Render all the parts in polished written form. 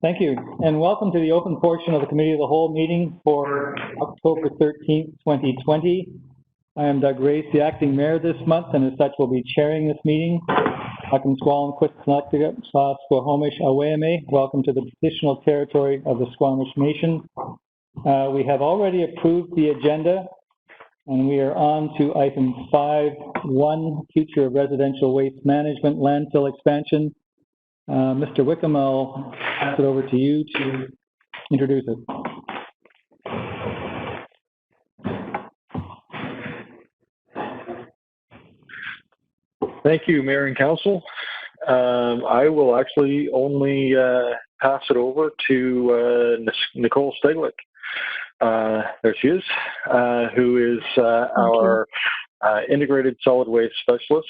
Thank you, and welcome to the open portion of the Committee of the Whole meeting for October 13th, 2020. I am Doug Race, the acting mayor this month, and as such will be chairing this meeting. Welcome to the traditional territory of the Squamish Nation. We have already approved the agenda, and we are on to item 5.1, Future of Residential Waste Management, Landfill Expansion. Mr. Wickham, I'll pass it over to you to introduce it. Thank you, Mayor and Council. I will actually only pass it over to Nicole Steglich. There she is, who is our integrated solid waste specialist,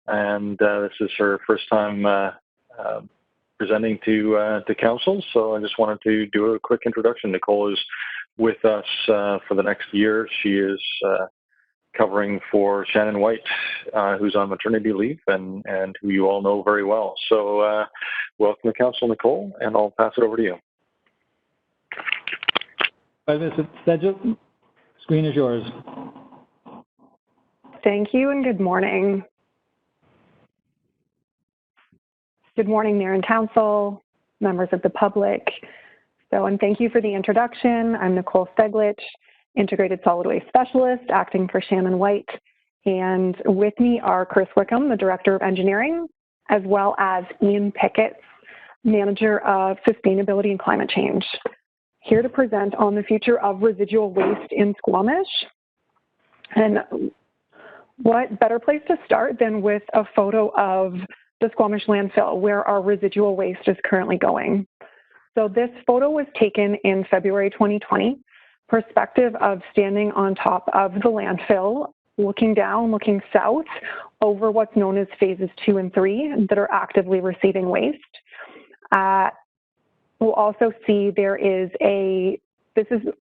and this is her first time presenting to Council. So I just wanted to do a quick introduction. Nicole is with us for the next year. She is covering for Shannon White, who's on maternity leave and who you all know very well. So welcome to Council, Nicole, and I'll pass it over to you. Mr. Steglich, screen is yours. Thank you and good morning. Good morning, Mayor and Council, members of the public. And thank you for the introduction. I'm Nicole Steglich, Integrated Solid Waste Specialist, acting for Shannon White. And with me are Chris Wickham, the Director of Engineering, as well as Ian Pickett, Manager of Sustainability and Climate Change, here to present on the future of residual waste in Squamish. And what better place to start than with a photo of the Squamish Landfill, where our residual waste is currently going. So this photo was taken in February 2020, perspective of standing on top of the landfill, looking down, looking south over what's known as phases 2 and 3 that are actively receiving waste. We'll also see this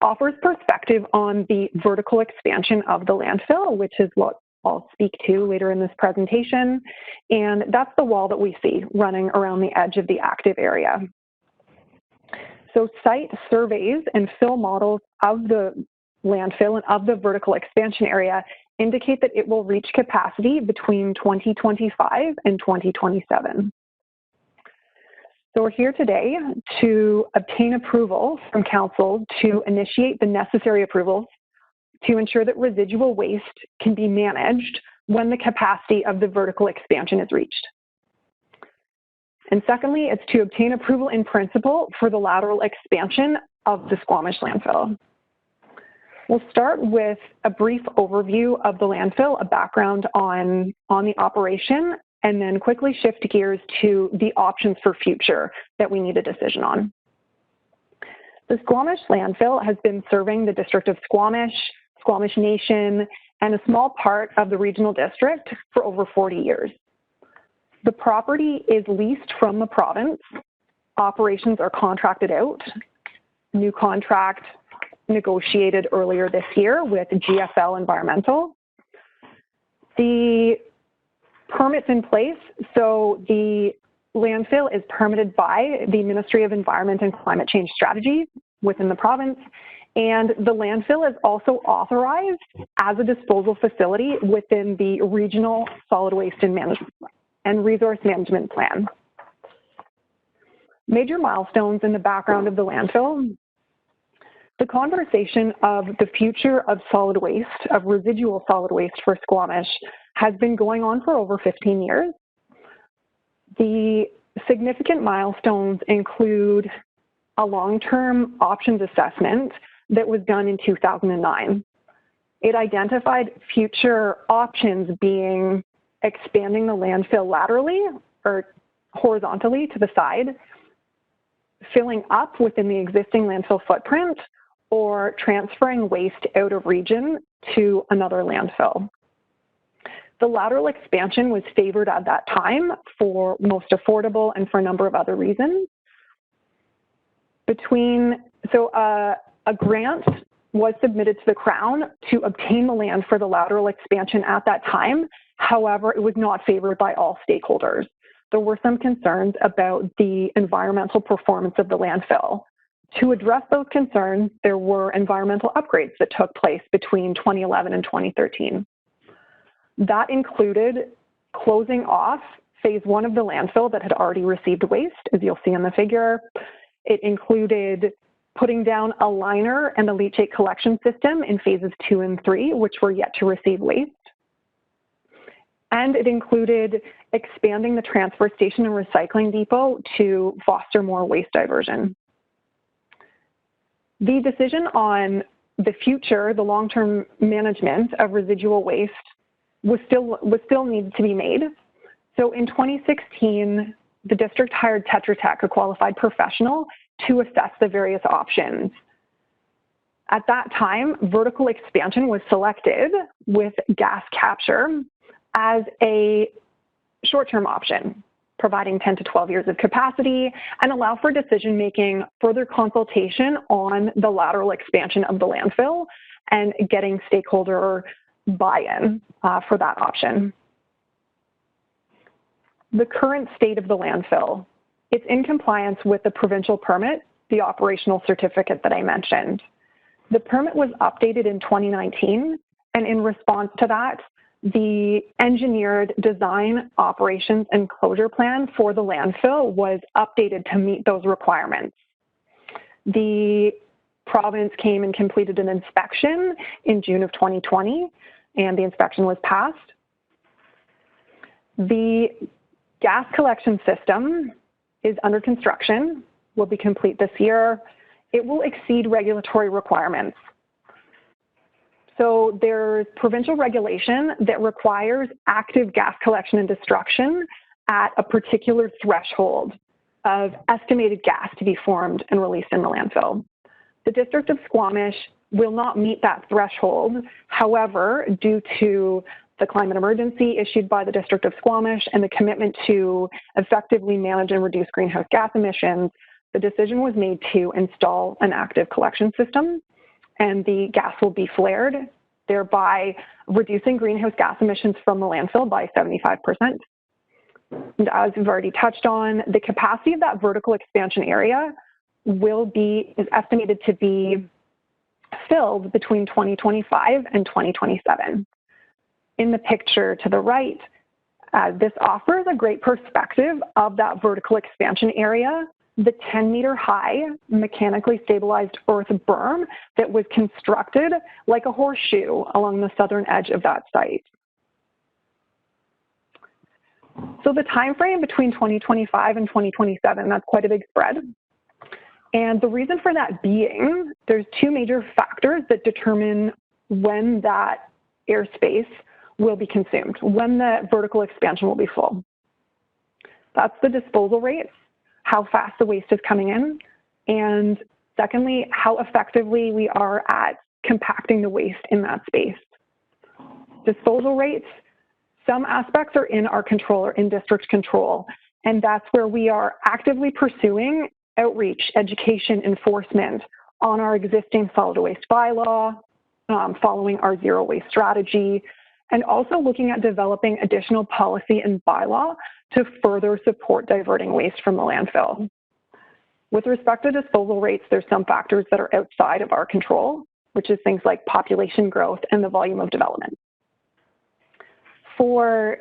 offers perspective on the vertical expansion of the landfill, which is what I'll speak to later in this presentation. And that's the wall that we see running around the edge of the active area. So site surveys and fill models of the landfill and of the vertical expansion area indicate that it will reach capacity between 2025 and 2027. So we're here today to obtain approval from Council to initiate the necessary approvals to ensure that residual waste can be managed when the capacity of the vertical expansion is reached. And secondly, it's to obtain approval in principle for the lateral expansion of the Squamish Landfill. We'll start with a brief overview of the landfill, a background on the operation, and then quickly shift gears to the options for future that we need a decision on. The Squamish Landfill has been serving the District of Squamish, Squamish Nation, and a small part of the regional district for over 40 years. The property is leased from the province. Operations are contracted out. New contract negotiated earlier this year with GFL Environmental. The permits in place, so the landfill is permitted by the Ministry of Environment and Climate Change Strategy within the province, and the landfill is also authorized as a disposal facility within the Regional Solid Waste and Resource Management Plan. Major milestones in the background of the landfill. The conversation of the future of solid waste, of residual solid waste for Squamish, has been going on for over 15 years. The significant milestones include a long-term options assessment that was done in 2009. It identified future options being expanding the landfill laterally or horizontally to the side, filling up within the existing landfill footprint, or transferring waste out of region to another landfill. The lateral expansion was favored at that time for most affordable and for a number of other reasons. A grant was submitted to the Crown to obtain the land for the lateral expansion at that time. However, it was not favored by all stakeholders. there were some concerns about the environmental performance of the landfill. To address those concerns, there were environmental upgrades that took place between 2011 and 2013. That included closing off phase 1 of the landfill that had already received waste, as you'll see in the figure. It included putting down a liner and a leachate collection system in phases 2 and 3, which were yet to receive waste. And it included expanding the transfer station and recycling depot to foster more waste diversion. The decision on the future, the long-term management of residual waste was still needed to be made. So in 2016, the district hired Tetra Tech, a qualified professional, to assess the various options. At that time, vertical expansion was selected with gas capture as a short-term option, providing 10 to 12 years of capacity and allow for decision-making, further consultation on the lateral expansion of the landfill and getting stakeholder buy-in for that option. The current state of the landfill, it's in compliance with the provincial permit, the operational certificate that I mentioned. The permit was updated in 2019, and in response to that, the engineered design, operations, and closure plan for the landfill was updated to meet those requirements. The province came and completed an inspection in June of 2020, and the inspection was passed. The gas collection system is under construction, will be complete this year. It will exceed regulatory requirements. So there's provincial regulation that requires active gas collection and destruction at a particular threshold of estimated gas to be formed and released in the landfill. The District of Squamish will not meet that threshold. However, due to the climate emergency issued by the District of Squamish and the commitment to effectively manage and reduce greenhouse gas emissions, the decision was made to install an active collection system, and the gas will be flared, thereby reducing greenhouse gas emissions from the landfill by 75%. And as we've already touched on, the capacity of that vertical expansion area is estimated to be filled between 2025 and 2027. In the picture to the right, this offers a great perspective of that vertical expansion area, the 10-meter high mechanically stabilized earth berm that was constructed like a horseshoe along the southern edge of that site. So the time frame between 2025 and 2027, that's quite a big spread. And the reason for that being, there's two major factors that determine when that airspace will be consumed, when the vertical expansion will be full. That's the disposal rates, how fast the waste is coming in, and secondly, how effectively we are at compacting the waste in that space. Disposal rates, some aspects are in our control or in district control, and that's where we are actively pursuing outreach, education, enforcement on our existing solid waste bylaw, following our zero waste strategy, and also looking at developing additional policy and bylaw to further support diverting waste from the landfill. With respect to disposal rates, there's some factors that are outside of our control, which is things like population growth and the volume of development. For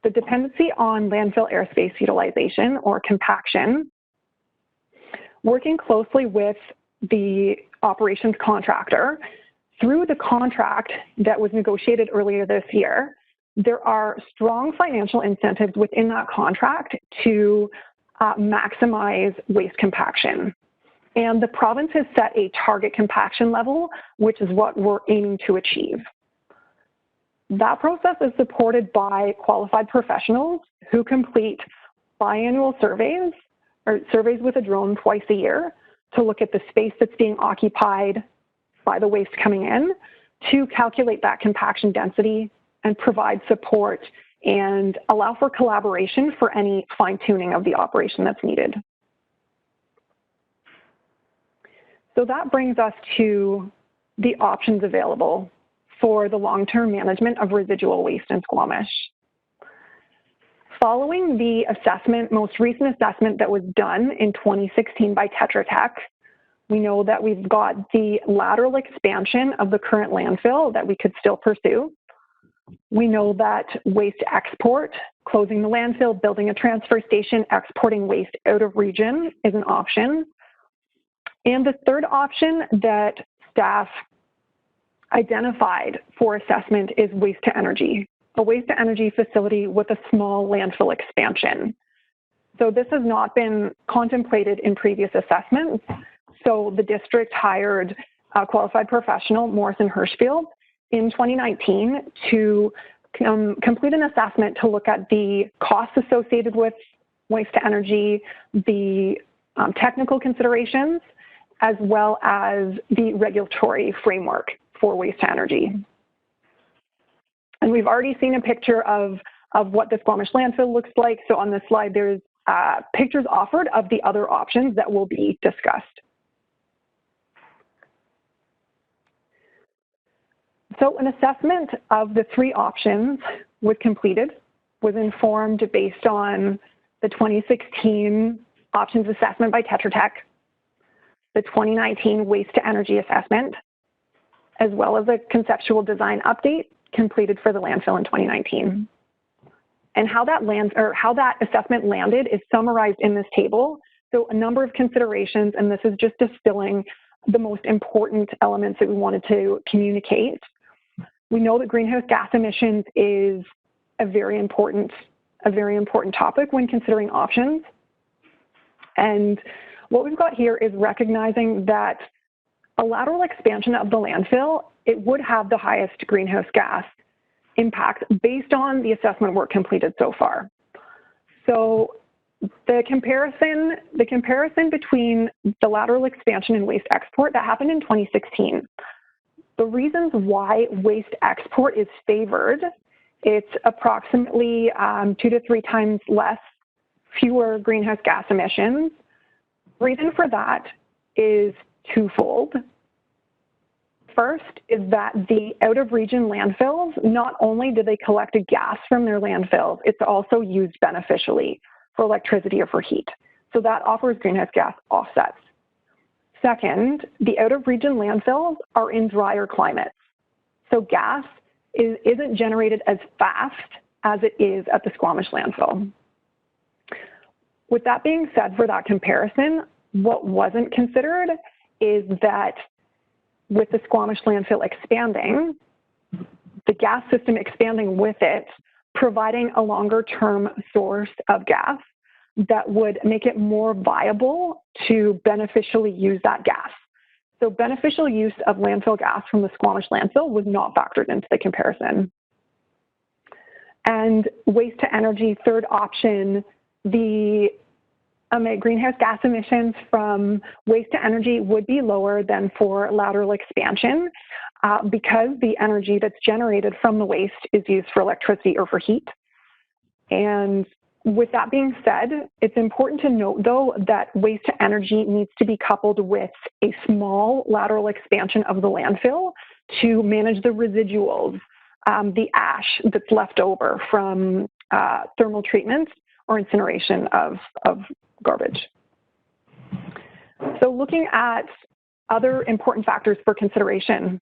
the dependency on landfill airspace utilization or compaction, working closely with the operations contractor, through the contract that was negotiated earlier this year, there are strong financial incentives within that contract to maximize waste compaction. And the province has set a target compaction level, which is what we're aiming to achieve. That process is supported by qualified professionals who complete biannual surveys, or surveys with a drone twice a year, to look at the space that's being occupied by the waste coming in, to calculate that compaction density and provide support and allow for collaboration for any fine-tuning of the operation that's needed. So that brings us to the options available for the long-term management of residual waste in Squamish. Following the assessment, most recent assessment that was done in 2016 by Tetra Tech, we know that we've got the lateral expansion of the current landfill that we could still pursue. We know that waste export, closing the landfill, building a transfer station, exporting waste out of region is an option. And the third option that staff identified for assessment is waste to energy, a waste to energy facility with a small landfill expansion. So this has not been contemplated in previous assessments. So the district hired a qualified professional, Morrison Hirschfield, in 2019 to complete an assessment to look at the costs associated with waste to energy, the technical considerations, as well as the regulatory framework for waste to energy. And we've already seen a picture of what the Squamish Landfill looks like. So on this slide, there's pictures offered of the other options that will be discussed. So an assessment of the three options was completed, was informed based on the 2016 options assessment by Tetra Tech, the 2019 waste to energy assessment, as well as a conceptual design update completed for the landfill in 2019. And how that assessment landed is summarized in this table. So a number of considerations, and this is just distilling the most important elements that we wanted to communicate. We know that greenhouse gas emissions is a very important topic when considering options. And what we've got here is recognizing that a lateral expansion of the landfill, it would have the highest greenhouse gas impact based on the assessment work completed so far. So the comparison between the lateral expansion and waste export that happened in 2016, the reasons why waste export is favored, it's approximately 2 to 3 times fewer greenhouse gas emissions. Reason for that is twofold. First is that the out-of-region landfills, not only do they collect a gas from their landfills, it's also used beneficially for electricity or for heat. So that offers greenhouse gas offsets. Second, the out-of-region landfills are in drier climates. So gas isn't generated as fast as it is at the Squamish Landfill. With that being said, for that comparison, what wasn't considered is that with the Squamish Landfill expanding, the gas system expanding with it, providing a longer-term source of gas that would make it more viable to beneficially use that gas. So beneficial use of landfill gas from the Squamish Landfill was not factored into the comparison. And waste to energy, third option, the greenhouse gas emissions from waste to energy would be lower than for lateral expansion because the energy that's generated from the waste is used for electricity or for heat. And with that being said, it's important to note, though, that waste to energy needs to be coupled with a small lateral expansion of the landfill to manage the residuals, the ash that's left over from thermal treatments or incineration of garbage. So looking at other important factors for consideration,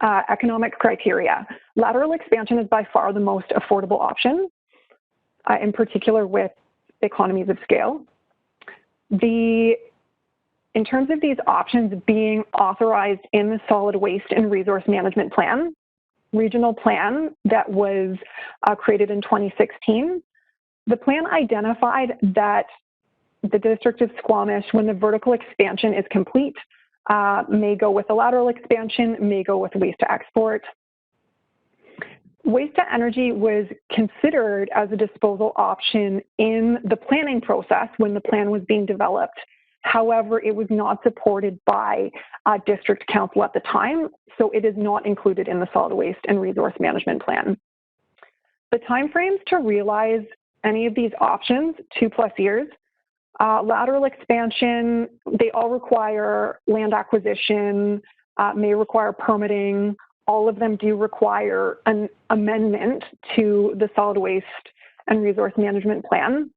economic criteria. Lateral expansion is by far the most affordable option, in particular with economies of scale. In terms of these options being authorized in the Solid Waste and Resource Management Plan, regional plan that was created in 2016, the plan identified that the District of Squamish, when the vertical expansion is complete, may go with a lateral expansion, may go with waste to export. Waste to energy was considered as a disposal option in the planning process when the plan was being developed. However, it was not supported by district council at the time, so it is not included in the Solid Waste and Resource Management Plan. The timeframes to realize any of these options, 2+ years. Lateral expansion, they all require land acquisition, may require permitting. All of them do require an amendment to the Solid Waste and Resource Management Plan.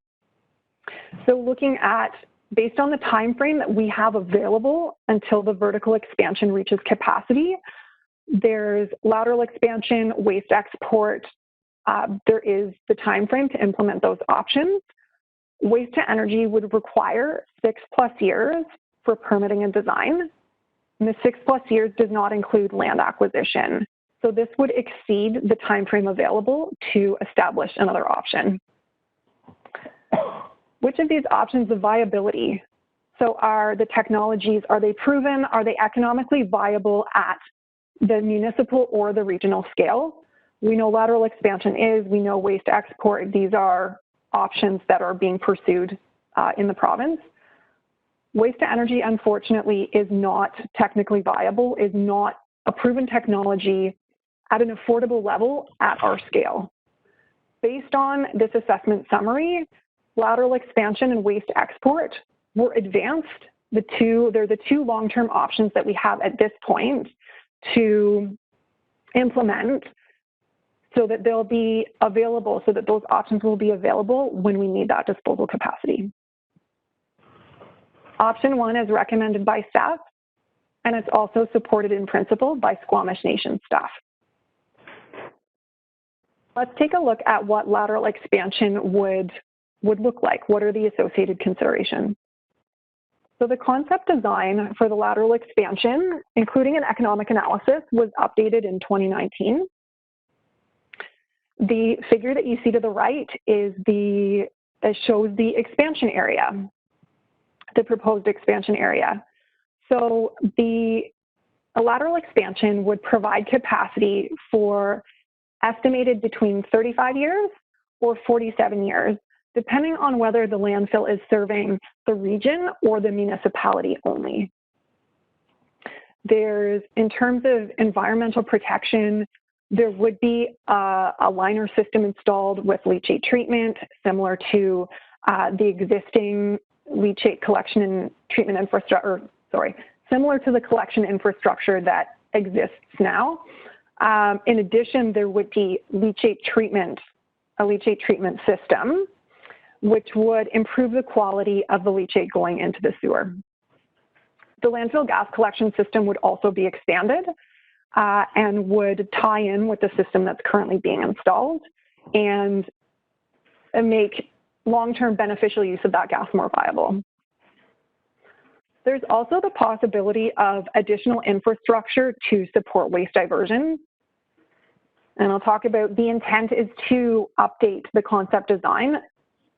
So looking at, based on the time frame that we have available until the vertical expansion reaches capacity, there's lateral expansion, waste export. There is the time frame to implement those options. Waste to energy would require 6+ years for permitting and design. And the 6+ years does not include land acquisition. So this would exceed the time frame available to establish another option. Which of these options of viability? So are the technologies, are they proven? Are they economically viable at the municipal or the regional scale? We know lateral expansion is, we know waste export. These are options that are being pursued in the province. Waste to energy, unfortunately, is not technically viable, is not a proven technology at an affordable level at our scale. Based on this assessment summary, lateral expansion and waste export were advanced. They're the two long-term options that we have at this point to implement so that they'll be available, so that those options will be available when we need that disposal capacity. Option 1 is recommended by staff, and it's also supported in principle by Squamish Nation staff. Let's take a look at what lateral expansion would look like. What are the associated considerations? So the concept design for the lateral expansion, including an economic analysis, was updated in 2019. The figure that you see to the right is shows the expansion area, the proposed expansion area. So a lateral expansion would provide capacity for estimated between 35 years or 47 years, depending on whether the landfill is serving the region or the municipality only. In terms of environmental protection, there would be a liner system installed with leachate treatment, similar to the existing leachate collection and treatment infrastructure, similar to the collection infrastructure that exists now. In addition, there would be a leachate treatment system, which would improve the quality of the leachate going into the sewer. The landfill gas collection system would also be expanded and would tie in with the system that's currently being installed and make long-term beneficial use of that gas more viable. There's also the possibility of additional infrastructure to support waste diversion. And I'll talk about the intent is to update the concept design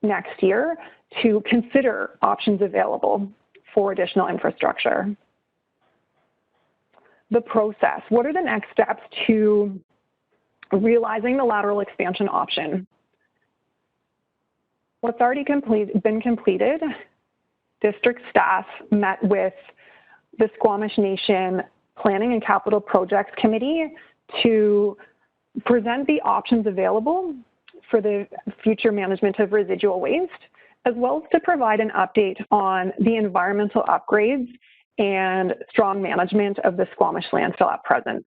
next year to consider options available for additional infrastructure. The process, what are the next steps to realizing the lateral expansion option? What's already been completed, district staff met with the Squamish Nation Planning and Capital Projects Committee to present the options available for the future management of residual waste, as well as to provide an update on the environmental upgrades and strong management of the Squamish Landfill at present.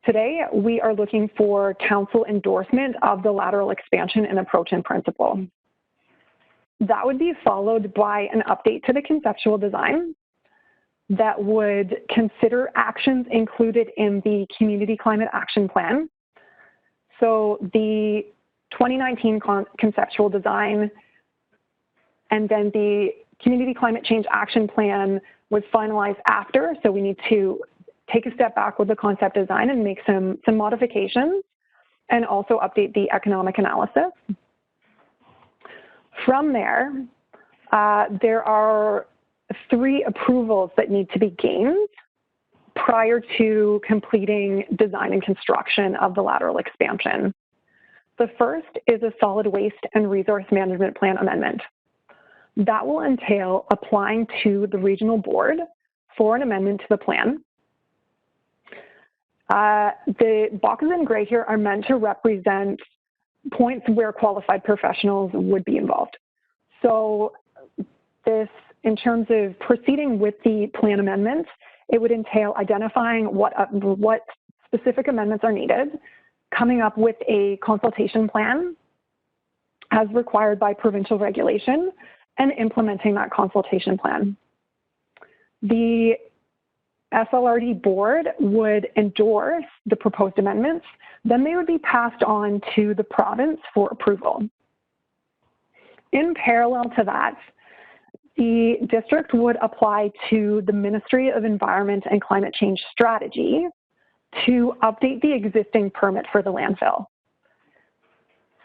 Today, we are looking for council endorsement of the lateral expansion and approach in principle. That would be followed by an update to the conceptual design that would consider actions included in the Community Climate Action Plan. So the 2019 conceptual design and then the Community Climate Change Action Plan was finalized after, so we need to take a step back with the concept design and make some modifications and also update the economic analysis. From there, there are 3 approvals that need to be gained prior to completing design and construction of the lateral expansion. The first is a solid waste and resource management plan amendment. That will entail applying to the regional board for an amendment to the plan. The boxes in gray here are meant to represent points where qualified professionals would be involved. So this, in terms of proceeding with the plan amendments, it would entail identifying what specific amendments are needed, coming up with a consultation plan as required by provincial regulation and implementing that consultation plan. The SLRD board would endorse the proposed amendments, then they would be passed on to the province for approval. In parallel to that, the district would apply to the Ministry of Environment and Climate Change Strategy to update the existing permit for the landfill.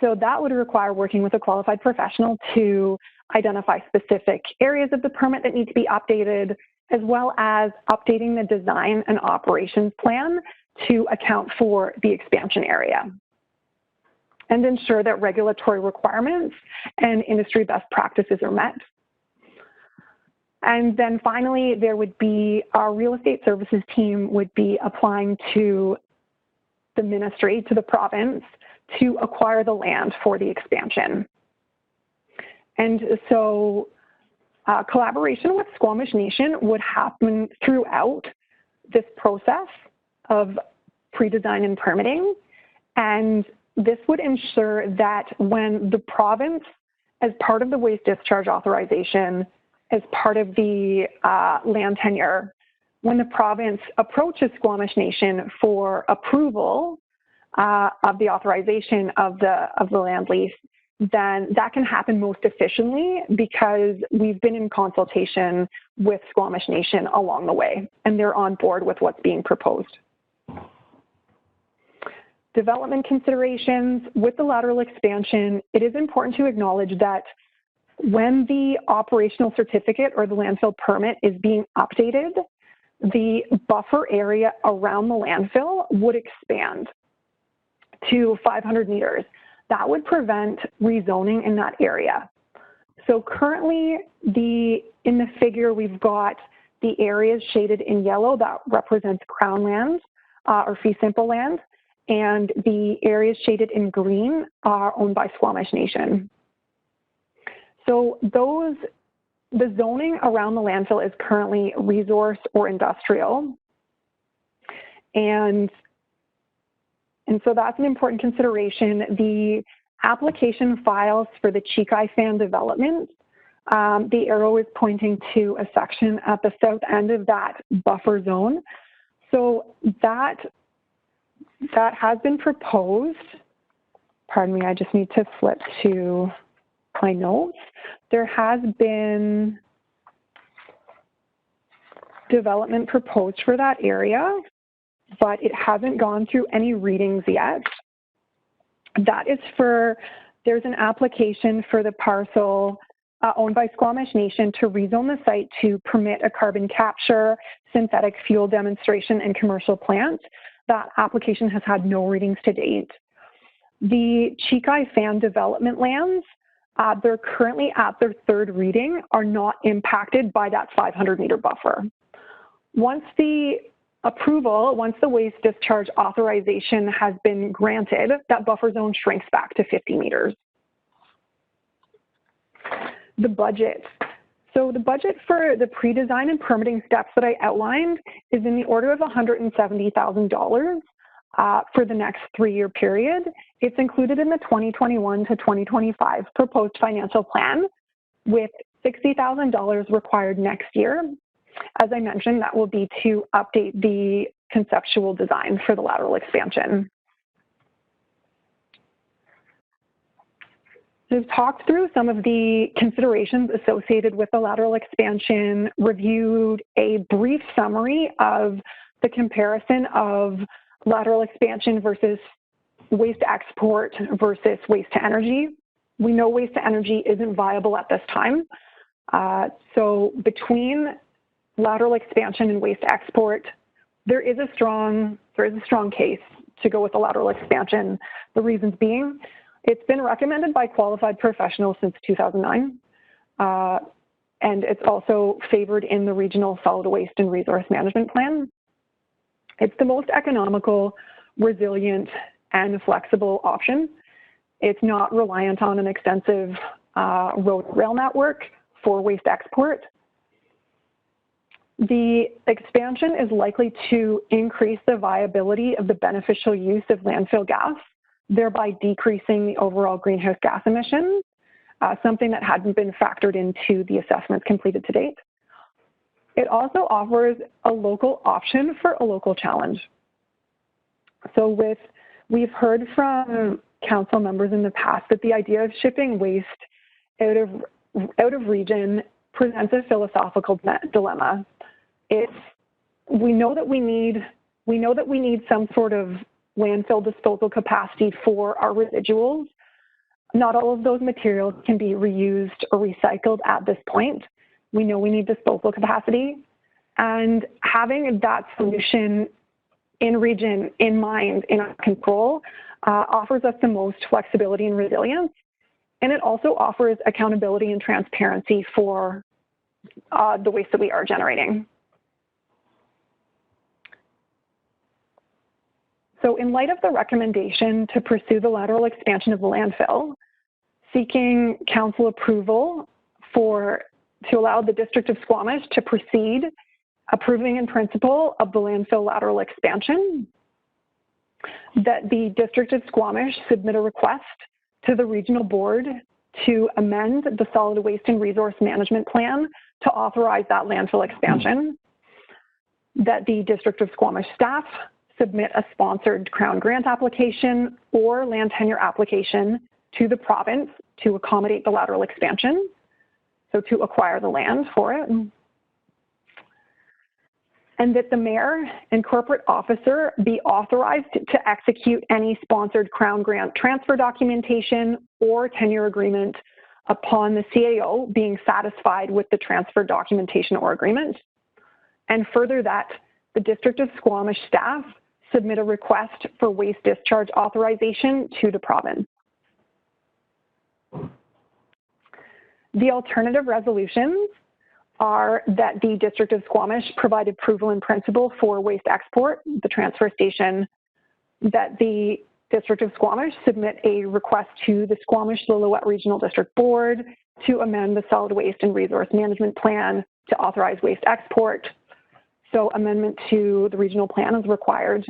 So that would require working with a qualified professional to identify specific areas of the permit that need to be updated, as well as updating the design and operations plan to account for the expansion area and ensure that regulatory requirements and industry best practices are met. And then finally, there would be our real estate services team would be applying to the ministry, to the province, to acquire the land for the expansion. And so collaboration with Squamish Nation would happen throughout this process of pre-design and permitting. And this would ensure that when the province, as part of the waste discharge authorization, as part of the land tenure, when the province approaches Squamish Nation for approval of the authorization of the land lease, then that can happen most efficiently because we've been in consultation with Squamish Nation along the way, and they're on board with what's being proposed. Development considerations. With the lateral expansion, it is important to acknowledge that when the operational certificate or the landfill permit is being updated, the buffer area around the landfill would expand to 500 meters. That would prevent rezoning in that area. So currently, in the figure, we've got the areas shaded in yellow that represents Crown land or fee simple land, and the areas shaded in green are owned by Squamish Nation. So the zoning around the landfill is currently resource or industrial. And so that's an important consideration. The application files for the Chikai Fan development, the arrow is pointing to a section at the south end of that buffer zone. So that has been proposed. Pardon me, I just need to flip to my notes. There has been development proposed for that area, but it hasn't gone through any readings yet. That is there's an application for the parcel owned by Squamish Nation to rezone the site to permit a carbon capture, synthetic fuel demonstration, and commercial plant. That application has had no readings to date. The Chikai Fan development lands, they're currently at their third reading, are not impacted by that 500-meter buffer. Once the waste discharge authorization has been granted, that buffer zone shrinks back to 50 meters. The budget. So the budget for the pre-design and permitting steps that I outlined is in the order of $170,000 for the next 3-year period. It's included in the 2021 to 2025 proposed financial plan with $60,000 required next year. As I mentioned, that will be to update the conceptual design for the lateral expansion. We've talked through some of the considerations associated with the lateral expansion, reviewed a brief summary of the comparison of lateral expansion versus waste export versus waste to energy. We know waste to energy isn't viable at this time. So between lateral expansion and waste export, there is a strong case to go with the lateral expansion. The reasons being, it's been recommended by qualified professionals since 2009, and it's also favored in the Regional Solid Waste and Resource Management Plan. It's the most economical, resilient, and flexible option. It's not reliant on an extensive road rail network for waste export. The expansion is likely to increase the viability of the beneficial use of landfill gas, thereby decreasing the overall greenhouse gas emissions, something that hadn't been factored into the assessments completed to date. It also offers a local option for a local challenge. So we've heard from council members in the past that the idea of shipping waste out of region presents a philosophical dilemma. We know that we need some sort of landfill disposal capacity for our residuals. Not all of those materials can be reused or recycled at this point. We know we need disposal capacity, and having that solution in region, in mind, in our control, offers us the most flexibility and resilience, and it also offers accountability and transparency for the waste that we are generating. So in light of the recommendation to pursue the lateral expansion of the landfill, seeking council approval to allow the District of Squamish to proceed approving in principle of the landfill lateral expansion, that the District of Squamish submit a request to the regional board to amend the solid waste and resource management plan to authorize that landfill expansion, that the District of Squamish staff submit a sponsored Crown grant application or land tenure application to the province to accommodate the lateral expansion, so to acquire the land for it, and that the mayor and corporate officer be authorized to execute any sponsored Crown grant transfer documentation or tenure agreement upon the CAO being satisfied with the transfer documentation or agreement, and further that the District of Squamish staff submit a request for waste discharge authorization to the province. The alternative resolutions are that the District of Squamish provide approval in principle for waste export, the transfer station, that the District of Squamish submit a request to the Squamish-Lillooet Regional District Board to amend the solid waste and resource management plan to authorize waste export. So amendment to the regional plan is required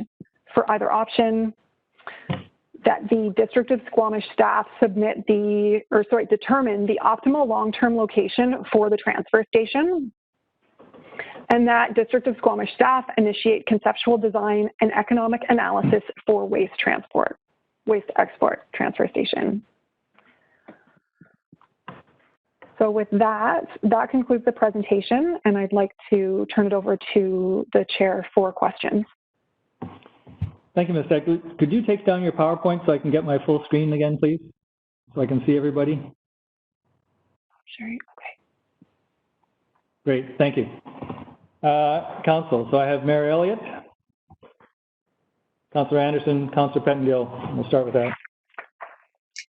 for either option. That the District of Squamish staff determine the optimal long-term location for the transfer station, and that District of Squamish staff initiate conceptual design and economic analysis for waste export transfer station. So with that concludes the presentation, and I'd like to turn it over to the chair for questions. Thank you, Ms. Stegley. Could you take down your PowerPoint so I can get my full screen again, please? So I can see everybody? Sure, okay. Great, thank you. Council, so I have Mayor Elliott, Councillor Anderson, Councillor Pettengill. We'll start with that.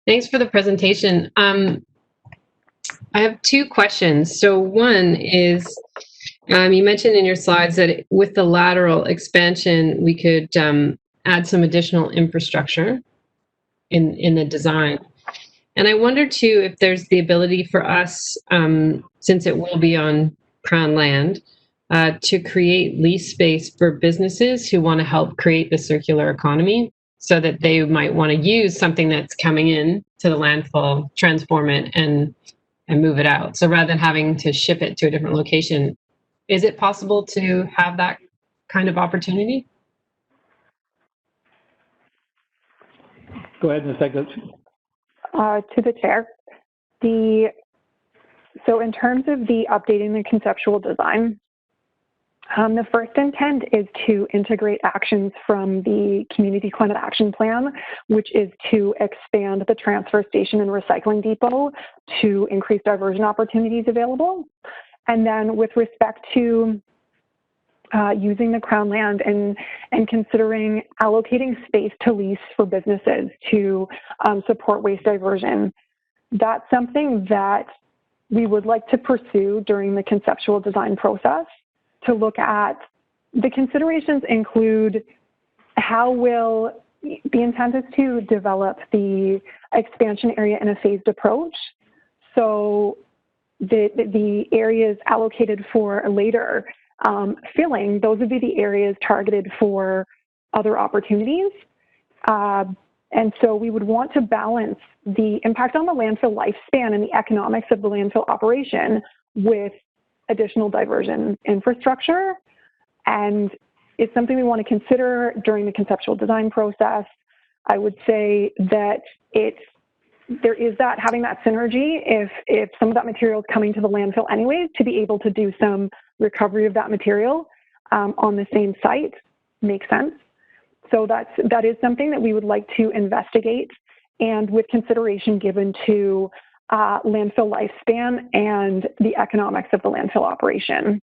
Thanks for the presentation. I have two questions. So one is, you mentioned in your slides that with the lateral expansion, we could add some additional infrastructure in the design. And I wonder too if there's the ability for us, since it will be on Crown land, to create lease space for businesses who want to help create the circular economy, so that they might want to use something that's coming in to the landfill, transform it, and move it out. So rather than having to ship it to a different location, is it possible to have that kind of opportunity? Go ahead, Ms. Steglitz. To the chair. So in terms of the updating the conceptual design, the first intent is to integrate actions from the Community Climate Action Plan, which is to expand the transfer station and recycling depot to increase diversion opportunities available. And then with respect to using the Crown land and considering allocating space to lease for businesses to support waste diversion, that's something that we would like to pursue during the conceptual design process. To look at the considerations include the intent is to develop the expansion area in a phased approach. So the areas allocated for later filling, those would be the areas targeted for other opportunities. And so we would want to balance the impact on the landfill lifespan and the economics of the landfill operation with additional diversion infrastructure. And it's something we want to consider during the conceptual design process. I would say that there is that having that synergy if some of that material is coming to the landfill anyways, to be able to do some recovery of that material on the same site makes sense. So that is something that we would like to investigate, and with consideration given to landfill lifespan and the economics of the landfill operation.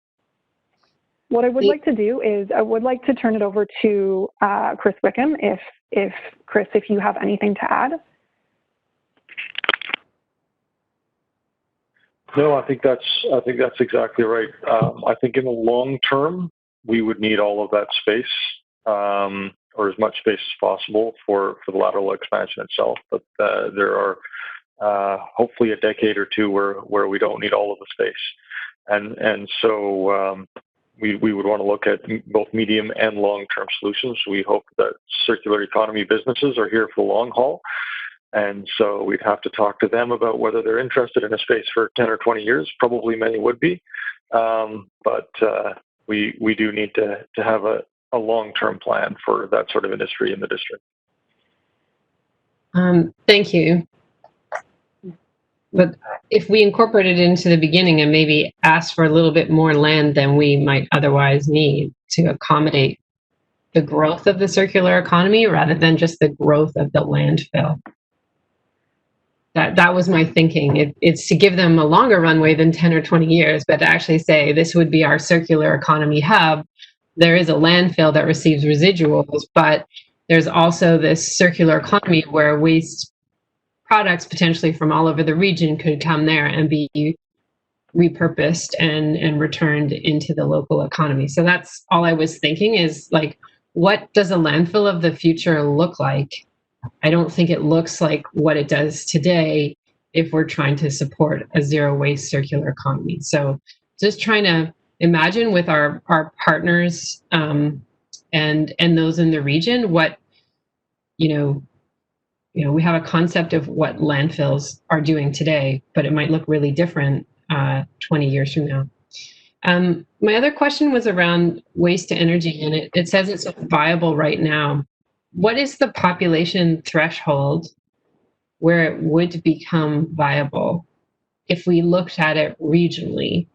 What I would like to do is I would like to turn it over to Chris Wickham, if Chris, if you have anything to add. No, I think that's exactly right. I think in the long term, we would need all of that space, or as much space as possible for the lateral expansion itself. But there are hopefully a decade or two where we don't need all of the space, and so we would want to look at both medium and long-term solutions. We hope that circular economy businesses are here for the long haul. And so we'd have to talk to them about whether they're interested in a space for 10 or 20 years. Probably many would be. But we do need to have a long-term plan for that sort of industry in the district. Thank you. But if we incorporate it into the beginning and maybe ask for a little bit more land than we might otherwise need to accommodate the growth of the circular economy rather than just the growth of the landfill. That was my thinking. It's to give them a longer runway than 10 or 20 years, but to actually say this would be our circular economy hub. There is a landfill that receives residuals, but there's also this circular economy where waste products potentially from all over the region could come there and be repurposed and returned into the local economy. So that's all I was thinking is, like, what does a landfill of the future look like? I don't think it looks like what it does today if we're trying to support a zero waste circular economy. So just trying to imagine with our partners and those in the region, what, we have a concept of what landfills are doing today, but it might look really different 20 years from now. My other question was around waste to energy, and it says it's viable right now. What is the population threshold where it would become viable if we looked at it regionally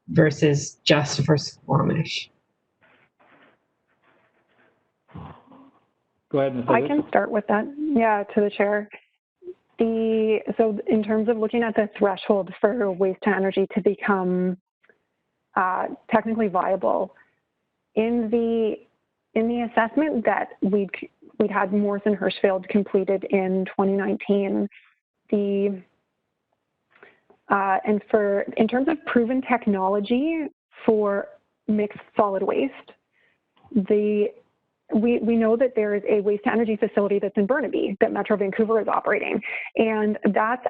versus just for Squamish? Go ahead, Ms. I can start with that. Yeah, to the chair. So in terms of looking at the threshold for waste to energy to become technically viable, in the assessment that we'd had Morrison Hirschfield completed in 2019, in terms of proven technology for mixed solid waste, we know that there is a waste to energy facility that's in Burnaby that Metro Vancouver is operating, and that's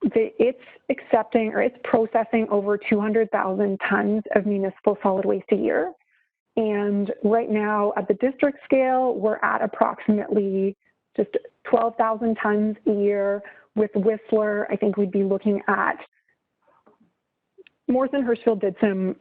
it's accepting or it's processing over 200,000 tons of municipal solid waste a year. And right now at the district scale, we're at approximately just 12,000 tons a year. With Whistler, I think we'd be looking at, Morrison Hirschfield did some,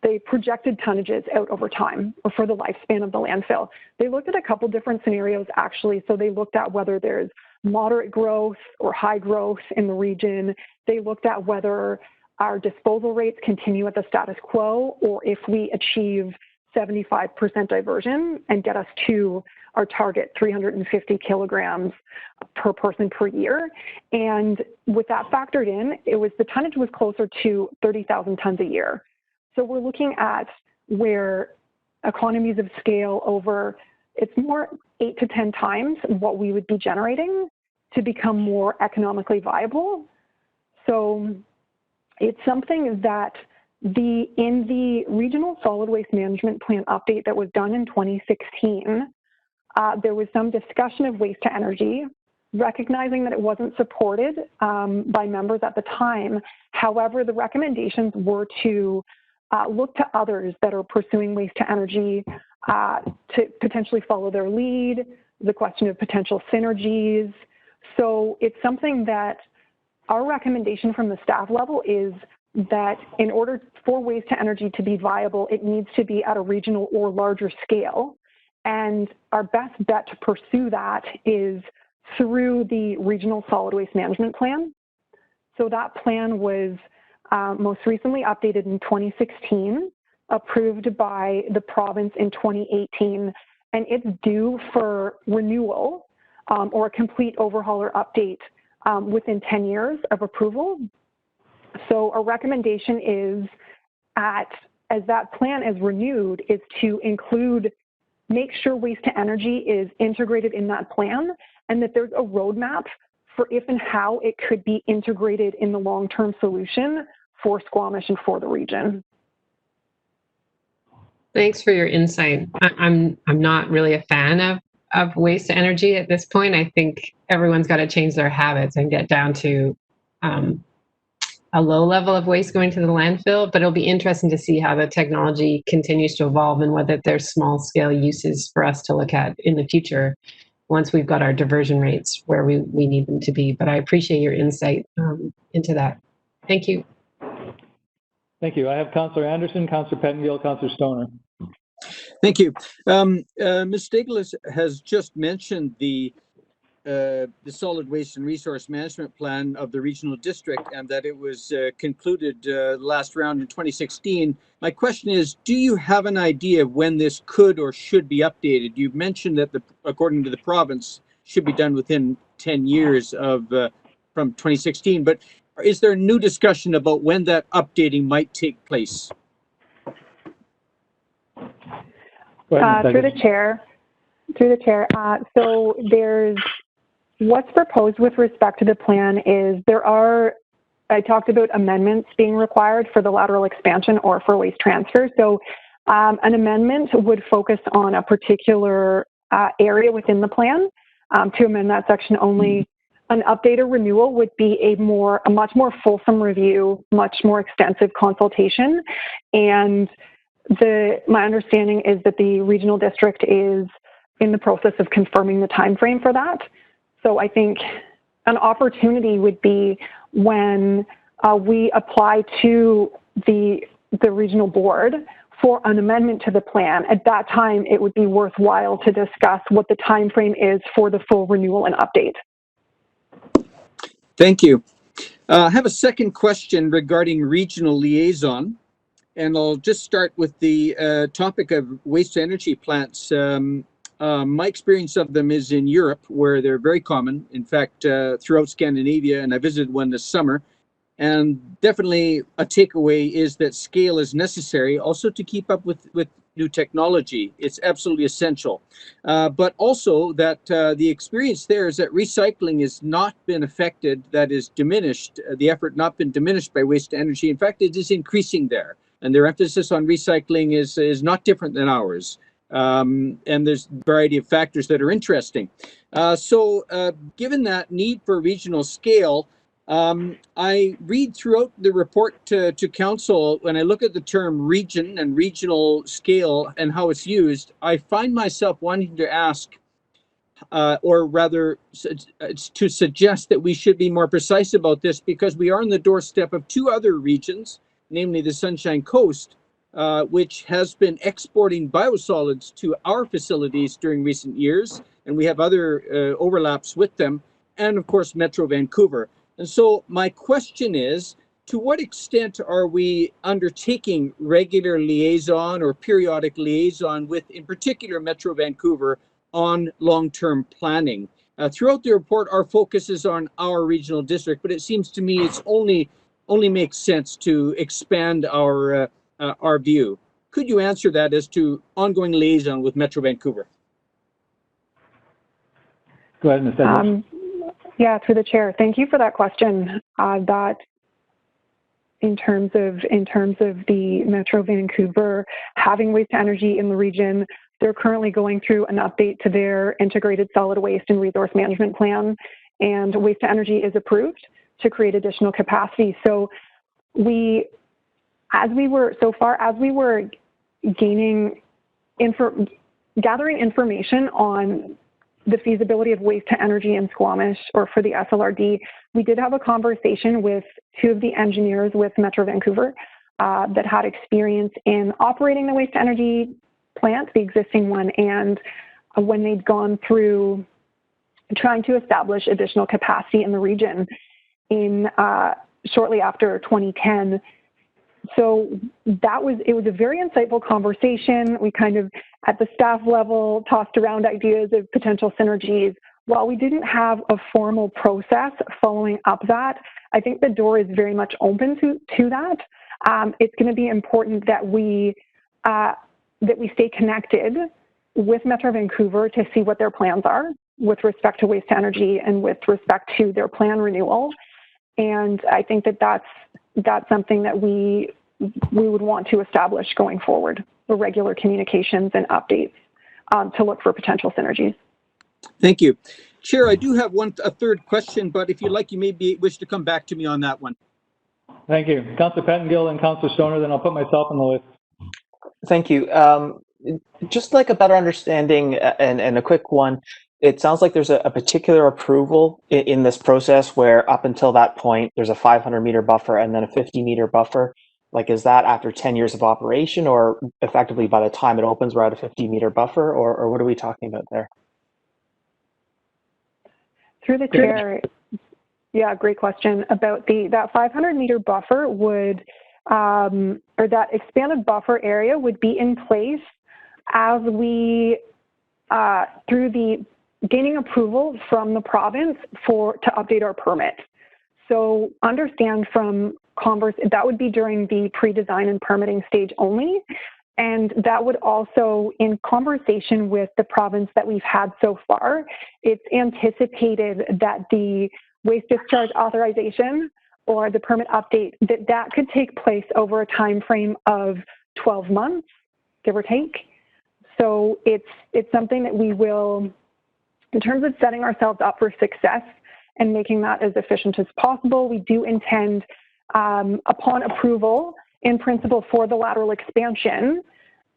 they projected tonnages out over time or for the lifespan of the landfill. They looked at a couple different scenarios actually. So they looked at whether there's moderate growth or high growth in the region. They looked at whether our disposal rates continue at the status quo, or if we achieve 75% diversion and get us to our target 350 kilograms per person per year. And with that factored in, the tonnage was closer to 30,000 tons a year. So we're looking at where economies of scale over, it's more 8 to 10 times what we would be generating to become more economically viable. So it's something that in the Regional Solid Waste Management Plan update that was done in 2016, there was some discussion of waste to energy. recognizing that it wasn't supported by members at the time. However, the recommendations were to look to others that are pursuing waste to energy to potentially follow their lead, the question of potential synergies. So it's something that our recommendation from the staff level is that in order for waste to energy to be viable, it needs to be at a regional or larger scale. And our best bet to pursue that is through the Regional Solid Waste Management Plan. So that plan was most recently updated in 2016, approved by the province in 2018, and it's due for renewal or a complete overhaul or update within 10 years of approval. So a recommendation is as that plan is renewed, is to make sure waste to energy is integrated in that plan, and that there's a roadmap for if and how it could be integrated in the long-term solution for Squamish and for the region. Thanks for your insight. I'm not really a fan of waste to energy at this point. I think everyone's got to change their habits and get down to a low level of waste going to the landfill, but it'll be interesting to see how the technology continues to evolve and whether there's small scale uses for us to look at in the future once we've got our diversion rates where we need them to be. But I appreciate your insight into that. Thank you. Thank you. I have Councillor Anderson, Councillor Pettengill, Councillor Stoner. Thank you. Ms. Stiglitz has just mentioned the Solid Waste and Resource Management Plan of the Regional District, and that it was concluded last round in 2016. My question is, do you have an idea of when this could or should be updated? You've mentioned that, according to the province, should be done within 10 years of from 2016, but is there a new discussion about when that updating might take place? Through the chair. So there's what's proposed with respect to the plan is I talked about amendments being required for the lateral expansion or for waste transfer. So an amendment would focus on a particular area within the plan to amend that section only. An update or renewal would be a much more fulsome review, much more extensive consultation. And my understanding is that the regional district is in the process of confirming the time frame for that. So I think an opportunity would be when we apply to the regional board for an amendment to the plan. At that time, it would be worthwhile to discuss what the time frame is for the full renewal and update. Thank you. I have a second question regarding regional liaison, and I'll just start with the topic of waste to energy plants. My experience of them is in Europe, where they're very common. In fact, throughout Scandinavia, and I visited one this summer. And definitely a takeaway is that scale is necessary also to keep up with new technology. It's absolutely essential. But also that the experience there is that recycling has not been affected, that is diminished, the effort not been diminished by waste to energy. In fact, it is increasing there. And their emphasis on recycling is not different than ours. And there's a variety of factors that are interesting. So given that need for regional scale, I read throughout the report to council, when I look at the term region and regional scale and how it's used, I find myself wanting to ask, or rather to suggest that we should be more precise about this, because we are on the doorstep of two other regions, namely the Sunshine Coast, which has been exporting biosolids to our facilities during recent years, and we have other overlaps with them, and of course Metro Vancouver. And so my question is, to what extent are we undertaking regular liaison or periodic liaison with, in particular, Metro Vancouver on long-term planning? Throughout the report, our focus is on our regional district, but it seems to me it's only makes sense to expand our view. Could you answer that as to ongoing liaison with Metro Vancouver? Go ahead, Ms. Edwards. Yeah, through the chair. Thank you for that question. That in terms of the Metro Vancouver having waste to energy in the region, they're currently going through an update to their integrated solid waste and resource management plan. and waste to energy is approved to create additional capacity. So as we were gathering information on the feasibility of waste to energy in Squamish, or for the SLRD, we did have a conversation with two of the engineers with Metro Vancouver that had experience in operating the waste to energy plant, the existing one, and when they'd gone through trying to establish additional capacity in the region in shortly after 2010. So it was a very insightful conversation. We kind of, at the staff level, tossed around ideas of potential synergies. While we didn't have a formal process following up that, I think the door is very much open to that. It's going to be important that we stay connected with Metro Vancouver to see what their plans are with respect to waste to energy and with respect to their plan renewal. And I think that that's something that we would want to establish going forward, the regular communications and updates to look for potential synergies. Thank you. Chair, I do have a third question, but if you'd like, you may wish to come back to me on that one. Thank you. Councillor Pettengill and Councillor Stoner, then I'll put myself on the list. Thank you. Just like a better understanding and a quick one, it sounds like there's a particular approval in this process where up until that point, there's a 500-meter buffer and then a 50-meter buffer. Like, is that after 10 years of operation, or effectively by the time it opens, we're at a 50-meter buffer, or what are we talking about there? Through the chair, yeah, great question. About that 500-meter buffer would, or that expanded buffer area would be in place as we, through the gaining approval from the province to update our permit. So understand from that would be during the pre-design and permitting stage only. And that would also, in conversation with the province that we've had so far, it's anticipated that the waste discharge authorization or the permit update, that could take place over a time frame of 12 months, give or take. So it's something that we will, in terms of setting ourselves up for success and making that as efficient as possible, we do intend, upon approval in principle for the lateral expansion,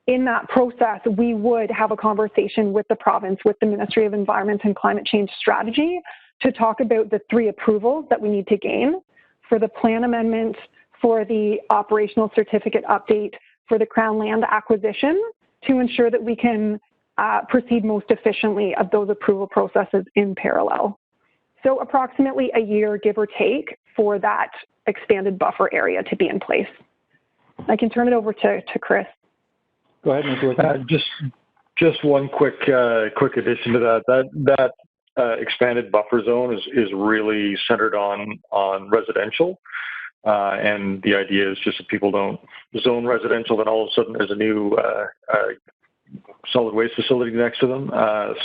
in that process, we would have a conversation with the province, with the Ministry of Environment and Climate Change Strategy, to talk about the 3 approvals that we need to gain for the plan amendment, for the operational certificate update, for the Crown land acquisition, to ensure that we can proceed most efficiently of those approval processes in parallel. So approximately a year, give or take, for that expanded buffer area to be in place. I can turn it over to Chris. Go ahead, Mr. Whitman. Just one quick addition to that. That expanded buffer zone is really centered on residential, and the idea is just that people don't zone residential, then all of a sudden there's a new solid waste facility next to them.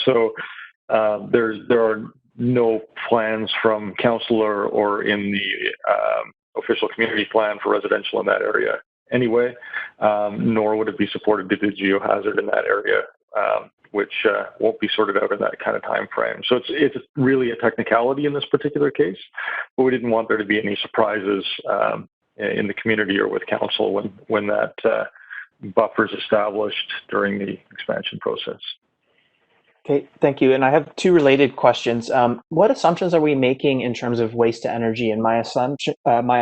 So there are no plans from council or in the official community plan for residential in that area anyway, nor would it be supported to the geohazard in that area, which won't be sorted out in that kind of time frame. So it's really a technicality in this particular case, but we didn't want there to be any surprises in the community or with council when that buffer is established during the expansion process. Okay, thank you. And I have 2 related questions. What assumptions are we making in terms of waste to energy? And my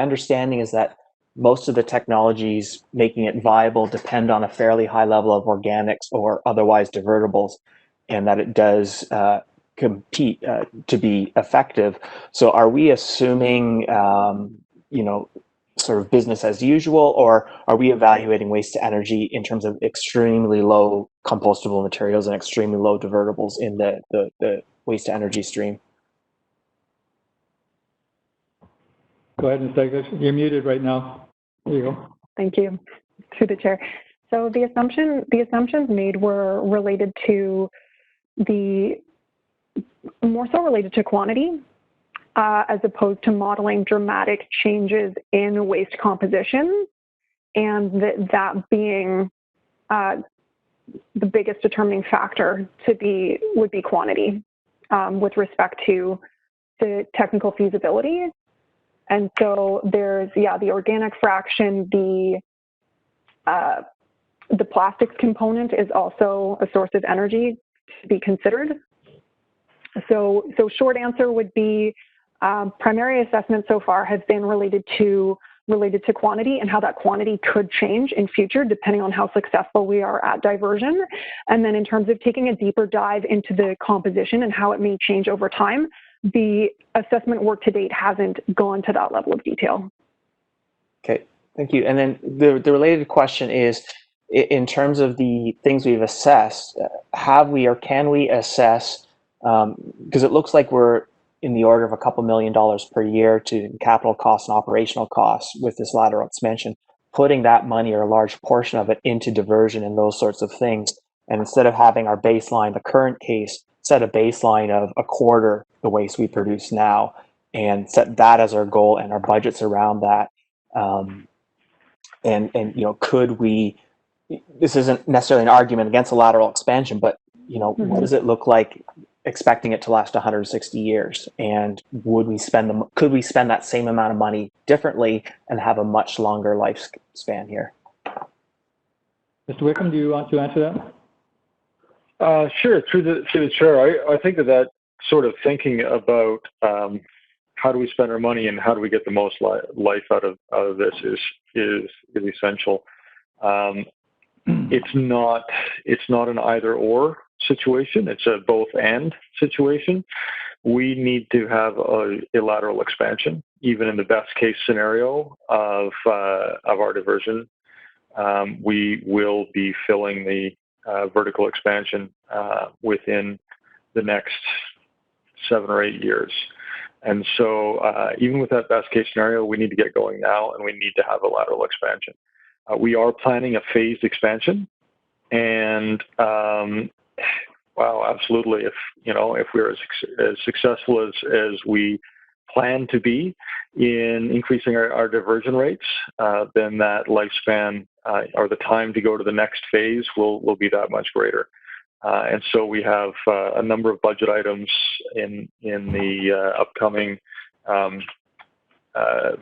understanding is that most of the technologies making it viable depend on a fairly high level of organics or otherwise divertibles, and that it does compete to be effective. So are we assuming, sort of business as usual, or are we evaluating waste to energy in terms of extremely low compostable materials and extremely low divertibles in the waste to energy stream? Go ahead, Ms. Douglas. You're muted right now. There you go. Thank you, through the chair. So the assumptions made were related to more so related to quantity, as opposed to modeling dramatic changes in waste composition, and that being the biggest determining factor would be quantity with respect to the technical feasibility. And so there's, the organic fraction, the plastics component is also a source of energy to be considered. So short answer would be primary assessment so far has been related to quantity and how that quantity could change in future depending on how successful we are at diversion. And then in terms of taking a deeper dive into the composition and how it may change over time, the assessment work to date hasn't gone to that level of detail. Okay, thank you. And then the related question is, in terms of the things we've assessed, have we or can we assess, because it looks like we're in the order of a couple $1 million per year to capital costs and operational costs with this lateral expansion, putting that money or a large portion of it into diversion and those sorts of things. And instead of having our baseline, the current case, set a baseline of a quarter the waste we produce now and set that as our goal and our budgets around that. And could we, this isn't necessarily an argument against a lateral expansion, but what does it look like expecting it to last 160 years? And could we spend that same amount of money differently and have a much longer lifespan here? Mr. Wickham, do you want to answer that? Sure, through the chair. I think that sort of thinking about how do we spend our money and how do we get the most life out of this is essential. It's not an either or situation. It's a both and situation. We need to have a lateral expansion, even in the best case scenario of our diversion. We will be filling the vertical expansion within the next 7 or 8 years. And so even with that best case scenario, we need to get going now and we need to have a lateral expansion. We are planning a phased expansion, and wow, absolutely. If we're as successful as we plan to be in increasing our diversion rates, then that lifespan or the time to go to the next phase will be that much greater. And so we have a number of budget items in the upcoming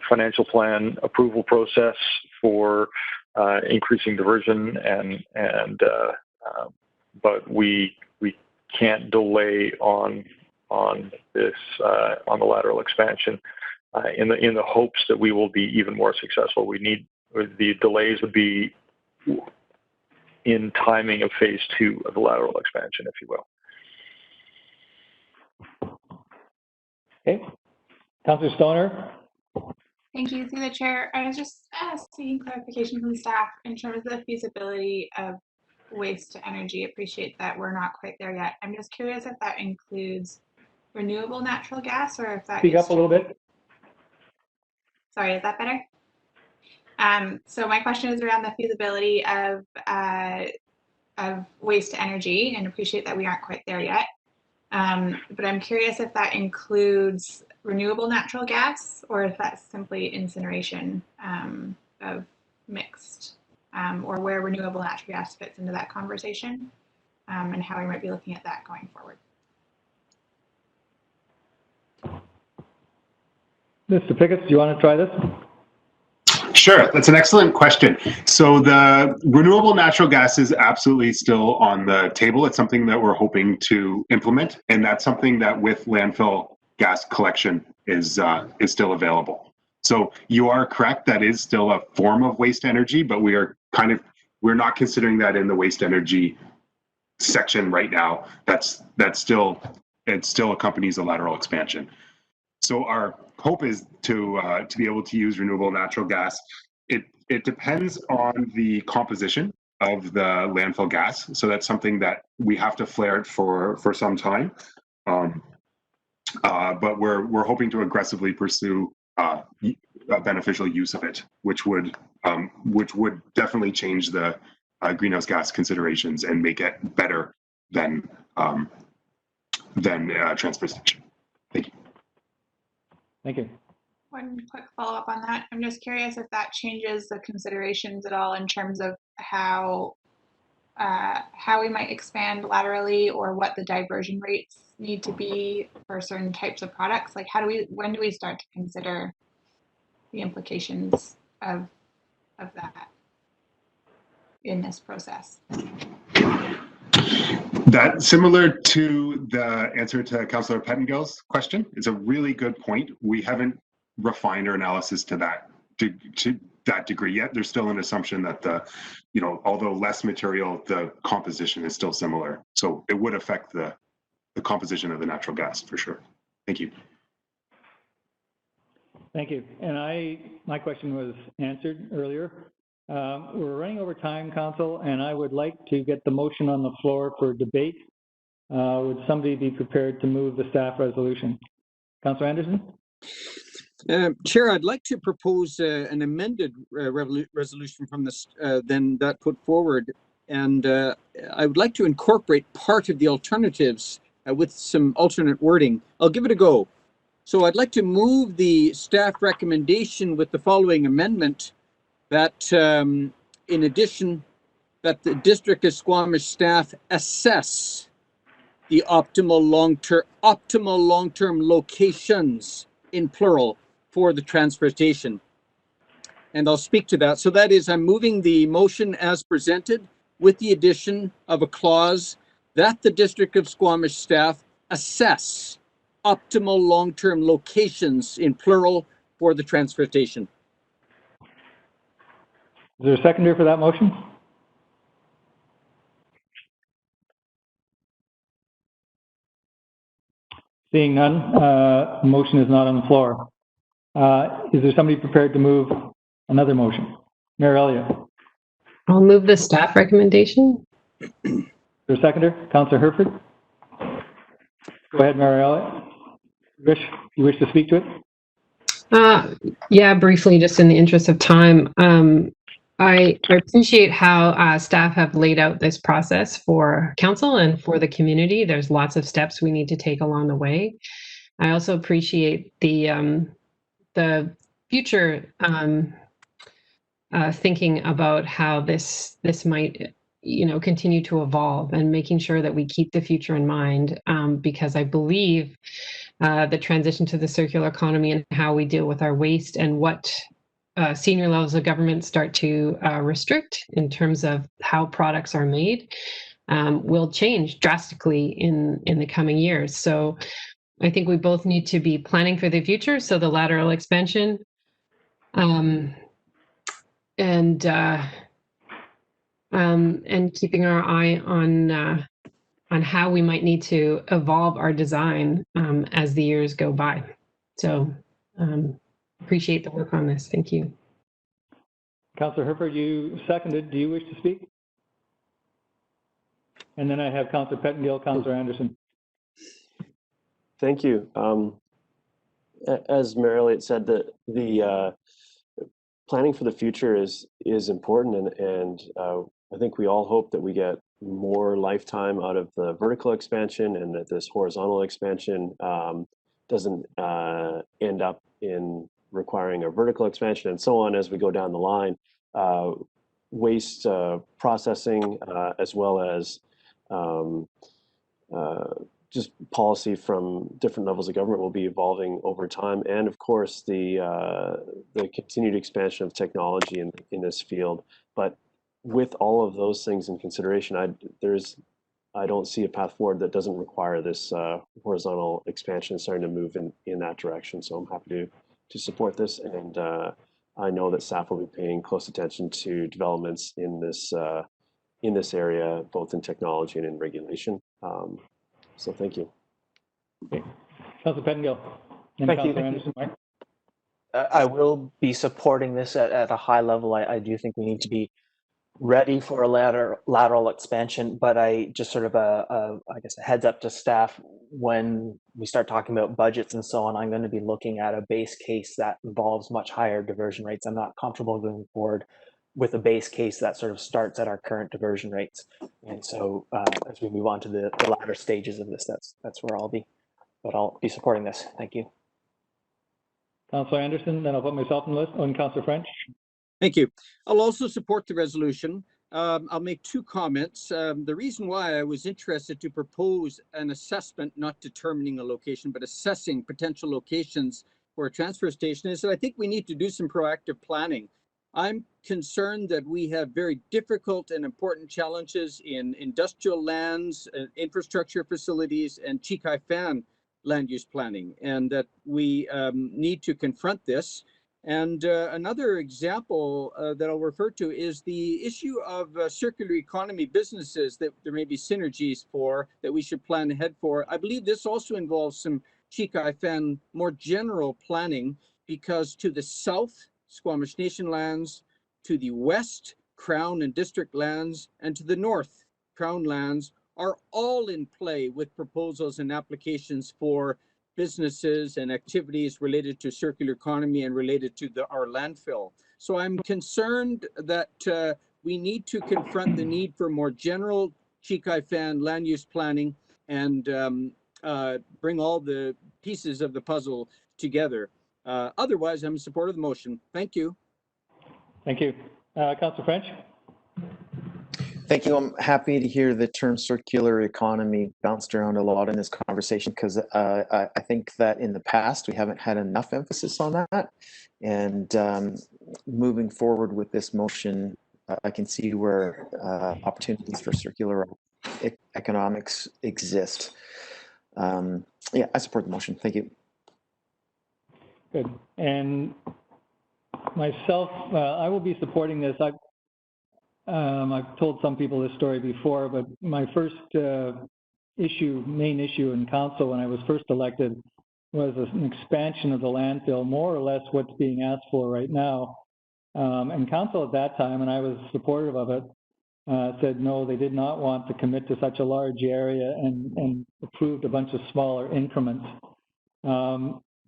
financial plan approval process for increasing diversion, but we can't delay on this on the lateral expansion in the hopes that we will be even more successful. The delays would be in timing of phase 2 of the lateral expansion, if you will. Okay, Councillor Stoner. Thank you, through the chair. I was just seeking clarification from staff in terms of the feasibility of waste to energy. Appreciate that we're not quite there yet. I'm just curious if that includes renewable natural gas or if that Speak up a little bit. Sorry, is that better? So my question is around the feasibility of waste to energy, and appreciate that we aren't quite there yet. But I'm curious if that includes renewable natural gas or if that's simply incineration of mixed, or where renewable natural gas fits into that conversation, and how we might be looking at that going forward. Mr. Pickett, do you want to try this? Sure, that's an excellent question. So the renewable natural gas is absolutely still on the table. It's something that we're hoping to implement, and that's something that with landfill gas collection is still available. So you are correct, that is still a form of waste energy, but we're not considering that in the waste energy section right now. It still accompanies a lateral expansion. So our hope is to be able to use renewable natural gas. It depends on the composition of the landfill gas. So that's something that we have to flare it for some time. But we're hoping to aggressively pursue a beneficial use of it, which would definitely change the greenhouse gas considerations and make it better than transportation. Thank you. Thank you. One quick follow-up on that. I'm just curious if that changes the considerations at all in terms of how how we might expand laterally or what the diversion rates need to be for certain types of products? Like when do we start to consider the implications of that in this process? That, similar to the answer to Councillor Pettingill's question, is a really good point. We haven't refined our analysis to that degree yet. There's still an assumption that although less material, the composition is still similar. So it would affect the composition of the natural gas for sure. Thank you. Thank you. And my question was answered earlier. We're running over time, Council, and I would like to get the motion on the floor for debate. Would somebody be prepared to move the staff resolution? Councillor Anderson? Chair, I'd like to propose an amended resolution from this than that put forward, and I would like to incorporate part of the alternatives with some alternate wording. I'll give it a go. So I'd like to move the staff recommendation with the following amendment: that in addition, that the District of Squamish staff assess the optimal long-term locations, in plural, for the transportation. And I'll speak to that. So that is, I'm moving the motion as presented with the addition of a clause that the District of Squamish staff assess optimal long-term locations, in plural, for the transportation. Is there a seconder for that motion? Seeing none, the motion is not on the floor. Is there somebody prepared to move another motion? Mayor Elliott. I'll move the staff recommendation. Is there a seconder? Councillor Herford? Go ahead, Mayor Elliott. You wish to speak to it? Yeah, briefly, just in the interest of time. I appreciate how staff have laid out this process for council and for the community. There's lots of steps we need to take along the way. I also appreciate the future thinking about how this might continue to evolve, and making sure that we keep the future in mind, because I believe the transition to the circular economy and how we deal with our waste and what senior levels of government start to restrict in terms of how products are made will change drastically in the coming years. So I think we both need to be planning for the future. So the lateral expansion and keeping our eye on how we might need to evolve our design as the years go by. So appreciate the work on this. Thank you. Councillor Herford, you seconded. Do you wish to speak? And then I have Councillor Pettengill, Councillor Anderson. Thank you. As Mayor Elliott said, the planning for the future is important, and I think we all hope that we get more lifetime out of the vertical expansion, and that this horizontal expansion doesn't end up in requiring a vertical expansion and so on as we go down the line. Waste processing, as well as just policy from different levels of government will be evolving over time, and of course the continued expansion of technology in this field. But with all of those things in consideration, I don't see a path forward that doesn't require this horizontal expansion starting to move in that direction. So I'm happy to support this, and I know that staff will be paying close attention to developments in this area, both in technology and in regulation. So thank you. Okay. Councillor Pettengill. Thank you. I will be supporting this at a high level. I do think we need to be ready for a lateral expansion, but I just sort of I guess a heads up to staff, when we start talking about budgets and so on, I'm going to be looking at a base case that involves much higher diversion rates. I'm not comfortable going forward with a base case that sort of starts at our current diversion rates. And so as we move on to the latter stages of this, that's where I'll be. But I'll be supporting this. Thank you. Councillor Anderson, then I'll put myself on the list. On Councillor French. Thank you. I'll also support the resolution. I'll make two comments. The reason why I was interested to propose an assessment, not determining a location, but assessing potential locations for a transfer station is that I think we need to do some proactive planning. I'm concerned that we have very difficult and important challenges in industrial lands, infrastructure facilities, and Chikai Fan land use planning, and that we need to confront this. And another example that I'll refer to is the issue of circular economy businesses that there may be synergies for, that we should plan ahead for. I believe this also involves some Chikai Fan more general planning, because to the south, Squamish Nation lands, to the west, Crown and District lands, and to the north, Crown lands, are all in play with proposals and applications for businesses and activities related to circular economy and related to our landfill. So I'm concerned that we need to confront the need for more general Chikai Fan land use planning and bring all the pieces of the puzzle together. Otherwise, I'm in support of the motion. Thank you. Thank you. Councillor French? Thank you. I'm happy to hear the term circular economy bounced around a lot in this conversation, because I think that in the past we haven't had enough emphasis on that. And moving forward with this motion, I can see where opportunities for circular economics exist. Yeah, I support the motion. Thank you. Good. And myself, I will be supporting this. I've told some people this story before, but my first main issue in council when I was first elected was an expansion of the landfill, more or less what's being asked for right now. And council at that time, and I was supportive of it, said no, they did not want to commit to such a large area, and approved a bunch of smaller increments.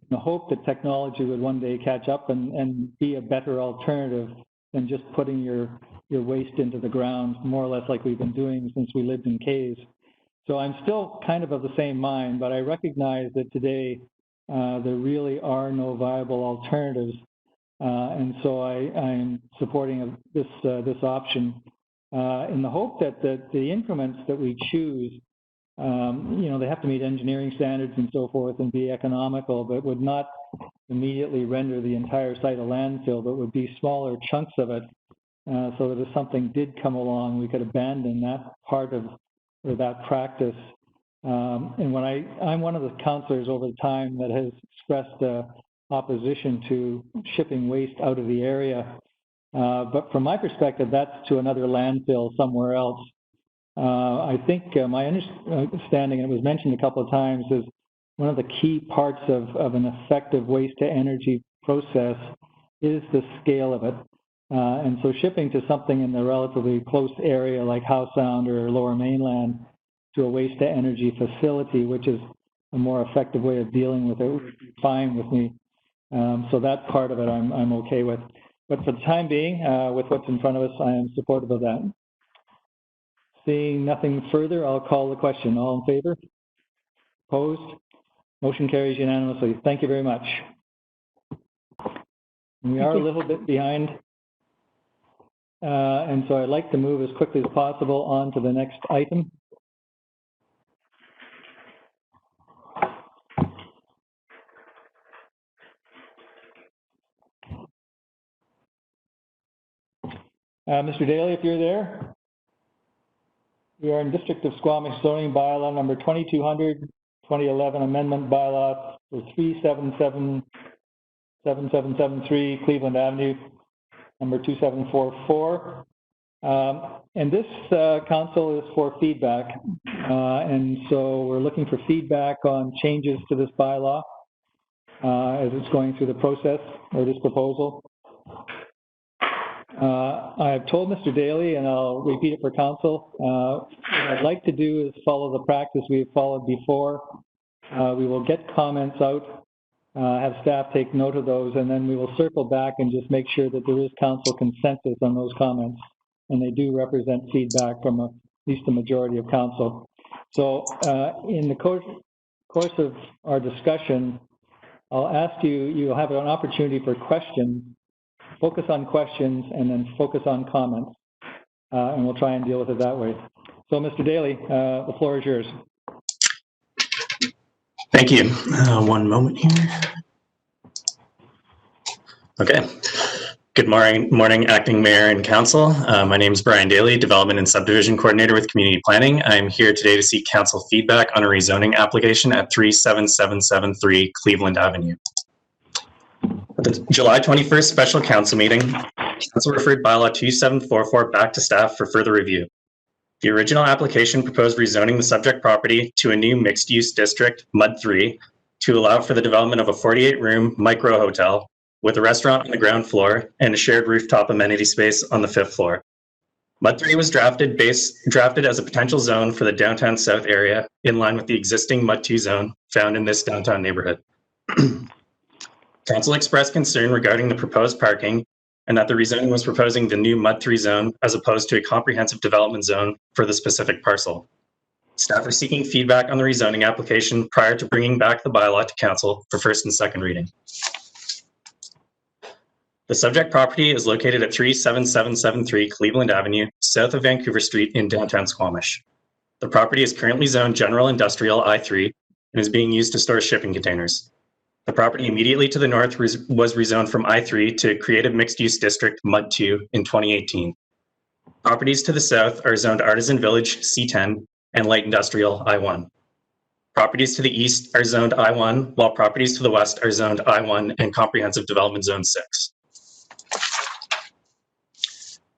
The hope that technology would one day catch up and be a better alternative than just putting your waste into the ground, more or less like we've been doing since we lived in caves. So I'm still kind of the same mind, but I recognize that today there really are no viable alternatives. And so I'm supporting this option in the hope that the increments that we choose, they have to meet engineering standards and so forth and be economical, but would not immediately render the entire site a landfill, but would be smaller chunks of it, so that if something did come along, we could abandon that part of, or that practice. And when I'm one of the councillors over time that has expressed opposition to shipping waste out of the area. But from my perspective, that's to another landfill somewhere else. I think my understanding, and it was mentioned a couple of times, is one of the key parts of an effective waste to energy process is the scale of it. And so shipping to something in the relatively close area like Howe Sound or Lower Mainland to a waste to energy facility, which is a more effective way of dealing with it, would be fine with me. So that part of it I'm okay with. But for the time being, with what's in front of us, I am supportive of that. Seeing nothing further, I'll call the question. All in favor? Opposed? Motion carries unanimously. Thank you very much. We are a little bit behind. And so I'd like to move as quickly as possible on to the next item. Mr. Daly, if you're there. We are in District of Squamish zoning bylaw number 2200, 2011 amendment bylaw for 37773 Cleveland Avenue, number 2744. And this council is for feedback. And so we're looking for feedback on changes to this bylaw as it's going through the process, or this proposal. I've told Mr. Daly, and I'll repeat it for council, what I'd like to do is follow the practice we've followed before. We will get comments out, have staff take note of those, and then we will circle back and just make sure that there is council consensus on those comments, and they do represent feedback from at least the majority of council. So in the course of our discussion, I'll ask you, you'll have an opportunity for questions. Focus on questions and then focus on comments. and we'll try and deal with it that way. So, Mr. Daly, the floor is yours. Thank you. One moment here. Okay. Good morning, Acting Mayor and Council. My name is Brian Daly, Development and Subdivision Coordinator with Community Planning. I'm here today to seek Council feedback on a rezoning application at 37773 Cleveland Avenue. At the July 21st special council meeting, Council referred Bylaw 2744 back to staff for further review. The original application proposed rezoning the subject property to a new mixed-use district, MUD 3, to allow for the development of a 48-room micro hotel with a restaurant on the ground floor and a shared rooftop amenity space on the 5th floor. MUD 3 was drafted as a potential zone for the downtown south area in line with the existing MUD 2 zone found in this downtown neighborhood. Council expressed concern regarding the proposed parking and that the rezoning was proposing the new MUD 3 zone as opposed to a comprehensive development zone for the specific parcel. Staff are seeking feedback on the rezoning application prior to bringing back the bylaw to Council for first and second reading. The subject property is located at 37773 Cleveland Avenue, south of Vancouver Street in downtown Squamish. The property is currently zoned General Industrial I3 and is being used to store shipping containers. The property immediately to the north was rezoned from I3 to Creative Mixed Use District MUD 2 in 2018. Properties to the south are zoned Artisan Village C10 and Light Industrial I1. Properties to the east are zoned I1, while properties to the west are zoned I1 and Comprehensive Development Zone 6.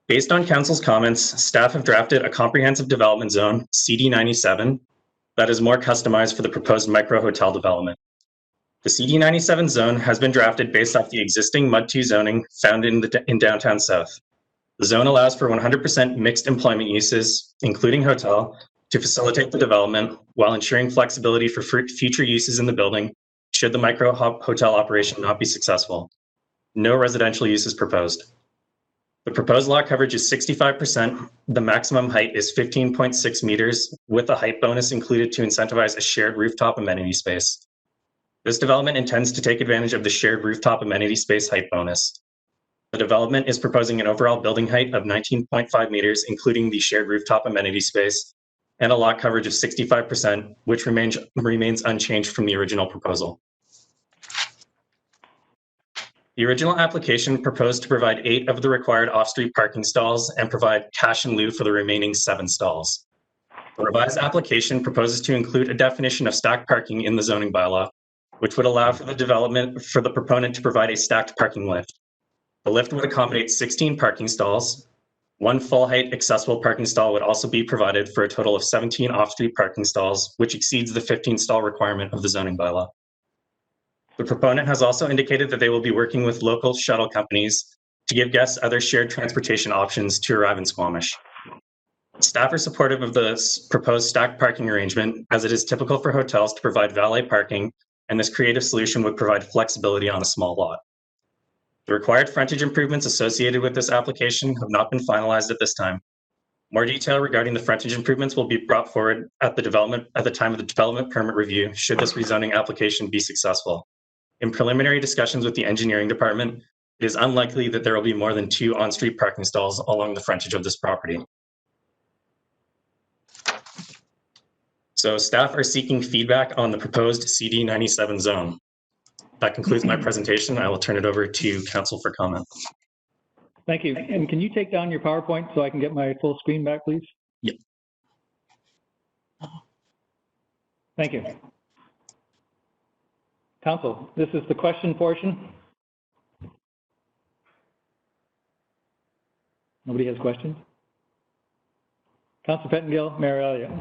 Based on Council's comments, staff have drafted a Comprehensive Development Zone, CD97, that is more customized for the proposed micro hotel development. The CD97 zone has been drafted based off the existing MUD 2 zoning found in downtown south. The zone allows for 100% mixed employment uses, including hotel, to facilitate the development while ensuring flexibility for future uses in the building should the micro hotel operation not be successful. No residential use is proposed. The proposed lot coverage is 65%. The maximum height is 15.6 meters, with a height bonus included to incentivize a shared rooftop amenity space. This development intends to take advantage of the shared rooftop amenity space height bonus. The development is proposing an overall building height of 19.5 meters, including the shared rooftop amenity space, and a lot coverage of 65%, which remains unchanged from the original proposal. The original application proposed to provide 8 of the required off-street parking stalls and provide cash in lieu for the remaining 7 stalls. The revised application proposes to include a definition of stacked parking in the zoning bylaw, which would allow for the proponent to provide a stacked parking lift. The lift would accommodate 16 parking stalls. 1 full-height accessible parking stall would also be provided for a total of 17 off-street parking stalls, which exceeds the 15-stall requirement of the zoning bylaw. The proponent has also indicated that they will be working with local shuttle companies to give guests other shared transportation options to arrive in Squamish. Staff are supportive of the proposed stacked parking arrangement, as it is typical for hotels to provide valet parking, and this creative solution would provide flexibility on a small lot. The required frontage improvements associated with this application have not been finalized at this time. More detail regarding the frontage improvements will be brought forward at the time of the development permit review, should this rezoning application be successful. In preliminary discussions with the engineering department, it is unlikely that there will be more than 2 on-street parking stalls along the frontage of this property. So staff are seeking feedback on the proposed CD97 zone. That concludes my presentation. I will turn it over to Council for comment. Thank you. And can you take down your PowerPoint so I can get my full screen back, please? Yep. Thank you. Council, this is the question portion. Nobody has questions? Councilor Pettengill, Mayor Elliott.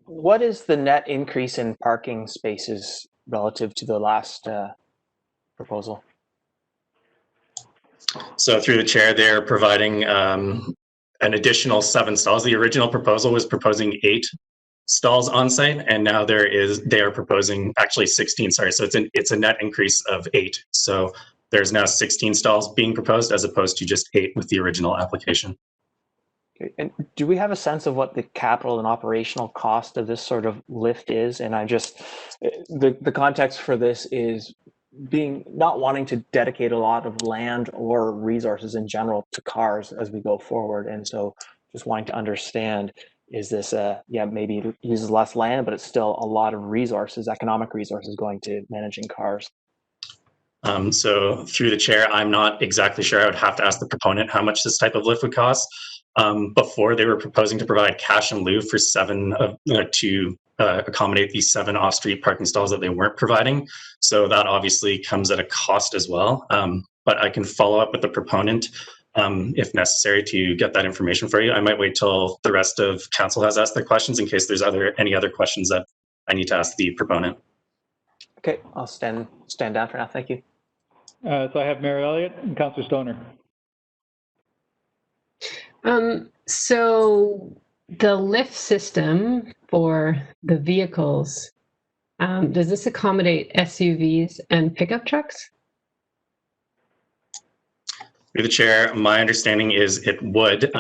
What is the net increase in parking spaces relative to the last proposal? So through the chair, they're providing an additional 7 stalls. The original proposal was proposing 8 stalls on site, and now they are proposing actually 16. Sorry, so it's a net increase of 8. So there's now 16 stalls being proposed as opposed to just 8 with the original application. Okay. And do we have a sense of what the capital and operational cost of this sort of lift is? And the context for this is not wanting to dedicate a lot of land or resources in general to cars as we go forward. And so just wanting to understand, is this, yeah, maybe it uses less land, but it's still a lot of resources, economic resources going to managing cars. So through the chair, I'm not exactly sure. I would have to ask the proponent how much this type of lift would cost. Before, they were proposing to provide cash in lieu for to accommodate these 7 off-street parking stalls that they weren't providing. So that obviously comes at a cost as well. But I can follow up with the proponent if necessary to get that information for you. I might wait till the rest of council has asked their questions in case there's any other questions that I need to ask the proponent. Okay, I'll stand down for now. Thank you. So I have Mayor Elliott and Councillor Stoner. So the lift system for the vehicles, does this accommodate SUVs and pickup trucks? Through the chair, my understanding is it would.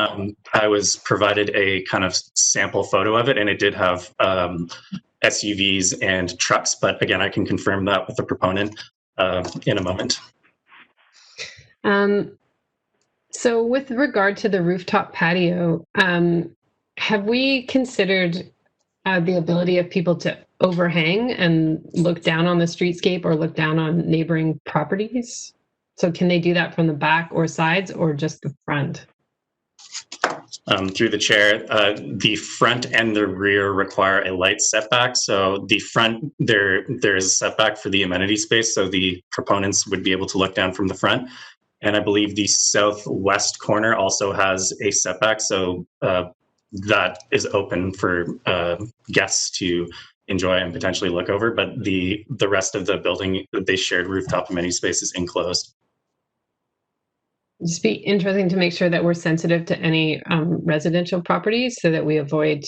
I was provided a kind of sample photo of it, and it did have SUVs and trucks, but again, I can confirm that with the proponent in a moment. So with regard to the rooftop patio, have we considered the ability of people to overhang and look down on the streetscape or look down on neighboring properties? So can they do that from the back or sides or just the front? Through the chair, the front and the rear require a light setback. So the front, there is a setback for the amenity space, so the proponents would be able to look down from the front. And I believe the southwest corner also has a setback, so that is open for guests to enjoy and potentially look over. But the rest of the building, they shared rooftop amenity space, is enclosed. Just be interesting to make sure that we're sensitive to any residential properties so that we avoid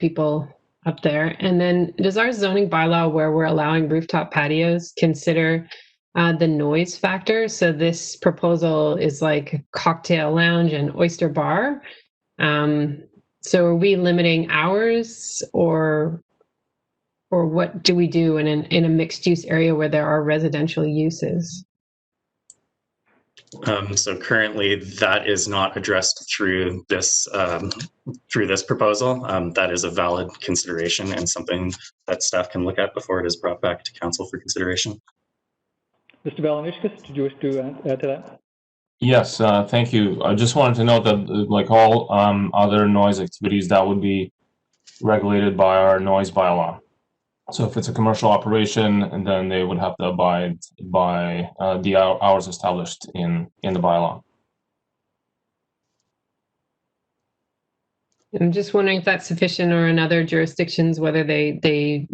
people up there. And then does our zoning bylaw, where we're allowing rooftop patios, consider the noise factor? So this proposal is like cocktail lounge and oyster bar. So are we limiting hours, or what do we do in a mixed use area where there are residential uses? So currently, that is not addressed through this proposal. That is a valid consideration and something that staff can look at before it is brought back to council for consideration. Mr. Balanishkas, did you wish to add to that? Yes, thank you. I just wanted to note that, like all other noise activities, that would be regulated by our noise bylaw. So if it's a commercial operation, and then they would have to abide by the hours established in the bylaw. I'm just wondering if that's sufficient, or in other jurisdictions, whether they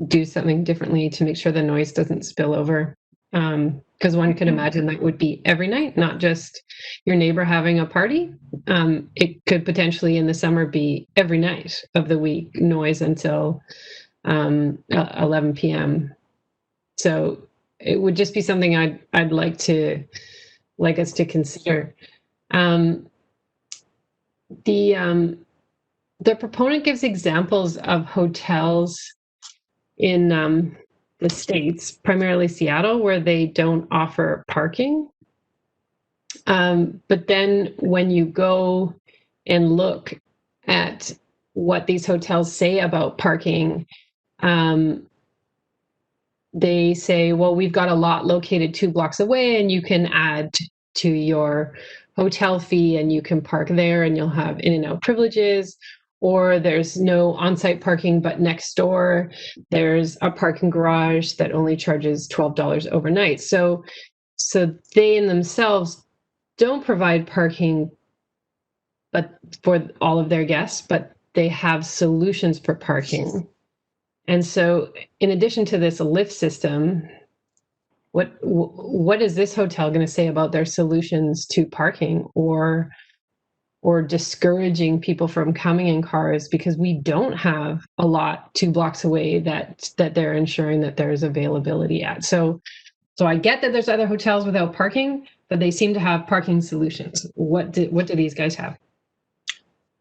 do something differently to make sure the noise doesn't spill over. Because one could imagine that would be every night, not just your neighbor having a party. It could potentially in the summer be every night of the week noise until 11 p.m. So it would just be something I'd like us to consider. The proponent gives examples of hotels in the States, primarily Seattle, where they don't offer parking. But then when you go and look at what these hotels say about parking, they say, well, we've got a lot located 2 blocks away, and you can add to your hotel fee and you can park there and you'll have in and out privileges. Or there's no on-site parking, but next door there's a parking garage that only charges $12 overnight. So they in themselves don't provide parking, but for all of their guests, but they have solutions for parking. And so in addition to this lift system, what is this hotel going to say about their solutions to parking, or discouraging people from coming in cars because we don't have a lot 2 blocks away that they're ensuring that there's availability at. So I get that there's other hotels without parking, but they seem to have parking solutions. What do these guys have?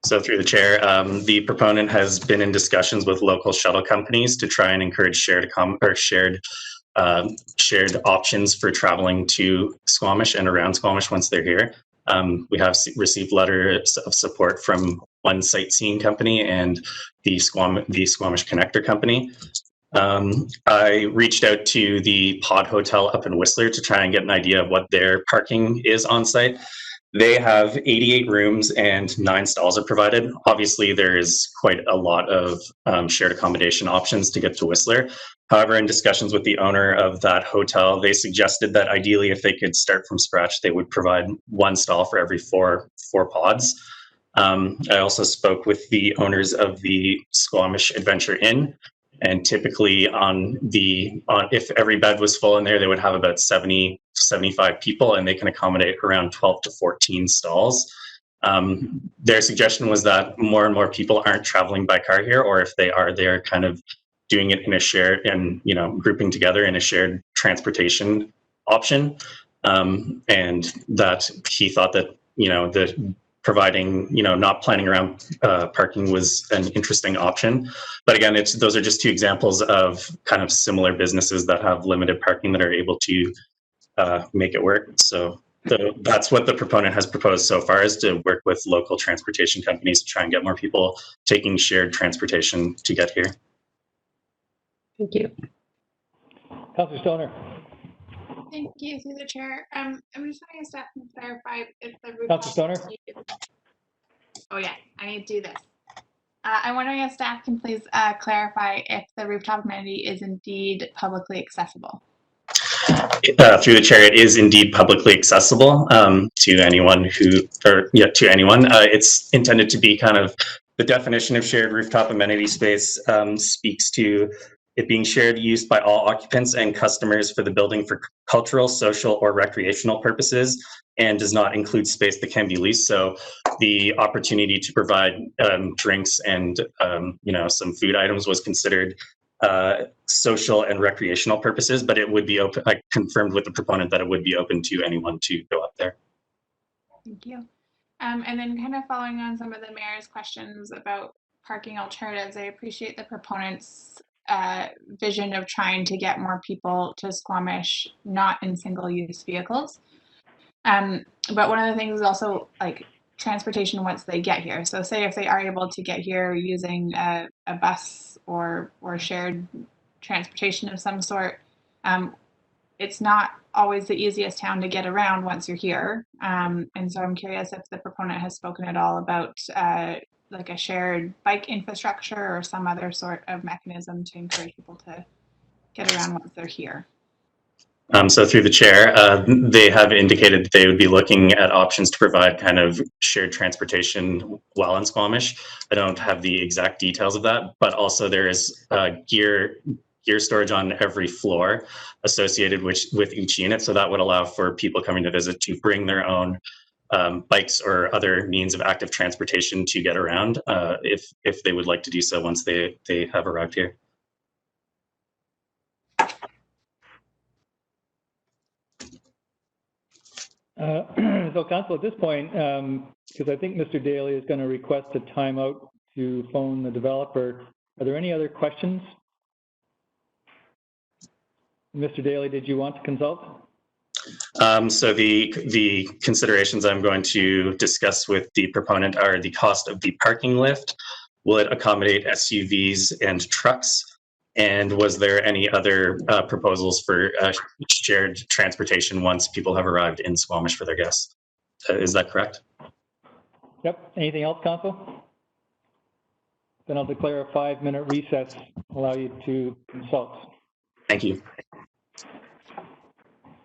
So through the chair, the proponent has been in discussions with local shuttle companies to try and encourage shared options for traveling to Squamish and around Squamish once they're here. We have received letters of support from one sightseeing company and the Squamish Connector Company. I reached out to the Pod Hotel up in Whistler to try and get an idea of what their parking is on site. They have 88 rooms and 9 stalls are provided. Obviously, there is quite a lot of shared accommodation options to get to Whistler. However, in discussions with the owner of that hotel, they suggested that ideally, if they could start from scratch, they would provide 1 stall for every four pods. I also spoke with the owners of the Squamish Adventure Inn, and typically if every bed was full in there, they would have about 70, 75 people, and they can accommodate around 12 to 14 stalls. Their suggestion was that more and more people aren't traveling by car here, or if they are kind of doing it in a shared and, grouping together in a shared transportation option. And that he thought that, the providing, not planning around parking was an interesting option. But again, those are just 2 examples of kind of similar businesses that have limited parking that are able to make it work. So that's what the proponent has proposed so far, is to work with local transportation companies to try and get more people taking shared transportation to get here. Thank you. Councillor Stoner. Thank you, through the chair. I'm just wondering if staff can clarify if the rooftop. Councillor Stoner. Oh yeah, I need to do this. I'm wondering if staff can please clarify if the rooftop amenity is indeed publicly accessible. Through the chair, it is indeed publicly accessible to anyone to anyone. It's intended to be kind of the definition of shared rooftop amenity space speaks to it being shared use by all occupants and customers for the building for cultural, social, or recreational purposes, and does not include space that can be leased. So the opportunity to provide drinks and some food items was considered social and recreational purposes, but it would be open. I confirmed with the proponent that it would be open to anyone to go up there. Thank you. And then kind of following on some of the mayor's questions about parking alternatives, I appreciate the proponent's vision of trying to get more people to Squamish not in single-use vehicles. But one of the things is also like transportation once they get here. So say if they are able to get here using a bus or shared transportation of some sort, it's not always the easiest town to get around once you're here. And so I'm curious if the proponent has spoken at all about like a shared bike infrastructure or some other sort of mechanism to encourage people to get around once they're here. So through the chair, they have indicated that they would be looking at options to provide kind of shared transportation while in Squamish. I don't have the exact details of that, but also there is gear storage on every floor associated with each unit. So that would allow for people coming to visit to bring their own bikes or other means of active transportation to get around if they would like to do so once they have arrived here. So council, at this point, because I think Mr. Daly is going to request a timeout to phone the developer, are there any other questions? Mr. Daly, did you want to consult? So the considerations I'm going to discuss with the proponent are the cost of the parking lift. Will it accommodate SUVs and trucks? And was there any other proposals for shared transportation once people have arrived in Squamish for their guests? Is that correct? Yep. Anything else, council? Then I'll declare a 5-minute recess, allow you to consult. Thank you.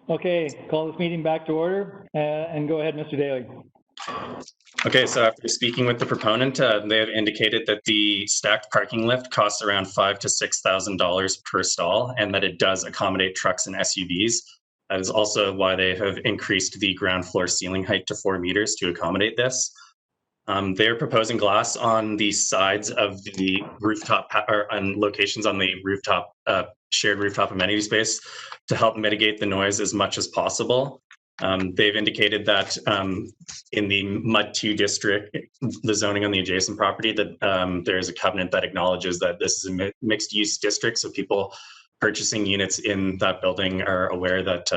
Okay, call this meeting back to order and go ahead, Mr. Daly. Okay, so after speaking with the proponent, they have indicated that the stacked parking lift costs around $5,000 to $6,000 per stall, and that it does accommodate trucks and SUVs. That is also why they have increased the ground floor ceiling height to 4 meters to accommodate this. They're proposing glass on the sides of the rooftop or on locations on the rooftop, shared rooftop amenity space to help mitigate the noise as much as possible. They've indicated that in the MUD 2 district, the zoning on the adjacent property, that there is a covenant that acknowledges that this is a mixed use district. So people purchasing units in that building are aware that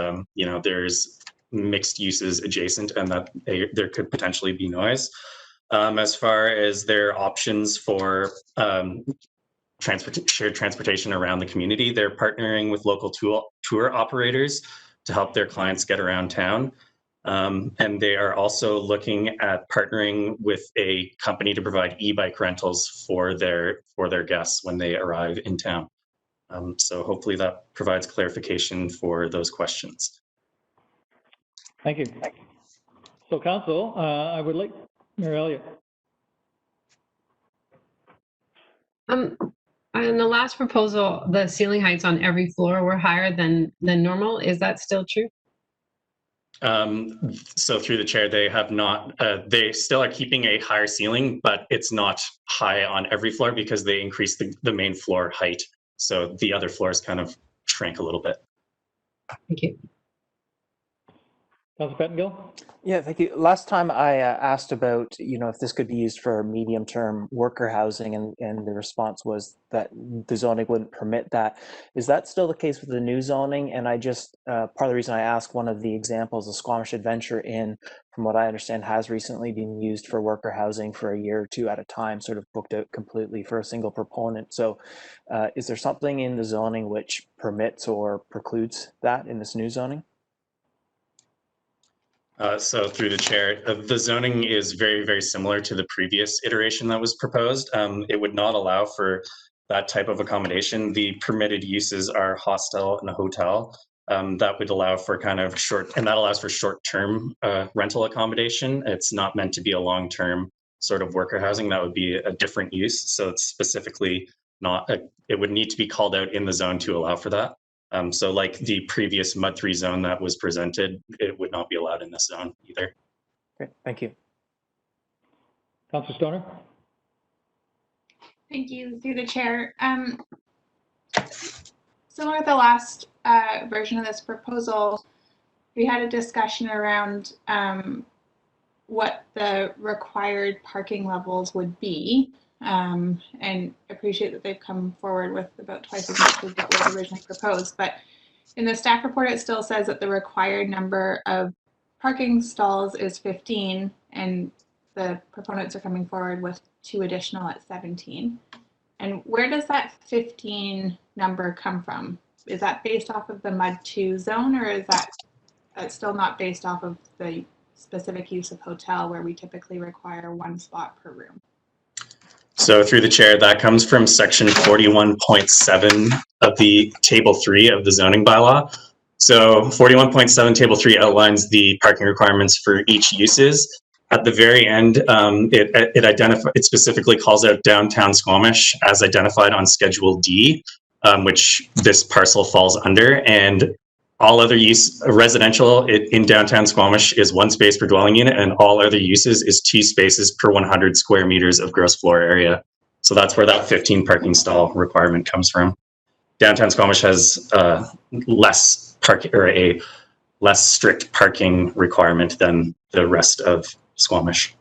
there's mixed uses adjacent and that there could potentially be noise. As far as their options for shared transportation around the community, they're partnering with local tour operators to help their clients get around town. And they are also looking at partnering with a company to provide e-bike rentals for their guests when they arrive in town. So hopefully that provides clarification for those questions. Thank you. So Council, I would like, Mayor Elliott. In the last proposal, the ceiling heights on every floor were higher than normal. Is that still true? So through the chair, they have not, they still are keeping a higher ceiling, but it's not high on every floor because they increased the main floor height. So the other floors kind of shrank a little bit. Thank you. Councilor Pettengill? Yeah, thank you. Last time I asked about, if this could be used for medium-term worker housing, and the response was that the zoning wouldn't permit that. Is that still the case with the new zoning? And I just, part of the reason I asked, one of the examples, the Squamish Adventure Inn, from what I understand, has recently been used for worker housing for a year or two at a time, sort of booked out completely for a single proponent. So is there something in the zoning which permits or precludes that in this new zoning? So through the chair, the zoning is very, very similar to the previous iteration that was proposed. It would not allow for that type of accommodation. The permitted uses are hostel and a hotel. That would allow for kind of and that allows for short-term rental accommodation. It's not meant to be a long-term sort of worker housing. That would be a different use. So it's specifically not, it would need to be called out in the zone to allow for that. So like the previous MUD3 zone that was presented, it would not be allowed in this zone either. Great, thank you. Councilor Stoner? Thank you, through the chair. Similar to the last version of this proposal, we had a discussion around what the required parking levels would be. And appreciate that they've come forward with about twice as much as what was originally proposed. But in the staff report, it still says that the required number of parking stalls is 15, and the proponents are coming forward with 2 additional at 17. And where does that 15 number come from? Is that based off of the MUD2 zone, or is that still not based off of the specific use of hotel where we typically require 1 spot per room? So through the chair, that comes from section 41.7 of the table 3 of the zoning bylaw. So 41.7 table 3 outlines the parking requirements for each uses. At the very end, it specifically calls out downtown Squamish as identified on Schedule D, which this parcel falls under, and all other use residential in downtown Squamish is 1 space per dwelling unit, and all other uses is 2 spaces per 100 square meters of gross floor area. So that's where that 15 parking stall requirement comes from. Downtown Squamish has less parking, or a less strict parking requirement than the rest of Squamish.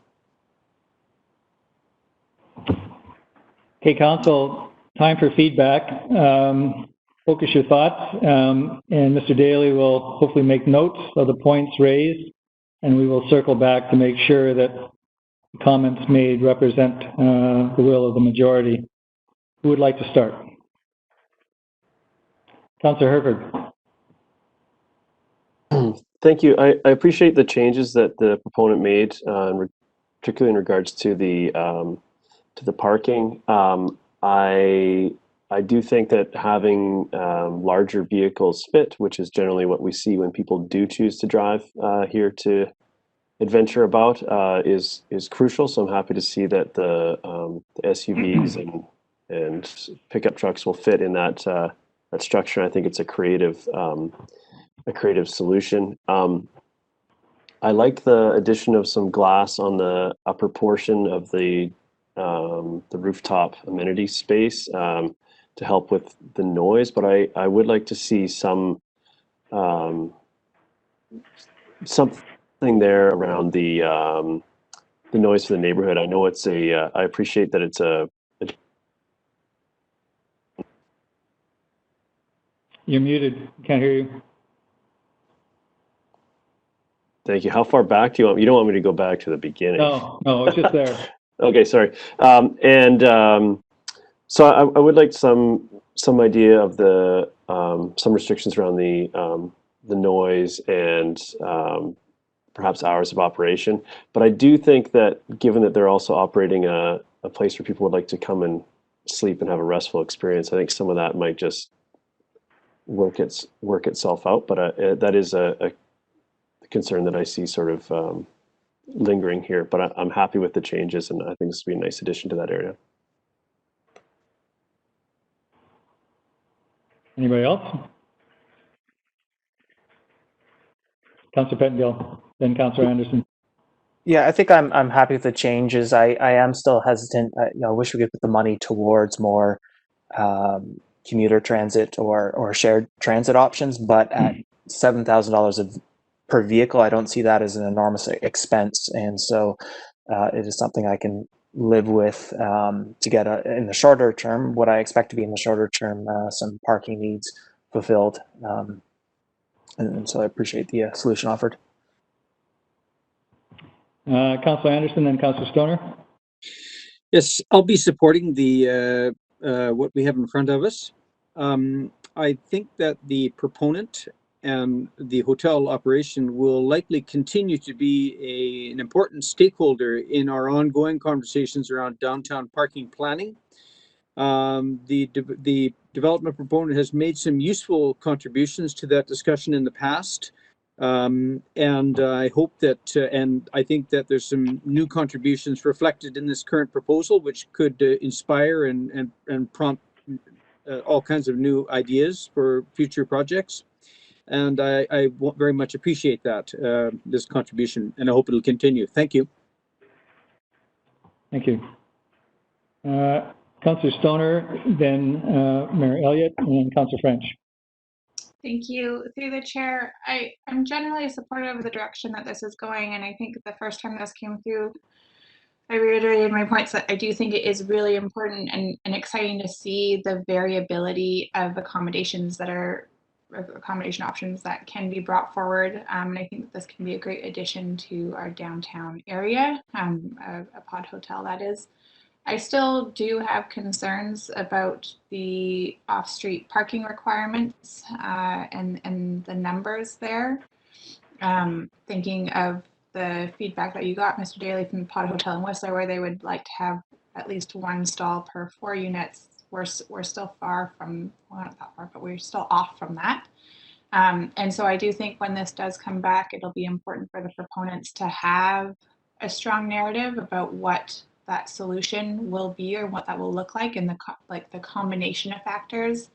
Okay, Council, time for feedback. Focus your thoughts, and Mr. Daly will hopefully make notes of the points raised, and we will circle back to make sure that the comments made represent the will of the majority. Who would like to start? Councillor Herford. Thank you. I appreciate the changes that the proponent made, particularly in regards to the parking. I do think that having larger vehicles fit, which is generally what we see when people do choose to drive here to adventure about, is crucial. So I'm happy to see that the SUVs and pickup trucks will fit in that structure. I think it's a creative solution. I like the addition of some glass on the upper portion of the rooftop amenity space to help with the noise, but I would like to see something there around the noise for the neighborhood. I know it's I appreciate that it's a. You're muted. Can't hear you. Thank you. How far back do you want? You don't want me to go back to the beginning. No, it's just there. Okay, sorry. So I would like some idea of the some restrictions around the noise and perhaps hours of operation. But I do think that given that they're also operating a place where people would like to come and sleep and have a restful experience, I think some of that might just work itself out. But that is a concern that I see sort of lingering here. But I'm happy with the changes, and I think this would be a nice addition to that area. Anybody else? Councillor Pettengill, then Councillor Anderson. Yeah, I think I'm happy with the changes. I am still hesitant. I wish we could put the money towards more commuter transit or shared transit options, but at $7,000 per vehicle, I don't see that as an enormous expense, and so it is something I can live with to get in the shorter term. What I expect to be in the shorter term, some parking needs fulfilled, and so I appreciate the solution offered. Councillor Anderson and Councillor Stoner. Yes, I'll be supporting the what we have in front of us. I think that the proponent and the hotel operation will likely continue to be an important stakeholder in our ongoing conversations around downtown parking planning. The development proponent has made some useful contributions to that discussion in the past. And I hope that, and I think that there's some new contributions reflected in this current proposal, which could inspire and prompt all kinds of new ideas for future projects. And I very much appreciate that, this contribution, and I hope it'll continue. Thank you. Thank you. Councillor Stoner, then Mayor Elliott, and then Councillor French. Thank you. Through the chair, I'm generally supportive of the direction that this is going, and I think the first time this came through, I reiterated my points that I do think it is really important and exciting to see the variability of accommodations that are accommodation options that can be brought forward. And I think that this can be a great addition to our downtown area, a pod hotel that is. I still do have concerns about the off-street parking requirements and the numbers there. Thinking of the feedback that you got, Mr. Daly, from the Pod Hotel in Whistler, where they would like to have at least one stall per 4 units. We're still far from, well, not that far, but we're still off from that. And so I do think when this does come back, it'll be important for the proponents to have a strong narrative about what that solution will be or what that will look like, and the combination of factors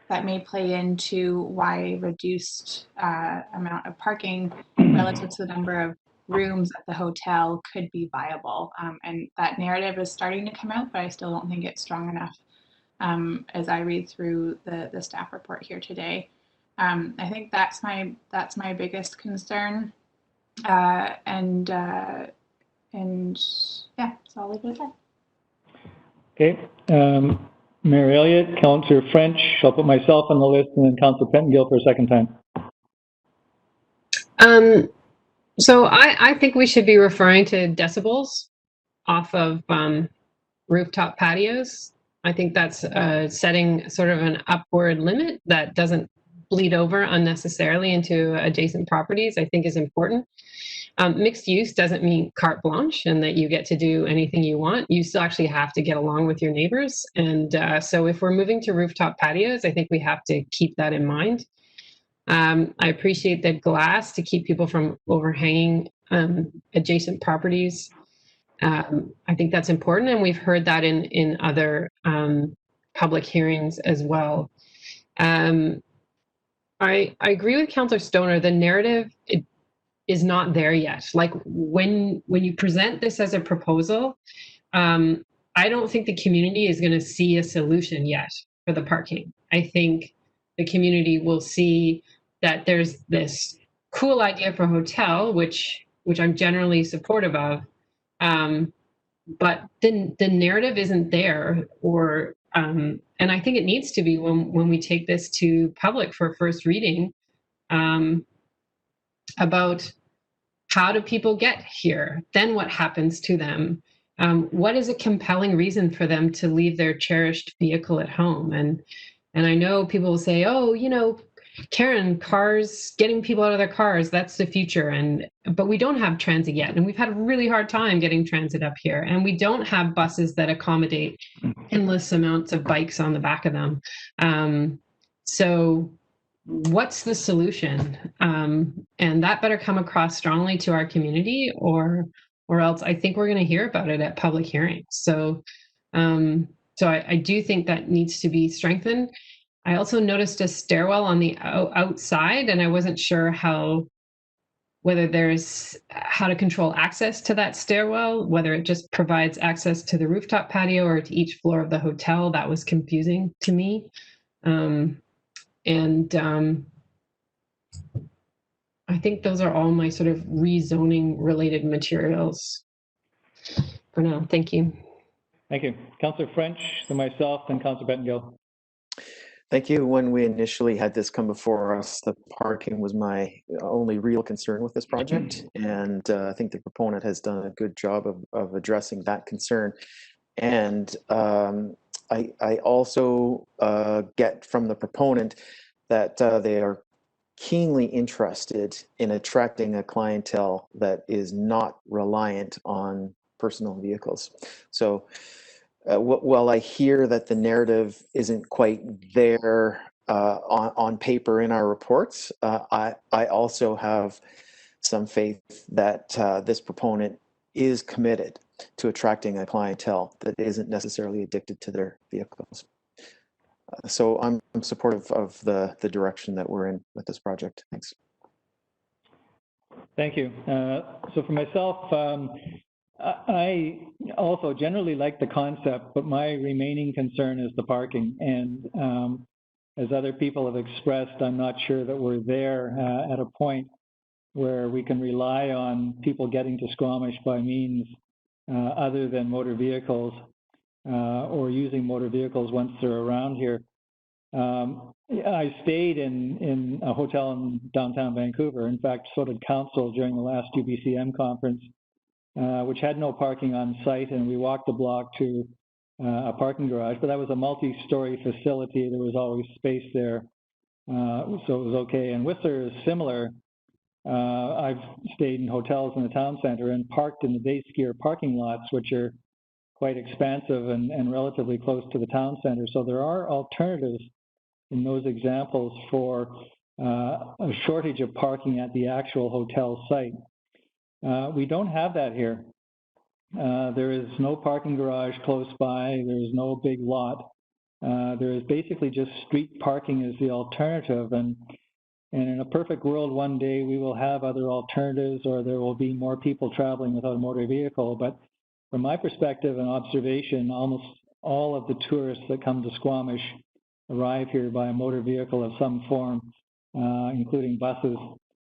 that may play into why reduced amount of parking relative to the number of rooms at the hotel could be viable. And that narrative is starting to come out, but I still don't think it's strong enough as I read through the staff report here today. I think that's my biggest concern. And yeah, so I'll leave it at that. Okay. Mayor Elliott, Councillor French, I'll put myself on the list, and then Councillor Pettengill for a second time. So I think we should be referring to decibels off of rooftop patios. I think that's setting sort of an upward limit that doesn't bleed over unnecessarily into adjacent properties, I think is important. Mixed use doesn't mean carte blanche and that you get to do anything you want. You still actually have to get along with your neighbors. And so if we're moving to rooftop patios, I think we have to keep that in mind. I appreciate the glass to keep people from overhanging adjacent properties. I think that's important, and we've heard that in other public hearings as well. I agree with Councillor Stoner. The narrative is not there yet. Like when you present this as a proposal, I don't think the community is going to see a solution yet for the parking. I think the community will see that there's this cool idea for a hotel, which I'm generally supportive of, but the narrative isn't there, or and I think it needs to be when we take this to public for first reading, about how do people get here? Then what happens to them? What is a compelling reason for them to leave their cherished vehicle at home? And I know people will say, oh, you know, Karen, cars, getting people out of their cars, that's the future. But we don't have transit yet. And we've had a really hard time getting transit up here. And we don't have buses that accommodate endless amounts of bikes on the back of them. So what's the solution? And that better come across strongly to our community, or else I think we're going to hear about it at public hearings. So, I do think that needs to be strengthened. I also noticed a stairwell on the outside, and I wasn't sure whether there's how to control access to that stairwell, whether it just provides access to the rooftop patio or to each floor of the hotel. That was confusing to me. I think those are all my sort of rezoning related materials for now. Thank you. Thank you. Councillor French, then myself, and Councillor Bettengill. Thank you. When we initially had this come before us, the parking was my only real concern with this project. And I think the proponent has done a good job of addressing that concern. And I also get from the proponent that they are keenly interested in attracting a clientele that is not reliant on personal vehicles. So while I hear that the narrative isn't quite there on paper in our reports, I also have some faith that this proponent is committed to attracting a clientele that isn't necessarily addicted to their vehicles. So I'm supportive of the direction that we're in with this project. Thanks. Thank you. So for myself, I also generally like the concept, but my remaining concern is the parking. And as other people have expressed, I'm not sure that we're there at a point where we can rely on people getting to Squamish by means other than motor vehicles or using motor vehicles once they're around here. I stayed in a hotel in downtown Vancouver. In fact, so did council during the last UBCM conference, which had no parking on site, and we walked the block to a parking garage, but that was a multi-story facility. There was always space there, so it was okay. And Whistler is similar. I've stayed in hotels in the town center and parked in the day skier parking lots, which are quite expansive and relatively close to the town center. So there are alternatives in those examples for a shortage of parking at the actual hotel site. We don't have that here. There is no parking garage close by. There is no big lot. There is basically just street parking as the alternative. And in a perfect world, one day we will have other alternatives, or there will be more people traveling without a motor vehicle. But from my perspective and observation, almost all of the tourists that come to Squamish arrive here by a motor vehicle of some form, including buses.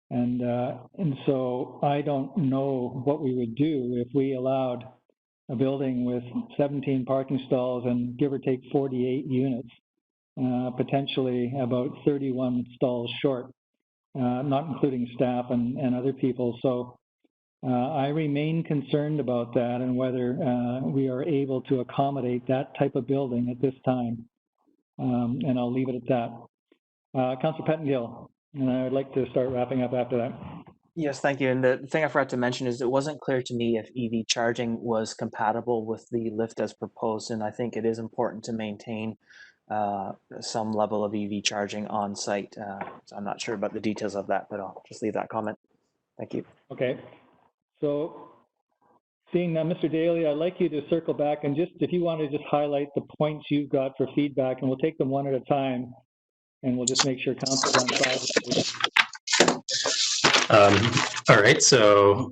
And so I don't know what we would do if we allowed a building with 17 parking stalls and give or take 48 units, potentially about 31 stalls short, not including staff and other people. So I remain concerned about that and whether we are able to accommodate that type of building at this time. And I'll leave it at that. Councillor Pettengill, and I would like to start wrapping up after that. Yes, thank you. And the thing I forgot to mention is it wasn't clear to me if EV charging was compatible with the lift as proposed, and I think it is important to maintain some level of EV charging on site. So I'm not sure about the details of that, but I'll just leave that comment. Thank you. Okay. So seeing Mr. Daly, I'd like you to circle back and just, if you want to just highlight the points you've got for feedback, and we'll take them one at a time, and we'll just make sure council's on side. All right, so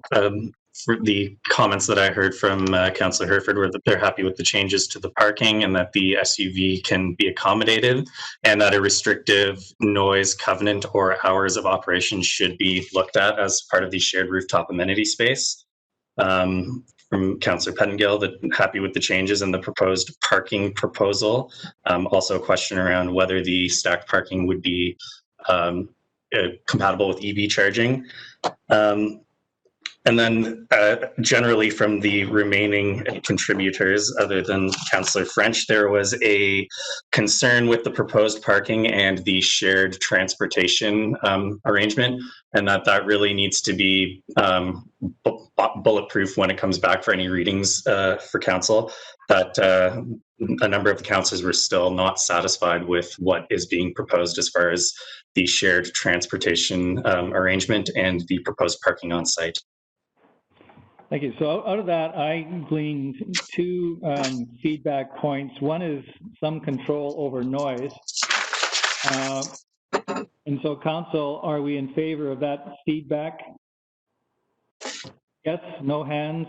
for the comments that I heard from Councillor Herford were that they're happy with the changes to the parking and that the SUV can be accommodated, and that a restrictive noise covenant or hours of operation should be looked at as part of the shared rooftop amenity space. From Councillor Pettengill, that happy with the changes in the proposed parking proposal. Also a question around whether the stacked parking would be compatible with EV charging. And then generally from the remaining contributors, other than Councillor French, there was a concern with the proposed parking and the shared transportation arrangement, and that really needs to be bulletproof when it comes back for any readings for council. That a number of the councillors were still not satisfied with what is being proposed as far as the shared transportation arrangement and the proposed parking on site. Thank you. So out of that, I gleaned two feedback points. One is some control over noise. And so council, are we in favor of that feedback? Yes, no hands,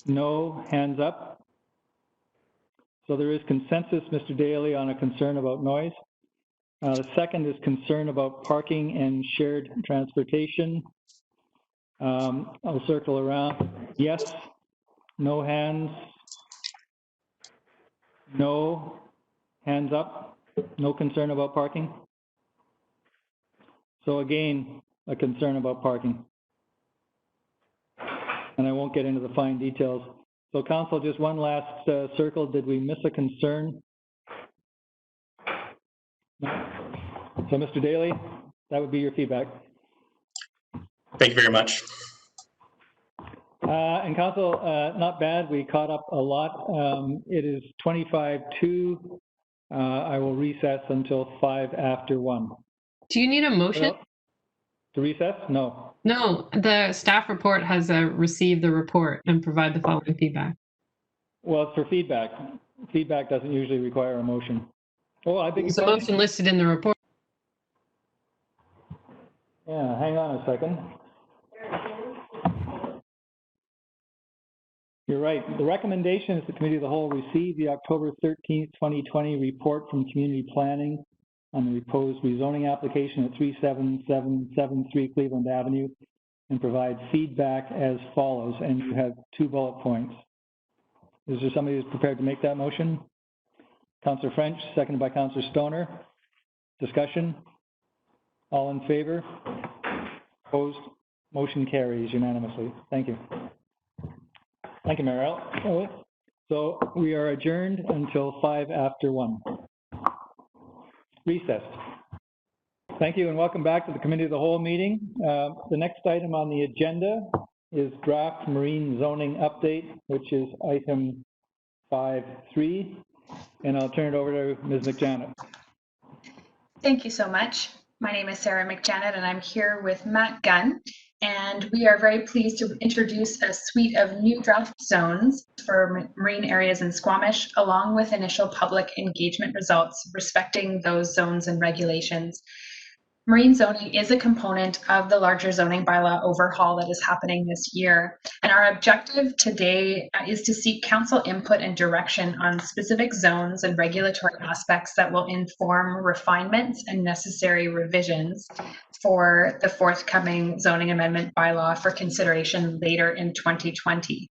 no hands up. So there is consensus, Mr. Daly, on a concern about noise. The second is concern about parking and shared transportation. I'll circle around. Yes, no hands, no hands up, no concern about parking. So again, a concern about parking. And I won't get into the fine details. So council, just one last circle. Did we miss a concern? No. So Mr. Daly, that would be your feedback. Thank you very much. And council, not bad. We caught up a lot. It is 25-2. I will recess until 5 after 1. Do you need a motion? To recess? No. No, the staff report has received the report and provide the following feedback. Well, it's for feedback. Feedback doesn't usually require a motion. Oh, I beg your There's a pardon? motion listed in the report. Yeah, hang on a second. You're right. The recommendation is the Committee of the Whole receive the October 13th, 2020 report from Community Planning on the proposed rezoning application at 37773 Cleveland Avenue and provide feedback as follows. And you have 2 bullet points. Is there somebody who's prepared to make that motion? Councillor French, seconded by Councillor Stoner. Discussion? All in favor? Opposed? Motion carries unanimously. Thank you. Thank you, Marielle. So we are adjourned until 5 after 1. Recessed. Thank you and welcome back to the Committee of the Whole meeting. The next item on the agenda is draft marine zoning update, which is item 5.3. And I'll turn it over to Ms. McJanet. Thank you so much. My name is Sarah McJanet and I'm here with Matt Gunn. And we are very pleased to introduce a suite of new draft zones for marine areas in Squamish, along with initial public engagement results respecting those zones and regulations. Marine zoning is a component of the larger zoning bylaw overhaul that is happening this year. And our objective today is to seek council input and direction on specific zones and regulatory aspects that will inform refinements and necessary revisions for the forthcoming zoning amendment bylaw for consideration later in 2020.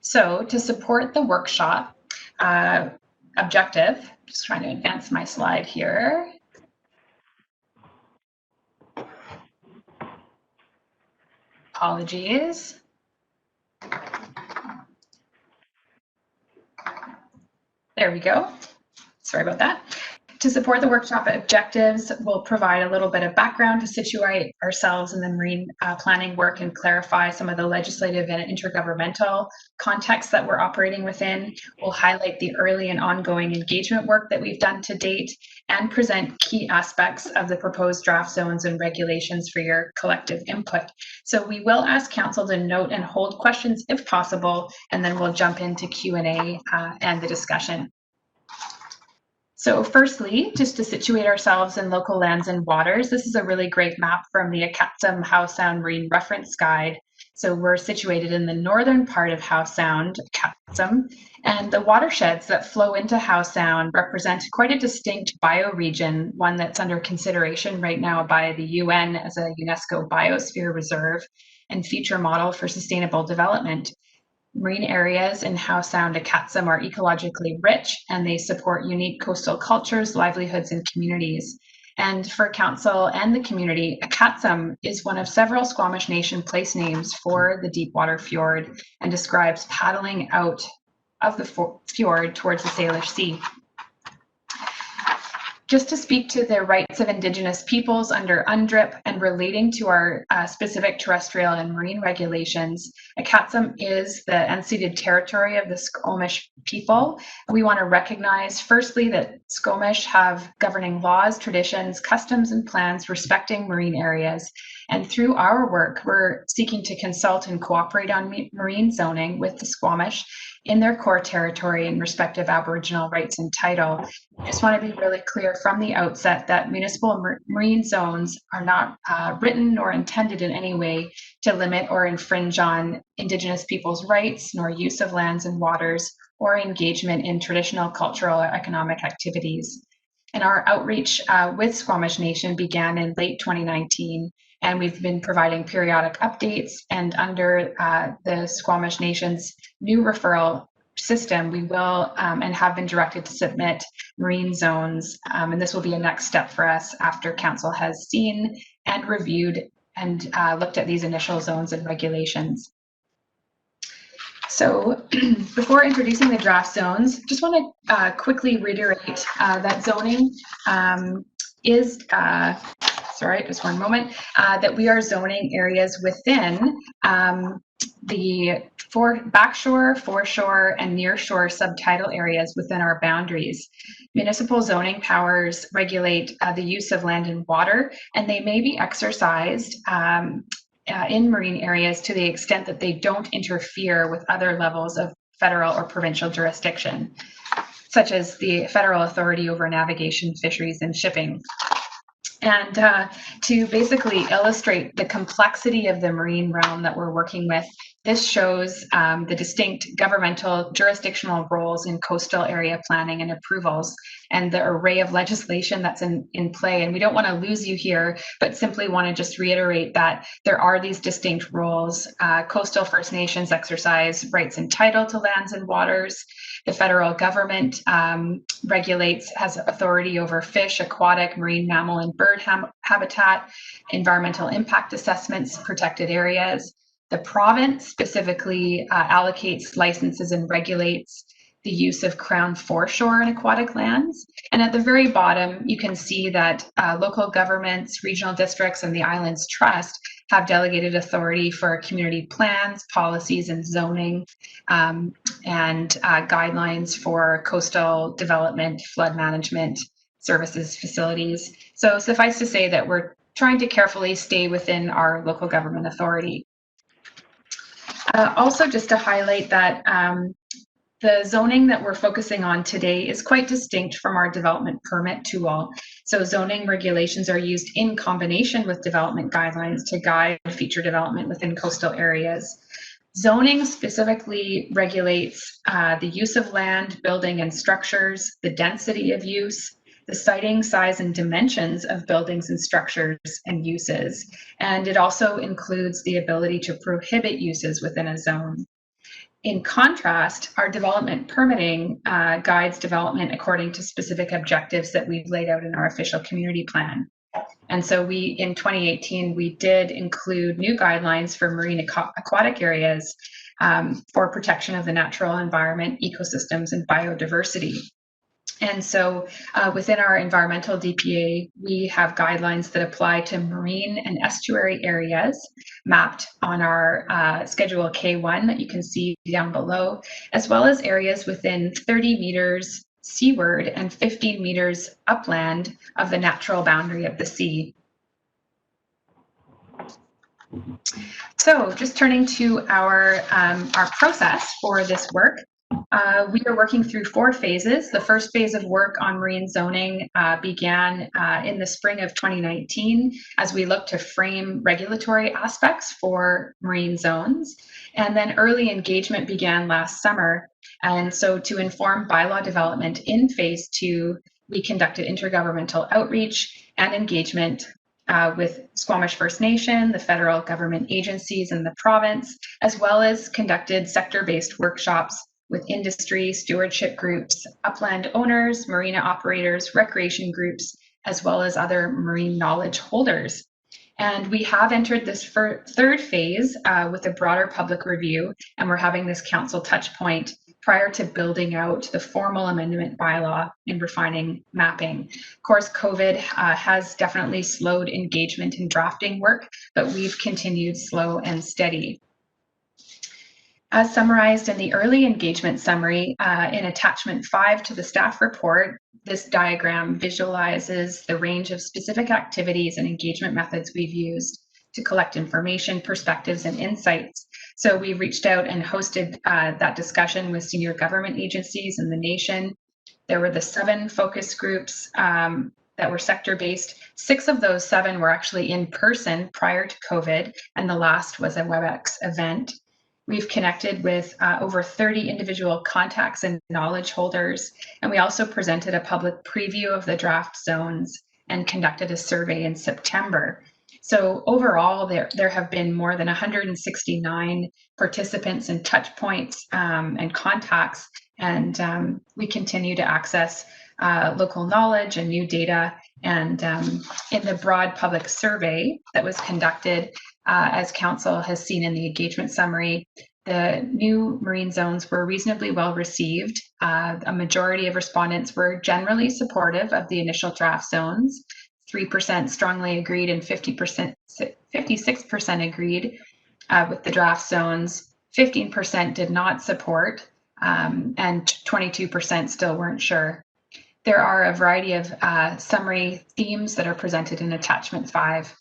So to support the workshop objective, just trying to advance my slide here. Apologies. There we go. Sorry about that. To support the workshop objectives, we'll provide a little bit of background to situate ourselves in the marine planning work and clarify some of the legislative and intergovernmental context that we're operating within. We'll highlight the early and ongoing engagement work that we've done to date and present key aspects of the proposed draft zones and regulations for your collective input. So we will ask council to note and hold questions if possible, and then we'll jump into Q&A and the discussion. So firstly, just to situate ourselves in local lands and waters, this is a really great map from the Acatsum Howe Sound Marine Reference Guide. So we're situated in the northern part of Howe Sound, Acatsum, and the watersheds that flow into Howe Sound represent quite a distinct bioregion, one that's under consideration right now by the UN as a UNESCO Biosphere Reserve and future model for sustainable development. Marine areas in Howe Sound, Acatsum are ecologically rich and they support unique coastal cultures, livelihoods, and communities. And for council and the community, Akatsum is one of several Squamish Nation place names for the Deepwater Fjord and describes paddling out of the fjord towards the Salish Sea. Just to speak to the rights of Indigenous peoples under UNDRIP and relating to our specific terrestrial and marine regulations, Akatsum is the unceded territory of the Squamish people. We want to recognize, firstly, that Squamish have governing laws, traditions, customs, and plans respecting marine areas. And through our work, we're seeking to consult and cooperate on marine zoning with the Squamish in their core territory in respect of Aboriginal rights and title. I just want to be really clear from the outset that municipal marine zones are not written nor intended in any way to limit or infringe on Indigenous people's rights, nor use of lands and waters, or engagement in traditional, cultural, or economic activities. And our outreach with Squamish Nation began in late 2019, and we've been providing periodic updates. And under the Squamish Nation's new referral system, we will and have been directed to submit marine zones. And this will be a next step for us after council has seen and reviewed and looked at these initial zones and regulations. So before introducing the draft zones, just want to quickly reiterate that zoning is, sorry, just one moment, that we are zoning areas within the backshore, foreshore, and nearshore subtidal areas within our boundaries. Municipal zoning powers regulate the use of land and water, and they may be exercised in marine areas to the extent that they don't interfere with other levels of federal or provincial jurisdiction, such as the federal authority over navigation, fisheries, and shipping. And to basically illustrate the complexity of the marine realm that we're working with, this shows the distinct governmental jurisdictional roles in coastal area planning and approvals and the array of legislation that's in play. And we don't want to lose you here, but simply want to just reiterate that there are these distinct roles. Coastal First Nations exercise rights and title to lands and waters. The federal government has authority over fish, aquatic, marine mammal, and bird habitat, environmental impact assessments, protected areas. The province specifically allocates licenses and regulates the use of Crown foreshore and aquatic lands. And at the very bottom, you can see that local governments, regional districts, and the Islands Trust have delegated authority for community plans, policies, and zoning, and guidelines for coastal development, flood management, services, facilities. So suffice to say that we're trying to carefully stay within our local government authority. Also, just to highlight that the zoning that we're focusing on today is quite distinct from our development permit tool. So zoning regulations are used in combination with development guidelines to guide future development within coastal areas. Zoning specifically regulates the use of land, building, and structures, the density of use, the siting, size, and dimensions of buildings and structures and uses. And it also includes the ability to prohibit uses within a zone. In contrast, our development permitting guides development according to specific objectives that we've laid out in our official community plan. And so in 2018, we did include new guidelines for marine aquatic areas for protection of the natural environment, ecosystems, and biodiversity. And so within our environmental DPA, we have guidelines that apply to marine and estuary areas mapped on our Schedule K1 that you can see down below, as well as areas within 30 meters seaward and 15 meters upland of the natural boundary of the sea. So just turning to our process for this work. We are working through 4 phases. The first phase of work on marine zoning began in the spring of 2019 as we looked to frame regulatory aspects for marine zones. And then early engagement began last summer. And so to inform bylaw development in phase 2, we conducted intergovernmental outreach and engagement with Squamish First Nation, the federal government agencies, and the province, as well as conducted sector-based workshops with industry, stewardship groups, upland owners, marina operators, recreation groups, as well as other marine knowledge holders. And we have entered this third phase with a broader public review, and we're having this council touch point prior to building out the formal amendment bylaw and refining mapping. Of course, COVID has definitely slowed engagement in drafting work, but we've continued slow and steady. As summarized in the early engagement summary in attachment 5 to the staff report, this diagram visualizes the range of specific activities and engagement methods we've used to collect information, perspectives, and insights. So we reached out and hosted that discussion with senior government agencies in the nation. There were the 7 focus groups that were sector-based. 6 of those 7 were actually in person prior to COVID, and the last was a WebEx event. We've connected with over 30 individual contacts and knowledge holders, and we also presented a public preview of the draft zones and conducted a survey in September. So overall, there have been more than 169 participants and touch points and contacts, and we continue to access local knowledge and new data. And in the broad public survey that was conducted, as Council has seen in the engagement summary, the new marine zones were reasonably well received. A majority of respondents were generally supportive of the initial draft zones. 3% strongly agreed and 56% agreed with the draft zones. 15% did not support, and 22% still weren't sure. There are a variety of summary themes that are presented in attachment 5.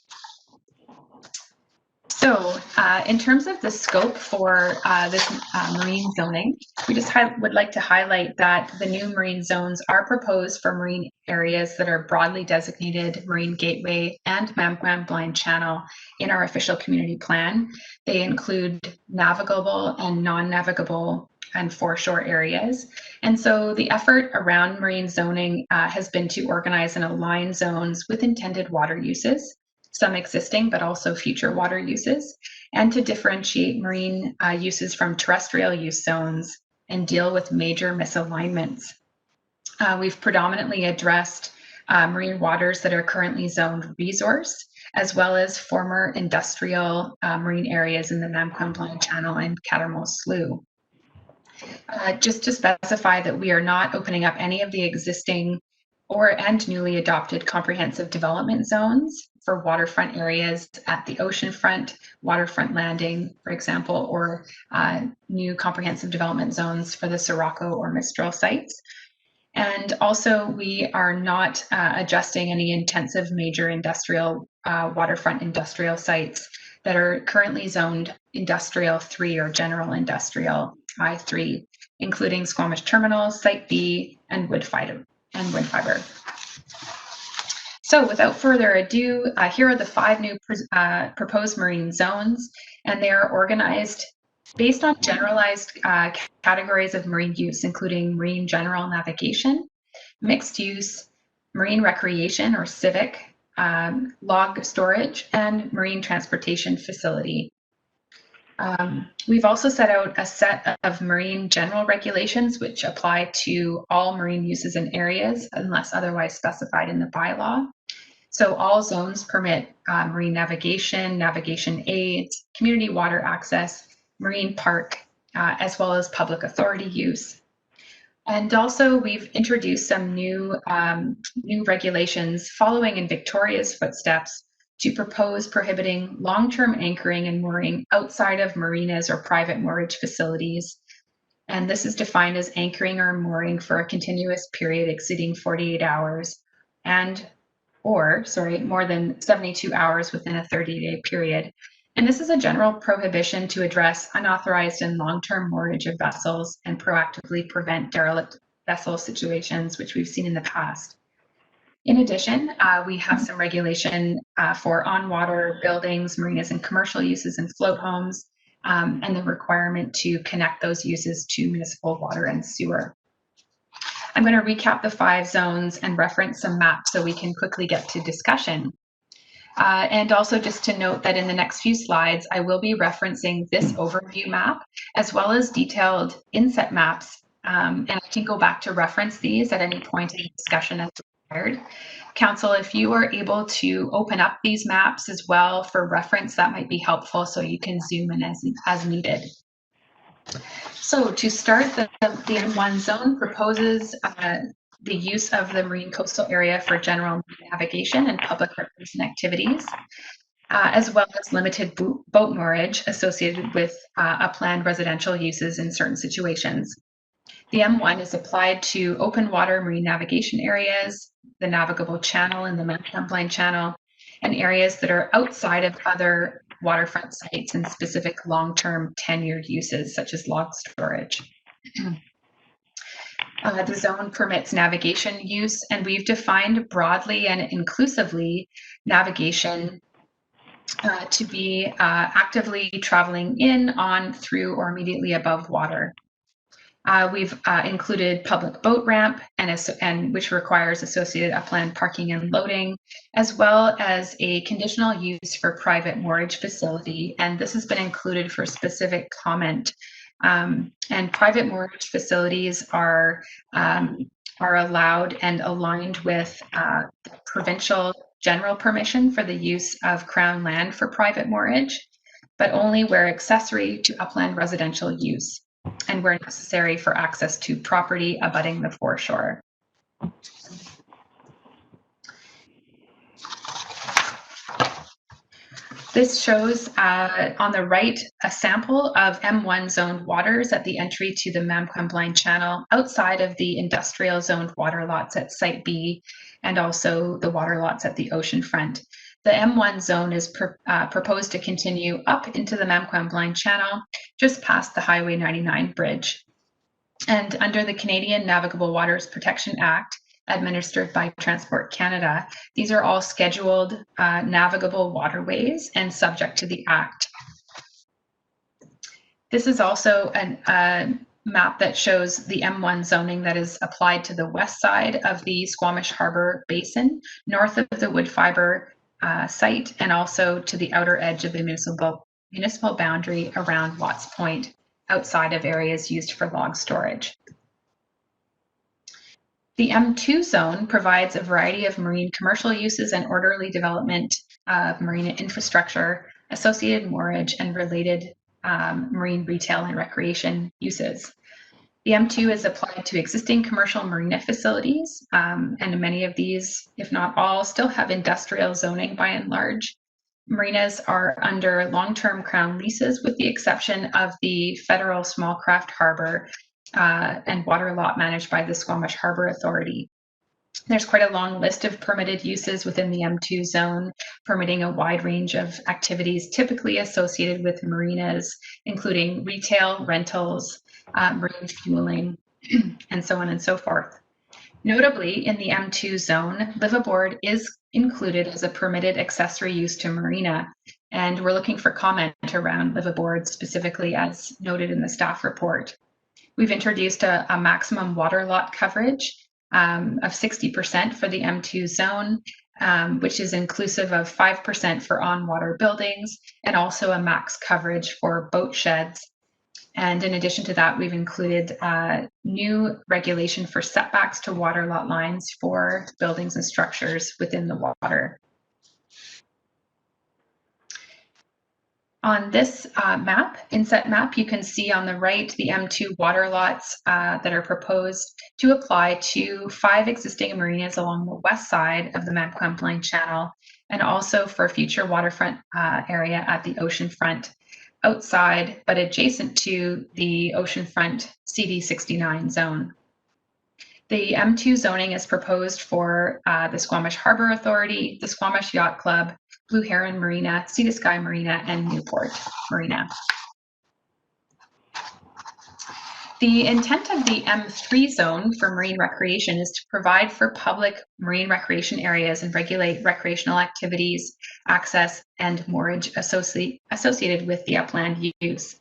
So in terms of the scope for this marine zoning, we just would like to highlight that the new marine zones are proposed for marine areas that are broadly designated Marine Gateway and Mamquam Blind Channel in our official community plan. They include navigable and non-navigable and foreshore areas. And so the effort around marine zoning has been to organize and align zones with intended water uses, some existing, but also future water uses, and to differentiate marine uses from terrestrial use zones and deal with major misalignments. We've predominantly addressed marine waters that are currently zoned resource, as well as former industrial marine areas in the Mamquam Blind Channel and Cattermole Slough. Just to specify that we are not opening up any of the existing and newly adopted comprehensive development zones for waterfront areas at the oceanfront, waterfront landing, for example, or new comprehensive development zones for the Sirocco or Mistral sites. And also, we are not adjusting any intensive major industrial waterfront industrial sites that are currently zoned Industrial 3 or General Industrial I3, including Squamish Terminal, Site B, and wood fiber. So without further ado, here are the 5 new proposed marine zones, and they are organized based on generalized categories of marine use, including marine general navigation, mixed use, marine recreation or civic, log storage, and marine transportation facility. We've also set out a set of marine general regulations which apply to all marine uses and areas unless otherwise specified in the bylaw. So all zones permit marine navigation, navigation aids, community water access, marine park, as well as public authority use. And also we've introduced some new regulations following in Victoria's footsteps to propose prohibiting long-term anchoring and mooring outside of marinas or private moorage facilities. And this is defined as anchoring or mooring for a continuous period exceeding 48 hours or more than 72 hours within a 30-day period. And this is a general prohibition to address unauthorized and long-term moorage of vessels and proactively prevent derelict vessel situations, which we've seen in the past. In addition, we have some regulation for on-water buildings, marinas, and commercial uses and float homes, and the requirement to connect those uses to municipal water and sewer. I'm going to recap the 5 zones and reference some maps so we can quickly get to discussion. And also just to note that in the next few slides, I will be referencing this overview map as well as detailed inset maps. And I can go back to reference these at any point in the discussion as required. Council, if you are able to open up these maps as well for reference, that might be helpful so you can zoom in as needed. So to start, the M1 zone proposes the use of the marine coastal area for general navigation and public recreation activities, as well as limited boat moorage associated with upland residential uses in certain situations. The M1 is applied to open water marine navigation areas, the navigable channel and the Champlain Channel, and areas that are outside of other waterfront sites and specific long-term tenured uses such as log storage. The zone permits navigation use, and we've defined broadly and inclusively navigation to be actively traveling in, on, through, or immediately above water. We've included public boat ramp and which requires associated upland parking and loading, as well as a conditional use for private moorage facility. And this has been included for specific comment. And private moorage facilities are allowed and aligned with provincial general permission for the use of Crown land for private moorage, but only where accessory to upland residential use and where necessary for access to property abutting the foreshore. This shows on the right a sample of M1 zoned waters at the entry to the Champlain Channel outside of the industrial zoned water lots at Site B and also the water lots at the ocean front. The M1 zone is proposed to continue up into the Champlain Channel just past the Highway 99 bridge. And under the Canadian Navigable Waters Protection Act, administered by Transport Canada, these are all scheduled navigable waterways and subject to the Act. This is also a map that shows the M1 zoning that is applied to the west side of the Squamish Harbour Basin, north of the wood fiber site, and also to the outer edge of the municipal boundary around Watts Point, outside of areas used for log storage. The M2 zone provides a variety of marine commercial uses and orderly development of marine infrastructure, associated moorage, and related marine retail and recreation uses. The M2 is applied to existing commercial marina facilities, and many of these, if not all, still have industrial zoning by and large. Marinas are under long-term Crown leases with the exception of the federal small craft harbor and water lot managed by the Squamish Harbour Authority. There's quite a long list of permitted uses within the M2 zone, permitting a wide range of activities typically associated with marinas, including retail, rentals, marine fueling, and so on and so forth. Notably, in the M2 zone, liveaboard is included as a permitted accessory use to marina, and we're looking for comment around liveaboard specifically as noted in the staff report. We've introduced a maximum water lot coverage of 60% for the M2 zone, which is inclusive of 5% for on-water buildings and also a max coverage for boat sheds. And in addition to that, we've included new regulation for setbacks to water lot lines for buildings and structures within the water. On this inset map, you can see on the right the M2 water lots that are proposed to apply to 5 existing marinas along the west side of the Champlain Channel, and also for future waterfront area at the ocean front, outside but adjacent to the oceanfront CD69 zone. The M2 zoning is proposed for the Squamish Harbour Authority, the Squamish Yacht Club, Blue Heron Marina, Sea to Sky Marina, and Newport Marina. The intent of the M3 zone for marine recreation is to provide for public marine recreation areas and regulate recreational activities, access, and moorage associated with the upland use.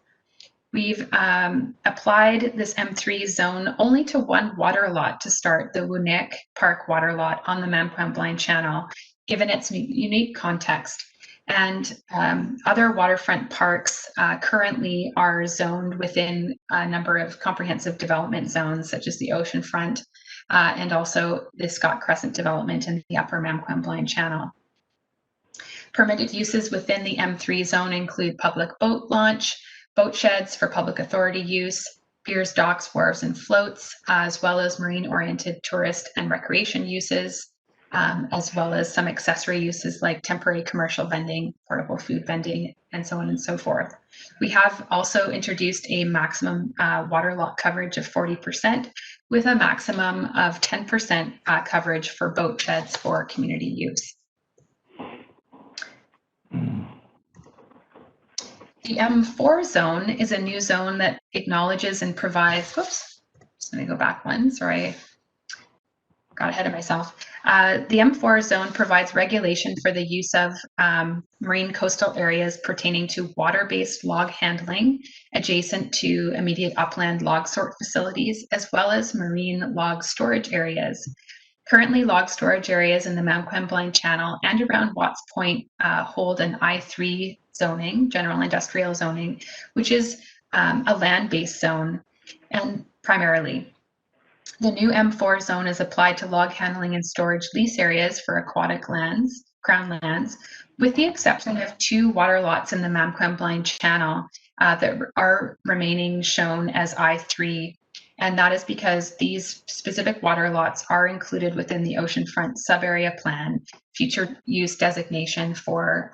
We've applied this M3 zone only to one water lot to start, the Woonick Park water lot on the Champlain Channel, given its unique context. And other waterfront parks currently are zoned within a number of comprehensive development zones, such as the oceanfront, and also the Scott Crescent development in the upper Mamquam Channel. Permitted uses within the M3 zone include public boat launch, boat sheds for public authority use, piers, docks, wharves, and floats, as well as marine-oriented tourist and recreation uses, as well as some accessory uses like temporary commercial vending, portable food vending, and so on and so forth. We have also introduced a maximum water lot coverage of 40% with a maximum of 10% coverage for boat sheds for community use. The M4 zone is a new zone that acknowledges and provides, whoops, just going to go back one, sorry, got ahead of myself. The M4 zone provides regulation for the use of marine coastal areas pertaining to water-based log handling adjacent to immediate upland log sort facilities, as well as marine log storage areas. Currently, log storage areas in the Mamquam Channel and around Watts Point hold an I3 zoning, general industrial zoning, which is a land-based zone, and primarily. The new M4 zone is applied to log handling and storage lease areas for aquatic lands, crown lands, with the exception of 2 water lots in the Mamquam Channel that are remaining shown as I3. And that is because these specific water lots are included within the oceanfront subarea plan, future use designation for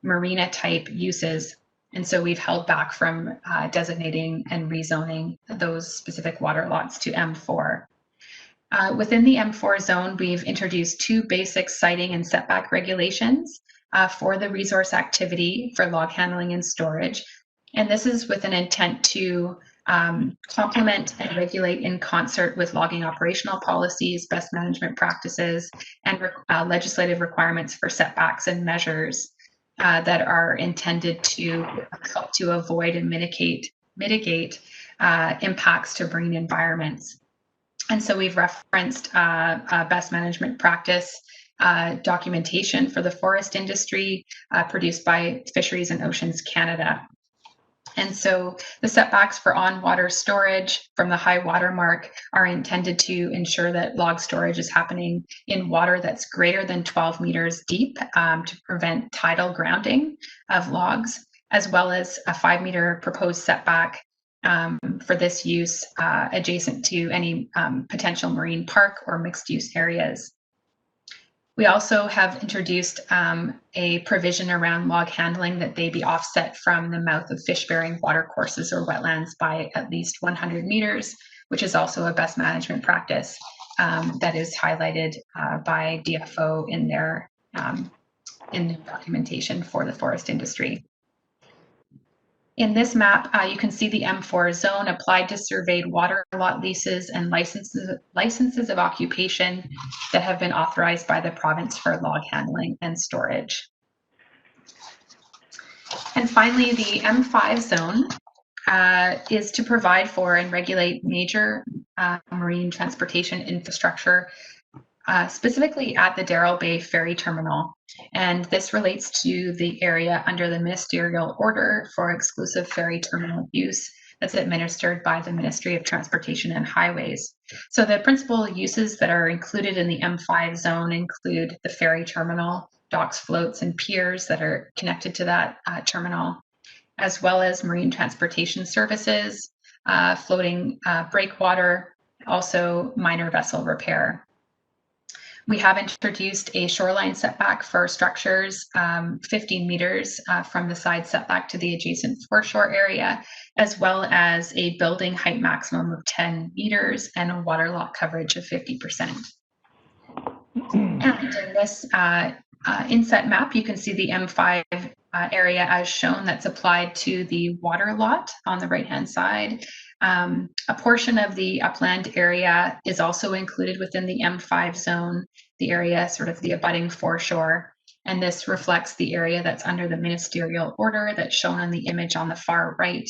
marina type uses. And so we've held back from designating and rezoning those specific water lots to M4. Within the M4 zone, we've introduced 2 basic siting and setback regulations for the resource activity for log handling and storage. And this is with an intent to complement and regulate in concert with logging operational policies, best management practices, and legislative requirements for setbacks and measures that are intended to help to avoid and mitigate impacts to marine environments. And so we've referenced best management practice documentation for the forest industry produced by Fisheries and Oceans Canada. And so the setbacks for on-water storage from the high water mark are intended to ensure that log storage is happening in water that's greater than 12 meters deep to prevent tidal grounding of logs, as well as a 5-meter proposed setback for this use adjacent to any potential marine park or mixed-use areas. We also have introduced a provision around log handling that they be offset from the mouth of fish-bearing watercourses or wetlands by at least 100 meters, which is also a best management practice that is highlighted by DFO in their documentation for the forest industry. In this map, you can see the M4 zone applied to surveyed water lot leases and licenses of occupation that have been authorized by the province for log handling and storage. And finally, the M5 zone is to provide for and regulate major marine transportation infrastructure, specifically at the Darrell Bay Ferry Terminal. And this relates to the area under the ministerial order for exclusive ferry terminal use that's administered by the Ministry of Transportation and Highways. So the principal uses that are included in the M5 zone include the ferry terminal, docks, floats, and piers that are connected to that terminal, as well as marine transportation services, floating breakwater, also minor vessel repair. We have introduced a shoreline setback for structures 15 meters from the side setback to the adjacent foreshore area, as well as a building height maximum of 10 meters and a water lot coverage of 50%. And in this inset map, you can see the M5 area as shown that's applied to the water lot on the right-hand side. A portion of the upland area is also included within the M5 zone, the area sort of the abutting foreshore, and this reflects the area that's under the ministerial order that's shown on the image on the far right.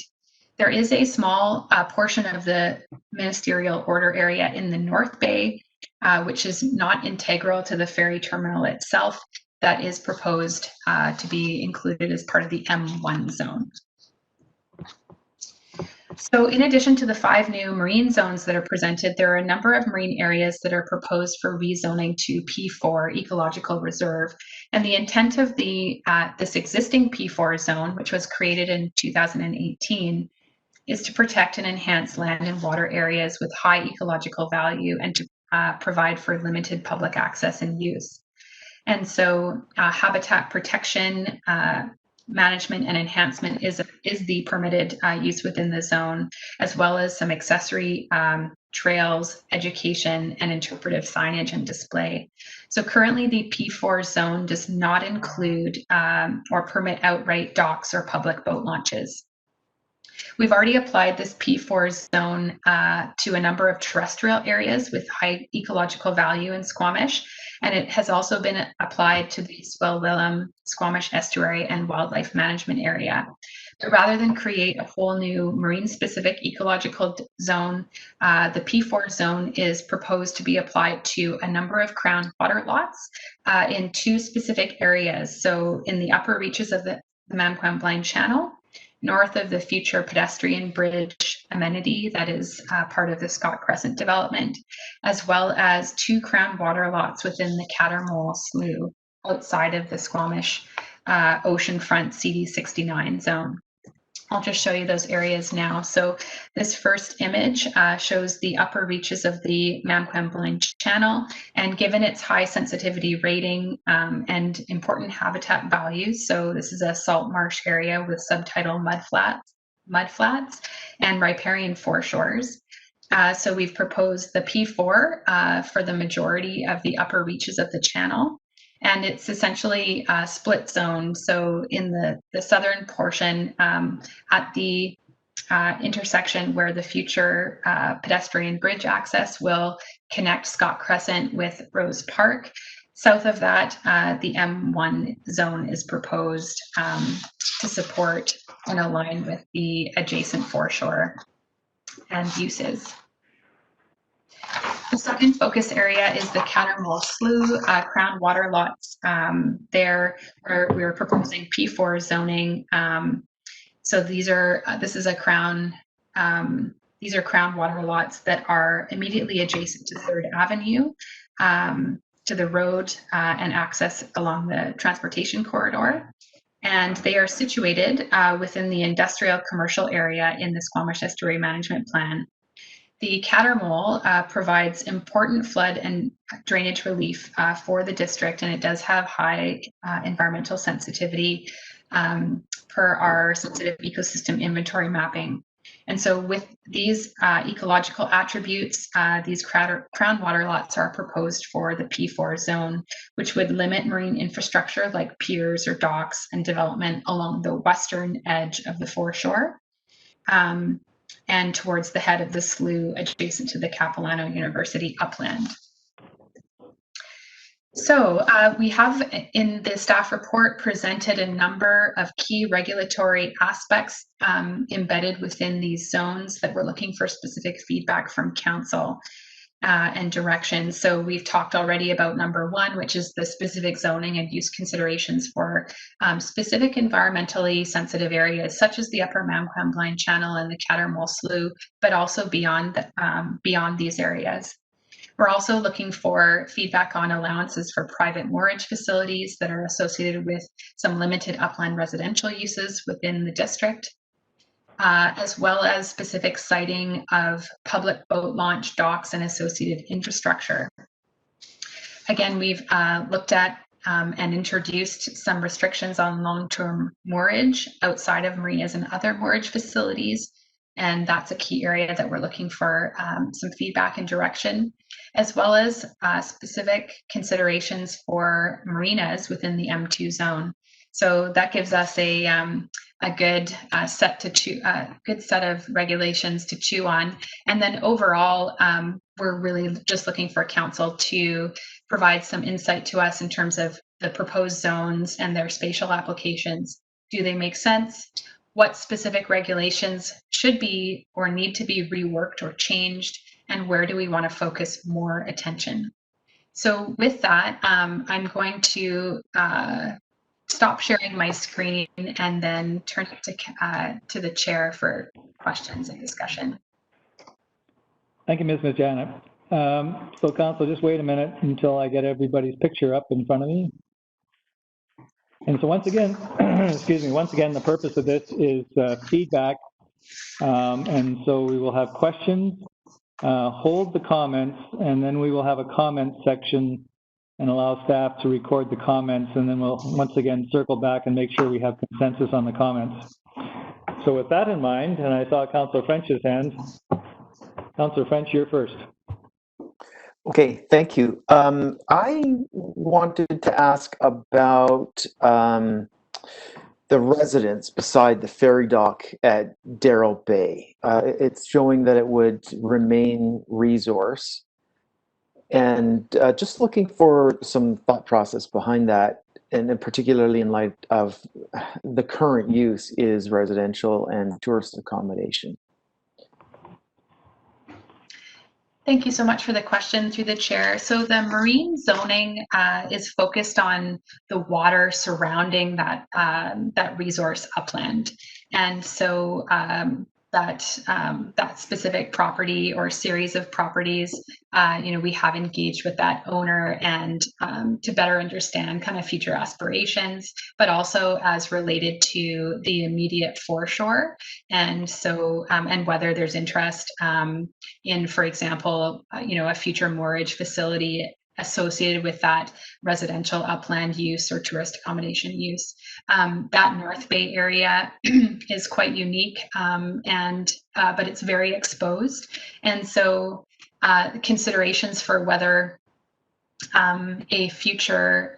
There is a small portion of the ministerial order area in the North Bay, which is not integral to the ferry terminal itself, that is proposed to be included as part of the M1 zone. So in addition to the 5 new marine zones that are presented, there are a number of marine areas that are proposed for rezoning to P4 ecological reserve. And the intent of this existing P4 zone, which was created in 2018, is to protect and enhance land and water areas with high ecological value and to provide for limited public access and use. And so habitat protection, management and enhancement is the permitted use within the zone, as well as some accessory trails, education, and interpretive signage and display. So currently the P4 zone does not include or permit outright docks or public boat launches. We've already applied this P4 zone to a number of terrestrial areas with high ecological value in Squamish, and it has also been applied to the Swellwillam, Squamish Estuary, and Wildlife Management Area. But rather than create a whole new marine-specific ecological zone, the P4 zone is proposed to be applied to a number of crown water lots in 2 specific areas. So in the upper reaches of the Mamquam Channel, north of the future pedestrian bridge amenity that is part of the Scott Crescent development, as well as 2 crown water lots within the Cattermole Slough outside of the Squamish oceanfront CD69 zone. I'll just show you those areas now. So this first image shows the upper reaches of the Mamquam Channel, and given its high sensitivity rating and important habitat values, so this is a salt marsh area with subtidal mudflats and riparian foreshores. So we've proposed the P4 for the majority of the upper reaches of the channel. And it's essentially a split zone. So in the southern portion, at the intersection where the future pedestrian bridge access will connect Scott Crescent with Rose Park, south of that, the M1 zone is proposed to support and align with the adjacent foreshore and uses. The second focus area is the Cattermole Slough crown water lots. There, we're proposing P4 zoning. So these are crown water lots that are immediately adjacent to 3rd Avenue, to the road and access along the transportation corridor. And they are situated within the industrial commercial area in the Squamish Estuary Management Plan. The Cattermole provides important flood and drainage relief for the district, and it does have high environmental sensitivity per our sensitive ecosystem inventory mapping. And so with these ecological attributes, these crown water lots are proposed for the P4 zone, which would limit marine infrastructure like piers or docks and development along the western edge of the foreshore. And towards the head of the slough adjacent to the Capilano University upland. So we have in the staff report presented a number of key regulatory aspects embedded within these zones that we're looking for specific feedback from council and direction. So we've talked already about number 1, which is the specific zoning and use considerations for specific environmentally sensitive areas, such as the Upper Mamquam Channel and the Cattermole Slough, but also beyond these areas. We're also looking for feedback on allowances for private moorage facilities that are associated with some limited upland residential uses within the district, as well as specific siting of public boat launch docks and associated infrastructure. Again, we've looked at and introduced some restrictions on long-term moorage outside of marinas and other moorage facilities, and that's a key area that we're looking for some feedback and direction, as well as specific considerations for marinas within the M2 zone. So that gives us a good set of regulations to chew on. And then overall, we're really just looking for council to provide some insight to us in terms of the proposed zones and their spatial applications. Do they make sense? What specific regulations should be or need to be reworked or changed? And where do we want to focus more attention? So with that, I'm going to stop sharing my screen and then turn it to the chair for questions and discussion. Thank you, Ms. Majana. So Council, just wait a minute until I get everybody's picture up in front of me. And so once again, excuse me, once again, the purpose of this is feedback. And so we will have questions, hold the comments, and then we will have a comment section and allow staff to record the comments. And then we'll once again circle back and make sure we have consensus on the comments. So with that in mind, and I saw Councillor French's hand. Councillor French, you're first. Okay, thank you. I wanted to ask about the residence beside the ferry dock at Darrell Bay. It's showing that it would remain resource. And just looking for some thought process behind that, and particularly in light of the current use is residential and tourist accommodation. Thank you so much for the question through the chair. So the marine zoning is focused on the water surrounding that that resource upland, and so that specific property or series of properties, we have engaged with that owner and to better understand kind of future aspirations, but also as related to the immediate foreshore, and so and whether there's interest in, for example, a future moorage facility associated with that residential upland use or tourist accommodation use. That North Bay area is quite unique, but it's very exposed. And so considerations for whether a future,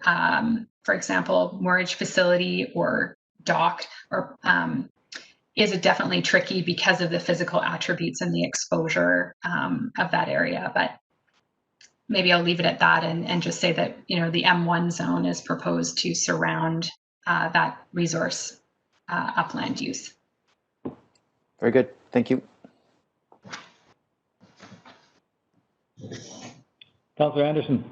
for example, moorage facility or dock or is definitely tricky because of the physical attributes and the exposure of that area. But maybe I'll leave it at that and just say that, the M1 zone is proposed to surround that resource upland use. Very good. Thank you. Councillor Anderson.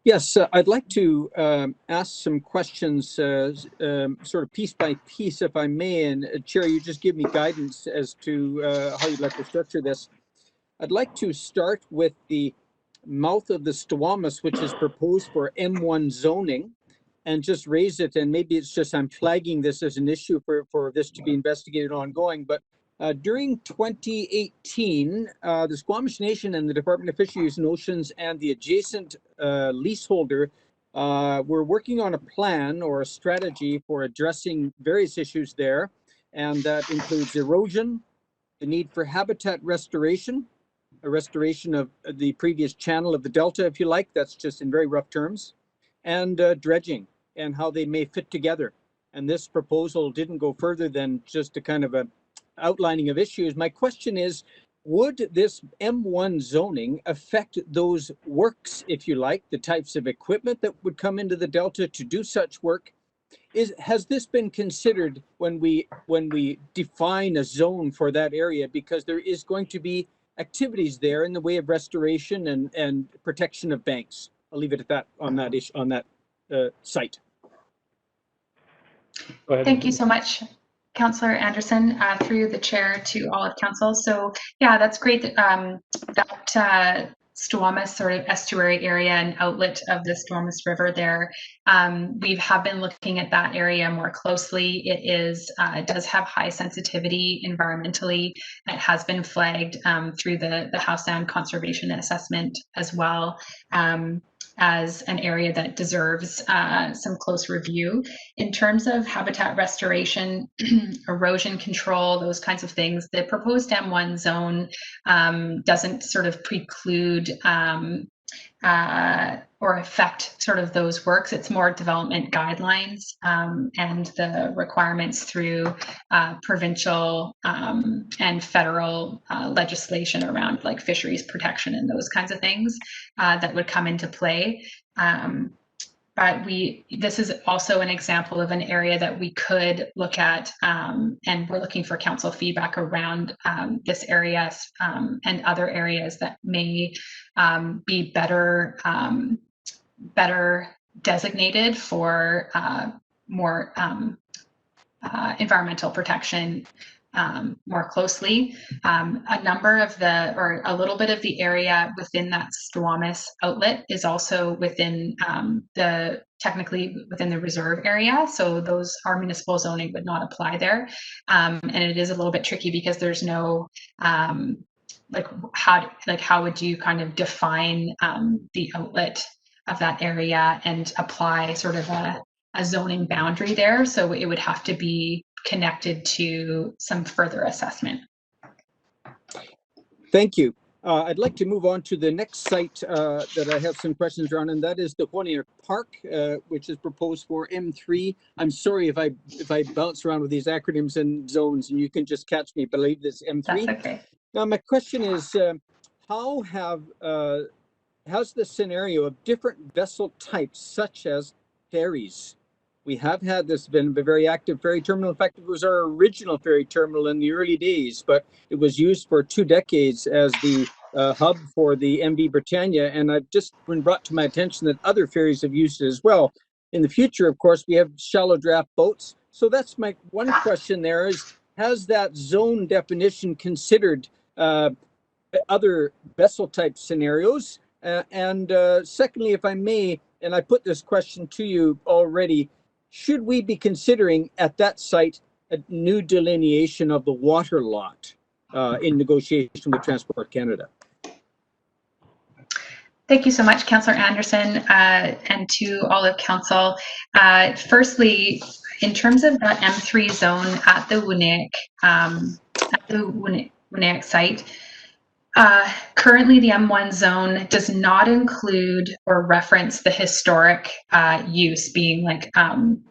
Yes, I'd like to ask some questions sort of piece by piece, if I may. And Chair, you just give me guidance as to how you'd like to structure this. I'd like to start with the mouth of the Squamish, which is proposed for M1 zoning, and just raise it. And maybe it's just I'm flagging this as an issue for this to be investigated ongoing. But during 2018, the Squamish Nation and the Department of Fisheries and Oceans and the adjacent leaseholder were working on a plan or a strategy for addressing various issues there. And that includes erosion, the need for habitat restoration, a restoration of the previous channel of the delta, if you like. That's just in very rough terms, and dredging and how they may fit together. And this proposal didn't go further than just a kind of a outlining of issues. My question is, would this M1 zoning affect those works, if you like, the types of equipment that would come into the delta to do such work? Has this been considered when we define a zone for that area? Because there is going to be activities there in the way of restoration and protection of banks. I'll leave it at that on that issue, on that site. Go ahead. Thank you so much, Councillor Anderson, through the chair to all of council. So yeah, that's great that Squamish sort of estuary area and outlet of the Squamish River there. We have been looking at that area more closely. It does have high sensitivity environmentally. It has been flagged through the House Sound Conservation Assessment as well, as an area that deserves some close review. In terms of habitat restoration, erosion control, those kinds of things, the proposed M1 zone doesn't sort of preclude or affect sort of those works. It's more development guidelines and the requirements through provincial and federal legislation around like fisheries protection and those kinds of things that would come into play. But this is also an example of an area that we could look at, and we're looking for council feedback around this area and other areas that may be better better designated for more environmental protection more closely. A number of or a little bit of the area within that Squamish outlet is also within technically within the reserve area. So our municipal zoning would not apply there. And it is a little bit tricky because there's no, how would you kind of define the outlet of that area and apply sort of a zoning boundary there? So it would have to be connected to some further assessment. Thank you. I'd like to move on to the next site that I have some questions around, and that is the Quonier Park, which is proposed for M3. I'm sorry if I bounce around with these acronyms and zones, and you can just catch me. Believe it's M3. That's okay. Now, my question is, how's the scenario of different vessel types, such as ferries? We have had this been a very active ferry terminal. In fact, it was our original ferry terminal in the early days, but it was used for 2 decades as the hub for the MV Britannia. And I've just been brought to my attention that other ferries have used it as well. In the future, of course, we have shallow draft boats. So that's my one question there is, has that zone definition considered other vessel type scenarios? And secondly, if I may, and I put this question to you already, should we be considering at that site a new delineation of the water lot in negotiation with Transport Canada? Thank you so much, Councillor Anderson, and to all of Council. Firstly, in terms of that M3 zone at the Wunick site, currently the M1 zone does not include or reference the historic use being like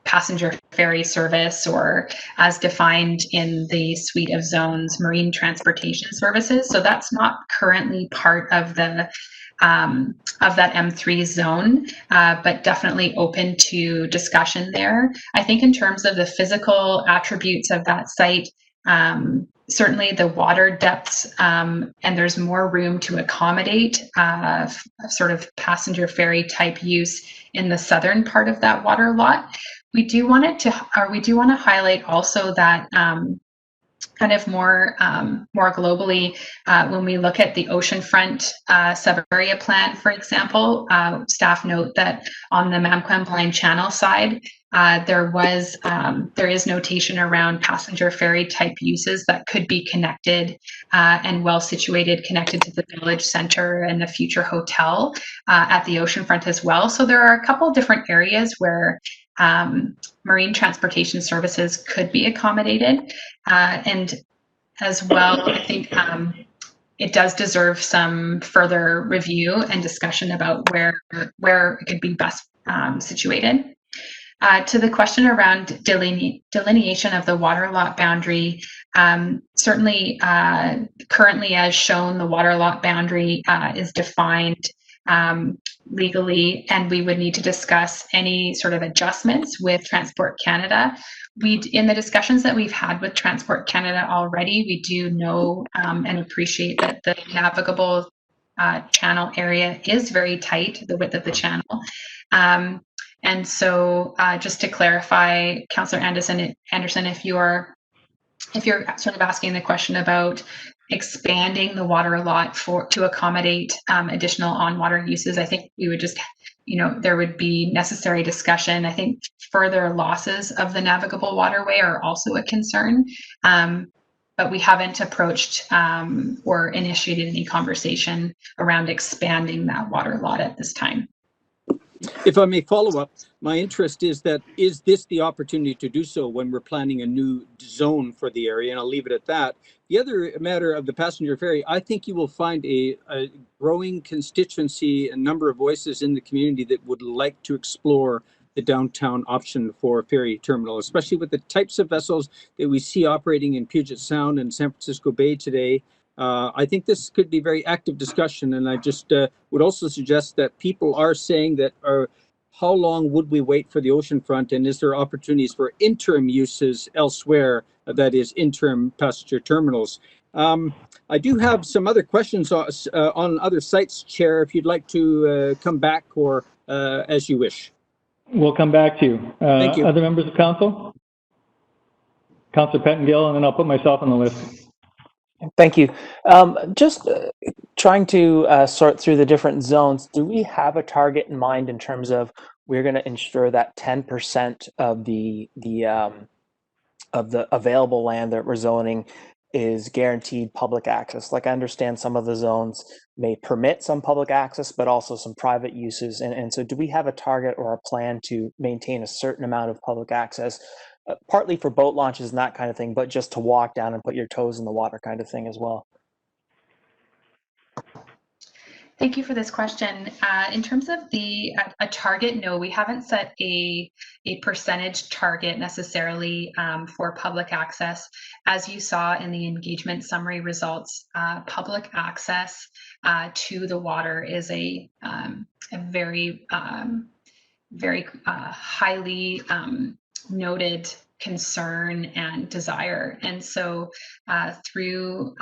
passenger ferry service, or as defined in the suite of zones, marine transportation services. So that's not currently part of the of that M3 zone, but definitely open to discussion there. I think in terms of the physical attributes of that site, certainly the water depths, and there's more room to accommodate sort of passenger ferry type use in the southern part of that water lot. We do want to highlight also that kind of more globally, when we look at the oceanfront sub-area plan, for example, staff note that on the Mamquam Channel side, there is notation around passenger ferry type uses that could be connected and well situated, connected to the village center and the future hotel at the oceanfront as well. So there are a couple different areas where marine transportation services could be accommodated, and as well, I think it does deserve some further review and discussion about where it could be best situated. To the question around delineation of the water lot boundary, certainly currently as shown, the water lot boundary is defined legally, and we would need to discuss any sort of adjustments with Transport Canada. In the discussions that we've had with Transport Canada already, we do know and appreciate that the navigable channel area is very tight, the width of the channel. And so just to clarify, Councillor Anderson, if you're sort of asking the question about expanding the water lot to accommodate additional on-water uses, I think we would just, there would be necessary discussion. I think further losses of the navigable waterway are also a concern, but we haven't approached or initiated any conversation around expanding that water lot at this time. If I may follow up, my interest is this the opportunity to do so when we're planning a new zone for the area? And I'll leave it at that. The other matter of the passenger ferry, I think you will find a growing constituency, a number of voices in the community that would like to explore the downtown option for a ferry terminal, especially with the types of vessels that we see operating in Puget Sound and San Francisco Bay today. I think this could be very active discussion, and I just would also suggest that people are saying that how long would we wait for the oceanfront, and is there opportunities for interim uses elsewhere, that is interim passenger terminals? I do have some other questions on other sites, Chair, if you'd like to come back or as you wish. We'll come back to you. Thank you. Other members of council? Councillor Pettengill, and then I'll put myself on the list. Thank you. Just trying to sort through the different zones, do we have a target in mind in terms of we're going to ensure that 10% of the available land that we're zoning is guaranteed public access? Like, I understand some of the zones may permit some public access, but also some private uses. And so do we have a target or a plan to maintain a certain amount of public access, partly for boat launches and that kind of thing, but just to walk down and put your toes in the water kind of thing as well? Thank you for this question. In terms of a target, no, we haven't set a percentage target necessarily for public access. As you saw in the engagement summary results, public access to the water is a very, very highly noted concern and desire. And so through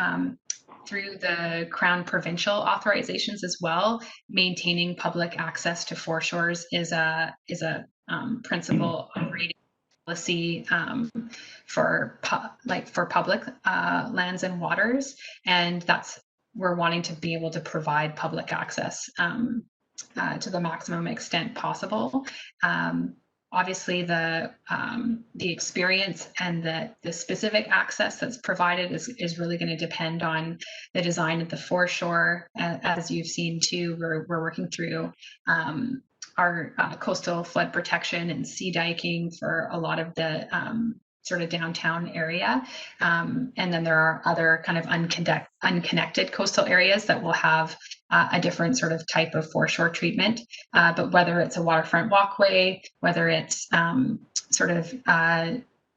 the Crown provincial authorizations as well, maintaining public access to foreshores is a principal operating policy for public lands and waters, and we're wanting to be able to provide public access to the maximum extent possible. Obviously, the experience and the specific access that's provided is really going to depend on the design of the foreshore. As you've seen too, we're working through our coastal flood protection and sea diking for a lot of the sort of downtown area. And then there are other kind of unconnected coastal areas that will have a different sort of type of foreshore treatment. But whether it's a waterfront walkway, whether it's sort of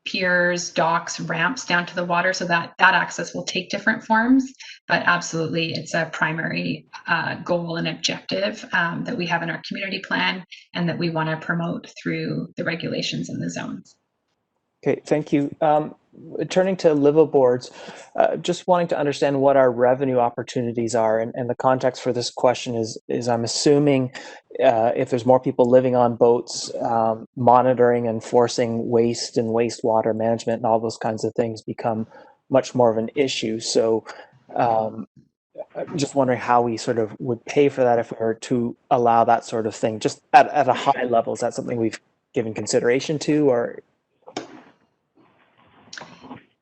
piers, docks, ramps down to the water, so that access will take different forms. But absolutely, it's a primary goal and objective that we have in our community plan and that we want to promote through the regulations in the zones. Okay, thank you. Turning to liveaboards, just wanting to understand what our revenue opportunities are, and the context for this question is I'm assuming if there's more people living on boats, monitoring and enforcing waste and wastewater management and all those kinds of things become much more of an issue. So I'm just wondering how we sort of would pay for that if we were to allow that sort of thing, just at a high level. Is that something we've given consideration to, or?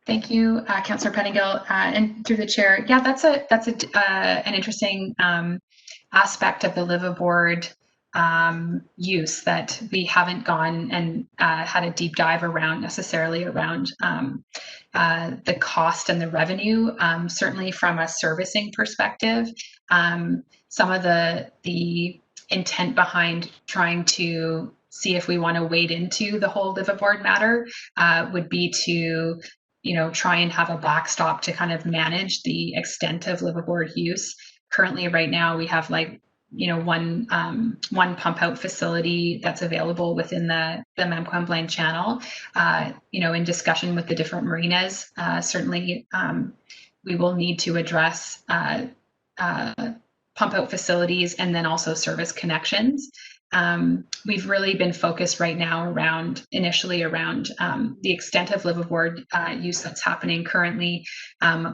Thank you, Councillor Pettengill, and through the chair. Yeah, that's an interesting aspect of the liveaboard use that we haven't gone and had a deep dive around necessarily around the cost and the revenue. Certainly from a servicing perspective, some of the intent behind trying to see if we want to wade into the whole liveaboard matter would be to try and have a backstop to kind of manage the extent of liveaboard use. Currently, right now, we have one pump out facility that's available within the Mamquamblain Channel. In discussion with the different marinas, certainly we will need to address pump out facilities and then also service connections. We've really been focused right now initially around the extent of liveaboard use that's happening currently,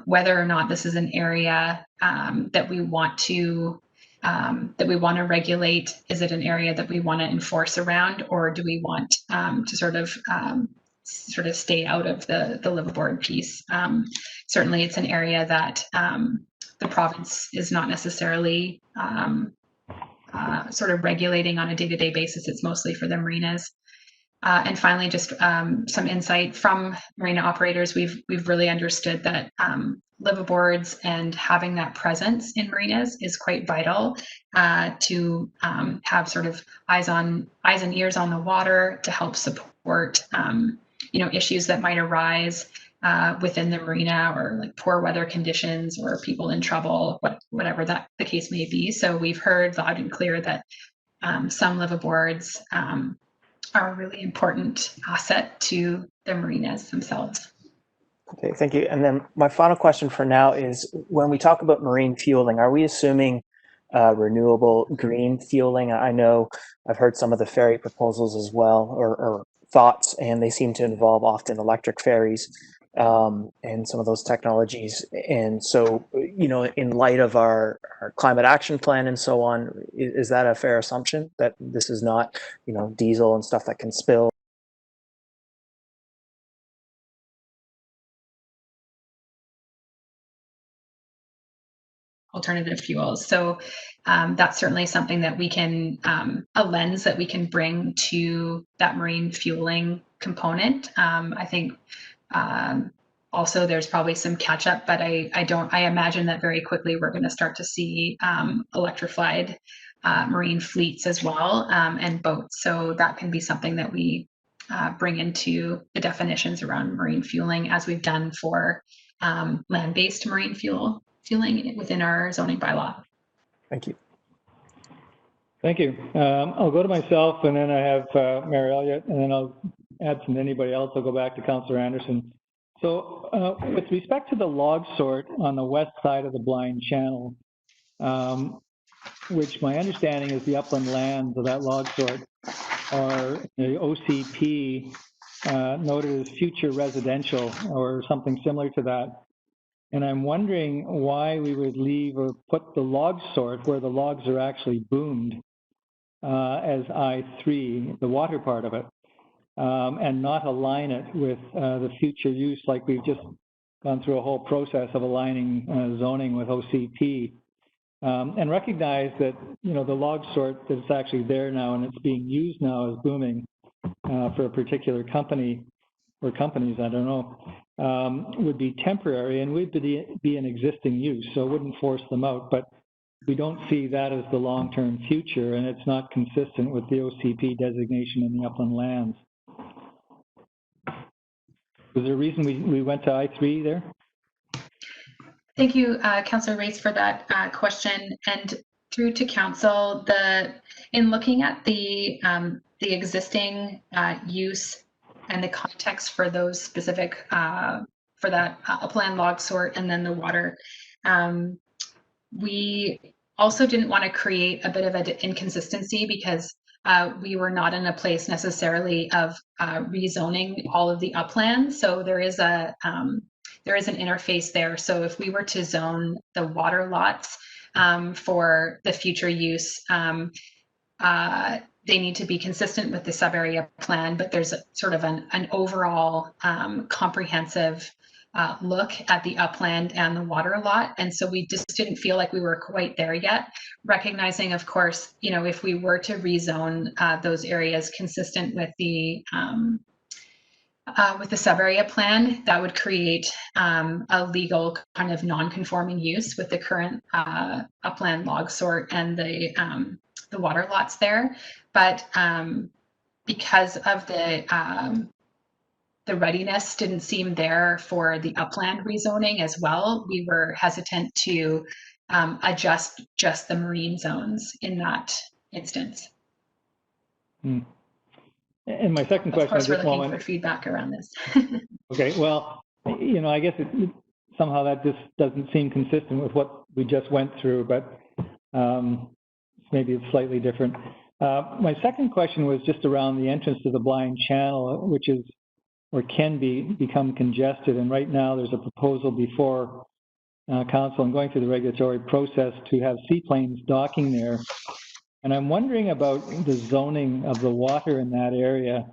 whether or not this is an area that we want to regulate. Is it an area that we want to enforce around, or do we want to sort of stay out of the liveaboard piece? Certainly, it's an area that the province is not necessarily sort of regulating on a day-to-day basis. It's mostly for the marinas. And finally, just some insight from marina operators. We've really understood that liveaboards and having that presence in marinas is quite vital to have sort of eyes and ears on the water to help support issues that might arise within the marina, or like poor weather conditions or people in trouble, whatever that the case may be. So we've heard loud and clear that some liveaboards are a really important asset to the marinas themselves. Okay, thank you. And then my final question for now is, when we talk about marine fueling, are we assuming renewable green fueling. I know I've heard some of the ferry proposals as well, or thoughts, and they seem to involve often electric ferries and some of those technologies. And so, you know, in light of our climate action plan and so on, is that a fair assumption that this is not, you know, diesel and stuff that can spill? Alternative fuels. So that's certainly something that we can, a lens that we can bring to that marine fueling component. I think also there's probably some catch up, but I imagine that very quickly we're going to start to see electrified marine fleets as well, and boats. So that can be something that we bring into the definitions around marine fueling, as we've done for land-based marine fueling within our zoning bylaw. Thank you. Thank you. I'll go to myself, and then I have Mayor Elliott, and then I'll add from anybody else. I'll go back to Councillor Anderson. So with respect to the log sort on the west side of the Blind Channel, which my understanding is the upland lands of that log sort are the OCP noted as future residential or something similar to that. And I'm wondering why we would leave or put the log sort where the logs are actually boomed as I3, the water part of it, and not align it with the future use, like we've just gone through a whole process of aligning zoning with OCP. And recognize that, you know, the log sort that's actually there now and it's being used now as booming for a particular company or companies, I don't know, would be temporary and would be an existing use, so it wouldn't force them out. But we don't see that as the long-term future, and it's not consistent with the OCP designation in the upland lands. Was there a reason we went to I3 there? Thank you, Councillor Race, for that question. And through to Council, in looking at the existing use and the context for those specific, for that upland log sort and then the water, we also didn't want to create a bit of an inconsistency, because we were not in a place necessarily of rezoning all of the upland. So there is an interface there. So if we were to zone the water lots for the future use, they need to be consistent with the sub-area plan, but there's sort of an overall comprehensive look at the upland and the water lot. And so we just didn't feel like we were quite there yet, recognizing, of course, you know, if we were to rezone those areas consistent with the sub-area plan, that would create a legal kind of non-conforming use with the current upland log sort and the water lots there. But because of the readiness didn't seem there for the upland rezoning as well, we were hesitant to adjust just the marine zones in that instance. And my second question, of course, we're looking for feedback around this. Okay, well, you know, I guess somehow that just doesn't seem consistent with what we just went through, but maybe it's slightly different. My second question was just around the entrance to the Blind Channel, which is or can become congested. And right now there's a proposal before council and going through the regulatory process to have seaplanes docking there. And I'm wondering about the zoning of the water in that area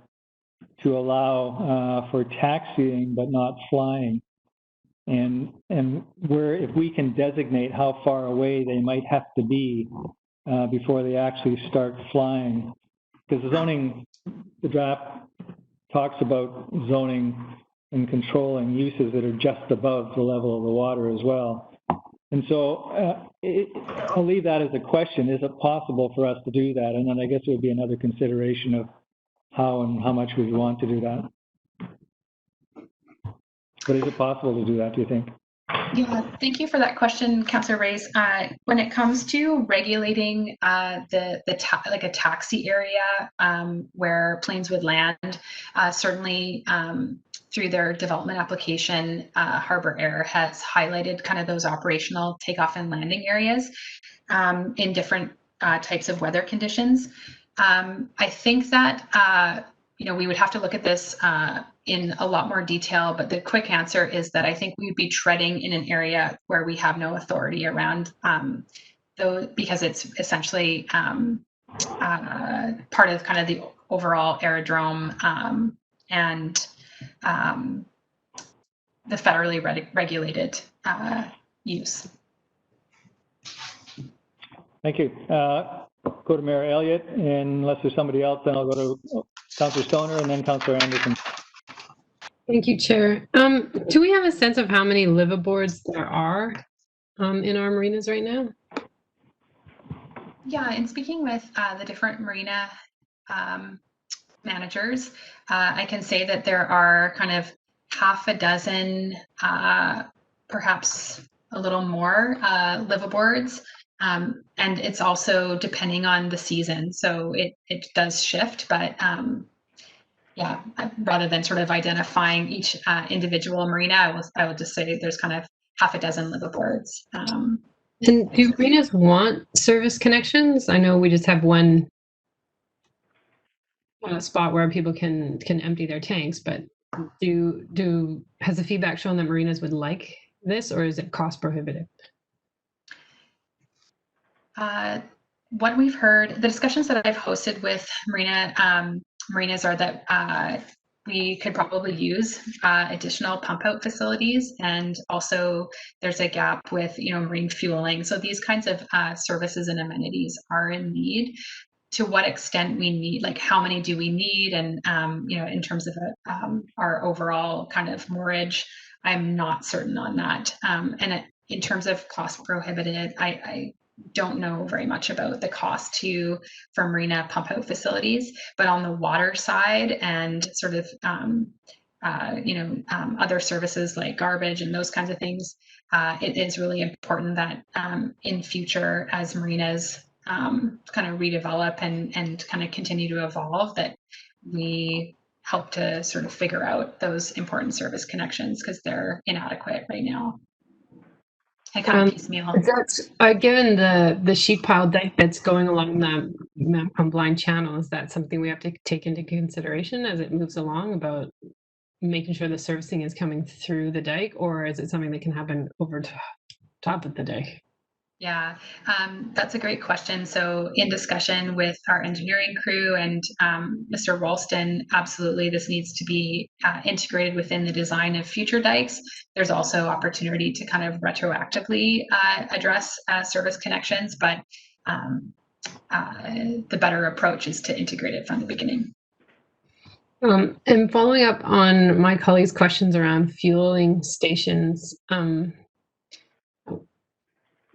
to allow for taxiing but not flying. And where, if we can designate how far away they might have to be before they actually start flying. Because the zoning, the draft talks about zoning and controlling uses that are just above the level of the water as well. And so I'll leave that as a question. Is it possible for us to do that? And then I guess it would be another consideration of how and how much we want to do that. But is it possible to do that, do you think? Yeah, thank you for that question, Councillor Reyes. When it comes to regulating like a taxi area where planes would land, certainly through their development application, Harbor Air has highlighted kind of those operational takeoff and landing areas in different types of weather conditions. I think that we would have to look at this in a lot more detail, but the quick answer is that I think we'd be treading in an area where we have no authority around, though, because it's essentially part of kind of the overall aerodrome and the federally regulated use. Thank you. Go to Mayor Elliott, and unless there's somebody else, then I'll go to Councillor Stoner and then Councillor Anderson. Thank you, Chair. Do we have a sense of how many liveaboards there are in our marinas right now? Yeah, in speaking with the different marina managers, I can say that there are kind of half a dozen, perhaps a little more liveaboards. And it's also depending on the season. So it does shift, but yeah, rather than sort of identifying each individual marina, I will just say there's kind of half a dozen liveaboards. And do marinas want service connections? I know we just have one spot where people can empty their tanks, but has the feedback shown that marinas would like this, or is it cost prohibitive? What we've heard, the discussions that I've hosted with marinas are that we could probably use additional pump out facilities, and also there's a gap with marine fueling. So these kinds of services and amenities are in need. To what extent we need, like how many do we need, and in terms of our overall kind of moorage, I'm not certain on that. And in terms of cost prohibitive, I don't know very much about the cost for marina pump out facilities, but on the water side and sort of other services like garbage and those kinds of things, it is really important that in future, as marinas kind of redevelop and kind of continue to evolve, that we help to sort of figure out those important service connections, because they're inadequate right now. I kind of piecemeal. Given the sheet pile dike that's going along the Mamcom Blind Channel, is that something we have to take into consideration as it moves along about making sure the servicing is coming through the dike, or is it something that can happen over top of the dike? Yeah, that's a great question. So in discussion with our engineering crew and Mr. Ralston, absolutely, this needs to be integrated within the design of future dikes. There's also opportunity to kind of retroactively address service connections, but the better approach is to integrate it from the beginning. And following up on my colleague's questions around fueling stations,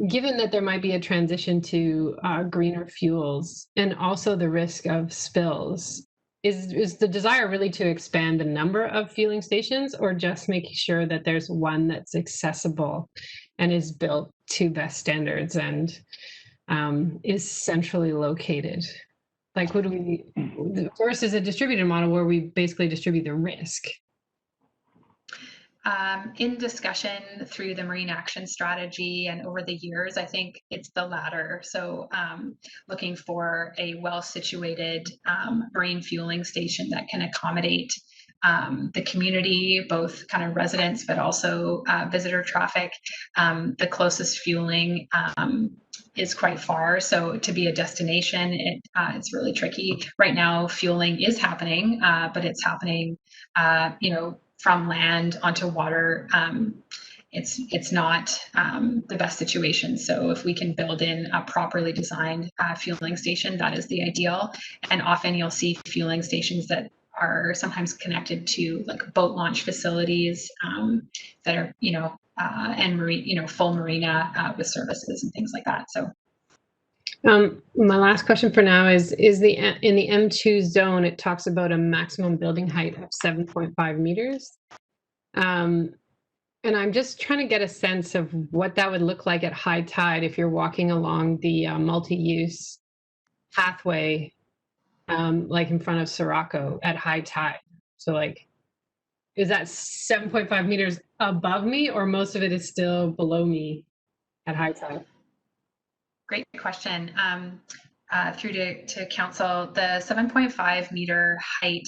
given that there might be a transition to greener fuels and also the risk of spills, is the desire really to expand the number of fueling stations, or just making sure that there's one that's accessible and is built to best standards and is centrally located? Like, versus a distributed model where we basically distribute the risk? In discussion through the Marine Action Strategy and over the years, I think it's the latter. So looking for a well-situated marine fueling station that can accommodate the community, both kind of residents, but also visitor traffic. The closest fueling is quite far. So to be a destination, it's really tricky. Right now, fueling is happening, but it's happening, from land onto water. It's not the best situation. So if we can build in a properly designed fueling station, that is the ideal. And often you'll see fueling stations that are sometimes connected to like boat launch facilities that are, and marine, full marina with services and things like that. So. My last question for now is in the M2 zone, it talks about a maximum building height of 7.5 meters. And I'm just trying to get a sense of what that would look like at high tide if you're walking along the multi-use pathway, like in front of Sirocco at high tide. So like, is that 7.5 meters above me, or most of it is still below me at high tide? Great question. Through to council, the 7.5 meter height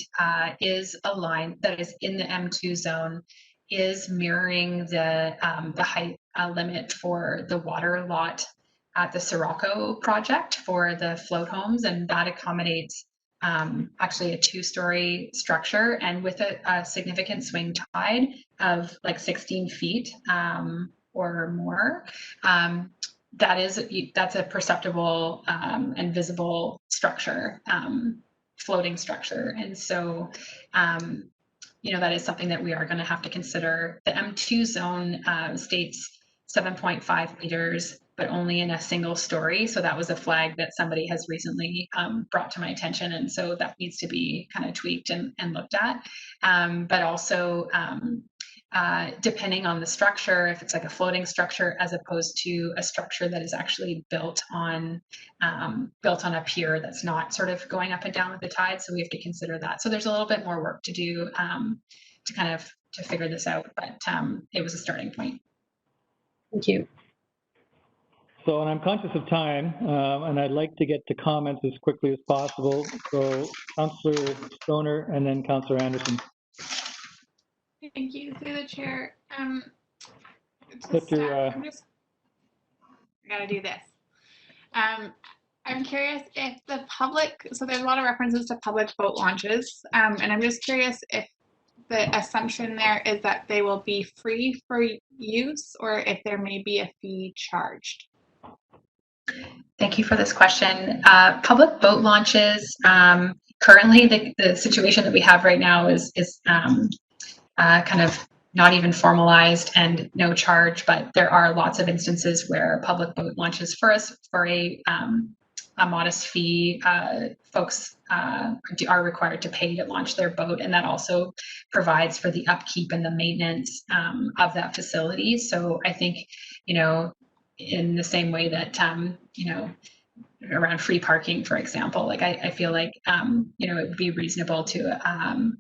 is a line that is in the M2 zone, is mirroring the height limit for the water lot at the Sirocco project for the float homes, and that accommodates actually a 2-story structure, and with a significant swing tide of like 16 feet or more. That's a perceptible and visible structure, floating structure. And so, that is something that we are going to have to consider. The M2 zone states 7.5 meters, but only in a single story. So that was a flag that somebody has recently brought to my attention. And so that needs to be kind of tweaked and looked at. But also, depending on the structure, if it's like a floating structure as opposed to a structure that is actually built on a pier that's not sort of going up and down with the tide. So we have to consider that. So there's a little bit more work to do to figure this out, but it was a starting point. Thank you. So, and I'm conscious of time, and I'd like to get to comments as quickly as possible. So, Councillor Stoner and then Councillor Anderson. Thank you, through the chair. I gotta do this. I'm curious if the public, so there's a lot of references to public boat launches, and I'm just curious if the assumption there is that they will be free for use, or if there may be a fee charged. Thank you for this question. Public boat launches, currently the situation that we have right now is kind of not even formalized and no charge, but there are lots of instances where public boat launches for a modest fee, folks are required to pay to launch their boat, and that also provides for the upkeep and the maintenance of that facility. So I think, in the same way that, around free parking, for example, like I feel like, it would be reasonable to,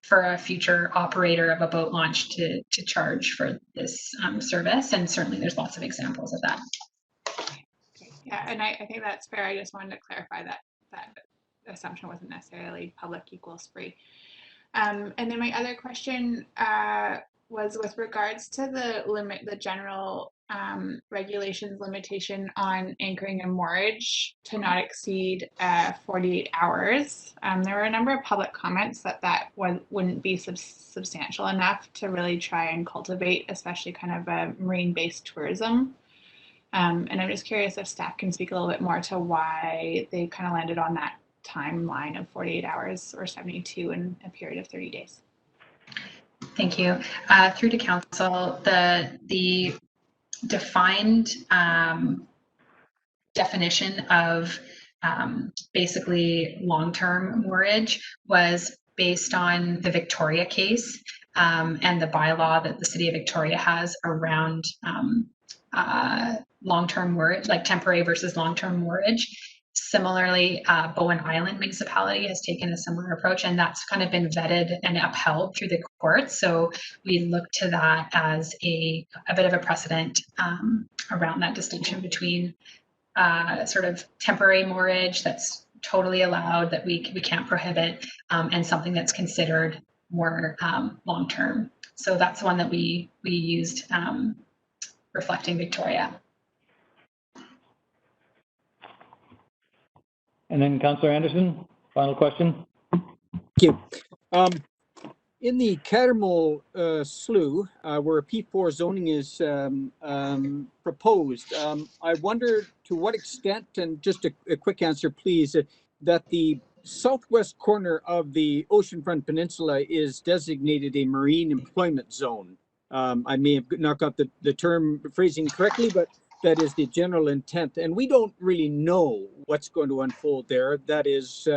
for a future operator of a boat launch to charge for this service. And certainly there's lots of examples of that. Yeah, and I think that's fair. I just wanted to clarify that assumption wasn't necessarily public equals free. And then my other question was with regards to the general regulations limitation on anchoring and moorage to not exceed 48 hours. There were a number of public comments that wouldn't be substantial enough to really try and cultivate, especially kind of a marine-based tourism. And I'm just curious if staff can speak a little bit more to why they kind of landed on that timeline of 48 hours or 72 in a period of 30 days. Thank you. Through to council, the defined definition of basically long-term moorage was based on the Victoria case and the bylaw that the City of Victoria has around long-term moorage, like temporary versus long-term moorage. Similarly, Bowen Island Municipality has taken a similar approach, and that's kind of been vetted and upheld through the courts. So we look to that as a bit of a precedent around that distinction between sort of temporary moorage that's totally allowed, that we can't prohibit, and something that's considered more long-term. So that's one that we used reflecting Victoria. And then Councillor Anderson, final question. Thank you. In the Cattermole Slough, where a P4 zoning is proposed, I wonder to what extent, and just a quick answer please, that the southwest corner of the oceanfront peninsula is designated a marine employment zone. I may have not got the term phrasing correctly, but that is the general intent. And we don't really know what's going to unfold there. That is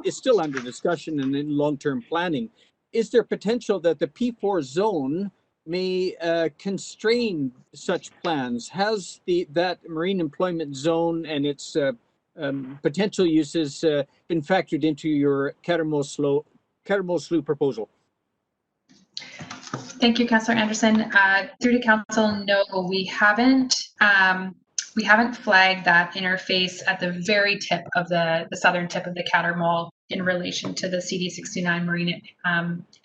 still under discussion and in long-term planning. Is there potential that the P4 zone may constrain such plans? Has that marine employment zone and its potential uses been factored into your Cattermole Slough proposal? Thank you, Councillor Anderson. Through to Council, no, we haven't flagged that interface at the very tip of the southern tip of the Cattermole in relation to the CD69 marine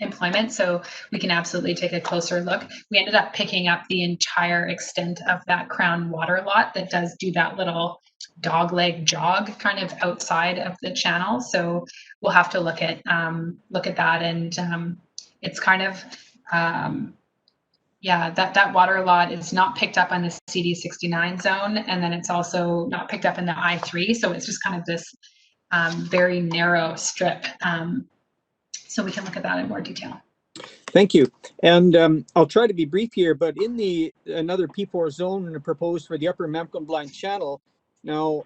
employment. So we can absolutely take a closer look. We ended up picking up the entire extent of that Crown water lot that does do that little dogleg jog kind of outside of the channel. So we'll have to look at that, and it's kind of yeah, that water lot is not picked up on the CD69 zone, and then it's also not picked up in the I3, so it's just kind of this very narrow strip. So we can look at that in more detail. Thank you. And I'll try to be brief here, but in another P4 zone proposed for the Upper Mamcombe Blind Channel, now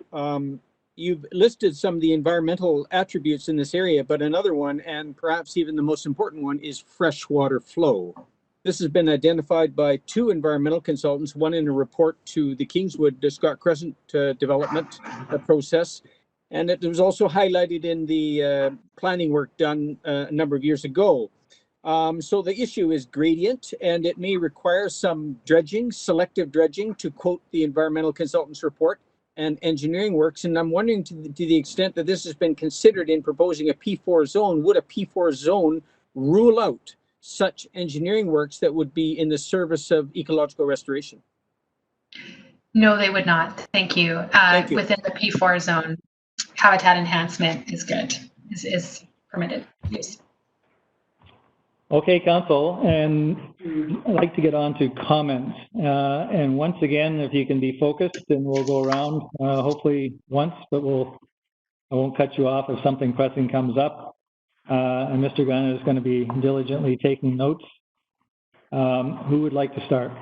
you've listed some of the environmental attributes in this area, but another one, and perhaps even the most important one, is freshwater flow. This has been identified by two environmental consultants, one in a report to the Kingswood Scott Crescent development process, and it was also highlighted in the planning work done a number of years ago. So the issue is gradient, and it may require some dredging, selective dredging, to quote the environmental consultant's report, and engineering works. And I'm wondering to the extent that this has been considered in proposing a P4 zone, would a P4 zone rule out such engineering works that would be in the service of ecological restoration? No, they would not. Thank you. Thank you. Within the P4 zone, habitat enhancement is good, is permitted use. Okay, Council, and I'd like to get on to comments. And once again, if you can be focused, then we'll go around hopefully once, but I won't cut you off if something pressing comes up. And Mr. Gunn is going to be diligently taking notes. Who would like to start?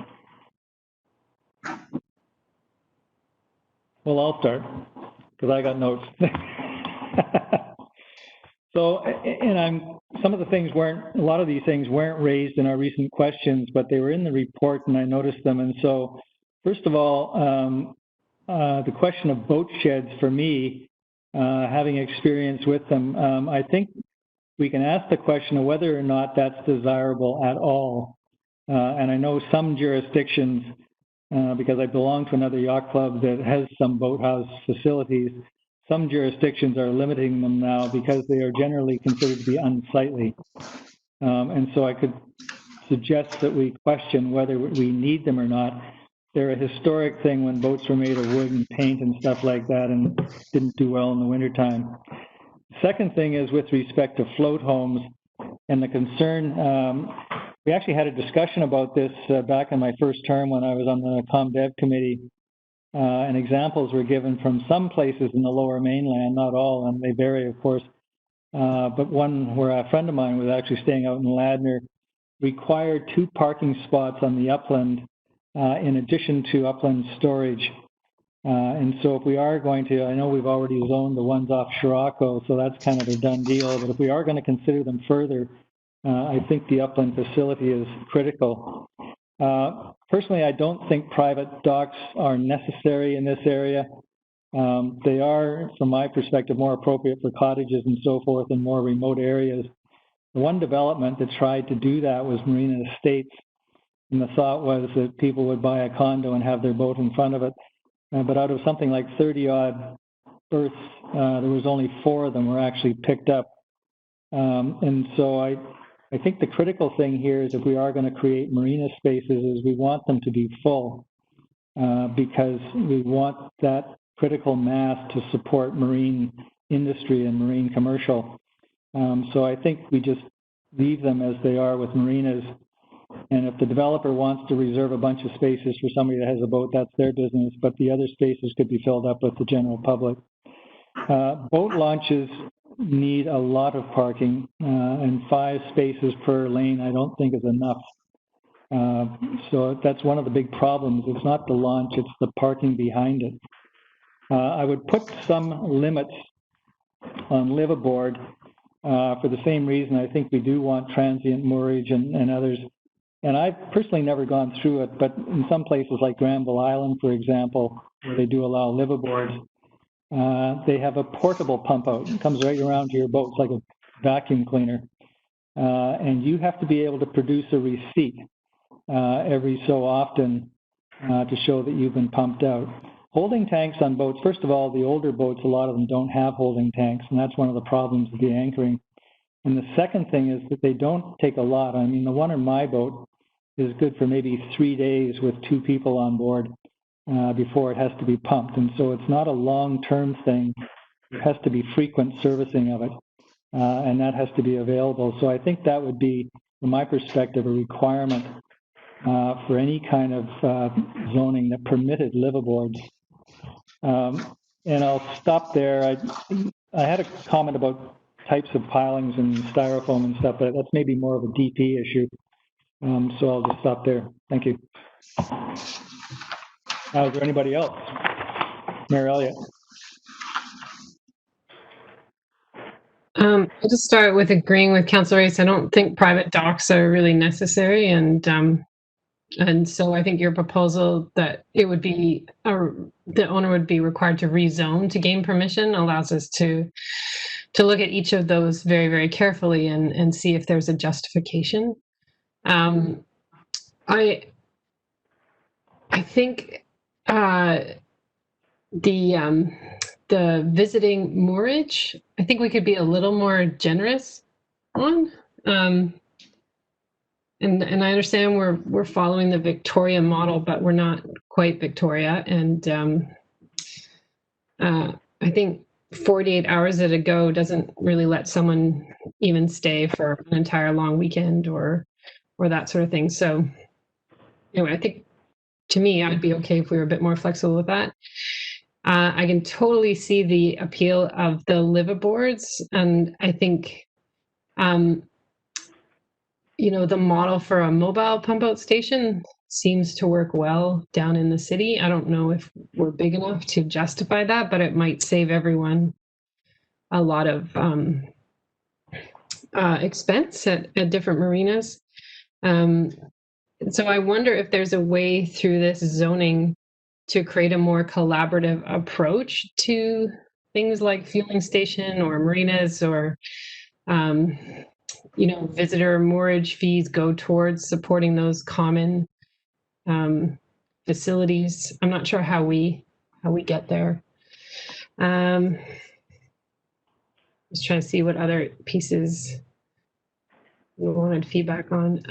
Well, I'll start because I got notes. So, and some of the things a lot of these things weren't raised in our recent questions, but they were in the report and I noticed them. And so, first of all, the question of boat sheds for me, having experience with them, I think we can ask the question of whether or not that's desirable at all. And I know some jurisdictions, because I belong to another yacht club that has some boathouse facilities, some jurisdictions are limiting them now because they are generally considered to be unsightly. And so I could suggest that we question whether we need them or not. They're a historic thing when boats were made of wood and paint and stuff like that and didn't do well in the wintertime. Second thing is with respect to float homes and the concern, we actually had a discussion about this back in my first term when I was on the ComDev committee, and examples were given from some places in the lower mainland, not all, and they vary, of course, but one where a friend of mine was actually staying out in Ladner required 2 parking spots on the upland in addition to upland storage. And so if we are going to, I know we've already zoned the ones off Shirako, so that's kind of a done deal, but if we are going to consider them further, I think the upland facility is critical. Personally, I don't think private docks are necessary in this area. They are, from my perspective, more appropriate for cottages and so forth in more remote areas. The one development that tried to do that was Marina Estates, and the thought was that people would buy a condo and have their boat in front of it. But out of something like 30-odd berths, there was only 4 of them were actually picked up. And so I think the critical thing here is if we are going to create marina spaces is we want them to be full because we want that critical mass to support marine industry and marine commercial. So I think we just leave them as they are with marinas. And if the developer wants to reserve a bunch of spaces for somebody that has a boat, that's their business, but the other spaces could be filled up with the general public. Boat launches need a lot of parking, and 5 spaces per lane I don't think is enough. So that's one of the big problems. It's not the launch, it's the parking behind it. I would put some limits on liveaboard for the same reason. I think we do want transient moorage and others. And I've personally never gone through it, but in some places like Granville Island, for example, where they do allow liveaboards, they have a portable pump out. It comes right around to your boat. It's like a vacuum cleaner. and you have to be able to produce a receipt every so often to show that you've been pumped out. Holding tanks on boats, first of all, the older boats, a lot of them don't have holding tanks, and that's one of the problems with the anchoring. And the second thing is that they don't take a lot. I mean, the one in my boat is good for maybe 3 days with 2 people on board before it has to be pumped. And so it's not a long-term thing. It has to be frequent servicing of it, and that has to be available. So I think that would be, from my perspective, a requirement for any kind of zoning that permitted liveaboards. And I'll stop there. I had a comment about types of pilings and styrofoam and stuff, but that's maybe more of a DP issue. So I'll just stop there. Thank you. Now, is there anybody else? Mayor Elliott. I'll just start with agreeing with Councillor Race. I don't think private docks are really necessary, and so I think your proposal that it would be the owner would be required to rezone to gain permission allows us to look at each of those very, very carefully and see if there's a justification. I think the visiting moorage, I think we could be a little more generous on. And I understand we're following the Victoria model, but we're not quite Victoria. And I think 48 hours at a go doesn't really let someone even stay for an entire long weekend or that sort of thing. So anyway, I think to me, I'd be okay if we were a bit more flexible with that. I can totally see the appeal of the liveaboards, and I think, the model for a mobile pump out station seems to work well down in the city. I don't know if we're big enough to justify that, but it might save everyone a lot of expense at different marinas. So I wonder if there's a way through this zoning to create a more collaborative approach to things like fueling station or marinas or, visitor moorage fees go towards supporting those common facilities. I'm not sure how we get there. Just trying to see what other pieces we wanted feedback on.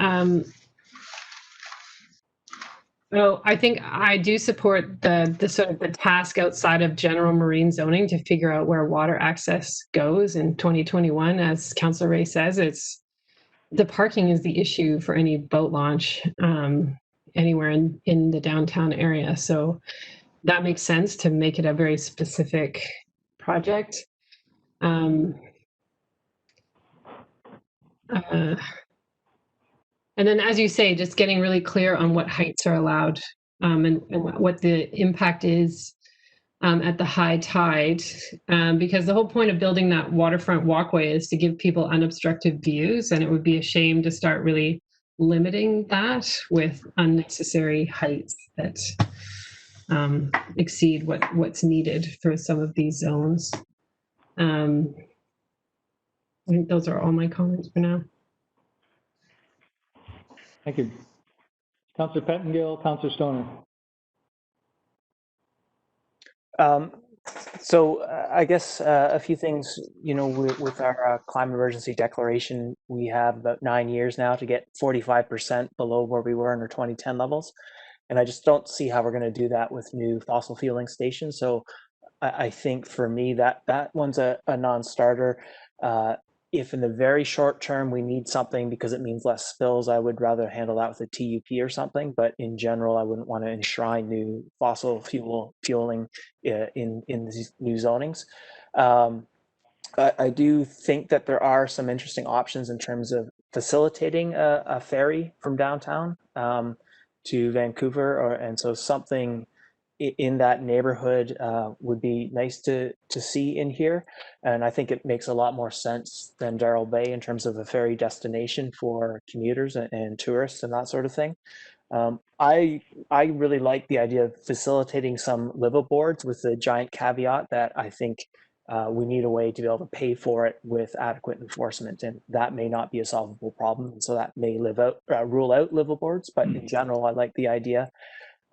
I think I do support the sort of the task outside of general marine zoning to figure out where water access goes in 2021. As Councillor Ray says, the parking is the issue for any boat launch anywhere in the downtown area. So that makes sense to make it a very specific project. And then, as you say, just getting really clear on what heights are allowed and what the impact is at the high tide, because the whole point of building that waterfront walkway is to give people unobstructed views, and it would be a shame to start really limiting that with unnecessary heights that exceed what's needed for some of these zones. I think those are all my comments for now. Thank you. Councillor Pettengill, Councillor Stoner. So I guess a few things, with our climate emergency declaration, we have about 9 years now to get 45% below where we were in our 2010 levels. And I just don't see how we're going to do that with new fossil fueling stations. So I think for me, that one's a non-starter. If in the very short term we need something because it means less spills, I would rather handle that with a TUP or something. But in general, I wouldn't want to enshrine new fossil fueling in these new zonings. I do think that there are some interesting options in terms of facilitating a ferry from downtown to Vancouver, and so something in that neighborhood would be nice to see in here. And I think it makes a lot more sense than Darrell Bay in terms of a ferry destination for commuters and tourists and that sort of thing. I really like the idea of facilitating some liveaboards with the giant caveat that I think we need a way to be able to pay for it with adequate enforcement, and that may not be a solvable problem. And so that may rule out liveaboards, but in general, I like the idea.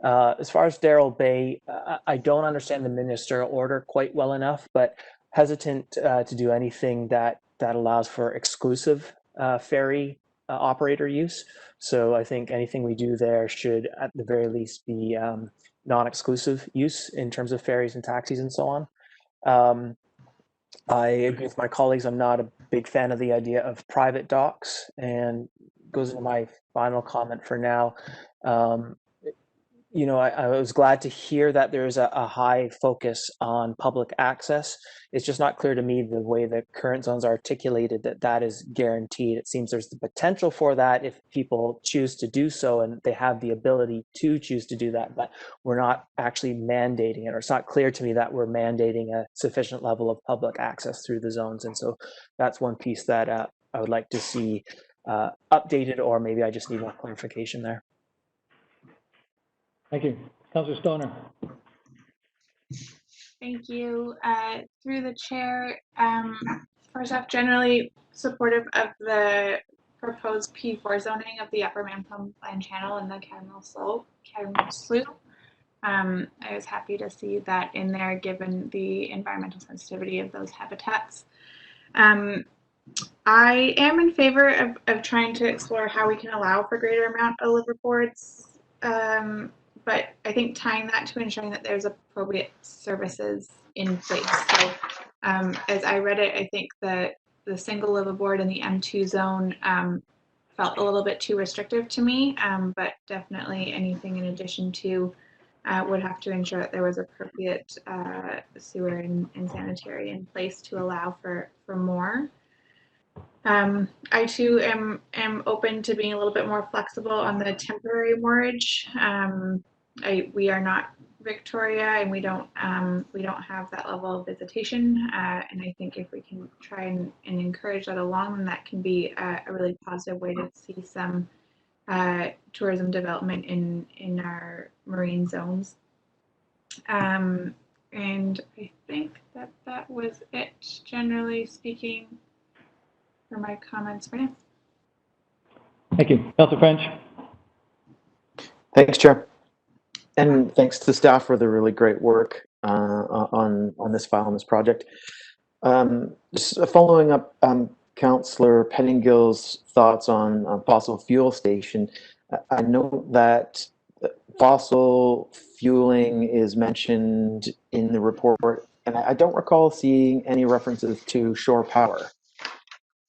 As far as Darrell Bay, I don't understand the ministerial order quite well enough, but hesitant to do anything that allows for exclusive ferry operator use. So I think anything we do there should at the very least be non-exclusive use in terms of ferries and taxis and so on. I agree with my colleagues. I'm not a big fan of the idea of private docks, and goes into my final comment for now. You know, I was glad to hear that there's a high focus on public access. It's just not clear to me the way the current zones are articulated that is guaranteed. It seems there's the potential for that if people choose to do so and they have the ability to choose to do that, but we're not actually mandating it, or it's not clear to me that we're mandating a sufficient level of public access through the zones. And so that's one piece that I would like to see updated, or maybe I just need more clarification there. Thank you. Councillor Stoner. Thank you. Through the chair, first off, generally supportive of the proposed P4 zoning of the Upper Manplum Land Channel and the Caramel Slough. I was happy to see that in there, given the environmental sensitivity of those habitats. I am in favor of trying to explore how we can allow for greater amount of liveaboards. But I think tying that to ensuring that there's appropriate services in place. So as I read it, I think that the single liveaboard in the M2 zone felt a little bit too restrictive to me, but definitely anything in addition to would have to ensure that there was appropriate sewer and sanitary in place to allow for more. I too am open to being a little bit more flexible on the temporary moorage. We are not Victoria, and we don't have that level of visitation. And I think if we can try and encourage that along, then that can be a really positive way to see some tourism development in our marine zones. And I think that was it, generally speaking, for my comments for now. Thank you. Councillor French. Thanks, Chair. And thanks to staff for the really great work on this file, on this project. Just following up Councillor Pettingill's thoughts on fossil fuel station, I know that fossil fueling is mentioned in the report, and I don't recall seeing any references to shore power.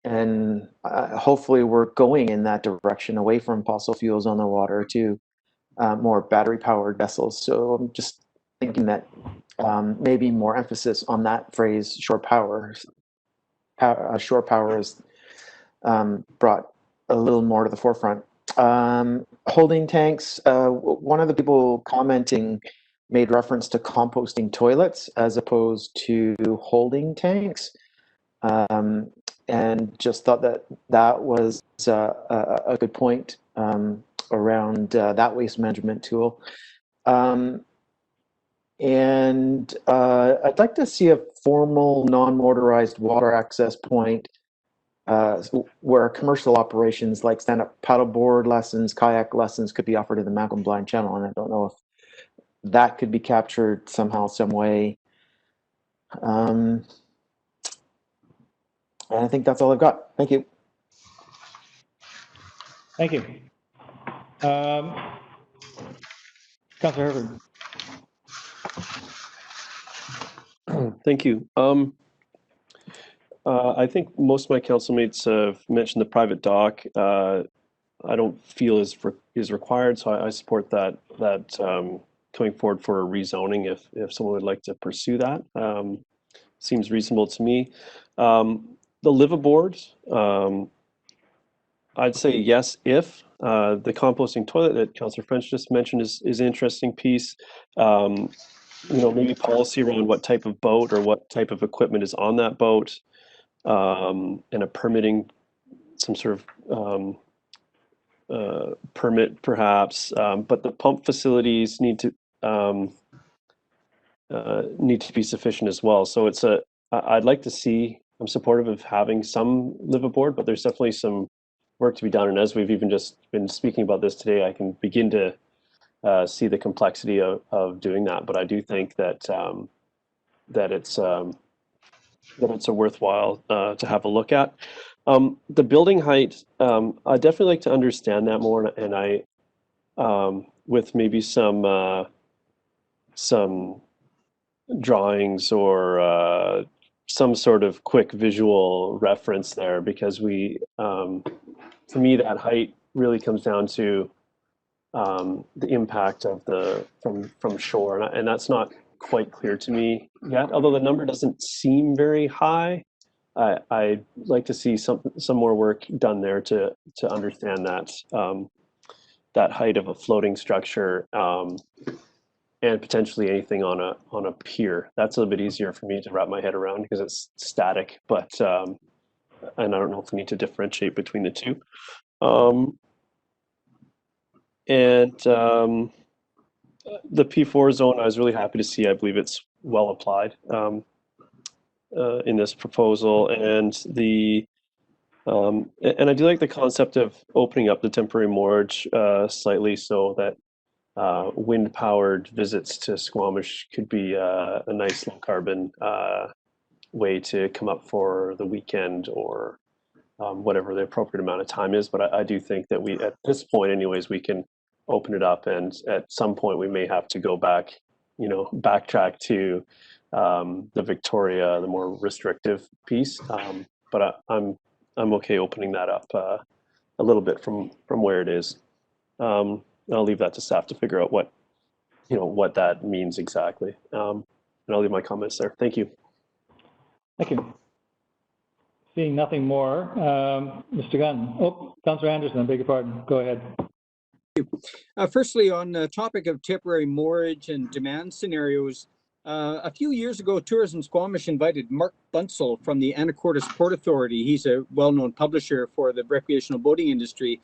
And hopefully we're going in that direction, away from fossil fuels on the water to more battery-powered vessels. So I'm just thinking that maybe more emphasis on that phrase, shore power. Shore power is brought a little more to the forefront. Holding tanks, one of the people commenting made reference to composting toilets as opposed to holding tanks. And just thought that was a good point around that waste management tool. And I'd like to see a formal non-motorized water access point where commercial operations like stand-up paddleboard lessons, kayak lessons could be offered in the Malcolm Blind Channel. And I don't know if that could be captured somehow, some way. And I think that's all I've got. Thank you. Thank you. Councillor Herford. Thank you. I think most of my council mates have mentioned the private dock. I don't feel is required, so I support that coming forward for a rezoning if someone would like to pursue that. Seems reasonable to me. The liveaboard, I'd say yes if. The composting toilet that Councillor French just mentioned is an interesting piece. Maybe policy around what type of boat or what type of equipment is on that boat, and a permitting, some sort of permit perhaps, but the pump facilities need to be sufficient as well. So it's I'd like to see, I'm supportive of having some live aboard, but there's definitely some work to be done. And as we've even just been speaking about this today, I can begin to see the complexity of doing that. But I do think that that it's a worthwhile to have a look at. The building height, I definitely like to understand that more, and I with maybe some drawings or some sort of quick visual reference there, because we, to me, that height really comes down to the impact of the from shore, and that's not quite clear to me yet. Although the number doesn't seem very high, I'd like to see some more work done there to understand that that height of a floating structure. And potentially anything on a pier. That's a little bit easier for me to wrap my head around because it's static, but and I don't know if we need to differentiate between the two. The P4 zone, I was really happy to see. I believe it's well applied in this proposal, and and I do like the concept of opening up the temporary moorage slightly so that wind-powered visits to Squamish could be a nice low-carbon way to come up for the weekend or whatever the appropriate amount of time is. But I do think that we, at this point anyways, we can open it up, and at some point we may have to go back, backtrack to the Victoria, the more restrictive piece. But I'm okay opening that up a little bit from where it is. I'll leave that to staff to figure out what that means exactly. And I'll leave my comments there. Thank you. Thank you. Seeing nothing more, Mr. Gunn. Oh, Councillor Anderson, I beg your pardon. Go ahead. Firstly, on the topic of temporary moorage and demand scenarios, a few years ago, Tourism Squamish invited Mark Bunsell from the Anacortes Port Authority. He's a well-known publisher for the recreational boating industry,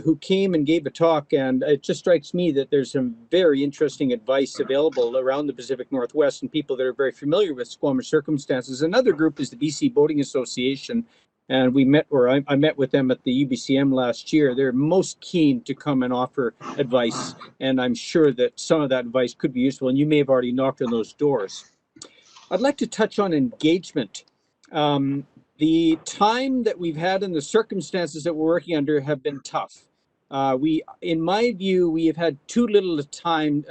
who came and gave a talk, and it just strikes me that there's some very interesting advice available around the Pacific Northwest and people that are very familiar with Squamish circumstances. Another group is the BC Boating Association, and we met, or I met with them at the UBCM last year. They're most keen to come and offer advice, and I'm sure that some of that advice could be useful, and you may have already knocked on those doors. I'd like to touch on engagement. The time that we've had and the circumstances that we're working under have been tough. In my view, we have had too little time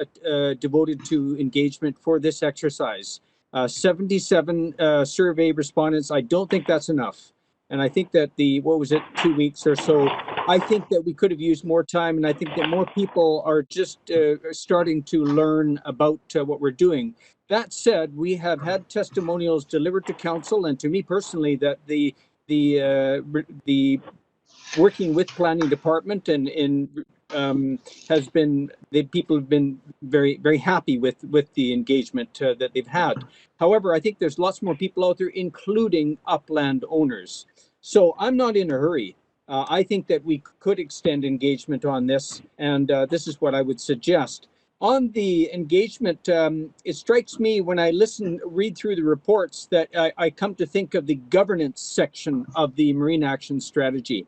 devoted to engagement for this exercise. 77 survey respondents, I don't think that's enough. And I think that 2 weeks or so, I think that we could have used more time, and I think that more people are just starting to learn about what we're doing. That said, we have had testimonials delivered to council, and to me personally, that the working with planning department and has been, the people have been very, very happy with the engagement that they've had. However, I think there's lots more people out there, including upland owners. So I'm not in a hurry. I think that we could extend engagement on this, and this is what I would suggest. On the engagement, it strikes me when I read through the reports that I come to think of the governance section of the Marine Action Strategy.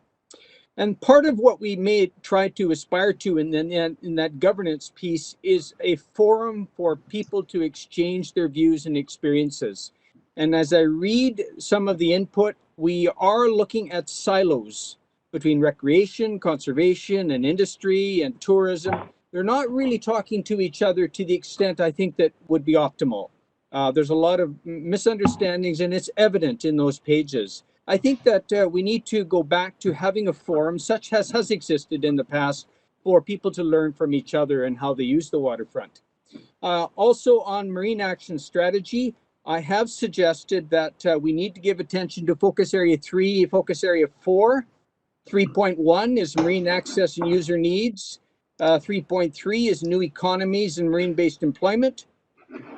And part of what we may try to aspire to in that governance piece is a forum for people to exchange their views and experiences. And as I read some of the input, we are looking at silos between recreation, conservation, and industry and tourism. They're not really talking to each other to the extent I think that would be optimal. There's a lot of misunderstandings, and it's evident in those pages. I think that we need to go back to having a forum such as has existed in the past for people to learn from each other and how they use the waterfront. Also on Marine Action Strategy, I have suggested that we need to give attention to Focus Area 3, Focus Area 4. 3.1 is Marine Access and User Needs. 3.3 is New Economies and Marine-Based Employment.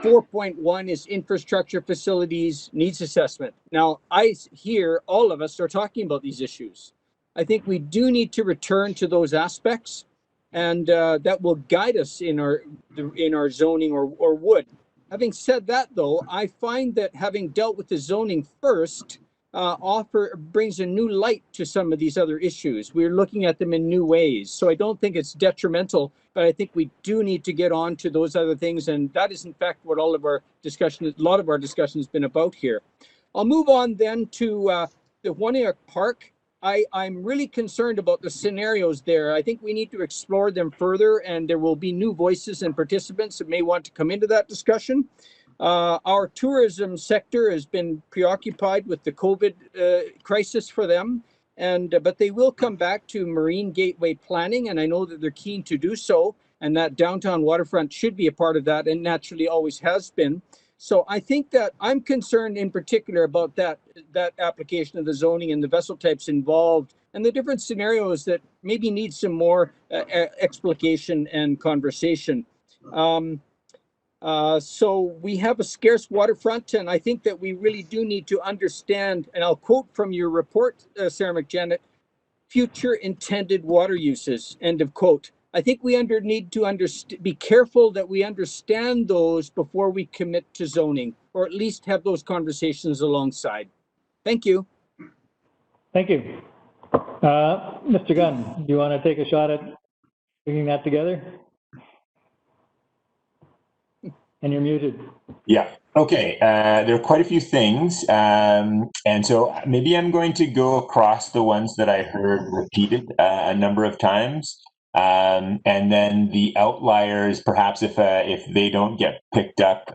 4.1 is Infrastructure, Facilities, Needs Assessment. Now, I hear all of us are talking about these issues. I think we do need to return to those aspects, and that will guide us in our zoning, or would. Having said that, though, I find that having dealt with the zoning first brings a new light to some of these other issues. We're looking at them in new ways. So I don't think it's detrimental, but I think we do need to get on to those other things. And that is, in fact, what all of our discussion, a lot of our discussion has been about here. I'll move on then to the One-Ear Park. I'm really concerned about the scenarios there. I think we need to explore them further, and there will be new voices and participants that may want to come into that discussion. Our tourism sector has been preoccupied with the COVID crisis for them, but they will come back to marine gateway planning, and I know that they're keen to do so, and that downtown waterfront should be a part of that, and naturally always has been. So I think that I'm concerned in particular about that application of the zoning and the vessel types involved and the different scenarios that maybe need some more explication and conversation. So we have a scarce waterfront, and I think that we really do need to understand, and I'll quote from your report, Sarah McJanet, future intended water uses, end of quote. I think we need to be careful that we understand those before we commit to zoning, or at least have those conversations alongside. Thank you. Thank you. Mr. Gunn, do you want to take a shot at bringing that together? And you're muted. Yeah. Okay. There are quite a few things. And so maybe I'm going to go across the ones that I heard repeated a number of times. And then the outliers, perhaps if they don't get picked up,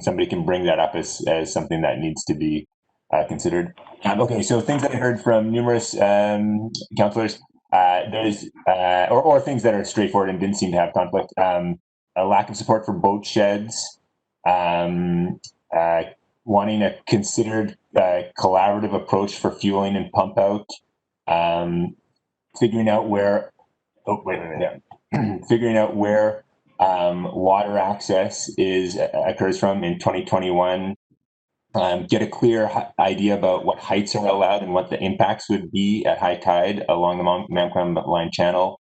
somebody can bring that up as something that needs to be considered. Okay, so things that I heard from numerous councillors, or things that are straightforward and didn't seem to have conflict. A lack of support for boat sheds, wanting a considered collaborative approach for fueling and pump out, figuring out where. Oh, wait a minute. Yeah. Figuring out where water access occurs from in 2021. Get a clear idea about what heights are allowed and what the impacts would be at high tide along the Mamquam Line Channel.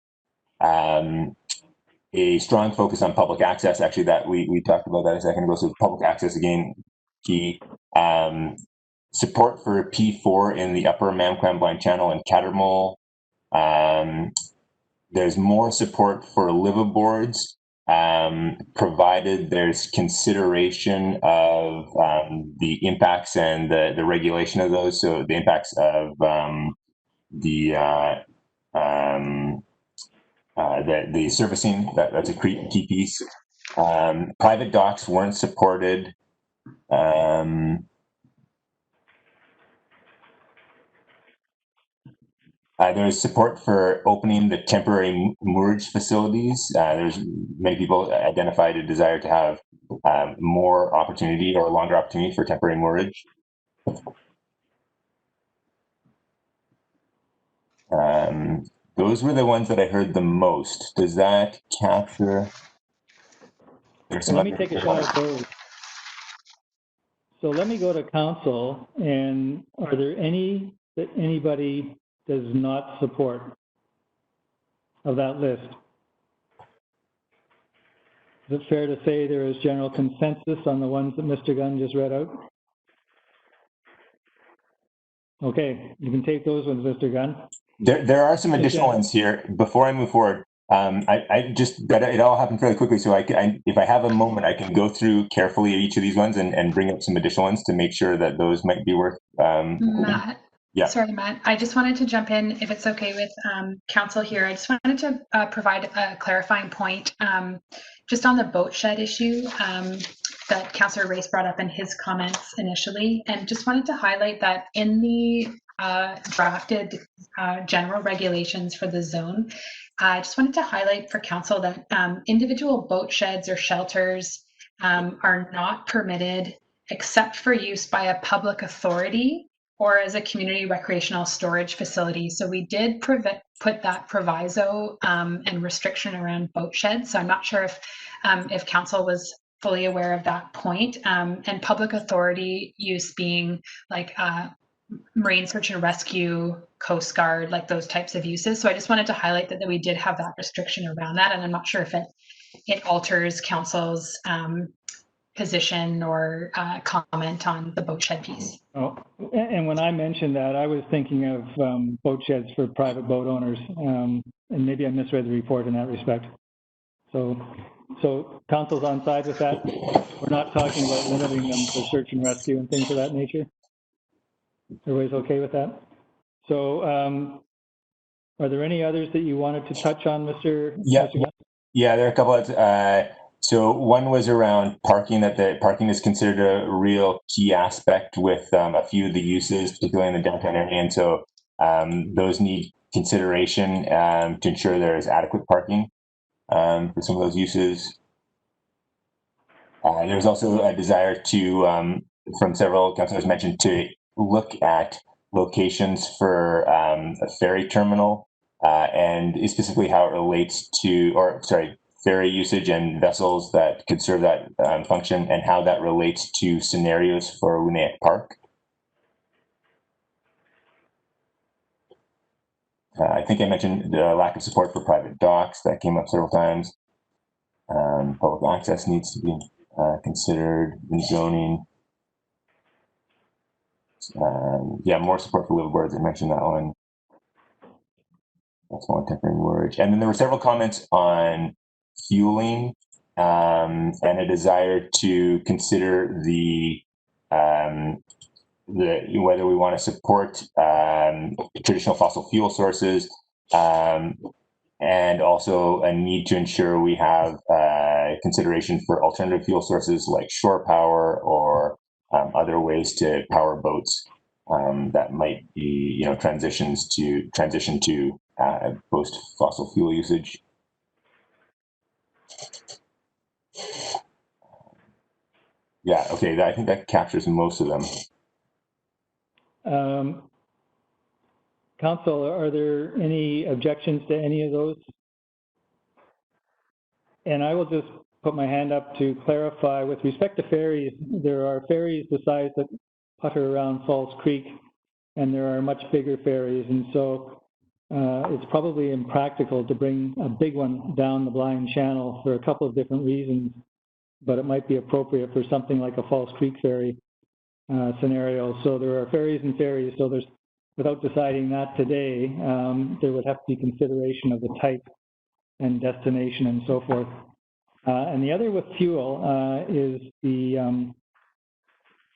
A strong focus on public access. Actually, that we talked about that a second ago. So public access again, key. Support for P4 in the Upper Mamquam Line Channel and Cattermole. There's more support for liveaboards, provided there's consideration of the impacts and the regulation of those. So the impacts of the servicing, that's a key piece. Private docks weren't supported. There's support for opening the temporary moorage facilities. There's many people identified a desire to have more opportunity or longer opportunity for temporary moorage. Those were the ones that I heard the most. Does that capture? So let me take a shot at those. So let me go to council, and are there any that anybody does not support of that list? Is it fair to say there is general consensus on the ones that Mr. Gunn just read out? Okay, you can take those ones, Mr. Gunn. There are some additional ones here. Before I move forward, I just got it all happened fairly quickly, so if I have a moment, I can go through carefully each of these ones and bring up some additional ones to make sure that those might be worth. Matt, yeah. Sorry, Matt. I just wanted to jump in, if it's okay with council here. I just wanted to provide a clarifying point just on the boat shed issue that Councillor Race brought up in his comments initially, and just wanted to highlight that in the drafted general regulations for the zone, I just wanted to highlight for council that individual boat sheds or shelters are not permitted except for use by a public authority or as a community recreational storage facility. So we did put that proviso and restriction around boat sheds. So I'm not sure if council was fully aware of that point. And public authority use being like marine search and rescue, Coast Guard, like those types of uses. So I just wanted to highlight that we did have that restriction around that. And I'm not sure if it alters council's position or comment on the boat shed piece. Oh, and when I mentioned that, I was thinking of boat sheds for private boat owners, and maybe I misread the report in that respect. So council's on side with that. We're not talking about limiting them for search and rescue and things of that nature. Everybody's okay with that? So, are there any others that you wanted to touch on, Mr. Yeah, Mr. yeah, there are a couple of. So one was around parking. That the parking is considered a real key aspect with a few of the uses, particularly in the downtown area, and so those need consideration to ensure there is adequate parking for some of those uses. There's also a desire to, from several councillors mentioned, to look at locations for a ferry terminal and specifically how it relates to, or sorry, ferry usage and vessels that could serve that function and how that relates to scenarios for Lunaic Park. I think I mentioned the lack of support for private docks. That came up several times. Public access needs to be considered in zoning. Yeah, more support for liveaboards. I mentioned that one. That's one tempering word. And then there were several comments on fueling and a desire to consider the whether we want to support traditional fossil fuel sources and also a need to ensure we have consideration for alternative fuel sources like shore power or other ways to power boats that might be, transition to post fossil fuel usage. Yeah, okay, I think that captures most of them. Council, are there any objections to any of those? And I will just put my hand up to clarify with respect to ferries. There are ferries the size that putter around Falls Creek, and there are much bigger ferries, and so it's probably impractical to bring a big one down the Blind Channel for a couple of different reasons, but it might be appropriate for something like a Falls Creek ferry scenario. So there are ferries and ferries, so there's, without deciding that today, there would have to be consideration of the type and destination and so forth. And the other with fuel is the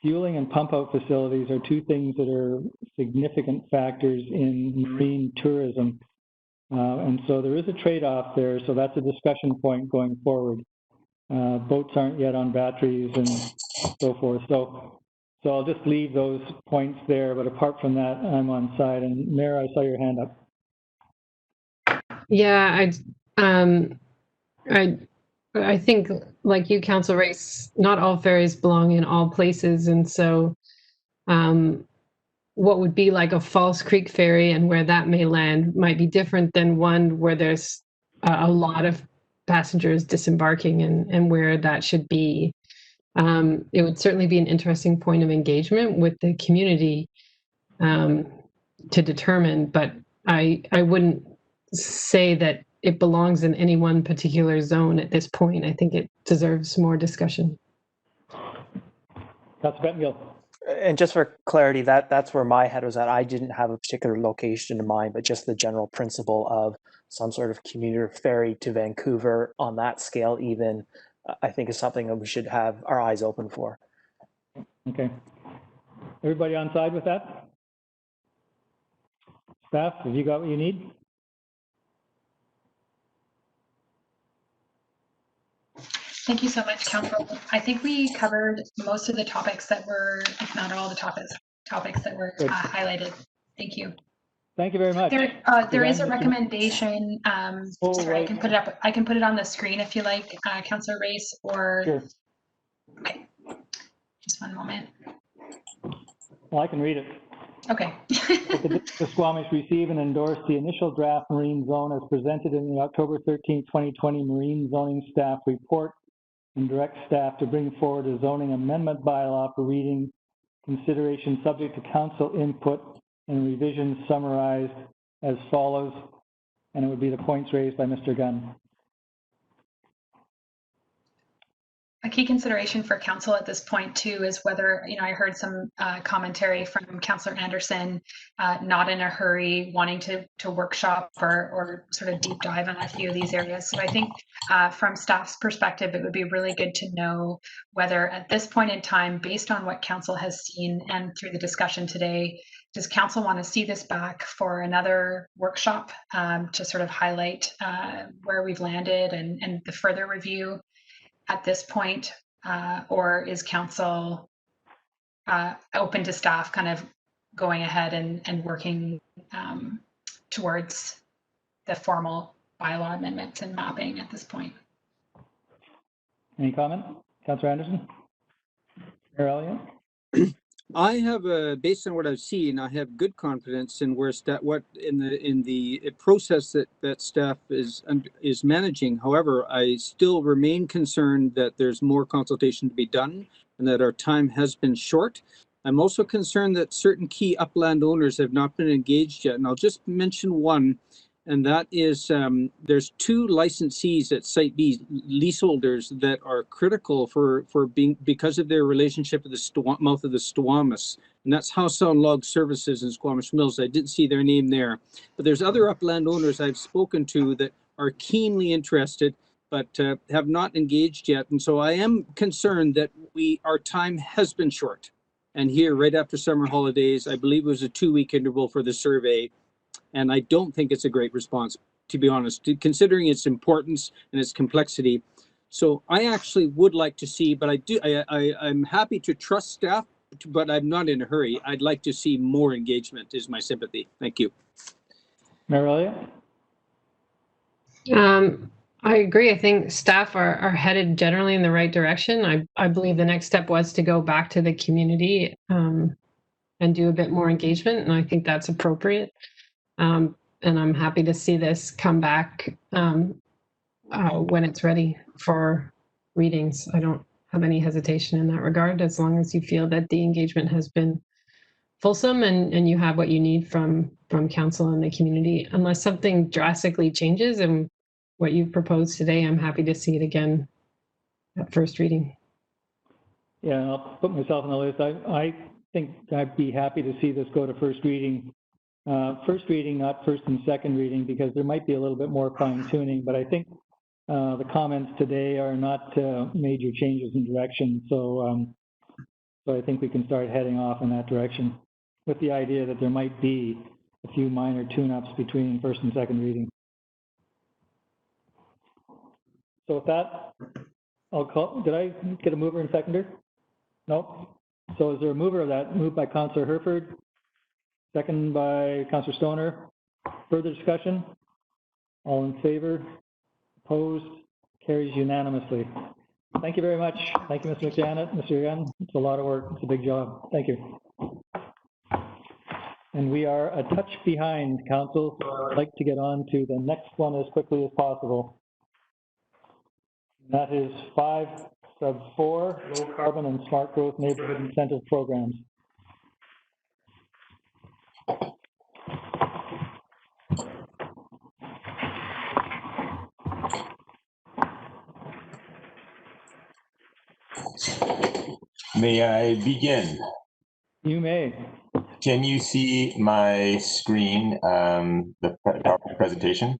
fueling and pump out facilities are two things that are significant factors in marine tourism. And so there is a trade-off there, so that's a discussion point going forward. Boats aren't yet on batteries and so forth. So I'll just leave those points there, but apart from that, I'm on side. And Mayor, I saw your hand up. Yeah, I think, like you, Council Race, not all ferries belong in all places, and so what would be like a Falls Creek ferry and where that may land might be different than one where there's a lot of passengers disembarking and where that should be. It would certainly be an interesting point of engagement with the community to determine, but I wouldn't say that it belongs in any one particular zone at this point. I think it deserves more discussion. Councilor Bettengill. And just for clarity, that's where my head was at. I didn't have a particular location in mind, but just the general principle of some sort of commuter ferry to Vancouver on that scale even, I think is something that we should have our eyes open for. Okay. Everybody on side with that? Staff, have you got what you need? Thank you so much, Council. I think we covered most of the topics that were, if not all the topics that were highlighted. Thank you. Thank you very much. There is a recommendation. Sorry, right. I can put it up. I can put it on the screen if you like, Councillor Race, or. Sure. Okay. Just one moment. Well, I can read it. Okay. The District of Squamish receive and endorse the initial draft marine zone as presented in the October 13, 2020 Marine Zoning Staff Report, and direct staff to bring forward a zoning amendment bylaw for reading consideration subject to council input and revisions summarized as follows, and it would be the points raised by Mr. Gunn. a key consideration for council at this point too is whether, I heard some commentary from Councillor Anderson, not in a hurry, wanting to workshop or sort of deep dive on a few of these areas. So I think from staff's perspective, it would be really good to know whether at this point in time, based on what council has seen and through the discussion today, does council want to see this back for another workshop to sort of highlight where we've landed and the further review at this point, or is council open to staff kind of going ahead and working towards the formal bylaw amendments and mapping at this point? Any comment? Councillor Anderson? Mayor Elliott? I have, based on what I've seen, I have good confidence in where in the process that staff is managing. However, I still remain concerned that there's more consultation to be done and that our time has been short. I'm also concerned that certain key upland owners have not been engaged yet, and I'll just mention one, and that is there's 2 licensees at Site B, leaseholders, that are critical because of their relationship with the mouth of the Squamish, and that's House Sound Log Services in Squamish Mills. I didn't see their name there, but there's other upland owners I've spoken to that are keenly interested but have not engaged yet, and so I am concerned that our time has been short. And here, right after summer holidays, I believe it was a 2-week interval for the survey. And I don't think it's a great response, to be honest, considering its importance and its complexity. So I actually would like to see, but I'm happy to trust staff, but I'm not in a hurry. I'd like to see more engagement is my sympathy. Thank you. Mayor Elliott? I agree. I think staff are headed generally in the right direction. I believe the next step was to go back to the community and do a bit more engagement, and I think that's appropriate. And I'm happy to see this come back when it's ready for readings. I don't have any hesitation in that regard, as long as you feel that the engagement has been fulsome and you have what you need from council and the community. Unless something drastically changes and what you've proposed today, I'm happy to see it again at first reading. Yeah, I'll put myself on the list. I think I'd be happy to see this go to first reading. First reading, not first and second reading, because there might be a little bit more fine tuning, but I think the comments today are not major changes in direction. So I think we can start heading off in that direction with the idea that there might be a few minor tune-ups between first and second reading. So with that, I'll call, did I get a mover and seconder? Nope. So is there a mover of that? Moved by Councillor Herford, second by Councillor Stoner. Further discussion? All in favor? Opposed? Carries unanimously. Thank you very much. Thank you, Mr. McJanet, Mr. Young. It's a lot of work. It's a big job. Thank you. And we are a touch behind, Council, so I'd like to get on to the next one as quickly as possible. That is 5.4, low carbon and smart growth neighborhood incentive programs. May I begin? You may. Can you see my screen, the PowerPoint presentation?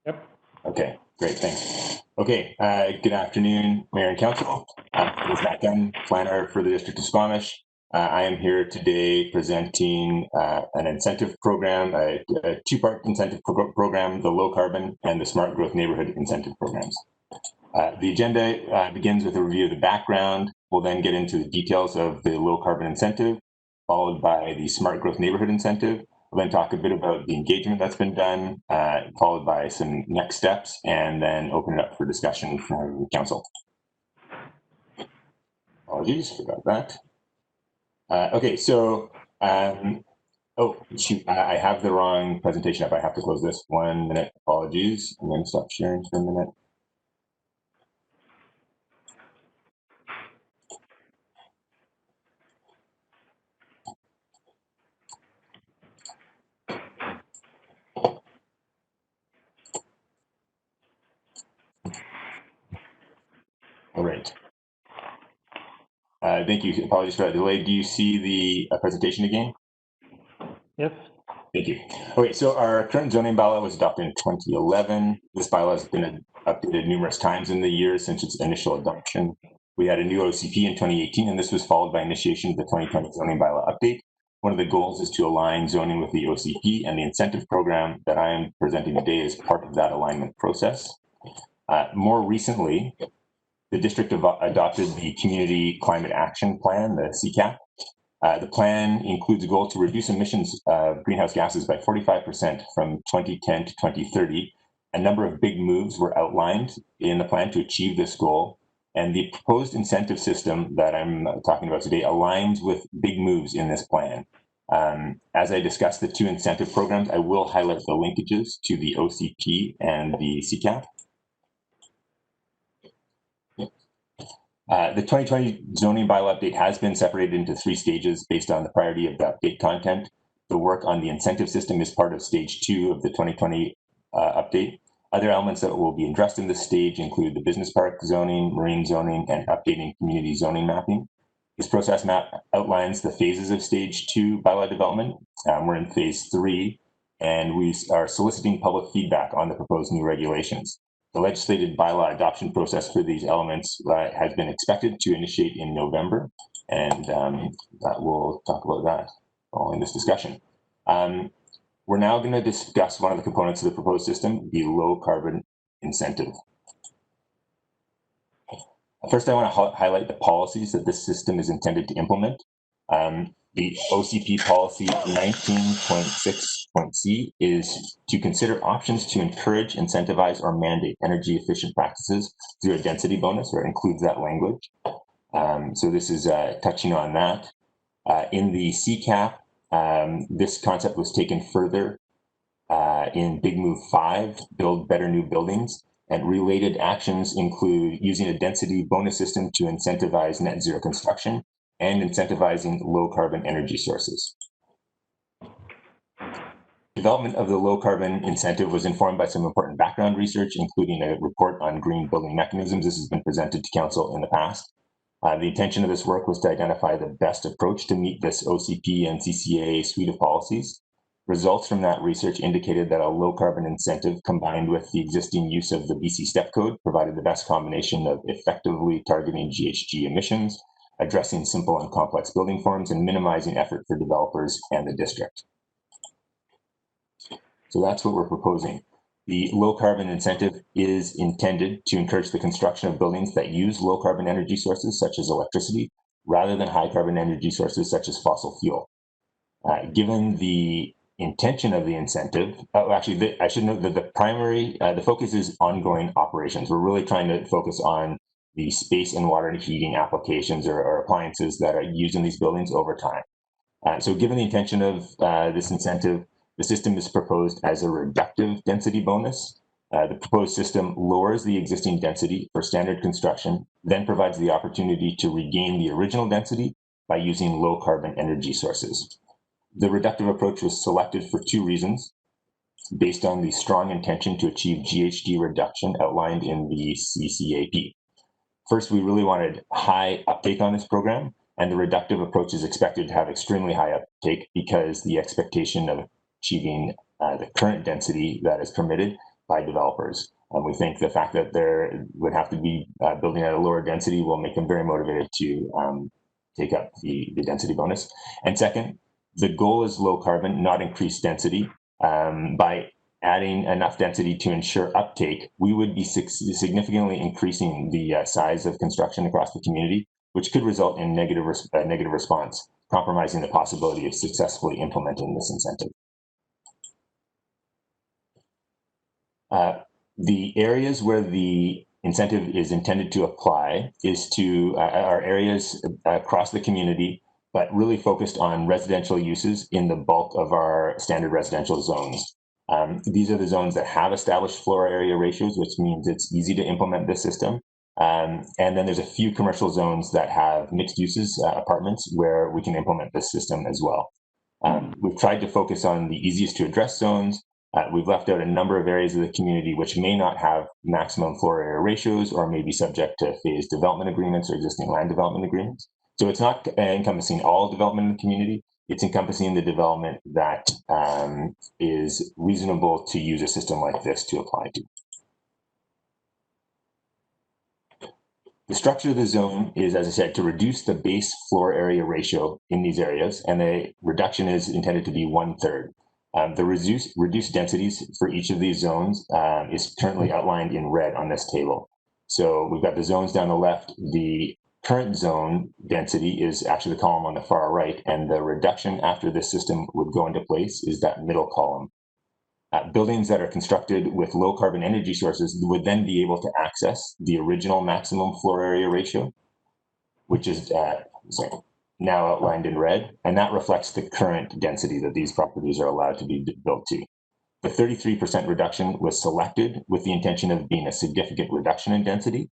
Yep. Okay, great, thanks. Okay, good afternoon, Mayor and Council. I'm Zach Gunn, planner for the District of Squamish. I am here today presenting an incentive program, a 2-part incentive program, the low carbon and the smart growth neighborhood incentive programs. The agenda begins with a review of the background. We'll then get into the details of the low carbon incentive, followed by the smart growth neighborhood incentive. We'll then talk a bit about the engagement that's been done, followed by some next steps, and then open it up for discussion from council. Apologies, forgot that. Okay, so, oh, shoot, I have the wrong presentation up. I have to close this. 1 minute, apologies. I'm going to stop sharing for a minute. All right. Thank you. Apologies for that delay. Do you see the presentation again? Yes. Thank you. Okay, so our current zoning bylaw was adopted in 2011. This bylaw has been updated numerous times in the years since its initial adoption. We had a new OCP in 2018, and this was followed by initiation of the 2020 zoning bylaw update. One of the goals is to align zoning with the OCP, and the incentive program that I am presenting today is part of that alignment process. More recently, the district adopted the Community Climate Action Plan, the CCAP. The plan includes a goal to reduce emissions of greenhouse gases by 45% from 2010 to 2030. A number of big moves were outlined in the plan to achieve this goal. And the proposed incentive system that I'm talking about today aligns with big moves in this plan. As I discuss the two incentive programs, I will highlight the linkages to the OCP and the CCAP. The 2020 zoning bylaw update has been separated into 3 stages based on the priority of the update content. The work on the incentive system is part of stage 2 of the 2020 update. Other elements that will be addressed in this stage include the business park zoning, marine zoning, and updating community zoning mapping. This process map outlines the phases of stage 2 bylaw development. We're in phase 3, and we are soliciting public feedback on the proposed new regulations. The legislated bylaw adoption process for these elements has been expected to initiate in November, and we'll talk about that following this discussion. We're now going to discuss one of the components of the proposed system, the low carbon incentive. First, I want to highlight the policies that this system is intended to implement. The OCP policy 19.6.c is to consider options to encourage, incentivize, or mandate energy efficient practices through a density bonus, or includes that language. So this is touching on that. In the CCAP, this concept was taken further in Big Move 5, Build Better New Buildings, and related actions include using a density bonus system to incentivize net zero construction and incentivizing low carbon energy sources. Development of the low carbon incentive was informed by some important background research, including a report on green building mechanisms. This has been presented to council in the past. The intention of this work was to identify the best approach to meet this OCP and CCA suite of policies. Results from that research indicated that a low carbon incentive combined with the existing use of the BC Step Code provided the best combination of effectively targeting GHG emissions, addressing simple and complex building forms, and minimizing effort for developers and the district. So that's what we're proposing. The low carbon incentive is intended to encourage the construction of buildings that use low carbon energy sources such as electricity, rather than high carbon energy sources such as fossil fuel. Given the intention of the incentive, I should note that the focus is ongoing operations. We're really trying to focus on the space and water heating applications or appliances that are used in these buildings over time. So given the intention of this incentive, the system is proposed as a reductive density bonus. The proposed system lowers the existing density for standard construction, then provides the opportunity to regain the original density by using low carbon energy sources. The reductive approach was selected for 2 reasons, based on the strong intention to achieve GHG reduction outlined in the CCAP. First, we really wanted high uptake on this program, and the reductive approach is expected to have extremely high uptake because the expectation of achieving the current density that is permitted by developers. We think the fact that they would have to be building at a lower density will make them very motivated to take up the density bonus. And second, the goal is low carbon, not increased density. By adding enough density to ensure uptake, we would be significantly increasing the size of construction across the community, which could result in negative response, compromising the possibility of successfully implementing this incentive. The areas where the incentive is intended to apply are areas across the community, but really focused on residential uses in the bulk of our standard residential zones. These are the zones that have established floor area ratios, which means it's easy to implement this system. And then there's a few commercial zones that have mixed uses apartments where we can implement this system as well. We've tried to focus on the easiest to address zones. We've left out a number of areas of the community which may not have maximum floor area ratios or may be subject to phased development agreements or existing land development agreements. So it's not encompassing all development in the community. It's encompassing the development that is reasonable to use a system like this to apply to. The structure of the zone is, as I said, to reduce the base floor area ratio in these areas, and the reduction is intended to be 1/3. The reduced densities for each of these zones is currently outlined in red on this table. So we've got the zones down the left. The current zone density is actually the column on the far right, and the reduction after this system would go into place is that middle column. Buildings that are constructed with low carbon energy sources would then be able to access the original maximum floor area ratio, which is now outlined in red, and that reflects the current density that these properties are allowed to be built to. The 33% reduction was selected with the intention of being a significant reduction in density.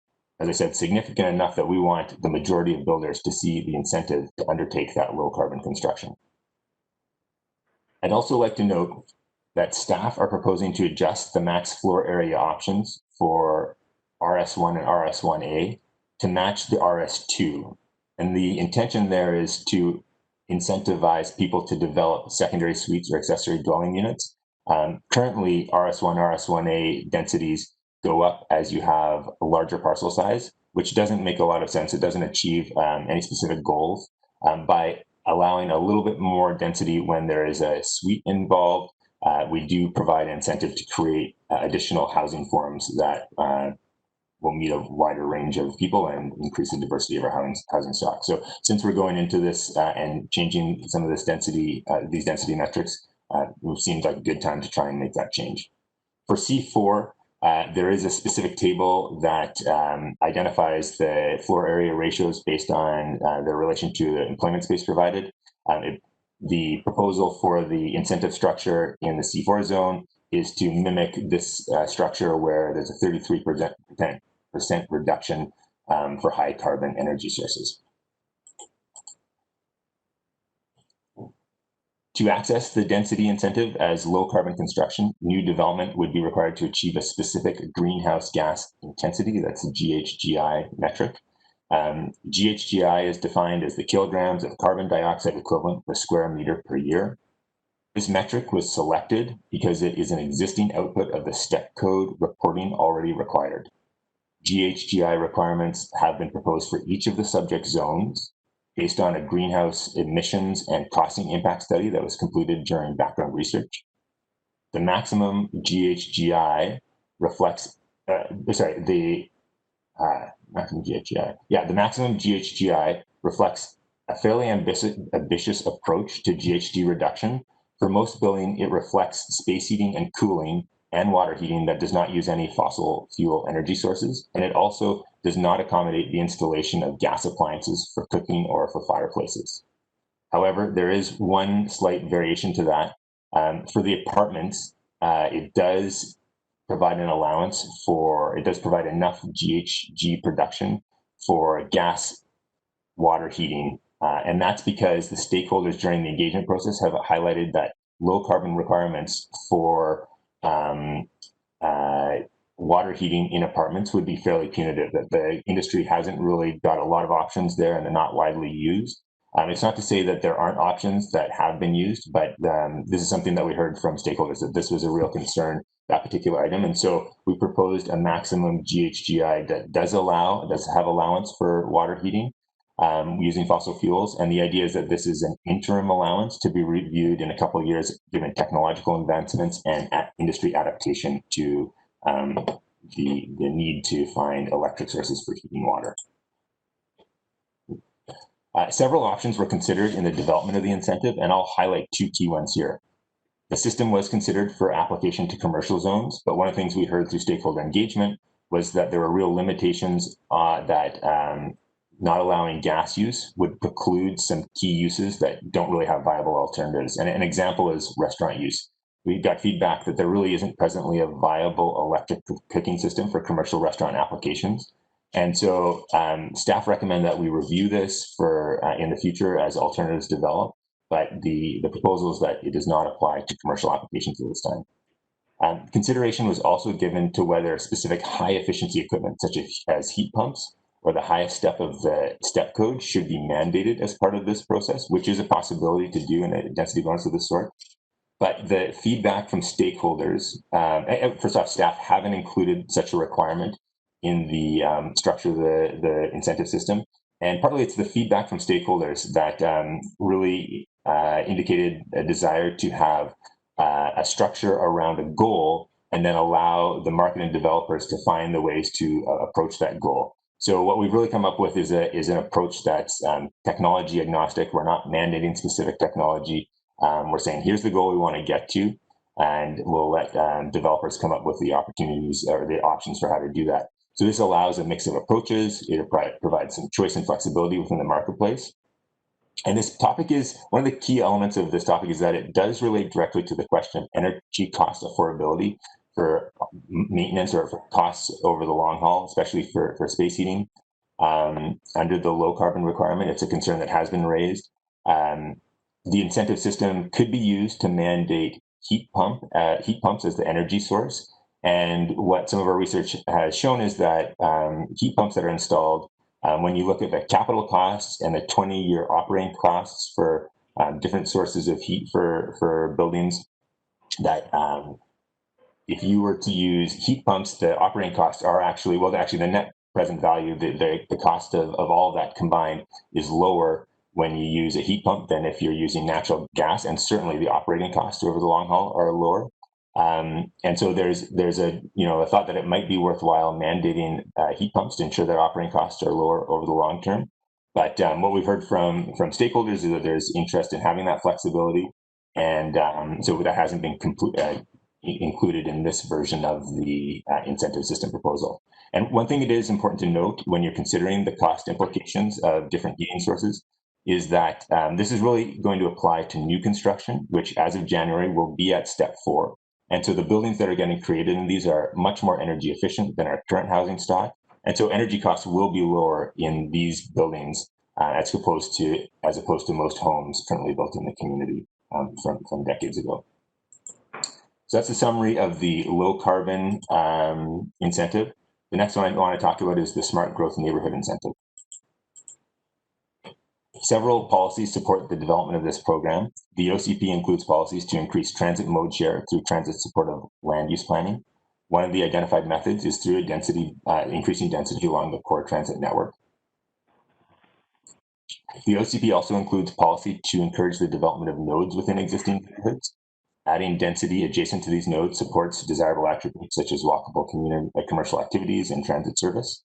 As I said, significant enough that we want the majority of builders to see the incentive to undertake that low carbon construction. I'd also like to note that staff are proposing to adjust the max floor area options for RS1 and RS1A to match the RS2. And the intention there is to incentivize people to develop secondary suites or accessory dwelling units. Currently, RS1, RS1A densities go up as you have a larger parcel size, which doesn't make a lot of sense. It doesn't achieve any specific goals. By allowing a little bit more density when there is a suite involved, we do provide an incentive to create additional housing forms that will meet a wider range of people and increase the diversity of our housing stock. So since we're going into this and changing some of this density, these density metrics, it seems like a good time to try and make that change. For C4, there is a specific table that identifies the floor area ratios based on their relation to the employment space provided. The proposal for the incentive structure in the C4 zone is to mimic this structure where there's a 33% reduction for high carbon energy sources. To access the density incentive as low carbon construction, new development would be required to achieve a specific greenhouse gas intensity, that's a GHGI metric. GHGI is defined as the kilograms of carbon dioxide equivalent per square meter per year. This metric was selected because it is an existing output of the STEP code reporting already required. GHGI requirements have been proposed for each of the subject zones based on a greenhouse emissions and costing impact study that was completed during background research. The maximum GHGI reflects, the maximum GHGI. Yeah, the maximum GHGI reflects a fairly ambitious approach to GHG reduction. For most building, it reflects space heating and cooling and water heating that does not use any fossil fuel energy sources. And it also does not accommodate the installation of gas appliances for cooking or for fireplaces. However, there is one slight variation to that. For the apartments, it does provide an allowance for, it does provide enough GHG production for gas water heating. And that's because the stakeholders during the engagement process have highlighted that low carbon requirements for water heating in apartments would be fairly punitive, that the industry hasn't really got a lot of options there and they're not widely used. It's not to say that there aren't options that have been used, but this is something that we heard from stakeholders, that this was a real concern, that particular item. And so we proposed a maximum GHGI that does have allowance for water heating using fossil fuels. And the idea is that this is an interim allowance to be reviewed in a couple of years, given technological advancements and industry adaptation to the need to find electric sources for heating water. Several options were considered in the development of the incentive, and I'll highlight two key ones here. The system was considered for application to commercial zones, but one of the things we heard through stakeholder engagement was that there were real limitations that not allowing gas use would preclude some key uses that don't really have viable alternatives. And an example is restaurant use. We got feedback that there really isn't presently a viable electric cooking system for commercial restaurant applications. And so staff recommend that we review this for in the future as alternatives develop, but the proposal is that it does not apply to commercial applications at this time. Consideration was also given to whether specific high efficiency equipment, such as heat pumps, or the highest step of the step code should be mandated as part of this process, which is a possibility to do in a density bonus of this sort. But the feedback from stakeholders, first off, staff haven't included such a requirement in the structure of the incentive system. And partly it's the feedback from stakeholders that really indicated a desire to have a structure around a goal and then allow the market and developers to find the ways to approach that goal. So what we've really come up with is an approach that's technology agnostic. We're not mandating specific technology. We're saying, here's the goal we want to get to, and we'll let developers come up with the opportunities or the options for how to do that. So this allows a mix of approaches. It provides some choice and flexibility within the marketplace. And this topic is, one of the key elements of this topic is that it does relate directly to the question of energy cost affordability for maintenance or for costs over the long haul, especially for space heating. Under the low carbon requirement, it's a concern that has been raised. The incentive system could be used to mandate heat pumps as the energy source. And what some of our research has shown is that heat pumps that are installed, when you look at the capital costs and the 20-year operating costs for different sources of heat for buildings, that if you were to use heat pumps, the operating costs are actually the net present value, the cost of all of that combined is lower when you use a heat pump than if you're using natural gas, and certainly the operating costs over the long haul are lower. And so there's a thought that it might be worthwhile mandating heat pumps to ensure that operating costs are lower over the long term. But what we've heard from stakeholders is that there's interest in having that flexibility, and so that hasn't been included in this version of the incentive system proposal. And one thing it is important to note when you're considering the cost implications of different heating sources is that this is really going to apply to new construction, which as of January will be at step 4. And so the buildings that are getting created in these are much more energy efficient than our current housing stock. And so energy costs will be lower in these buildings as opposed to most homes currently built in the community from decades ago. So that's a summary of the low carbon incentive. The next one I want to talk about is the smart growth neighborhood incentive. Several policies support the development of this program. The OCP includes policies to increase transit mode share through transit supportive land use planning. One of the identified methods is through increasing density along the core transit network. The OCP also includes policy to encourage the development of nodes within existing neighborhoods. Adding density adjacent to these nodes supports desirable attributes such as walkable commercial activities and transit service.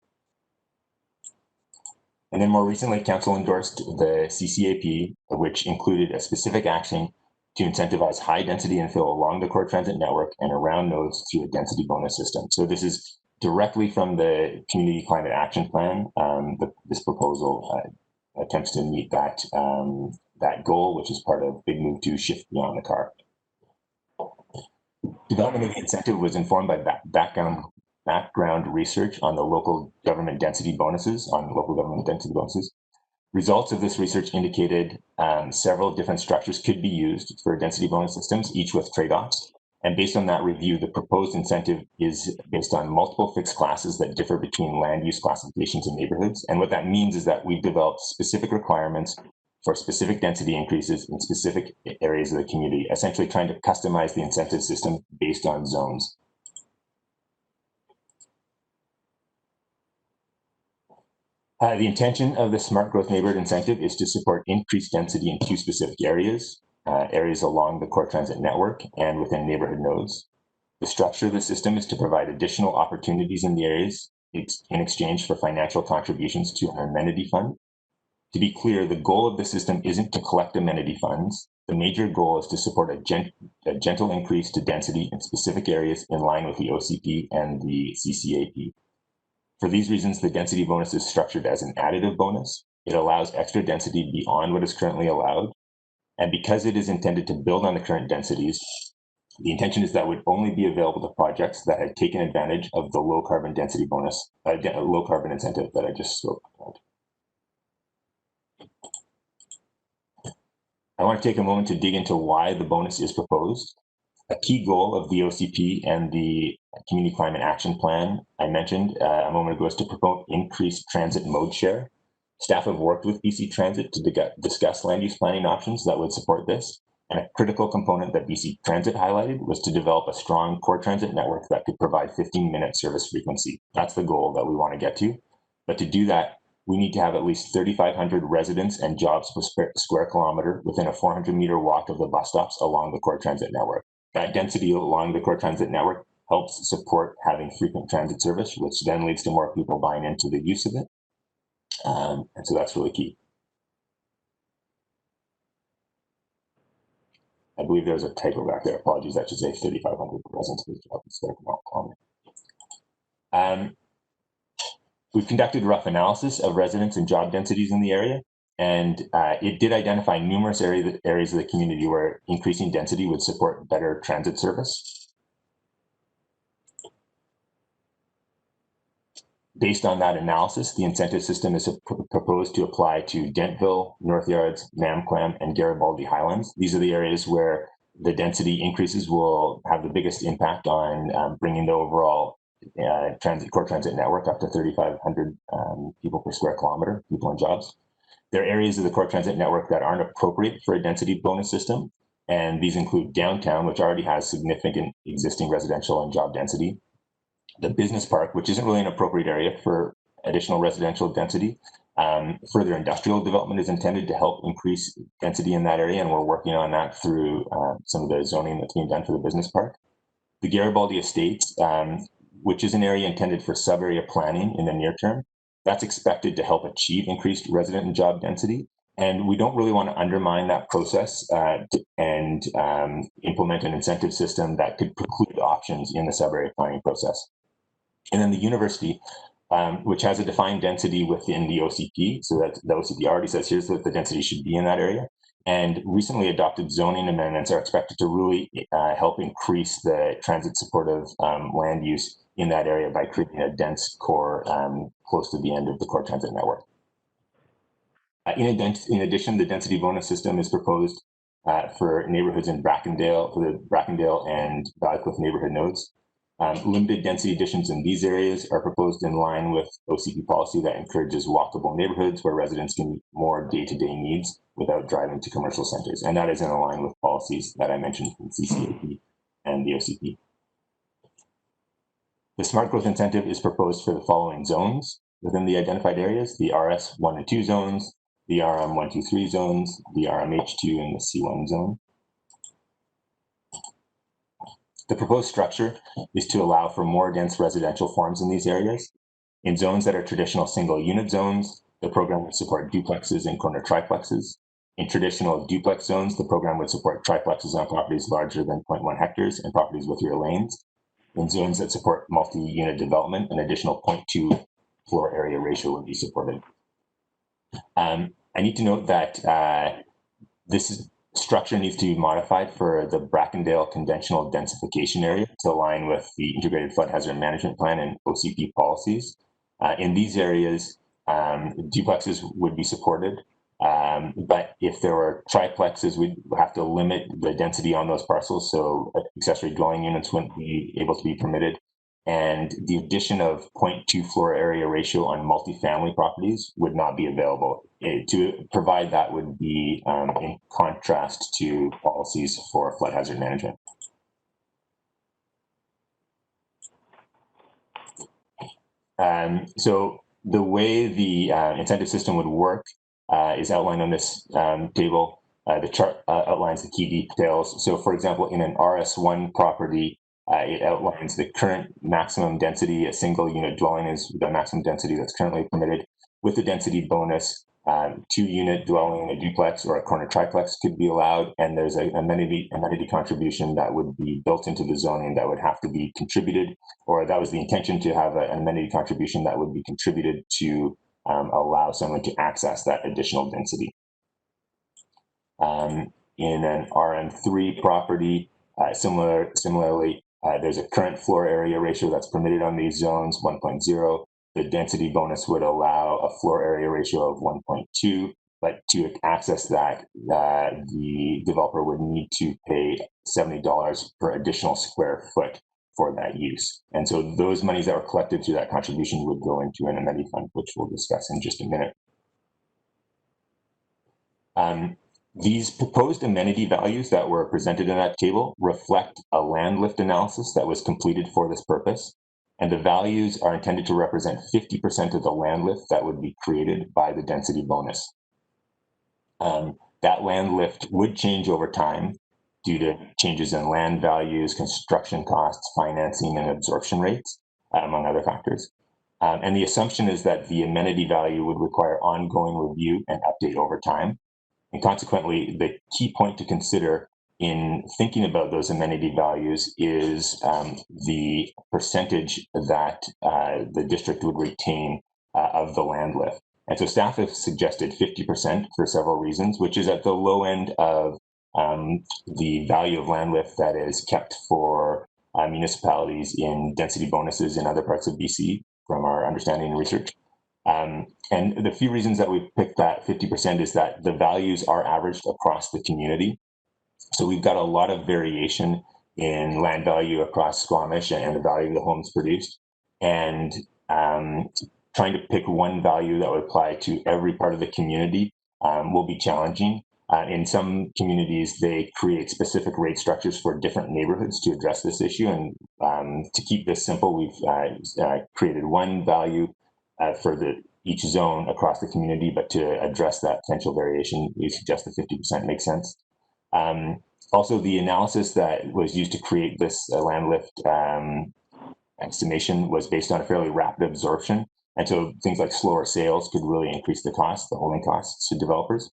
And then more recently, Council endorsed the CCAP, which included a specific action to incentivize high density infill along the core transit network and around nodes through a density bonus system. So this is directly from the Community Climate Action Plan. This proposal attempts to meet that goal, which is part of Big Move to Shift Beyond the Car. Development of the incentive was informed by background research on the local government density bonuses, Results of this research indicated several different structures could be used for density bonus systems, each with trade-offs. And based on that review, the proposed incentive is based on multiple fixed classes that differ between land use classifications and neighborhoods. And what that means is that we've developed specific requirements for specific density increases in specific areas of the community, essentially trying to customize the incentive system based on zones. The intention of the Smart Growth Neighborhood Incentive is to support increased density in 2 specific areas, areas along the core transit network and within neighborhood nodes. The structure of the system is to provide additional opportunities in the areas in exchange for financial contributions to an amenity fund. To be clear, the goal of the system isn't to collect amenity funds. The major goal is to support a gentle increase to density in specific areas in line with the OCP and the CCAP. For these reasons, the density bonus is structured as an additive bonus. It allows extra density beyond what is currently allowed. And because it is intended to build on the current densities, the intention is that would only be available to projects that had taken advantage of the low carbon density bonus, low carbon incentive that I just spoke about. I want to take a moment to dig into why the bonus is proposed. A key goal of the OCP and the Community Climate Action Plan I mentioned a moment ago is to promote increased transit mode share. Staff have worked with BC Transit to discuss land use planning options that would support this. And a critical component that BC Transit highlighted was to develop a strong core transit network that could provide 15-minute service frequency. That's the goal that we want to get to. But to do that, we need to have at least 3,500 residents and jobs per square kilometer within a 400-meter walk of the bus stops along the core transit network. That density along the core transit network helps support having frequent transit service, which then leads to more people buying into the use of it. And so that's really key. I believe there's a typo back there. Apologies, that should say 3,500 residents per square kilometer. We've conducted a rough analysis of residents and job densities in the area, and it did identify numerous areas of the community where increasing density would support better transit service. Based on that analysis, the incentive system is proposed to apply to Dentville, North Yards, Mamquam, and Garibaldi Highlands. These are the areas where the density increases will have the biggest impact on bringing the overall core transit network up to 3,500 people per square kilometer, people and jobs. There are areas of the core transit network that aren't appropriate for a density bonus system, and these include downtown, which already has significant existing residential and job density. The business park, which isn't really an appropriate area for additional residential density. Further industrial development is intended to help increase density in that area, and we're working on that through some of the zoning that's being done for the business park. The Garibaldi Estates, which is an area intended for sub-area planning in the near term, that's expected to help achieve increased resident and job density. And we don't really want to undermine that process and implement an incentive system that could preclude options in the sub-area planning process. And then the university, which has a defined density within the OCP, so that the OCP already says here's what the density should be in that area. And recently adopted zoning amendments are expected to really help increase the transit supportive land use in that area by creating a dense core close to the end of the core transit network. In addition, the density bonus system is proposed for neighborhoods in Brackendale, for the Brackendale and Valleycliff neighborhood nodes. Limited density additions in these areas are proposed in line with OCP policy that encourages walkable neighborhoods where residents can meet more day-to-day needs without driving to commercial centers. And that is in line with policies that I mentioned from CCAP and the OCP. The smart growth incentive is proposed for the following zones within the identified areas: the RS 1 and 2 zones, the RM 1, 2, 3 zones, the RMH2, and the C1 zone. The proposed structure is to allow for more dense residential forms in these areas. In zones that are traditional single unit zones, the program would support duplexes and corner triplexes. In traditional duplex zones, the program would support triplexes on properties larger than 0.1 hectares and properties with rear lanes. In zones that support multi-unit development, an additional 0.2 floor area ratio would be supported. I need to note that this structure needs to be modified for the Brackendale conventional densification area to align with the Integrated Flood Hazard Management Plan and OCP policies. In these areas, duplexes would be supported, but if there were triplexes, we'd have to limit the density on those parcels, so accessory dwelling units wouldn't be able to be permitted. And the addition of 0.2 floor area ratio on multifamily properties would not be available. To provide that would be in contrast to policies for flood hazard management. So the way the incentive system would work is outlined on this table. The chart outlines the key details. So for example, in an RS1 property, it outlines the current maximum density. A single unit dwelling is the maximum density that's currently permitted. With the density bonus, 2-unit dwelling, a duplex or a corner triplex could be allowed, and there's an amenity contribution that would be built into the zoning that would have to be contributed, or that was the intention, to have an amenity contribution that would be contributed to allow someone to access that additional density. In an RM3 property, similarly, there's a current floor area ratio that's permitted on these zones, 1.0. The density bonus would allow a floor area ratio of 1.2. but to access that, the developer would need to pay $70 per additional square foot for that use. And so those monies that were collected through that contribution would go into an amenity fund, which we'll discuss in just a minute. These proposed amenity values that were presented in that table reflect a land lift analysis that was completed for this purpose. And the values are intended to represent 50% of the land lift that would be created by the density bonus. That land lift would change over time due to changes in land values, construction costs, financing, and absorption rates, among other factors. And the assumption is that the amenity value would require ongoing review and update over time. And consequently, the key point to consider in thinking about those amenity values is the percentage that the district would retain of the land lift. And so staff have suggested 50% for several reasons, which is at the low end of the value of land lift that is kept for municipalities in density bonuses in other parts of BC from our understanding and research. And the few reasons that we picked that 50% is that the values are averaged across the community. So we've got a lot of variation in land value across Squamish and the value of the homes produced. And trying to pick one value that would apply to every part of the community will be challenging. In some communities, they create specific rate structures for different neighborhoods to address this issue. And to keep this simple, we've created one value for each zone across the community, but to address that potential variation, we suggest that 50% makes sense. Also, the analysis that was used to create this land lift estimation was based on a fairly rapid absorption. And so things like slower sales could really increase the cost, the holding costs to developers.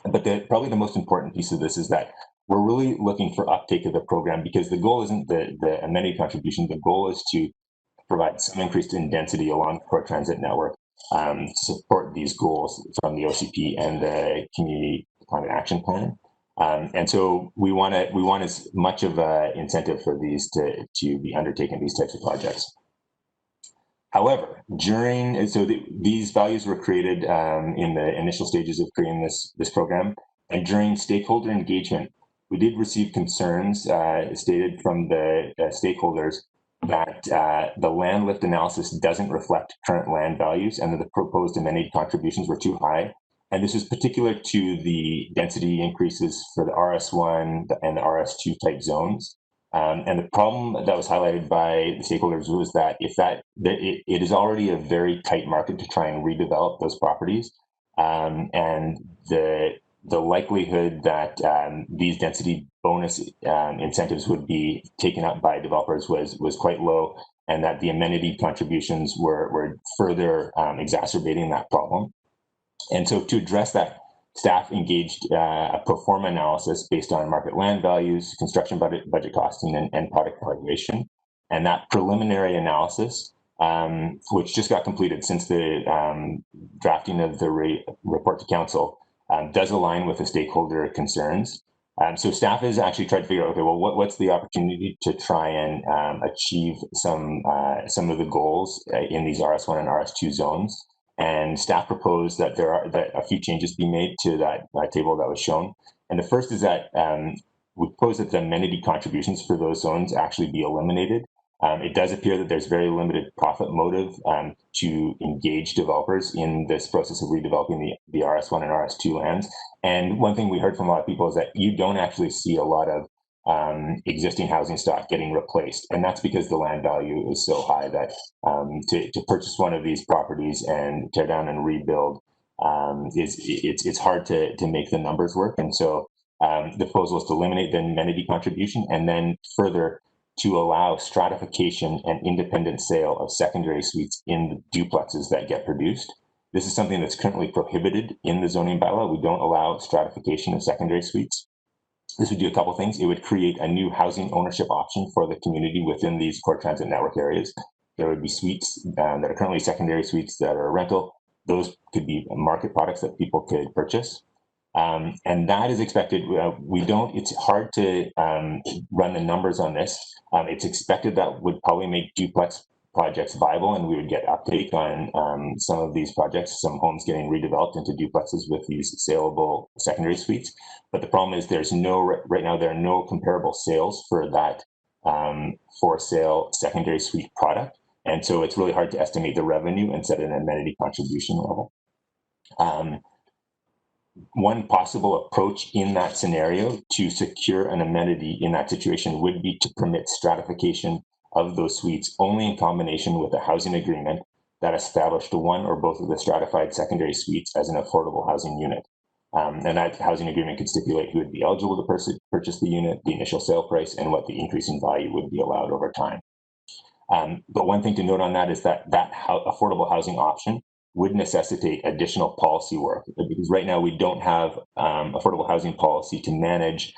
But probably the most important piece of this is that we're really looking for uptake of the program, because the goal isn't the amenity contribution. The goal is to provide some increase in density along the core transit network to support these goals from the OCP and the Community Climate Action Plan. And so we want as much of an incentive for these to be undertaken, these types of projects. However, these values were created in the initial stages of creating this program, and during stakeholder engagement, we did receive concerns stated from the stakeholders that the land lift analysis doesn't reflect current land values, and that the proposed amenity contributions were too high. And this is particular to the density increases for the RS1 and the RS2 type zones. And the problem that was highlighted by the stakeholders was that it is already a very tight market to try and redevelop those properties, and the likelihood that these density bonus incentives would be taken up by developers was quite low, and that the amenity contributions were further exacerbating that problem. And so to address that, staff engaged a pro forma analysis based on market land values, construction budget costing, and product valuation. And that preliminary analysis, which just got completed since the drafting of the report to council, does align with the stakeholder concerns. So staff has actually tried to figure out, okay, well, what's the opportunity to try and achieve some of the goals in these RS1 and RS2 zones. And staff proposed that that a few changes be made to that table that was shown. And the first is that we propose that the amenity contributions for those zones actually be eliminated. It does appear that there's very limited profit motive to engage developers in this process of redeveloping the RS1 and RS2 lands. And one thing we heard from a lot of people is that you don't actually see a lot of existing housing stock getting replaced, and that's because the land value is so high that to purchase one of these properties and tear down and rebuild it's hard to make the numbers work. And so the proposal is to eliminate the amenity contribution, and then further to allow stratification and independent sale of secondary suites in the duplexes that get produced. This is something that's currently prohibited in the zoning bylaw. We don't allow stratification of secondary suites. This would do a couple of things. It would create a new housing ownership option for the community within these core transit network areas. There would be suites that are currently secondary suites that are rental. Those could be market products that people could purchase. And that is expected. It's hard to run the numbers on this. It's expected that would probably make duplex projects viable, and we would get uptake on some of these projects, some homes getting redeveloped into duplexes with these saleable secondary suites. But the problem is there's no, right now there are no comparable sales for that for sale secondary suite product. And so it's really hard to estimate the revenue and set an amenity contribution level. One possible approach in that scenario to secure an amenity in that situation would be to permit stratification of those suites only in combination with a housing agreement that established one or both of the stratified secondary suites as an affordable housing unit. And that housing agreement could stipulate who would be eligible to purchase the unit, the initial sale price, and what the increase in value would be allowed over time. But one thing to note on that is that affordable housing option would necessitate additional policy work, because right now we don't have affordable housing policy to manage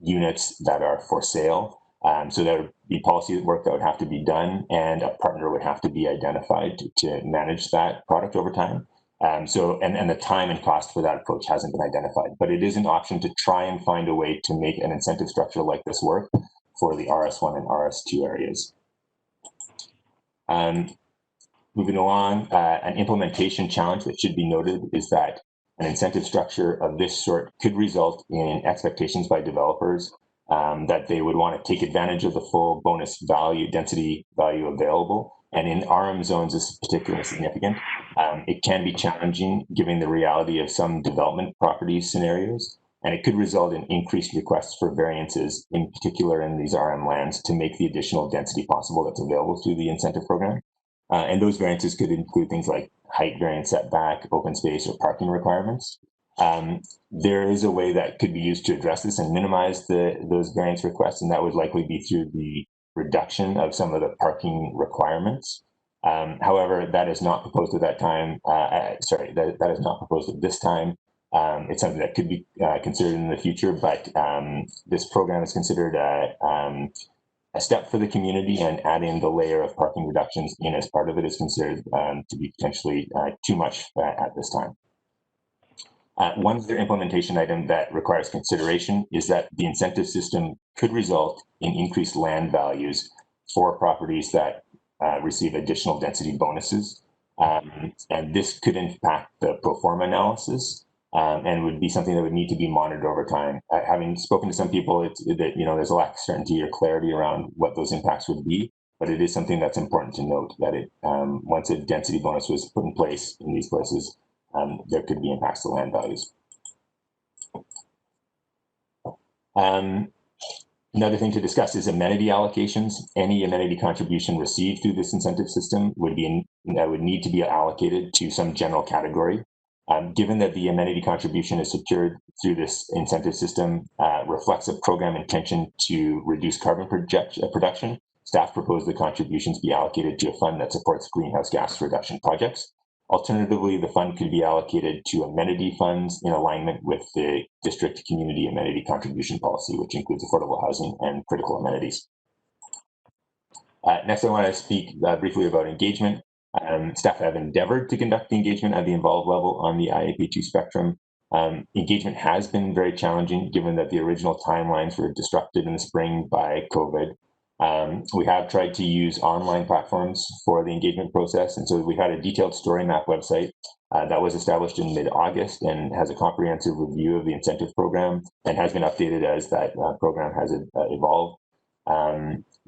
units that are for sale. So there would be policy work that would have to be done, and a partner would have to be identified to manage that product over time. And the time and cost for that approach hasn't been identified, but it is an option to try and find a way to make an incentive structure like this work for the RS1 and RS2 areas. Moving along, an implementation challenge that should be noted is that an incentive structure of this sort could result in expectations by developers that they would want to take advantage of the full bonus value, density value available. And in RM zones, this is particularly significant. It can be challenging given the reality of some development property scenarios, and it could result in increased requests for variances, in particular in these RM lands, to make the additional density possible that's available through the incentive program. And those variances could include things like height variance setback, open space, or parking requirements. There is a way that could be used to address this and minimize those variance requests, and that would likely be through the reduction of some of the parking requirements. However, that is not proposed at that time. That is not proposed at this time. It's something that could be considered in the future, but this program is considered a step for the community, and adding the layer of parking reductions in as part of it is considered to be potentially too much at this time. One other implementation item that requires consideration is that the incentive system could result in increased land values for properties that receive additional density bonuses. And this could impact the pro forma analysis and would be something that would need to be monitored over time. Having spoken to some people, there's a lack of certainty or clarity around what those impacts would be, but it is something that's important to note that once a density bonus was put in place in these places, there could be impacts to land values. Another thing to discuss is amenity allocations. Any amenity contribution received through this incentive system would need to be allocated to some general category. Given that the amenity contribution is secured through this incentive system reflects a program intention to reduce carbon production, staff proposed the contributions be allocated to a fund that supports greenhouse gas reduction projects. Alternatively, the fund could be allocated to amenity funds in alignment with the district community amenity contribution policy, which includes affordable housing and critical amenities. Next, I want to speak briefly about engagement. Staff have endeavored to conduct the engagement at the involved level on the IAP2 spectrum. Engagement has been very challenging given that the original timelines were disrupted in the spring by COVID. We have tried to use online platforms for the engagement process, and so we had a detailed story map website that was established in mid-August and has a comprehensive review of the incentive program and has been updated as that program has evolved.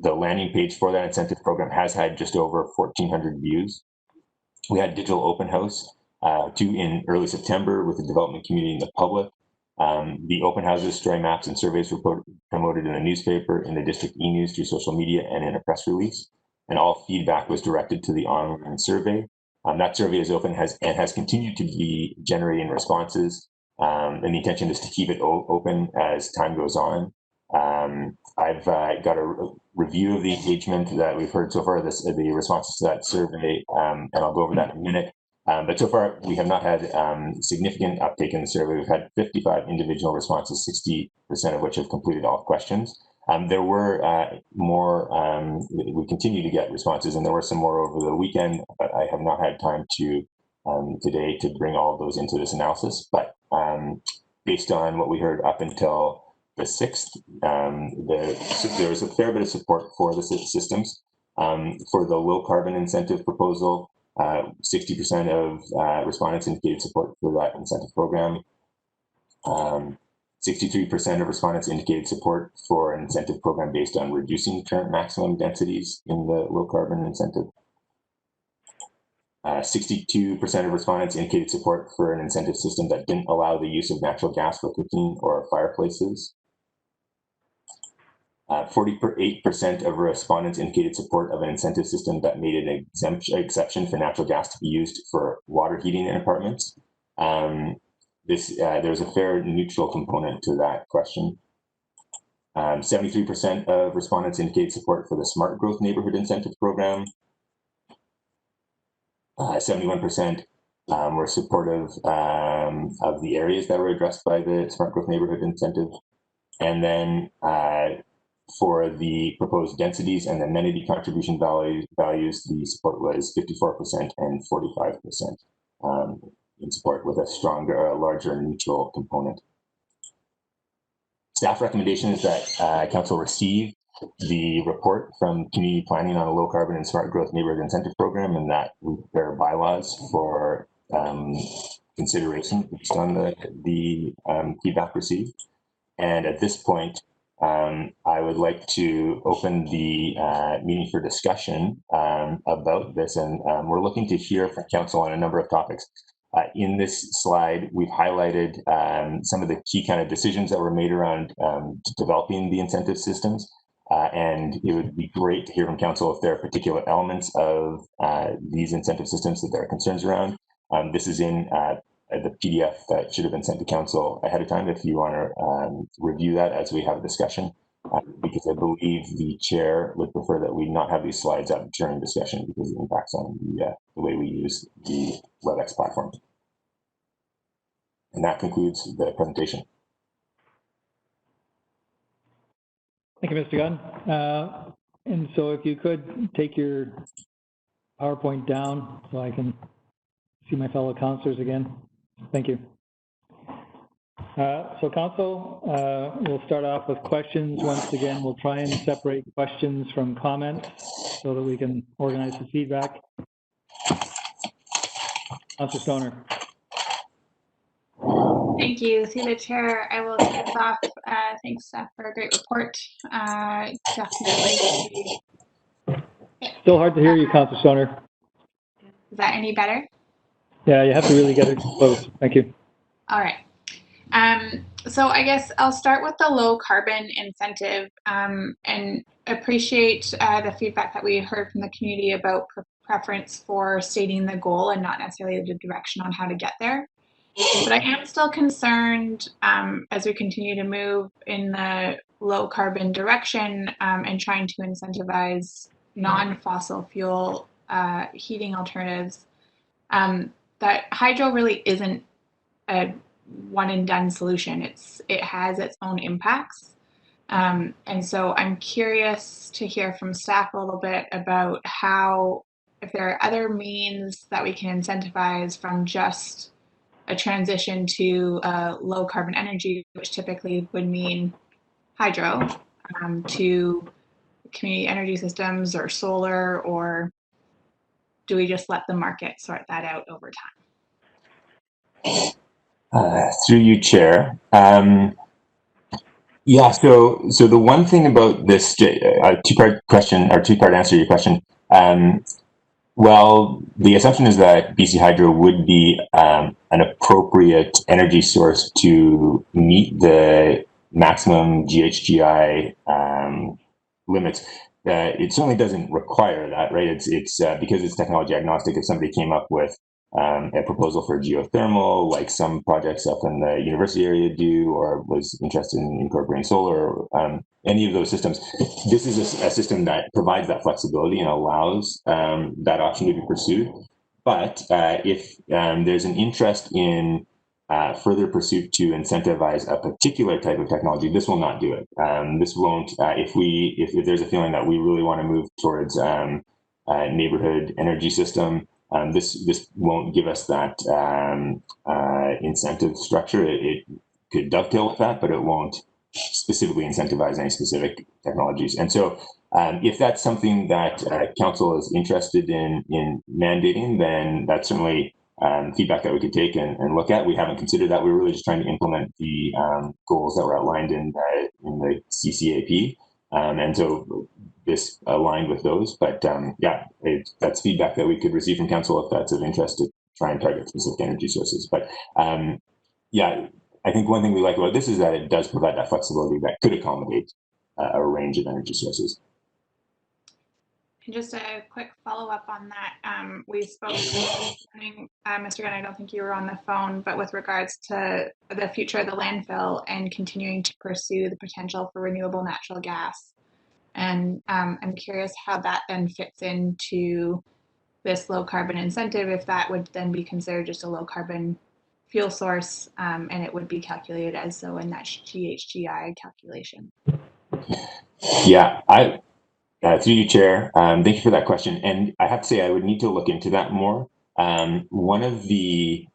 The landing page for that incentive program has had just over 1,400 views. We had digital open house in early September with the development community and the public. The open houses, story maps, and surveys were promoted in the newspaper, in the district e-news, through social media, and in a press release. And all feedback was directed to the online survey. That survey is open and has continued to be generating responses. And the intention is to keep it open as time goes on. I've got a review of the engagement that we've heard so far, the responses to that survey, and I'll go over that in a minute. But so far, we have not had significant uptake in the survey. We've had 55 individual responses, 60% of which have completed all questions. There were more, we continue to get responses, and there were some more over the weekend, but I have not had time to today to bring all of those into this analysis. But based on what we heard up until the 6th, there was a fair bit of support for the systems. For the low carbon incentive proposal, 60% of respondents indicated support for that incentive program. 63% of respondents indicated support for an incentive program based on reducing current maximum densities in the low carbon incentive. 62% of respondents indicated support for an incentive system that didn't allow the use of natural gas for cooking or fireplaces. 48% of respondents indicated support of an incentive system that made an exception for natural gas to be used for water heating in apartments. There's a fair neutral component to that question. 73% of respondents indicated support for the Smart Growth Neighborhood Incentive Program. 71% were supportive of the areas that were addressed by the Smart Growth Neighborhood Incentive. And then for the proposed densities and amenity contribution values, the support was 54% and 45% in support, with a stronger, larger neutral component. Staff recommendation is that Council receive the report from Community Planning on a Low Carbon and Smart Growth Neighborhood Incentive Program, and that we prepare bylaws for consideration based on the feedback received. And at this point, I would like to open the meeting for discussion about this, and we're looking to hear from Council on a number of topics. In this slide, we've highlighted some of the key kind of decisions that were made around developing the incentive systems, and it would be great to hear from Council if there are particular elements of these incentive systems that there are concerns around. This is in the PDF that should have been sent to Council ahead of time if you want to review that as we have a discussion, because I believe the chair would prefer that we not have these slides up during discussion because it impacts on the way we use the WebEx platform. And that concludes the presentation. Thank you, Mr. Gunn. And so if you could take your PowerPoint down so I can see my fellow councillors again. Thank you. So Council, we'll start off with questions. Once again, we'll try and separate questions from comments so that we can organize the feedback. Councillor Stoner. Thank you. Through the chair, I will kick us off. Thanks, Steph, for a great report. Definitely. Still hard to hear you, Councillor Stoner. Is that any better? Yeah, you have to really get it close. Thank you. All right. So I guess I'll start with the low carbon incentive and appreciate the feedback that we heard from the community about preference for stating the goal and not necessarily the direction on how to get there. But I am still concerned as we continue to move in the low carbon direction and trying to incentivize non-fossil fuel heating alternatives, that hydro really isn't a one and done solution. It has its own impacts. And so I'm curious to hear from staff a little bit about how, if there are other means that we can incentivize from just a transition to low carbon energy, which typically would mean hydro, to community energy systems or solar, or do we just let the market sort that out over time? Through you, Chair. Yeah, so the one thing about this two-part question or two-part answer to your question, well, the assumption is that BC Hydro would be an appropriate energy source to meet the maximum GHGI limits. It certainly doesn't require that, right? It's because it's technology agnostic. If somebody came up with a proposal for geothermal, like some projects up in the university area do, or was interested in incorporating solar, or any of those systems, this is a system that provides that flexibility and allows that option to be pursued. But if there's an interest in further pursuit to incentivize a particular type of technology, this will not do it. This won't. If there's a feeling that we really want to move towards a neighborhood energy system, this won't give us that incentive structure. It could dovetail with that, but it won't specifically incentivize any specific technologies. And so If that's something that council is interested in mandating, then that's certainly feedback that we could take and look at. We haven't considered that. We're really just trying to implement the goals that were outlined in the CCAP. And so this aligned with those, but yeah, that's feedback that we could receive from council if that's of interest to try and target specific energy sources. But yeah, I think one thing we like about this is that it does provide that flexibility that could accommodate a range of energy sources. And just a quick follow-up on that. We spoke this morning, Mr. Gunn, I don't think you were on the phone, but with regards to the future of the landfill and continuing to pursue the potential for renewable natural gas. And I'm curious how that then fits into this low carbon incentive, if that would then be considered just a low carbon fuel source, and it would be calculated as so in that GHGI calculation. Yeah, through you, Chair. Thank you for that question. And I have to say, I would need to look into that more. One of the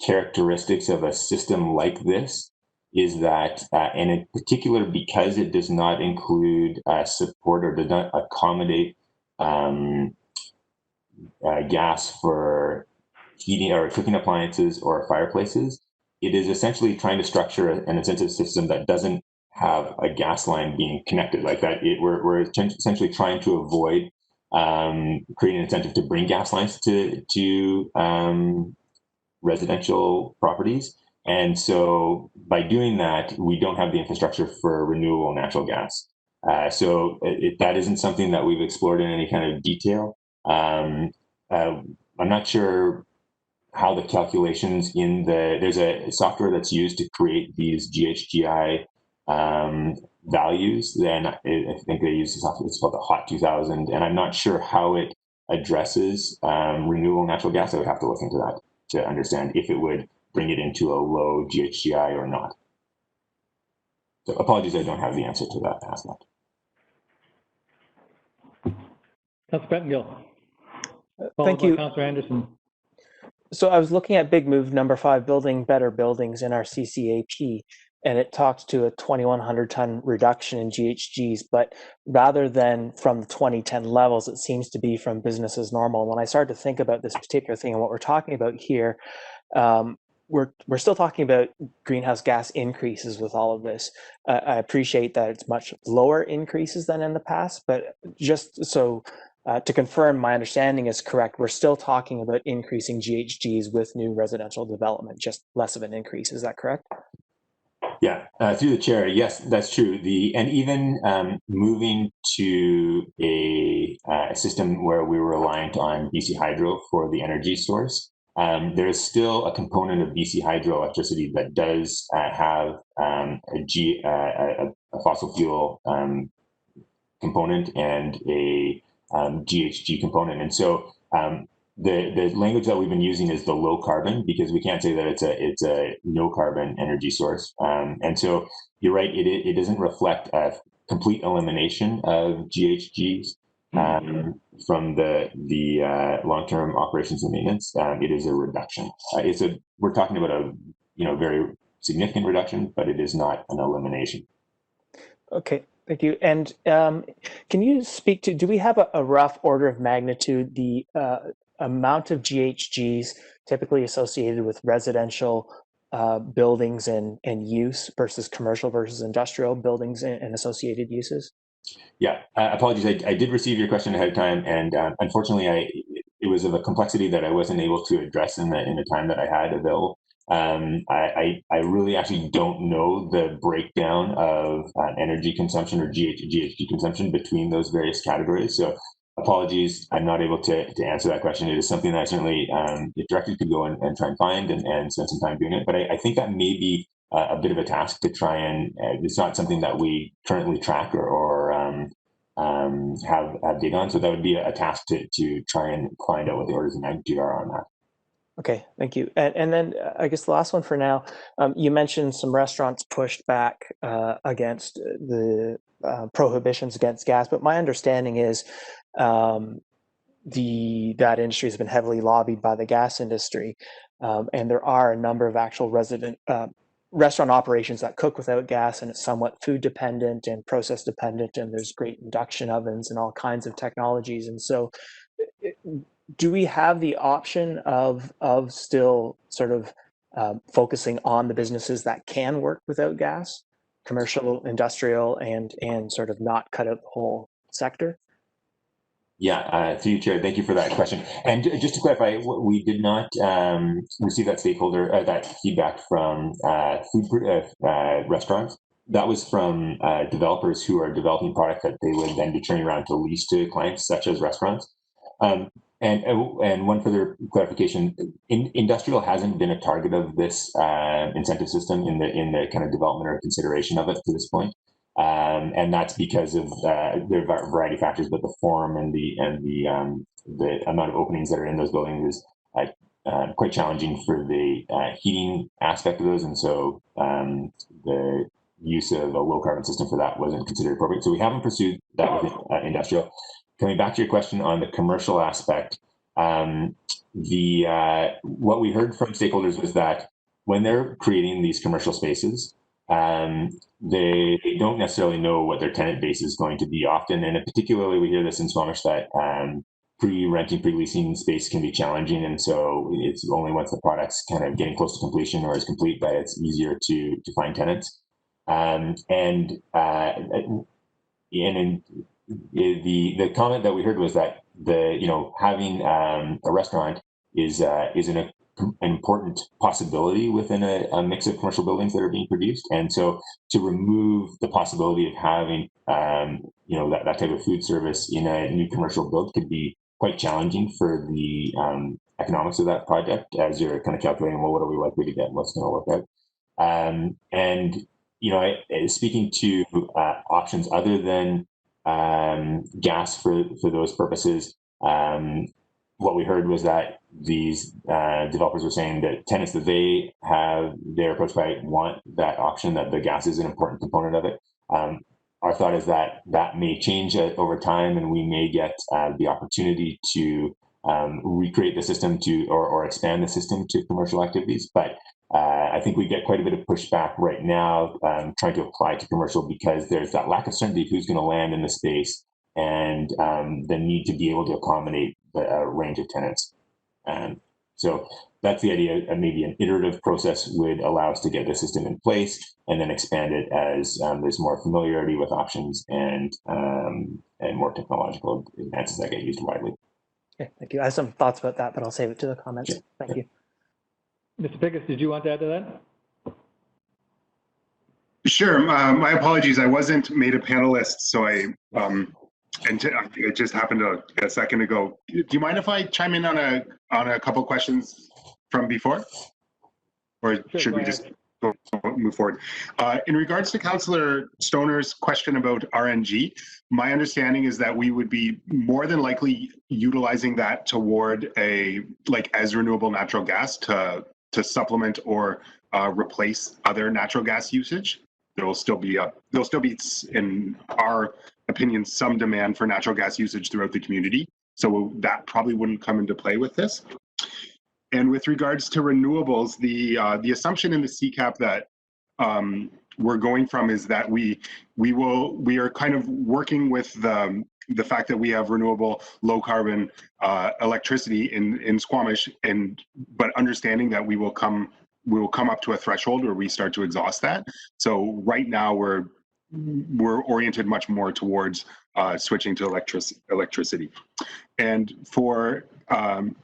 characteristics of a system like this is that, and in particular, because it does not include support or does not accommodate gas for heating or cooking appliances or fireplaces, it is essentially trying to structure an incentive system that doesn't have a gas line being connected like that. We're essentially trying to avoid creating an incentive to bring gas lines to residential properties. And so by doing that, we don't have the infrastructure for renewable natural gas. So that isn't something that we've explored in any kind of detail. I'm not sure how the calculations there's a software that's used to create these GHGI values. Then I think they use the software, it's called the HOT 2000, and I'm not sure how it addresses renewable natural gas. I would have to look into that to understand if it would bring it into a low GHGI or not. So apologies, I don't have the answer to that. Ask that. Councillor Pettengill. Thank you. Councillor Anderson. So I was looking at big move number 5, building better buildings in our CCAP, and it talks to a 2,100 ton reduction in GHGs, but rather than from the 2010 levels, it seems to be from business as normal. When I started to think about this particular thing and what we're talking about here, we're still talking about greenhouse gas increases with all of this. I appreciate that it's much lower increases than in the past, but just so to confirm my understanding is correct, we're still talking about increasing GHGs with new residential development, just less of an increase. Is that correct? Yeah, through the chair, yes, that's true. And even moving to a system where we were reliant on BC Hydro for the energy source, there is still a component of BC Hydro electricity that does have a fossil fuel component and a GHG component. And so the language that we've been using is the low carbon, because we can't say that it's a no carbon energy source. And so you're right, it doesn't reflect a complete elimination of GHGs from the long-term operations and maintenance. It is a reduction. We're talking about a very significant reduction, but it is not an elimination. Okay. Thank you. And can you speak to, do we have a rough order of magnitude, the amount of GHGs typically associated with residential buildings and use versus commercial versus industrial buildings and associated uses? Yeah, apologies. I did receive your question ahead of time, and unfortunately, it was of a complexity that I wasn't able to address in the time that I had available. I really actually don't know the breakdown of energy consumption or GHG consumption between those various categories. So apologies, I'm not able to answer that question. It is something that I certainly, if directors could go and try and find and spend some time doing it. But I think that may be a bit of a task to try and, it's not something that we currently track or have data on. So that would be a task to try and find out what the orders of magnitude are on that. Okay, thank you. And then I guess the last one for now, you mentioned some restaurants pushed back against the prohibitions against gas, but my understanding is that industry has been heavily lobbied by the gas industry, and there are a number of actual restaurant operations that cook without gas, and it's somewhat food dependent and process dependent, and there's great induction ovens and all kinds of technologies. And so do we have the option of still sort of focusing on the businesses that can work without gas, commercial, industrial, and sort of not cut out the whole sector? Yeah, through you, Chair, thank you for that question. And just to clarify, we did not receive that stakeholder, that feedback from restaurants. That was from developers who are developing product that they would then be turning around to lease to clients such as restaurants. And one further clarification: industrial hasn't been a target of this incentive system in the kind of development or consideration of it to this point. And that's because of there are a variety of factors, but the form and the amount of openings that are in those buildings is quite challenging for the heating aspect of those, and so the use of a low carbon system for that wasn't considered appropriate. So we haven't pursued that within industrial. Coming back to your question on the commercial aspect, what we heard from stakeholders was that when they're creating these commercial spaces, they don't necessarily know what their tenant base is going to be often, and particularly we hear this in Squamish that pre-renting, pre-leasing space can be challenging, and so it's only once the product's kind of getting close to completion or is complete that it's easier to find tenants. The comment that we heard was that having a restaurant is an important possibility within a mix of commercial buildings that are being produced, and so to remove the possibility of having that type of food service in a new commercial build could be quite challenging for the economics of that project, as you're kind of calculating, well, what are we likely to get and what's going to work out. Speaking to options other than gas for those purposes, what we heard was that these developers were saying that tenants that they're approached by want that option, that the gas is an important component of it. Our thought is that may change over time, and we may get the opportunity to recreate the system or expand the system to commercial activities. But I think we get quite a bit of pushback right now trying to apply to commercial because there's that lack of certainty of who's going to land in the space and the need to be able to accommodate a range of tenants. So that's the idea. Maybe an iterative process would allow us to get the system in place and then expand it as there's more familiarity with options and more technological advances that get used widely. Okay, thank you. I have some thoughts about that, but I'll save it to the comments. Sure. Thank you. Mr. Pickus, did you want to add to that? Sure. My apologies. I wasn't made a panelist, so it just happened a second ago. Do you mind if I chime in on a couple questions from before, or sure, should we just move forward? In regards to Councillor Stoner's question about RNG, my understanding is that we would be more than likely utilizing that toward as renewable natural gas to supplement or replace other natural gas usage. There'll still be, in our opinion, some demand for natural gas usage throughout the community. So that probably wouldn't come into play with this. And with regards to renewables, the assumption in the CCAP that we're going from is that we are kind of working with the fact that we have renewable low carbon electricity in Squamish, but understanding that we will come up to a threshold where we start to exhaust that. So right now we're oriented much more towards switching to electricity. And for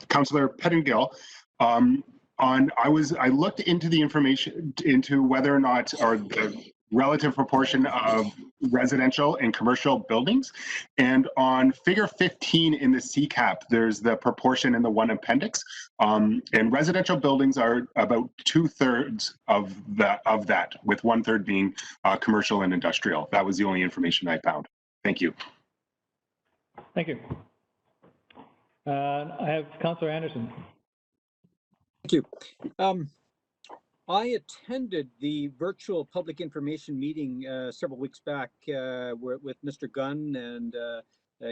Councillor Pettingill, I looked into the information into whether or not, or the relative proportion of residential and commercial buildings. And on figure 15 in the CCAP, there's the proportion in the one appendix. And residential buildings are about 2/3 of that, with 1/3 being commercial and industrial. That was the only information I found. Thank you. Thank you. I have Councillor Anderson. Thank you. I attended the virtual public information meeting several weeks back with Mr. Gunn and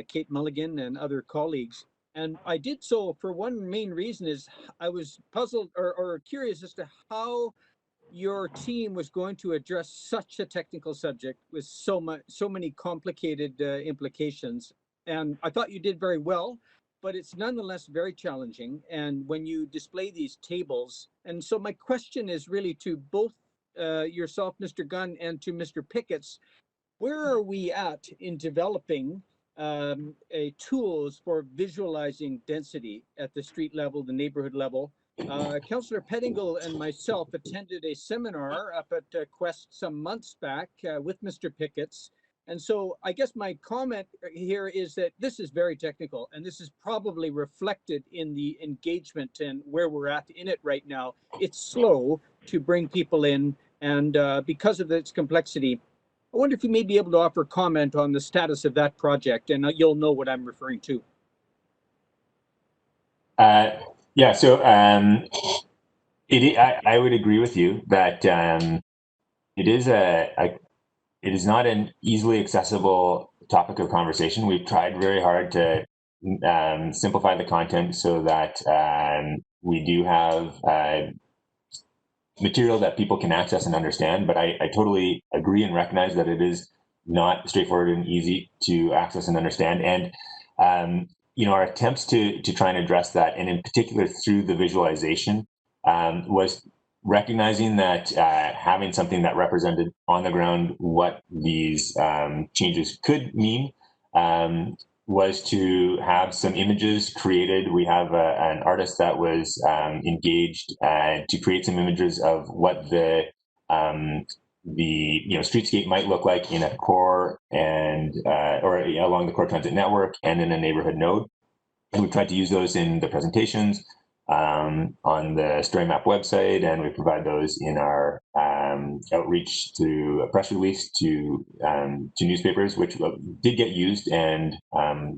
Kate Mulligan and other colleagues. And I did so for one main reason is I was puzzled or curious as to how your team was going to address such a technical subject with so many complicated implications. And I thought you did very well, but it's nonetheless very challenging. And when you display these tables, and so my question is really to both yourself, Mr. Gunn, and to Mr. Pickett's, where are we at in developing tools for visualizing density at the street level, the neighborhood level? Councillor Pettingill and myself attended a seminar up at Quest some months back with Mr. Pickett's. And so I guess my comment here is that this is very technical, and this is probably reflected in the engagement and where we're at in it right now. It's slow to bring people in, and because of its complexity, I wonder if you may be able to offer comment on the status of that project, and you'll know what I'm referring to. Yeah, so I would agree with you that it is not an easily accessible topic of conversation. We've tried very hard to simplify the content so that we do have material that people can access and understand, but I totally agree and recognize that it is not straightforward and easy to access and understand. And our attempts to try and address that, and in particular through the visualization, was recognizing that having something that represented on the ground what these changes could mean was to have some images created. We have an artist that was engaged to create some images of what the streetscape might look like in a core and or along the core transit network and in a neighborhood node. And we tried to use those in the presentations on the Story Map website, and we provide those in our outreach through a press release to newspapers, which did get used and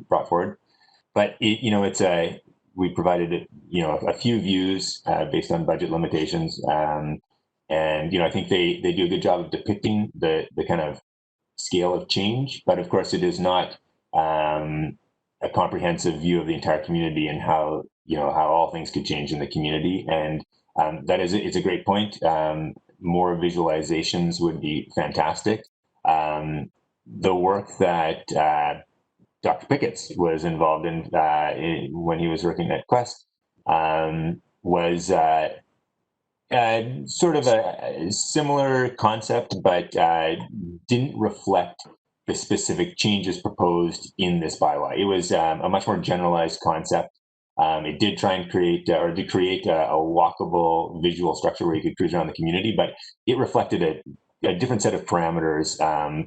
brought forward. But we provided a few views based on budget limitations, and I think they do a good job of depicting the kind of scale of change. But of course, it is not a comprehensive view of the entire community and how all things could change in the community. And it's a great point. More visualizations would be fantastic. The work that Dr. Pickett's was involved in when he was working at Quest was sort of a similar concept, but didn't reflect the specific changes proposed in this bylaw. It was a much more generalized concept. It did try and create a walkable visual structure where you could cruise around the community, but it reflected a different set of parameters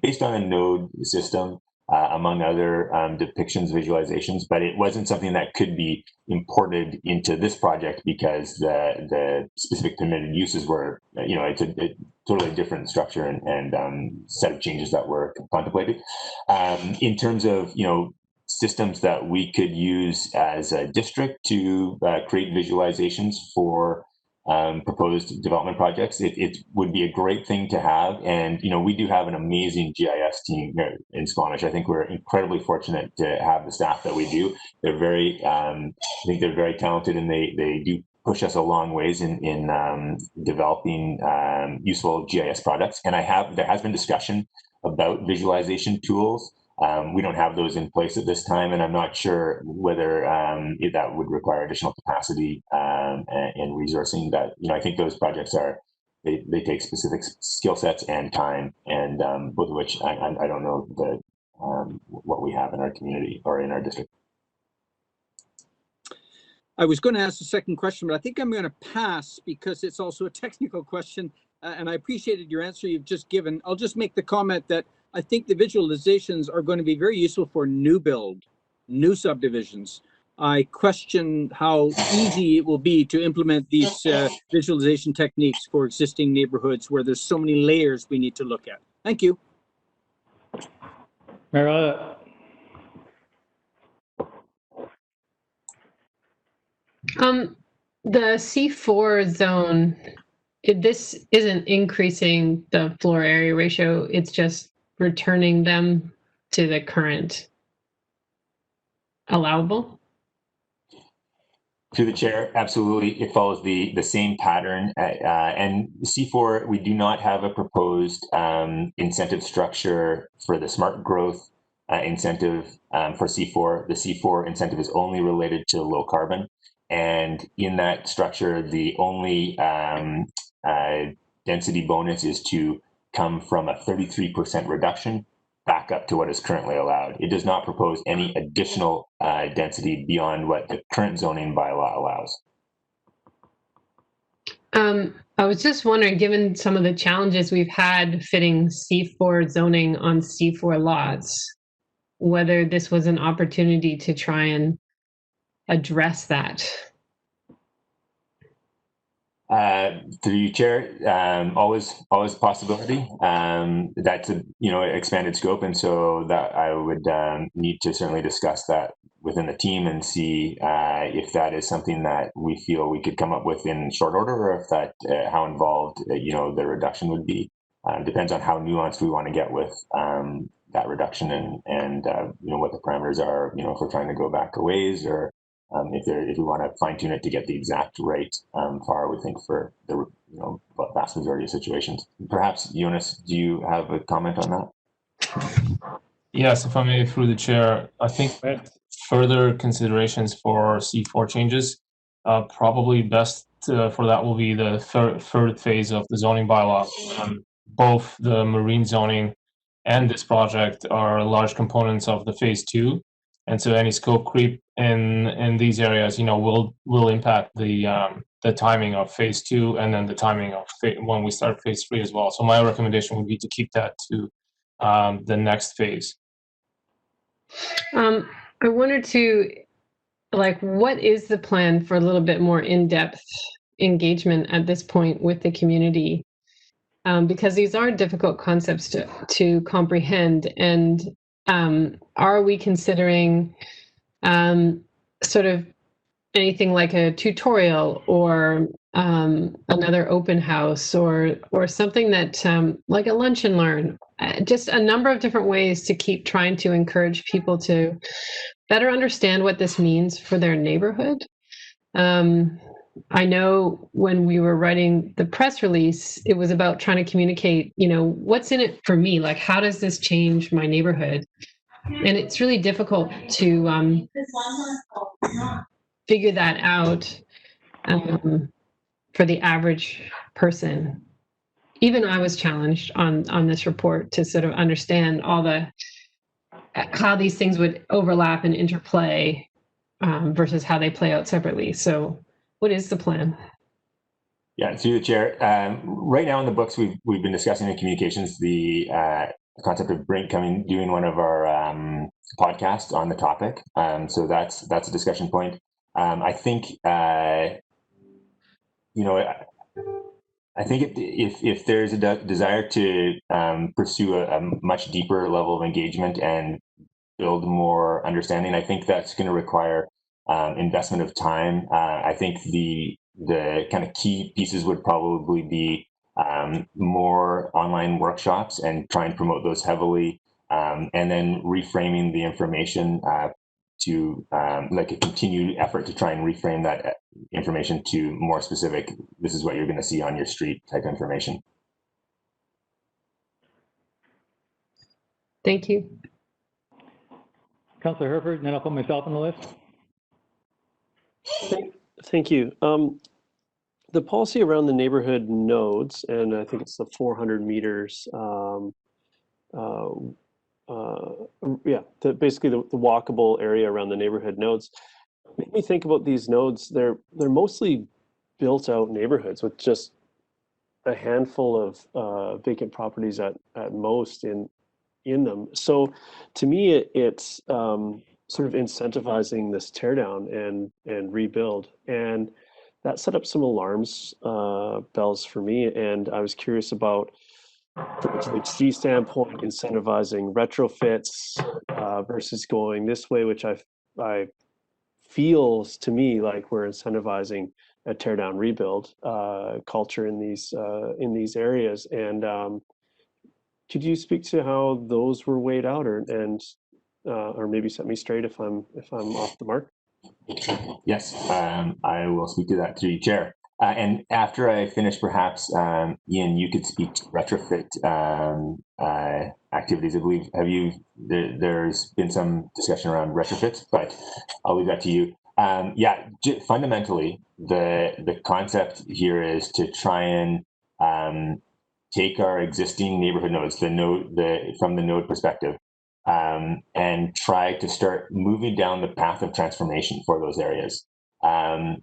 based on a node system, among other depictions, visualizations, but it wasn't something that could be imported into this project because the specific permitted uses were, it's a totally different structure and set of changes that were contemplated. In terms of, systems that we could use as a district to create visualizations for proposed development projects, it would be a great thing to have. And we do have an amazing GIS team here in Squamish. I think we're incredibly fortunate to have the staff that we do. They're very, I think they're very talented, and they do push us a long ways in developing useful GIS products. And there has been discussion about visualization tools. We don't have those in place at this time, and I'm not sure whether that would require additional capacity and resourcing. That I think those projects they take specific skill sets and time, and both of which I don't know what we have in our community or in our district. I was going to ask the second question, but I think I'm going to pass because it's also a technical question, and I appreciated your answer you've just given. I'll just make the comment that I think the visualizations are going to be very useful for new build, new subdivisions. I question how easy it will be to implement these visualization techniques for existing neighborhoods where there's so many layers we need to look at. Thank you. Mara. The C4 zone, this isn't increasing the floor area ratio, it's just returning them to the current allowable? Through the chair, absolutely. It follows the same pattern. And C4, we do not have a proposed incentive structure for the smart growth incentive for C4. The C4 incentive is only related to low carbon. And in that structure, the only density bonus is to come from a 33% reduction back up to what is currently allowed. It does not propose any additional density beyond what the current zoning bylaw allows. I was just wondering, given some of the challenges we've had fitting C4 zoning on C4 lots, whether this was an opportunity to try and address that. Through you, Chair, always a possibility. That's a expanded scope, and so that I would need to certainly discuss that within the team and see if that is something that we feel we could come up with in short order, or if that how involved the reduction would be. Depends on how nuanced we want to get with that reduction and what the parameters are. If we're trying to go back a ways, or if we want to fine tune it to get the exact right FAR, we think for the vast majority of situations. Perhaps Jonas, do you have a comment on that? Yes, if I may, through the chair, I think further considerations for C4 changes, probably best for that will be the third phase of the zoning bylaw. Both the marine zoning and this project are large components of the phase 2. And so any scope creep in these areas, will impact the timing of phase 2 and then the timing of when we start phase 3 as well. So my recommendation would be to keep that to the next phase. I wanted to, what is the plan for a little bit more in-depth engagement at this point with the community? Because these are difficult concepts to comprehend, and are we considering sort of anything like a tutorial or another open house or something that like a lunch and learn, just a number of different ways to keep trying to encourage people to better understand what this means for their neighborhood. I know when we were writing the press release, it was about trying to communicate, what's in it for me? Like, how does this change my neighborhood? And it's really difficult to figure that out for the average person. Even I was challenged on this report to sort of understand how these things would overlap and interplay versus how they play out separately. So what is the plan? Yeah, through the chair. Right now in the books, we've been discussing in communications the concept of Brink doing one of our podcasts on the topic. So that's a discussion point. I think I think if there's a desire to pursue a much deeper level of engagement and build more understanding, I think that's going to require investment of time. I think the kind of key pieces would probably be more online workshops and try and promote those heavily, and then reframing the information to like a continued effort to try and reframe that information to more specific, this is what you're going to see on your street type information. Thank you. Councillor Herford, and then I'll put myself on the list. Thank you. The policy around the neighborhood nodes, and I think it's the 400 meters, basically the walkable area around the neighborhood nodes, make me think about these nodes. They're mostly built out neighborhoods with just a handful of vacant properties at most in them. So to me, it's sort of incentivizing this tear down and rebuild. And that set up some alarms bells for me. And I was curious about, from a THC standpoint, incentivizing retrofits versus going this way, which I feels to me like we're incentivizing a tear down rebuild culture in these areas. And could you speak to how those were weighed out, or maybe set me straight if I'm off the mark? Yes, I will speak to that through you, Chair. And after I finish, perhaps, Ian, you could speak to retrofit activities. I believe, there's been some discussion around retrofits, but I'll leave that to you. Yeah, fundamentally, the concept here is to try and take our existing neighborhood nodes, from the node perspective, and try to start moving down the path of transformation for those areas. And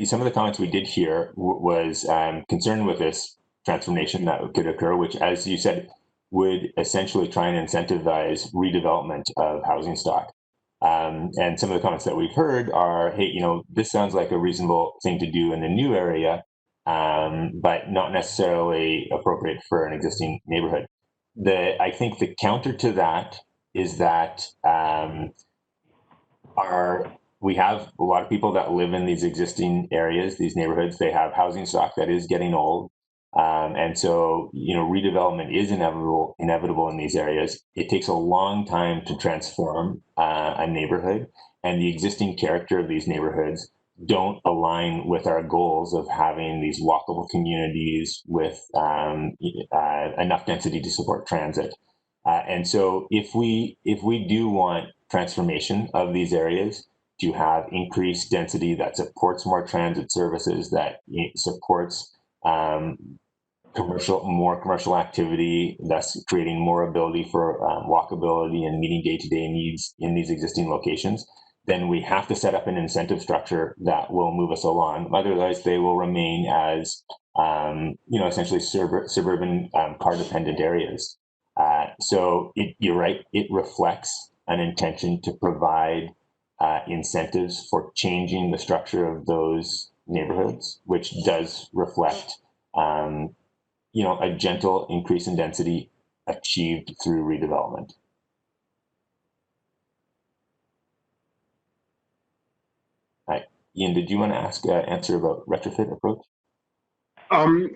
some of the comments we did hear was concerned with this transformation that could occur, which, as you said, would essentially try and incentivize redevelopment of housing stock. And some of the comments that we've heard are, hey, this sounds like a reasonable thing to do in a new area, but not necessarily appropriate for an existing neighborhood. I think the counter to that is that we have a lot of people that live in these existing areas, these neighborhoods. They have housing stock that is getting old. And so, redevelopment is inevitable in these areas. It takes a long time to transform a neighborhood, and the existing character of these neighborhoods don't align with our goals of having these walkable communities with enough density to support transit. And so if we do want transformation of these areas to have increased density that supports more transit services, that supports more commercial activity, thus creating more ability for walkability and meeting day-to-day needs in these existing locations, then we have to set up an incentive structure that will move us along. Otherwise, they will remain as essentially suburban car-dependent areas. So you're right, it reflects an intention to provide incentives for changing the structure of those neighborhoods, which does reflect a gentle increase in density achieved through redevelopment. Ian, did you want to answer about retrofit approach?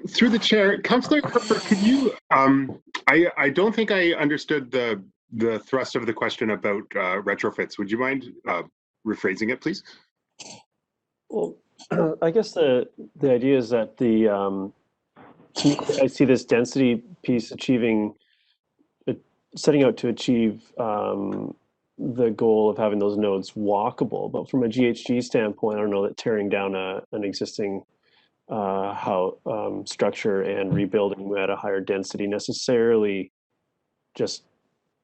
Through the chair, Councillor Harper, could you? I don't think I understood the thrust of the question about retrofits. Would you mind rephrasing it, please? Well, I guess the idea is that I see this density piece setting out to achieve the goal of having those nodes walkable. But from a GHG standpoint, I don't know that tearing down an existing structure and rebuilding at a higher density necessarily just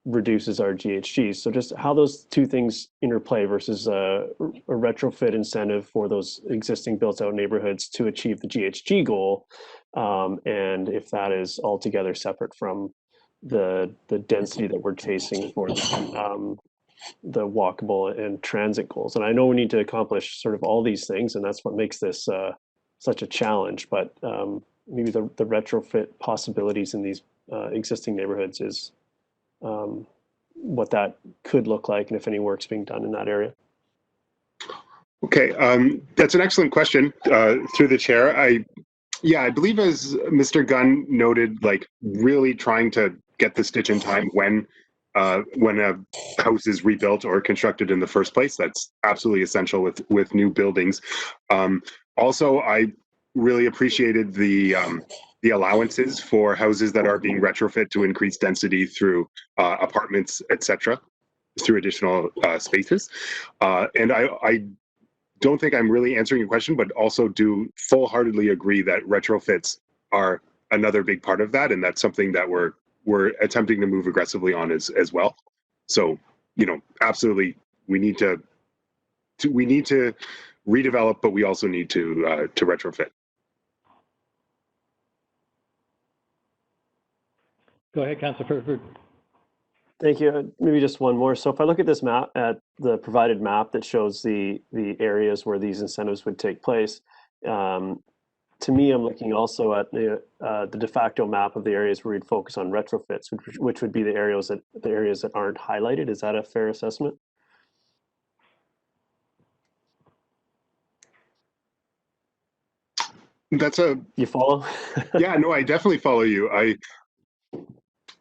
reduces our GHG. So just how those two things interplay versus a retrofit incentive for those existing built out neighborhoods to achieve the GHG goal. And if that is altogether separate from the density that we're chasing for the walkable and transit goals. And I know we need to accomplish sort of all these things, and that's what makes this such a challenge, but maybe the retrofit possibilities in these existing neighborhoods is what that could look like, and if any work's being done in that area. Okay, that's an excellent question through the chair. I believe, as Mr. Gunn noted, like really trying to get the stitch in time when a house is rebuilt or constructed in the first place. That's absolutely essential with new buildings. Also, I really appreciated the allowances for houses that are being retrofit to increase density through apartments, etc., through additional spaces. And I don't think I'm really answering your question, but also do full-heartedly agree that retrofits are another big part of that, and that's something that we're attempting to move aggressively on as well. So, absolutely, we need to redevelop, but we also need to retrofit. Go ahead, Councillor Furford. Thank you. Maybe just one more. So if I look at this map, at the provided map that shows the areas where these incentives would take place, to me, I'm looking also at the de facto map of the areas where we'd focus on retrofits, which would be the areas that aren't highlighted. Is that a fair assessment? You follow? Yeah, no, I definitely follow you.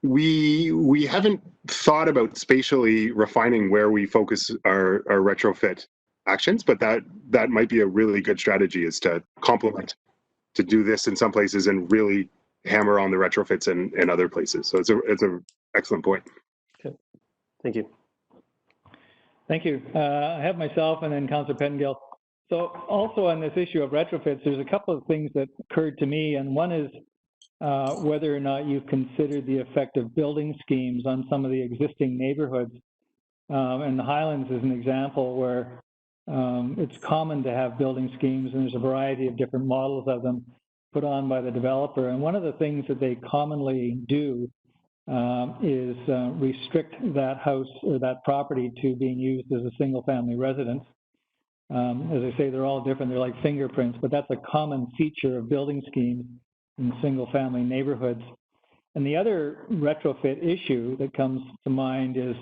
We haven't thought about spatially refining where we focus our retrofit actions, but that might be a really good strategy, is to complement, to do this in some places and really hammer on the retrofits in other places. So it's a excellent point. Okay, thank you. Thank you. I have myself and then Councillor Pettengill. So also on this issue of retrofits, there's a couple of things that occurred to me, and one is whether or not you've considered the effect of building schemes on some of the existing neighborhoods. And the Highlands is an example where it's common to have building schemes, and there's a variety of different models of them put on by the developer. And one of the things that they commonly do is restrict that house or that property to being used as a single-family residence. As I say, they're all different. They're like fingerprints, but that's a common feature of building schemes in single-family neighborhoods. And the other retrofit issue that comes to mind is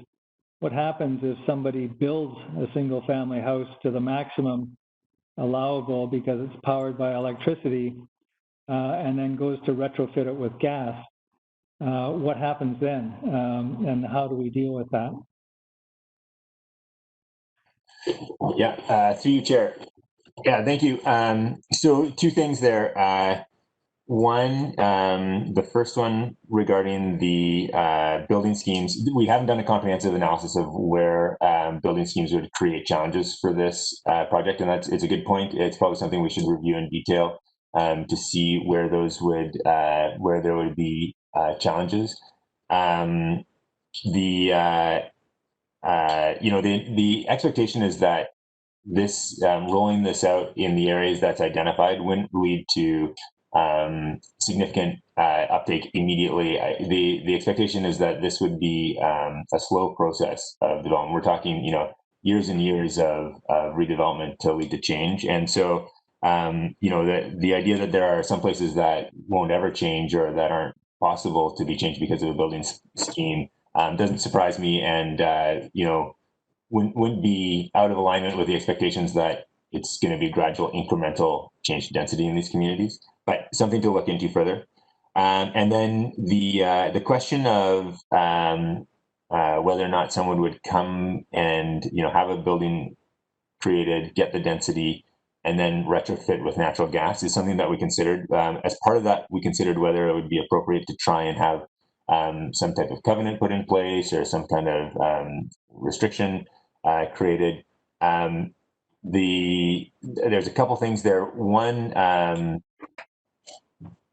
what happens if somebody builds a single-family house to the maximum allowable because it's powered by electricity, and then goes to retrofit it with gas. What happens then, and how do we deal with that? Yeah, through you, Chair. Yeah, thank you. So two things there. One, the first one regarding the building schemes, we haven't done a comprehensive analysis of where building schemes would create challenges for this project, and it's a good point. It's probably something we should review in detail to see where those would where there would be challenges. The expectation is that this rolling this out in the areas that's identified wouldn't lead to significant uptake immediately. The expectation is that this would be a slow process of development. We're talking, years and years of redevelopment to lead to change. And so, the idea that there are some places that won't ever change or that aren't possible to be changed because of a building scheme doesn't surprise me, and wouldn't be out of alignment with the expectations that it's going to be gradual incremental change to density in these communities, but something to look into further. And then the question of whether or not someone would come and have a building created, get the density, and then retrofit with natural gas is something that we considered. As part of that, we considered whether it would be appropriate to try and have some type of covenant put in place or some kind of restriction created. There's a couple things there. One,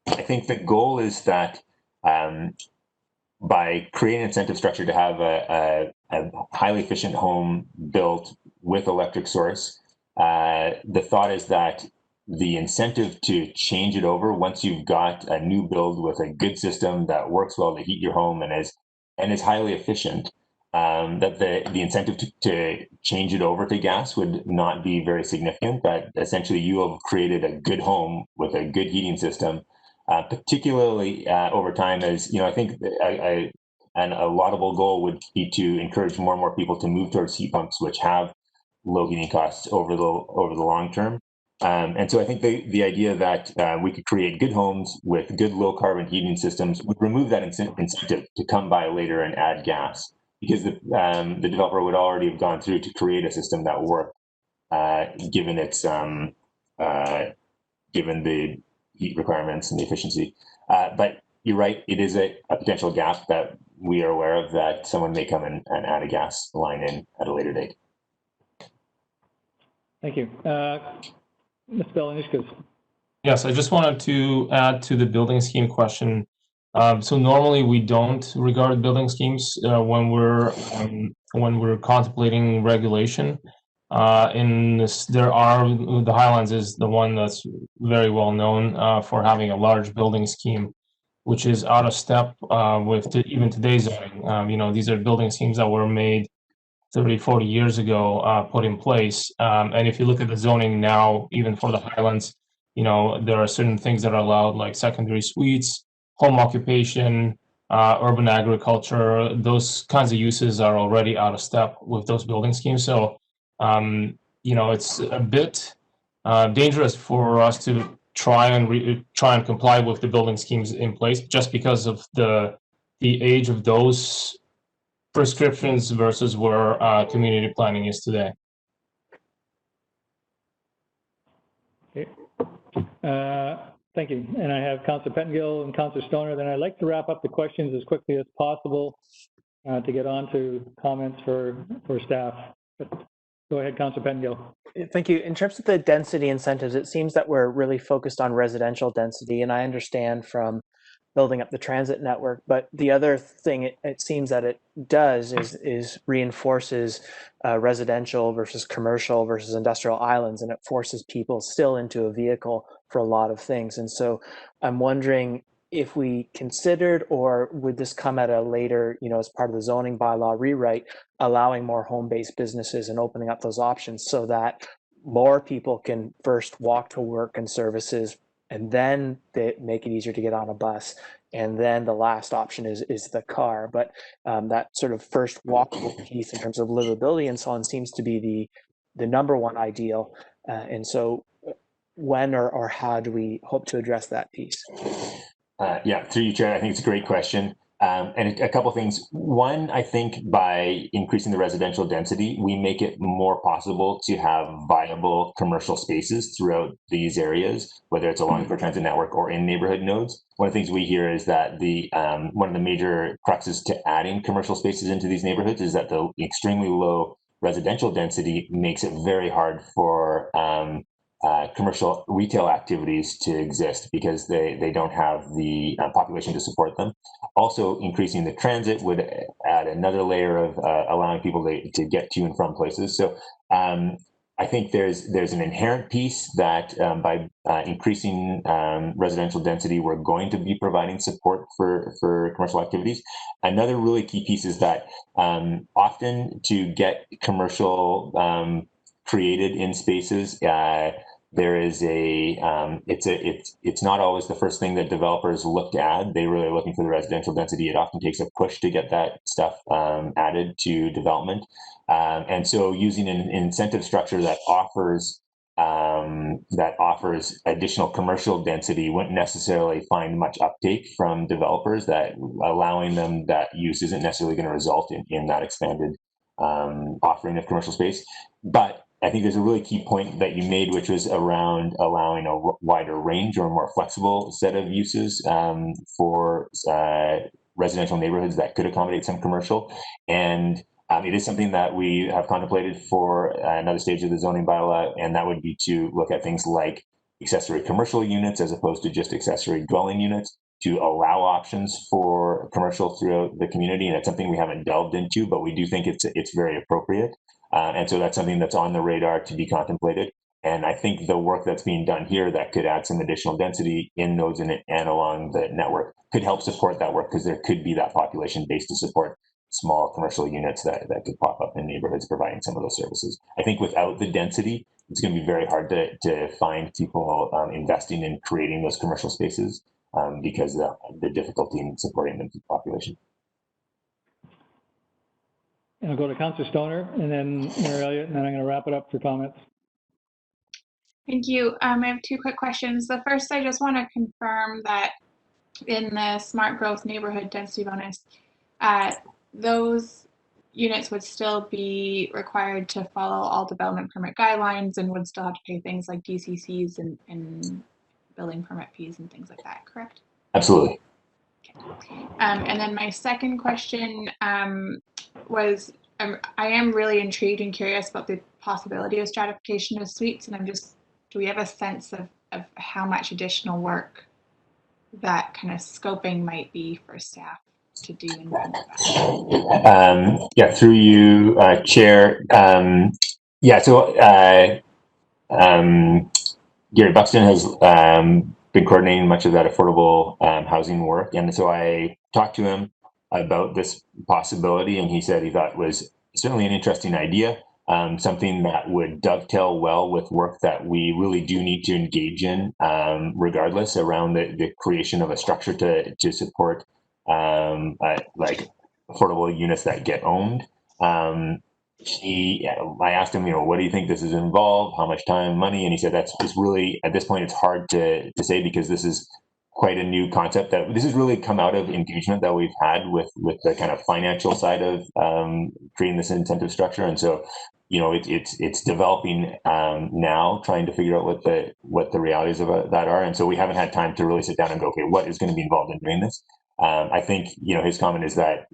I think the goal is that by creating an incentive structure to have a highly efficient home built with electric source, the thought is that the incentive to change it over once you've got a new build with a good system that works well to heat your home and is highly efficient, that the incentive to change it over to gas would not be very significant. That essentially you have created a good home with a good heating system, particularly over time. As I think a laudable goal would be to encourage more and more people to move towards heat pumps, which have low heating costs over the long term. And so I think the idea that we could create good homes with good low carbon heating systems would remove that incentive to come by later and add gas, because the developer would already have gone through to create a system that worked, given its given the heat requirements and the efficiency. But you're right, it is a potential gap that we are aware of, that someone may come in and add a gas line in at a later date. Thank you. Ms. Belaniskis. Yes, I just wanted to add to the building scheme question. So normally we don't regard building schemes when we're contemplating regulation. The Highlands is the one that's very well known for having a large building scheme, which is out of step with even today's zoning. These are building schemes that were made 30, 40 years ago, put in place. And if you look at the zoning now, even for the Highlands, there are certain things that are allowed, like secondary suites, home occupation, urban agriculture. Those kinds of uses are already out of step with those building schemes. So, it's a bit dangerous for us to try and comply with the building schemes in place just because of the age of those prescriptions versus where community planning is today. Okay. Thank you. And I have Councillor Pettengill and Councillor Stoner. Then I'd like to wrap up the questions as quickly as possible to get on to comments for staff. But go ahead, Councillor Pettengill. Thank you. In terms of the density incentives, it seems that we're really focused on residential density, and I understand from building up the transit network, but the other thing it seems that it does is reinforces residential versus commercial versus industrial islands, and it forces people still into a vehicle for a lot of things. And so I'm wondering if we considered, or would this come at a later, as part of the zoning bylaw rewrite, allowing more home-based businesses and opening up those options so that more people can first walk to work and services, and then they make it easier to get on a bus. And then the last option is the car. But that sort of first walkable piece in terms of livability and so on seems to be the number one ideal. And so when or how do we hope to address that piece? Yeah, through you, Chair, I think it's a great question. And a couple of things. One, I think by increasing the residential density, we make it more possible to have viable commercial spaces throughout these areas, whether it's along the transit network or in neighborhood nodes. One of the things we hear is that one of the major cruxes to adding commercial spaces into these neighborhoods is that the extremely low residential density makes it very hard for commercial retail activities to exist because they don't have the population to support them. Also, increasing the transit would add another layer of allowing people to get to and from places. So I think there's an inherent piece that by increasing residential density, we're going to be providing support for commercial activities. Another really key piece is that often to get commercial created in spaces, there is it's not always the first thing that developers look to add. They really are looking for the residential density. It often takes a push to get that stuff added to development. And so using an incentive structure that offers additional commercial density wouldn't necessarily find much uptake from developers. That allowing them that use isn't necessarily going to result in that expanded offering of commercial space. But I think there's a really key point that you made, which was around allowing a wider range or a more flexible set of uses for residential neighborhoods that could accommodate some commercial. And it is something that we have contemplated for another stage of the zoning bylaw, and that would be to look at things like accessory commercial units as opposed to just accessory dwelling units, to allow options for commercial throughout the community. And it's something we haven't delved into, but we do think it's very appropriate. And so that's something that's on the radar to be contemplated. And I think the work that's being done here that could add some additional density in nodes and along the network could help support that work, because there could be that population base to support small commercial units that could pop up in neighborhoods providing some of those services. I think without the density, it's going to be very hard to find people investing in creating those commercial spaces because of the difficulty in supporting the population. And I'll go to Councillor Stoner and then Mayor Elliott, and then I'm going to wrap it up for comments. Thank you. I have two quick questions. The first, I just want to confirm that in the smart growth neighborhood density bonus, those units would still be required to follow all development permit guidelines and would still have to pay things like DCCs and building permit fees and things like that, correct? Absolutely. Okay. And then my second question was, I am really intrigued and curious about the possibility of stratification of suites, and do we have a sense of how much additional work that kind of scoping might be for staff to do in that? Yeah, through you, Chair. So Gary Buxton has been coordinating much of that affordable housing work, and so I talked to him about this possibility, and he said he thought it was certainly an interesting idea, something that would dovetail well with work that we really do need to engage in, regardless, around the creation of a structure to support like affordable units that get owned. I asked him, what do you think this is involved? How much time, money? And he said it's really, at this point, it's hard to say, because this is quite a new concept that this has really come out of engagement that we've had with the kind of financial side of creating this incentive structure. And so, it's developing now, trying to figure out what the realities of that are, and so we haven't had time to really sit down and go, okay, what is going to be involved in doing this? I think his comment is that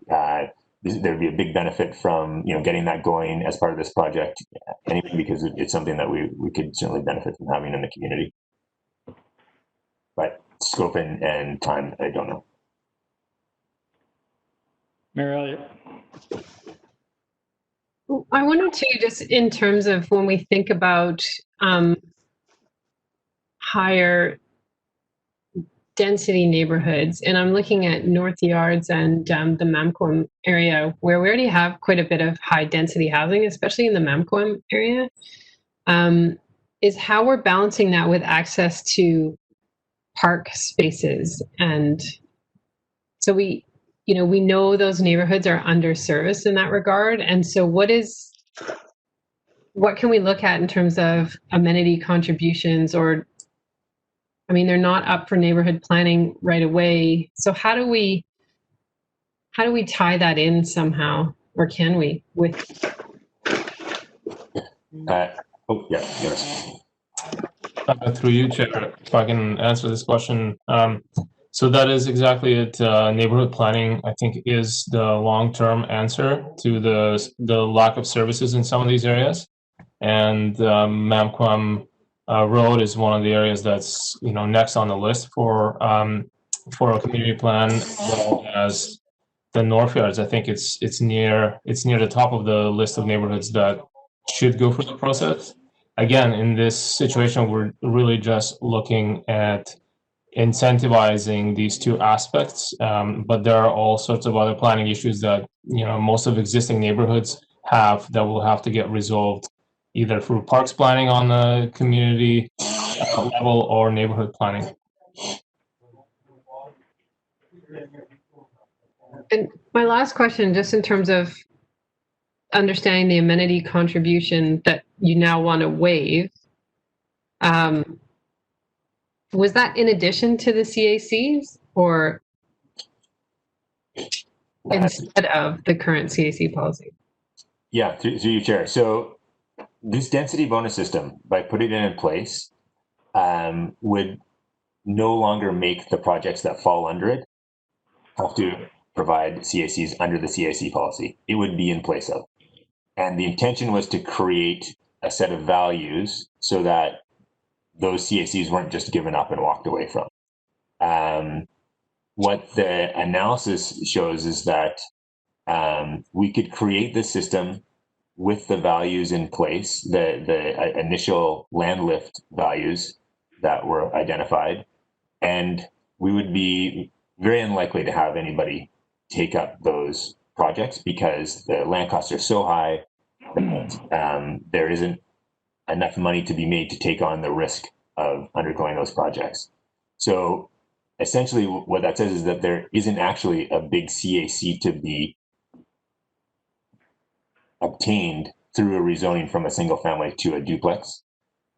there'd be a big benefit from getting that going as part of this project, anyway, because it's something that we could certainly benefit from having in the community. But scope and time, I don't know. Mayor Elliott. I wanted to, just in terms of when we think about higher density neighborhoods, and I'm looking at North Yards and the Mamquam area, where we already have quite a bit of high density housing, especially in the Mamquam area, is how we're balancing that with access to park spaces. And so we know those neighborhoods are underserviced in that regard. And so what can we look at in terms of amenity contributions? Or, I mean, they're not up for neighborhood planning right away. So how do we tie that in somehow, or can we Through you, Chair, if I can answer this question. So that is exactly it. Neighborhood planning, I think, is the long-term answer to the lack of services in some of these areas. And Mamquam Road is one of the areas that's next on the list for a community plan, as well as the North Yards. I think it's near the top of the list of neighborhoods that should go through the process. Again, in this situation, we're really just looking at incentivizing these two aspects, but there are all sorts of other planning issues that most of existing neighborhoods have that will have to get resolved either through parks planning on the community level or neighborhood planning. And my last question, just in terms of understanding the amenity contribution that you now want to waive, was that in addition to the CACs or instead of the current CAC policy? Yeah, through you, Chair. So this density bonus system, by putting it in place, would no longer make the projects that fall under it have to provide CACs under the CAC policy. It would be in place of. And the intention was to create a set of values so that those CACs weren't just given up and walked away from. What the analysis shows is that we could create the system with the values in place, the initial land lift values that were identified, and we would be very unlikely to have anybody take up those projects because the land costs are so high that there isn't enough money to be made to take on the risk of undergoing those projects. So essentially what that says is that there isn't actually a big CAC to be obtained through a rezoning from a single family to a duplex.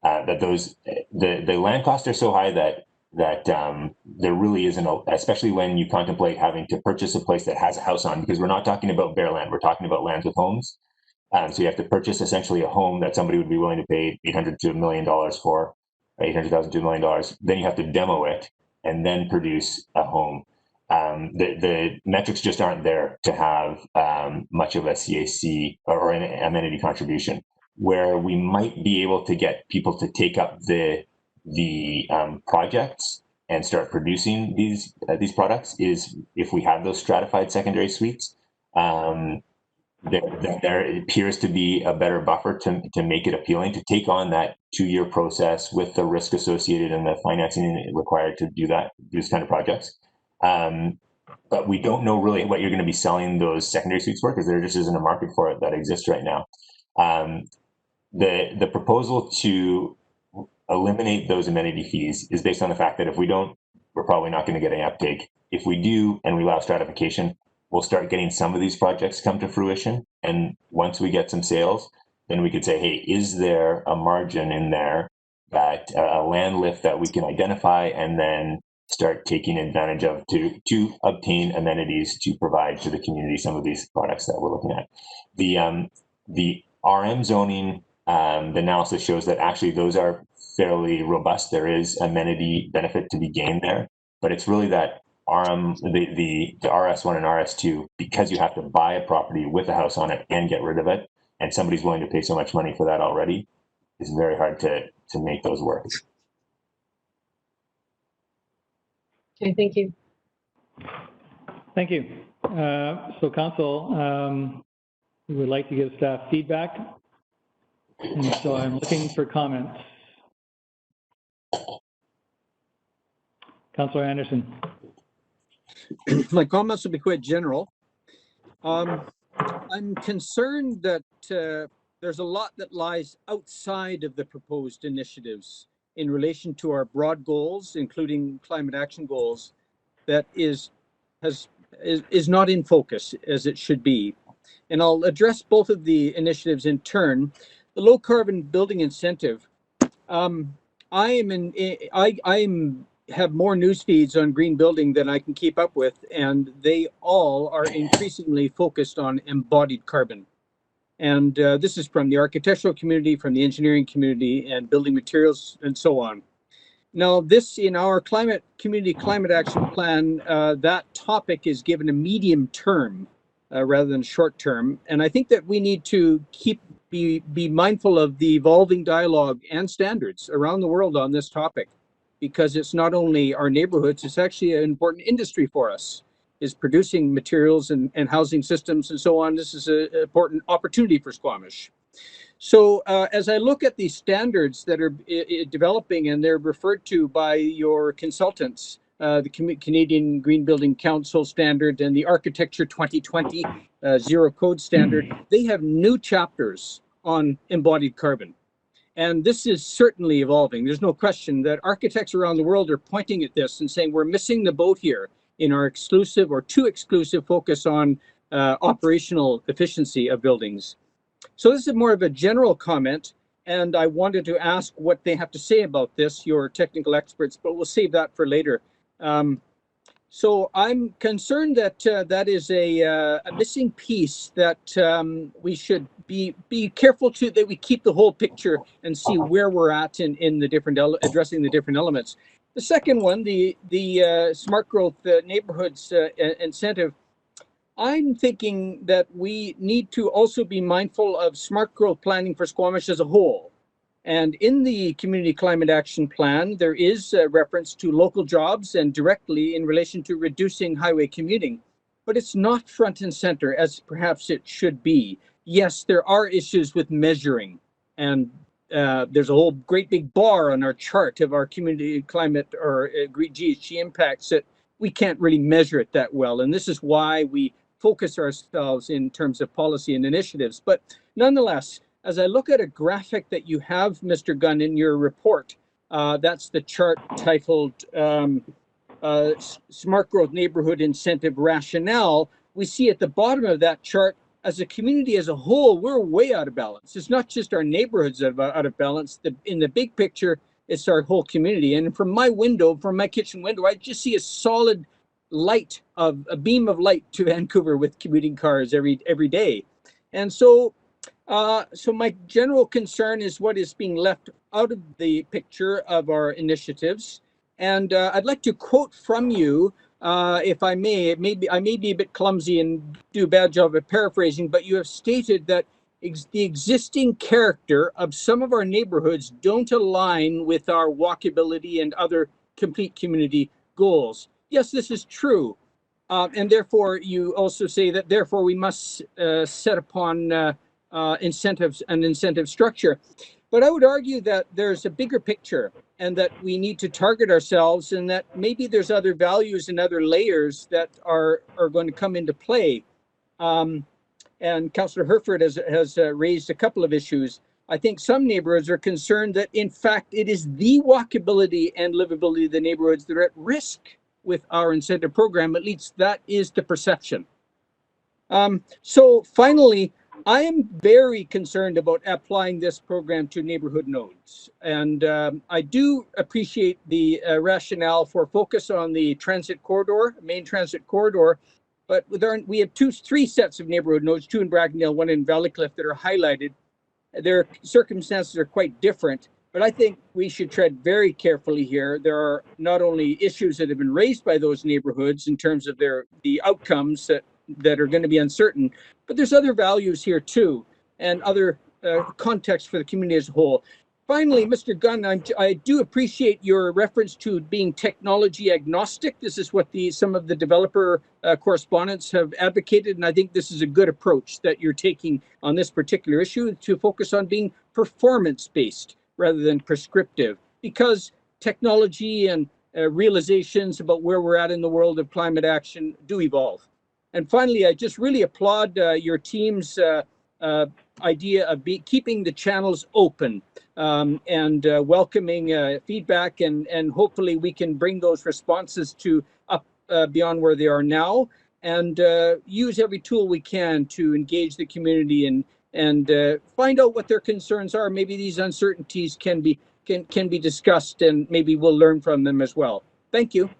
That the land costs are so high that there really isn't, especially when you contemplate having to purchase a place that has a house on, because we're not talking about bare land, we're talking about lands with homes. So you have to purchase essentially a home that somebody would be willing to pay $800,000 to $1 million for, $800,000 to $1 million. Then you have to demo it and then produce a home. The metrics just aren't there to have much of a CAC or an amenity contribution. Where we might be able to get people to take up the projects and start producing these products is if we have those stratified secondary suites. There appears to be a better buffer to make it appealing to take on that 2-year process with the risk associated and the financing required to do these kind of projects. But we don't know really what you're going to be selling those secondary suites for because there just isn't a market for it that exists right now. The proposal to eliminate those amenity fees is based on the fact that if we don't, we're probably not going to get any uptake. If we do and we allow stratification, we'll start getting some of these projects come to fruition. And once we get some sales, then we could say, hey, is there a margin in there that a land lift that we can identify and then start taking advantage of to obtain amenities to provide to the community some of these products that we're looking at. The RM zoning, the analysis shows that actually those are fairly robust. There is amenity benefit to be gained there, but it's really that RM, the RS1 and RS2, because you have to buy a property with a house on it and get rid of it, and somebody's willing to pay so much money for that already, it's very hard to make those work. Okay, thank you. Thank you. So Council, we would like to give staff feedback. And so I'm looking for comments. Councillor Anderson. My comments will be quite general. I'm concerned that there's a lot that lies outside of the proposed initiatives in relation to our broad goals, including climate action goals, that is not in focus as it should be. And I'll address both of the initiatives in turn. The low carbon building incentive. I have more news feeds on green building than I can keep up with, and they all are increasingly focused on embodied carbon. And this is from the architectural community, from the engineering community, and building materials, and so on. Now, this in our community climate action plan, that topic is given a medium term rather than short term. And I think that we need to be mindful of the evolving dialogue and standards around the world on this topic, because it's not only our neighborhoods, it's actually an important industry for us, is producing materials and housing systems and so on. This is an important opportunity for Squamish. So as I look at the standards that are developing, and they're referred to by your consultants, the Canadian Green Building Council standard and the Architecture 2020 Zero Code standard, they have new chapters on embodied carbon. And this is certainly evolving. There's no question that architects around the world are pointing at this and saying we're missing the boat here in our exclusive or too exclusive focus on operational efficiency of buildings. So this is more of a general comment, and I wanted to ask what they have to say about this, your technical experts, but we'll save that for later. So I'm concerned that that is a missing piece that we should be careful that we keep the whole picture and see where we're at in the different addressing the different elements. The second one, the smart growth neighborhoods incentive. I'm thinking that we need to also be mindful of smart growth planning for Squamish as a whole. And in the Community Climate Action Plan, there is a reference to local jobs and directly in relation to reducing highway commuting, but it's not front and center as perhaps it should be. Yes, there are issues with measuring, and there's a whole great big bar on our chart of our community climate or GHG impacts that we can't really measure it that well. And this is why we focus ourselves in terms of policy and initiatives. But nonetheless, as I look at a graphic that you have, Mr. Gunn, in your report, that's the chart titled Smart Growth Neighborhood Incentive Rationale. We see at the bottom of that chart, as a community as a whole, we're way out of balance. It's not just our neighborhoods that are out of balance. In the big picture, it's our whole community. And from my window, from my kitchen window, I just see a solid light of a beam of light to Vancouver with commuting cars every day. And so so my general concern is what is being left out of the picture of our initiatives. And I'd like to quote from you, if I may. I may be a bit clumsy and do a bad job of paraphrasing, but you have stated that the existing character of some of our neighborhoods don't align with our walkability and other complete community goals. Yes, this is true. And therefore, you also say that therefore we must set upon incentives and incentive structure. But I would argue that there's a bigger picture and that we need to target ourselves, and that maybe there's other values and other layers that are going to come into play. And Councillor Herford has raised a couple of issues. I think some neighborhoods are concerned that, in fact, it is the walkability and livability of the neighborhoods that are at risk with our incentive program. At least that is the perception. So finally, I am very concerned about applying this program to neighborhood nodes. And I do appreciate the rationale for focus on the transit corridor, main transit corridor. But we have three sets of neighborhood nodes, two in Brackendale, one in Valleycliff, that are highlighted. their circumstances are quite different. But I think we should tread very carefully here. There are not only issues that have been raised by those neighborhoods in terms of the outcomes that are going to be uncertain, but there's other values here too, and other context for the community as a whole. Finally, Mr. Gunn, I do appreciate your reference to being technology agnostic. This is what some of the developer correspondents have advocated, and I think this is a good approach that you're taking on this particular issue, to focus on being performance-based rather than prescriptive, because technology and realizations about where we're at in the world of climate action do evolve. And finally, I just really applaud your team's idea of keeping the channels open and welcoming feedback, and hopefully we can bring those responses to up beyond where they are now, and use every tool we can to engage the community and find out what their concerns are. Maybe these uncertainties can be discussed, and maybe we'll learn from them as well. Thank you.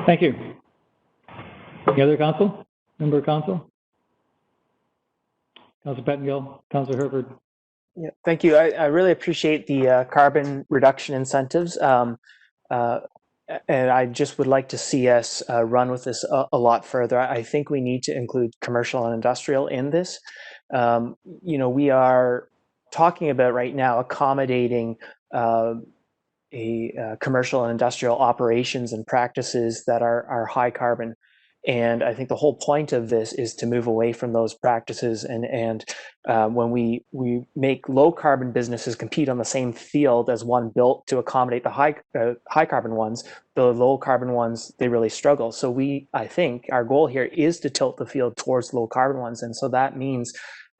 Thank you. Any other council? Member of council? Councilor Pettengill, Councilor Herford. Yeah, thank you. I really appreciate the carbon reduction incentives. And I just would like to see us run with this a lot further. I think we need to include commercial and industrial in this. You know, we are talking about right now accommodating commercial and industrial operations and practices that are high carbon. And I think the whole point of this is to move away from those practices. And when we make low carbon businesses compete on the same field as one built to accommodate the high carbon ones, the low carbon ones, they really struggle. So I think our goal here is to tilt the field towards low carbon ones. And so that means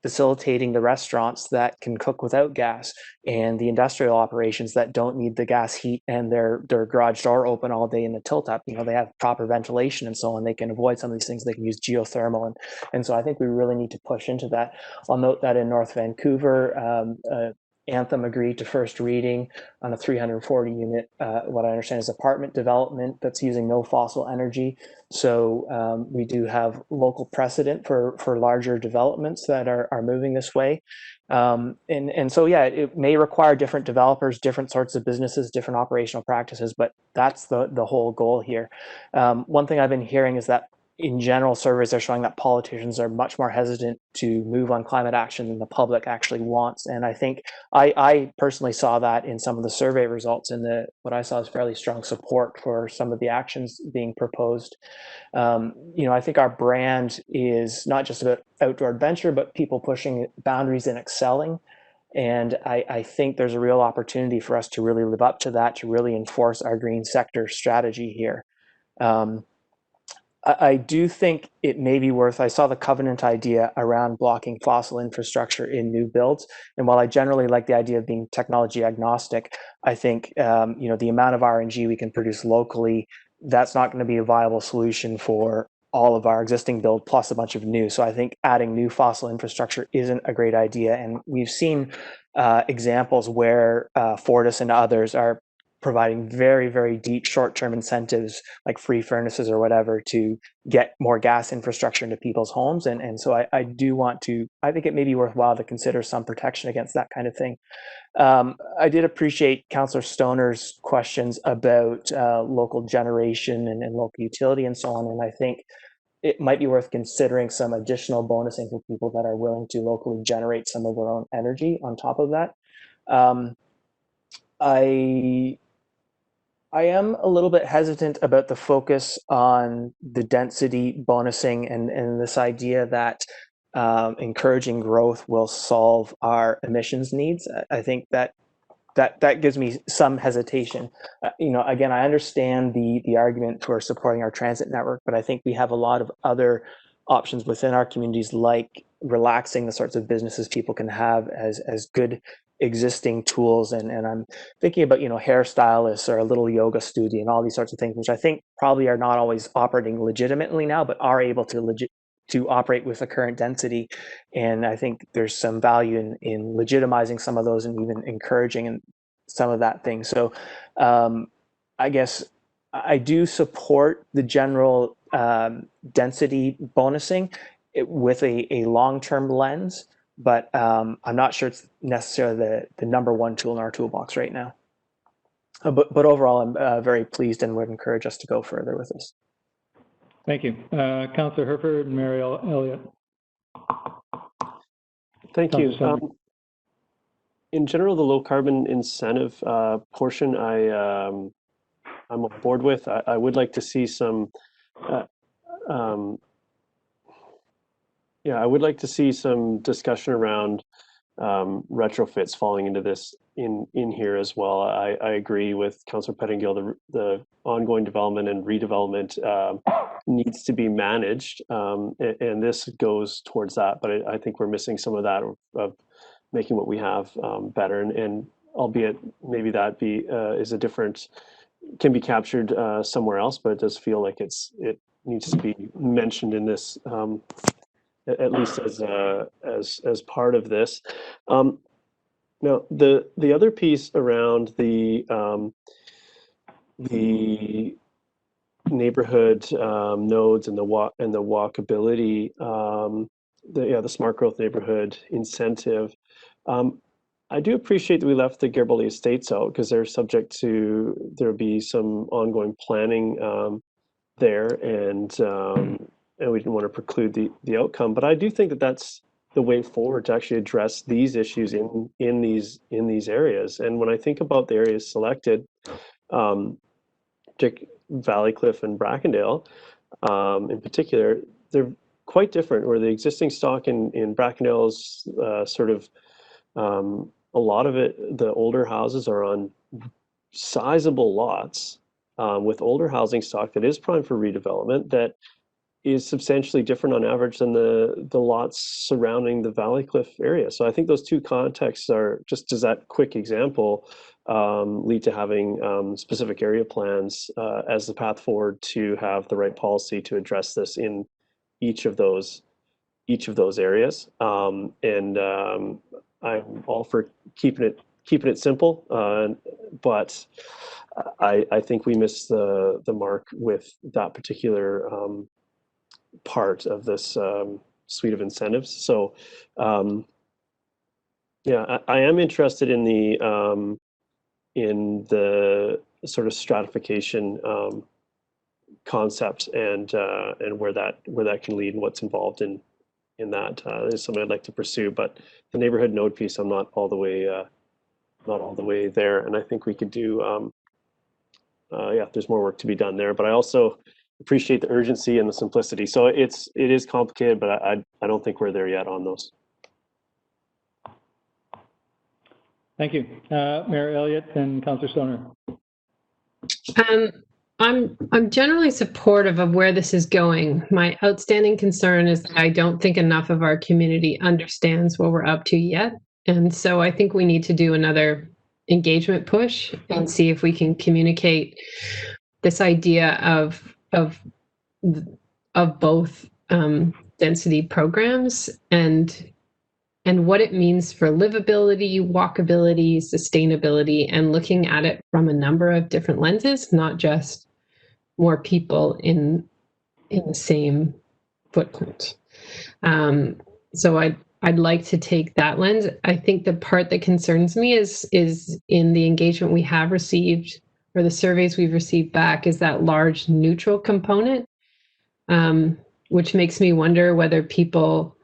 facilitating the restaurants that can cook without gas, and the industrial operations that don't need the gas heat and their garage door open all day in the tilt up. You know, they have proper ventilation and so on. They can avoid some of these things. They can use geothermal, and so I think we really need to push into that. I'll note that in North Vancouver, Anthem agreed to first reading on a 340 unit, what I understand is apartment development that's using no fossil energy. So we do have local precedent for larger developments that are moving this way. And so, yeah, it may require different developers, different sorts of businesses, different operational practices, but that's the whole goal here. One thing I've been hearing is that in general, surveys are showing that politicians are much more hesitant to move on climate action than the public actually wants. And I think I personally saw that in some of the survey results, and what I saw is fairly strong support for some of the actions being proposed. You know, I think our brand is not just about outdoor adventure, but people pushing boundaries and excelling. And I think there's a real opportunity for us to really live up to that, to really enforce our green sector strategy here. I do think it may be worth, I saw the covenant idea around blocking fossil infrastructure in new builds. And while I generally like the idea of being technology agnostic, I think, you know, the amount of RNG we can produce locally, that's not going to be a viable solution for all of our existing build plus a bunch of new. So I think adding new fossil infrastructure isn't a great idea. And we've seen examples where Fortis and others are providing very, very deep short-term incentives like free furnaces or whatever to get more gas infrastructure into people's homes. And so I think it may be worthwhile to consider some protection against that kind of thing. I did appreciate Councillor Stoner's questions about local generation and local utility and so on. And I think it might be worth considering some additional bonusing for people that are willing to locally generate some of their own energy on top of that. I am a little bit hesitant about the focus on the density bonusing and this idea that encouraging growth will solve our emissions needs. I think that gives me some hesitation. You know, again, I understand the argument for supporting our transit network, but I think we have a lot of other options within our communities, like relaxing the sorts of businesses people can have as good existing tools, and I'm thinking about, you know, hairstylists or a little yoga studio and all these sorts of things, which I think probably are not always operating legitimately now, but are able to operate with the current density. And I think there's some value in legitimizing some of those and even encouraging some of that thing. So I guess I do support the general density bonusing with a long-term lens. but I'm not sure it's necessarily the number one tool in our toolbox right now. But overall, I'm very pleased and would encourage us to go further with this. Thank you. Councillor Herford and Mary Elliott. Thank you. In general, the low carbon incentive portion, I'm on board with. I would like to see some, I would like to see some discussion around retrofits falling into this in here as well. I agree with Councillor Pettingill. The ongoing development and redevelopment needs to be managed, and this goes towards that. But I think we're missing some of that of making what we have better, and albeit maybe that is a different, can be captured somewhere else, but it does feel like it needs to be mentioned in this, at least as part of this. Now the other piece around the neighborhood nodes and the walkability, the smart growth neighborhood incentive. I do appreciate that we left the Garibaldi Estates out, because they're subject to, there'll be some ongoing planning there, and we didn't want to preclude the outcome. But I do think that that's the way forward to actually address these issues in these areas. And when I think about the areas selected, Valleycliff and Brackendale in particular, they're quite different. Where the existing stock in Brackendale is sort of, a lot of it, the older houses are on sizable lots with older housing stock that is prime for redevelopment, that is substantially different on average than the lots surrounding the Valleycliff area. So I think those two contexts are, just as that quick example, lead to having specific area plans as the path forward to have the right policy to address this in each of those areas. I'm all for keeping it simple, but I think we missed the mark with that particular part of this suite of incentives. So yeah, I am interested in the sort of stratification concept, and where that can lead and what's involved in that. Is something I'd like to pursue, but the neighborhood node piece, I'm not all the way there, and I think we could do there's more work to be done there. But I also appreciate the urgency and the simplicity. So it is complicated, but I don't think we're there yet on those. Thank you. Mayor Elliott and Councillor Stoner. I'm generally supportive of where this is going. My outstanding concern is that I don't think enough of our community understands what we're up to yet. And so I think we need to do another engagement push and see if we can communicate this idea of both density programs and what it means for livability, walkability, sustainability, and looking at it from a number of different lenses, not just more people in the same footprint. So I'd like to take that lens. I think the part that concerns me is in the engagement we have received, or the surveys we've received back, is that large neutral component, which makes me wonder whether people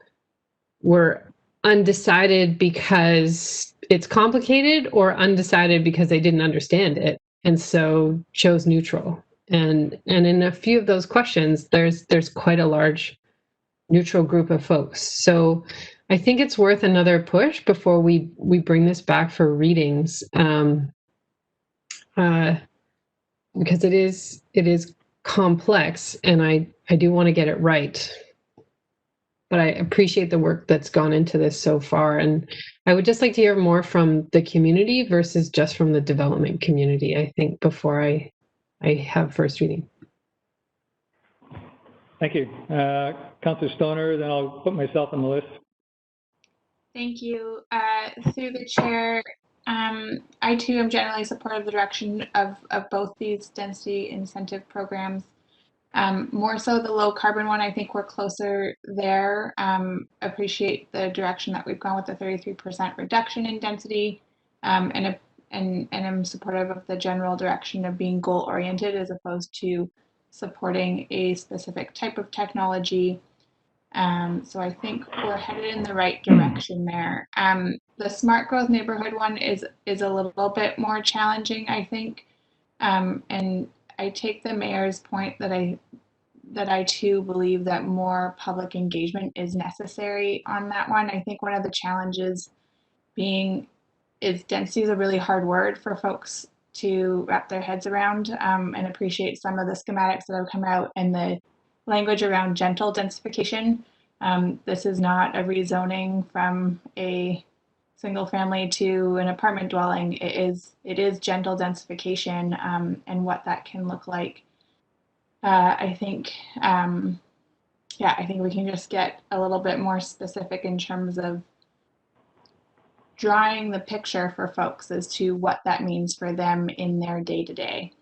were undecided because it's complicated, or undecided because they didn't understand it and so chose neutral. And in a few of those questions, there's quite a large neutral group of folks. So I think it's worth another push before we bring this back for readings, because it is complex, and I do want to get it right. But I appreciate the work that's gone into this so far, and I would just like to hear more from the community versus just from the development community, I think, before I have first reading. Thank you. Councillor Stoner, then I'll put myself on the list. Thank you. Through the chair, I too am generally supportive of the direction of both these density incentive programs. More so the low carbon one, I think we're closer there. Appreciate the direction that we've gone with the 33% reduction in density, and I'm supportive of the general direction of being goal oriented as opposed to supporting a specific type of technology. So I think we're headed in the right direction there. The smart growth neighborhood one is a little bit more challenging, I think. And I take the mayor's point that I too believe that more public engagement is necessary on that one. I think one of the challenges is density is a really hard word for folks to wrap their heads around, and appreciate some of the schematics that have come out and the language around gentle densification. This is not a rezoning from a single family to an apartment dwelling. It is gentle densification, and what that can look like. I think we can just get a little bit more specific in terms of drawing the picture for folks as to what that means for them in their day-to-day.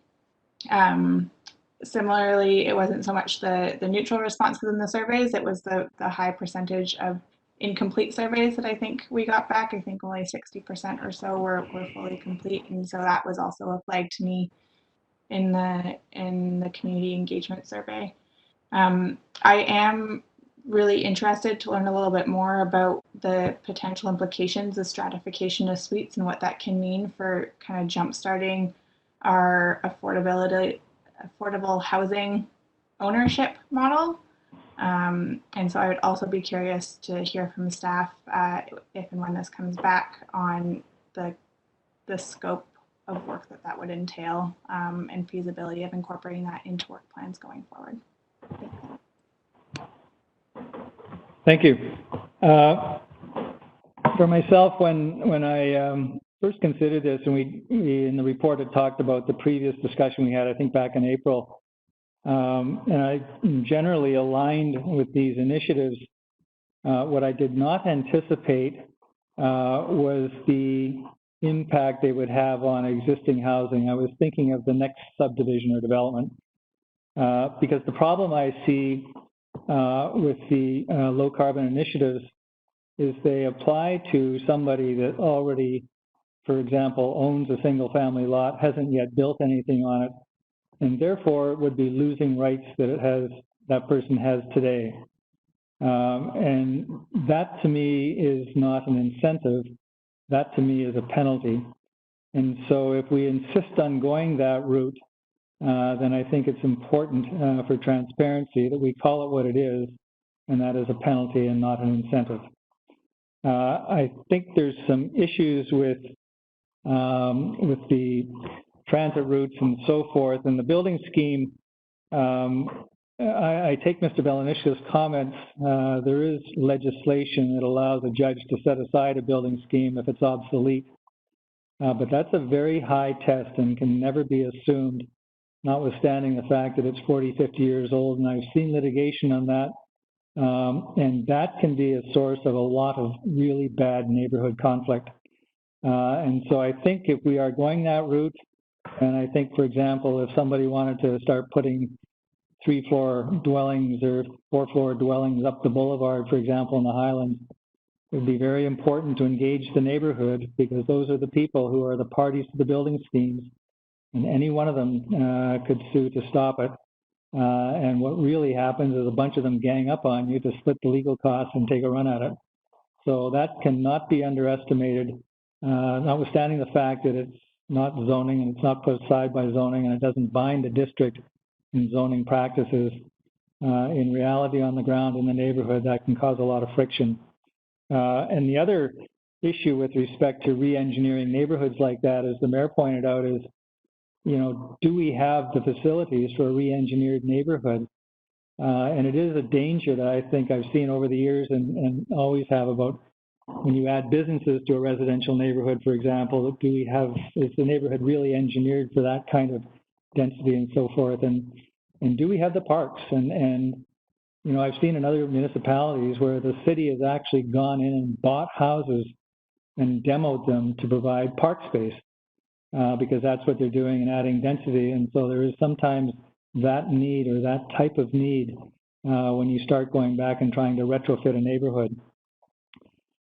Similarly, it wasn't so much the neutral responses in the surveys, it was the high percentage of incomplete surveys that I think we got back. I think only 60% or so were fully complete, and so that was also a flag to me in the community engagement survey. I am really interested to learn a little bit more about the potential implications of stratification of suites and what that can mean for kind of jump-starting our affordable housing ownership model. And so I would also be curious to hear from staff if and when this comes back on the scope of work that would entail, and feasibility of incorporating that into work plans going forward. Thank you. For myself, when I first considered this, and we in the report had talked about the previous discussion we had, I think back in April, and I generally aligned with these initiatives. What I did not anticipate was the impact they would have on existing housing. I was thinking of the next subdivision or development, because the problem I see with the low carbon initiatives is they apply to somebody that already, for example, owns a single family lot, hasn't yet built anything on it, and therefore would be losing rights that person has today. And that to me is not an incentive, that to me is a penalty. And so if we insist on going that route, then I think it's important for transparency that we call it what it is, and that is a penalty and not an incentive. I think there's some issues with the transit routes and so forth, and the building scheme. I take Mr. Belanishka's comments. There is legislation that allows a judge to set aside a building scheme if it's obsolete, but that's a very high test and can never be assumed, notwithstanding the fact that it's 40, 50 years old, and I've seen litigation on that, and that can be a source of a lot of really bad neighborhood conflict. And so I think if we are going that route, and I think, for example, if somebody wanted to start putting 3-floor dwellings or 4-floor dwellings up the boulevard, for example, in the Highlands, it would be very important to engage the neighborhood, because those are the people who are the parties to the building schemes, and any one of them could sue to stop it. And what really happens is a bunch of them gang up on you to split the legal costs and take a run at it. So that cannot be underestimated, notwithstanding the fact that it's not zoning and it's not put aside by zoning and it doesn't bind the district in zoning practices. In reality, on the ground in the neighborhood, that can cause a lot of friction. And the other issue with respect to re-engineering neighborhoods like that, as the mayor pointed out, is, you know, do we have the facilities for a re-engineered neighborhood? And it is a danger that I think I've seen over the years and always have about when you add businesses to a residential neighborhood, for example, is the neighborhood really engineered for that kind of density and so forth? And do we have the parks? And you know, I've seen in other municipalities where the city has actually gone in and bought houses and demoed them to provide park space, because that's what they're doing and adding density. And so there is sometimes that need or that type of need when you start going back and trying to retrofit a neighborhood.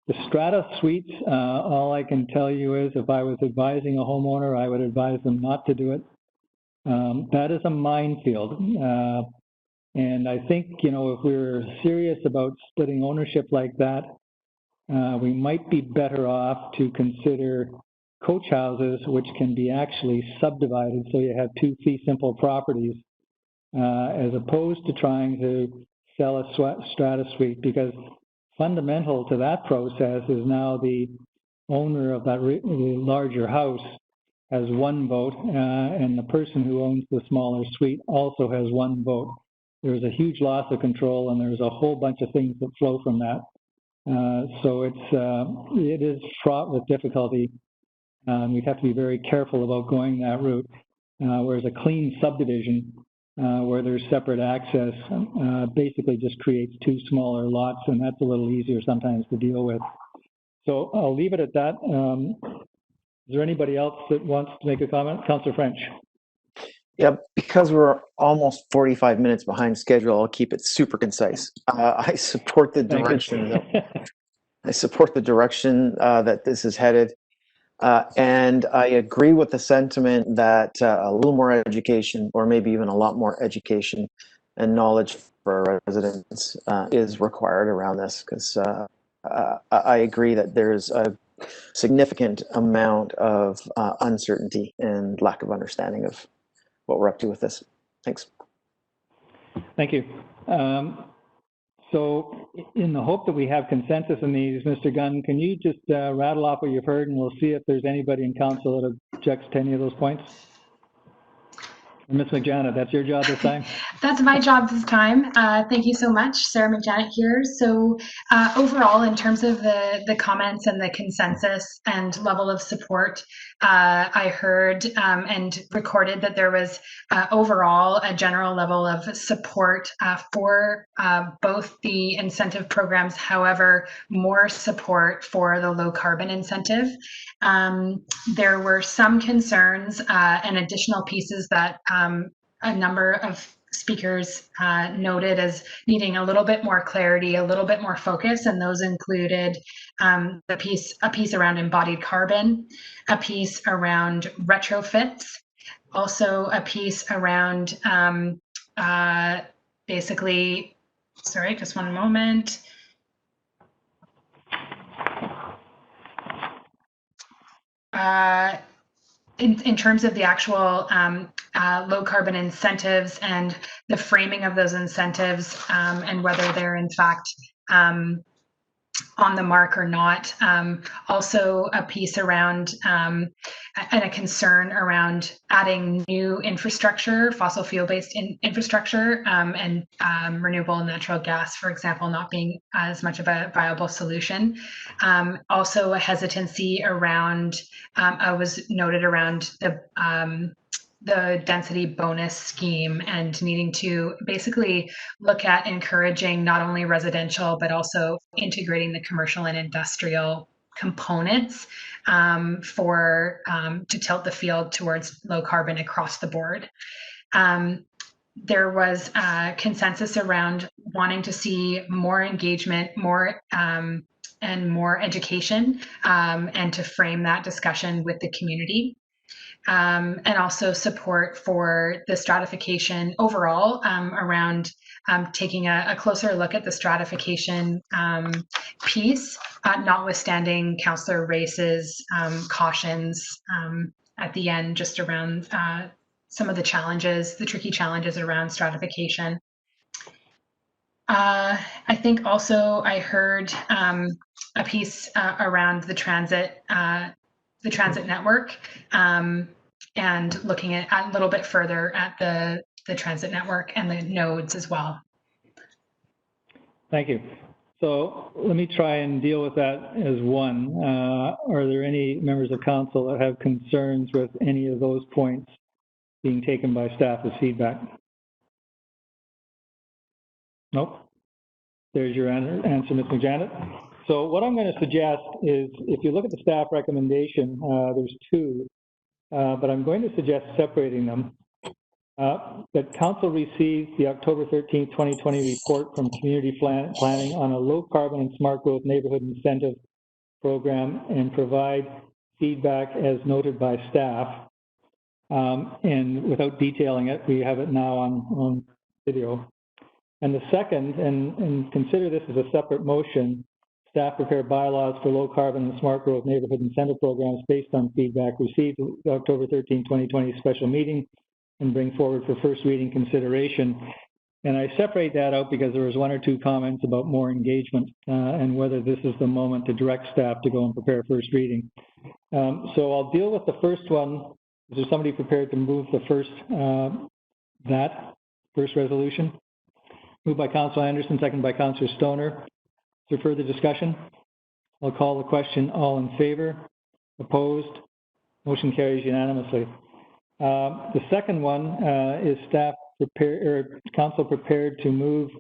The strata suites, all I can tell you is if I was advising a homeowner, I would advise them not to do it. That is a minefield. And I think, you know, if we're serious about splitting ownership like that, we might be better off to consider coach houses, which can be actually subdivided so you have 2 fee simple properties, as opposed to trying to sell a strata suite, because fundamental to that process is now the owner of that larger house has 1 vote, and the person who owns the smaller suite also has 1 vote. There's a huge loss of control, and there's a whole bunch of things that flow from that. So it is fraught with difficulty. We'd have to be very careful about going that route. Whereas a clean subdivision where there's separate access basically just creates 2 smaller lots, and that's a little easier sometimes to deal with. So I'll leave it at that. Is there anybody else that wants to make a comment? Councillor French. Yeah, because we're almost 45 minutes behind schedule, I'll keep it super concise. I support the direction. I support the direction that this is headed. And I agree with the sentiment that a little more education, or maybe even a lot more education and knowledge for our residents is required around this, because I agree that there's a significant amount of uncertainty and lack of understanding of what we're up to with this. Thanks. Thank you. So in the hope that we have consensus in these, Mr. Gunn, can you just rattle off what you've heard, and we'll see if there's anybody in council that objects to any of those points? Ms. McJanet, that's your job this time? That's my job this time. Thank you so much. Sarah McJanet here. So overall, in terms of the comments and the consensus and level of support, I heard and recorded that there was overall a general level of support for both the incentive programs, however, more support for the low carbon incentive. There were some concerns and additional pieces that a number of speakers noted as needing a little bit more clarity, a little bit more focus, and those included a piece around embodied carbon, a piece around retrofits, also a piece around basically, sorry, just one moment. In terms of the actual low carbon incentives and the framing of those incentives and whether they're in fact on the mark or not. Also a piece around and a concern around adding new infrastructure, fossil fuel based infrastructure and renewable natural gas, for example, not being as much of a viable solution. Also a hesitancy around, was noted around the density bonus scheme and needing to basically look at encouraging not only residential, but also integrating the commercial and industrial components to tilt the field towards low carbon across the board. There was consensus around wanting to see more engagement, more and more education, and to frame that discussion with the community. And also support for the stratification overall around taking a closer look at the stratification piece, notwithstanding Councillor Race's cautions at the end, just around some of the challenges, the tricky challenges around stratification. I think also I heard a piece around the transit network and looking at a little bit further at the transit network and the nodes as well. Thank you. So let me try and deal with that as one. Are there any members of council that have concerns with any of those points being taken by staff as feedback? Nope. There's your answer, Ms. McJanet. So what I'm going to suggest is, if you look at the staff recommendation, there's 2, but I'm going to suggest separating them. that Council received the October 13, 2020 report from Community Planning on a low carbon and smart growth neighborhood incentive program and provide feedback as noted by staff. And without detailing it, we have it now on video. And the second, and consider this as a separate motion, staff prepare bylaws for low carbon and smart growth neighborhood incentive programs based on feedback received at the October 13, 2020 special meeting and bring forward for first reading consideration. And I separate that out because there was one or two comments about more engagement and whether this is the moment to direct staff to go and prepare first reading. So I'll deal with the first one. Is there somebody prepared to move the first, first resolution? Moved by Councillor Anderson, second by Councillor Stoner. Is there further discussion? I'll call the question. All in favor? Opposed? Motion carries unanimously. The second one is staff prepared, or council prepared to move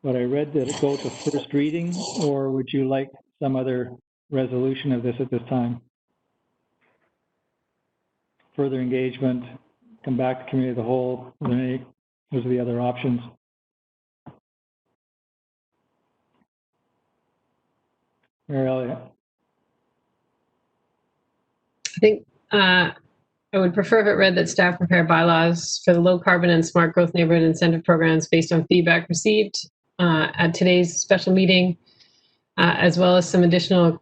what I read that it go to first reading, or would you like some other resolution of this at this time? Further engagement, come back to committee of the whole, those are the other options. Mary Elliott. I think I would prefer if it read that staff prepare bylaws for the low carbon and smart growth neighborhood incentive programs based on feedback received at today's special meeting, as well as some additional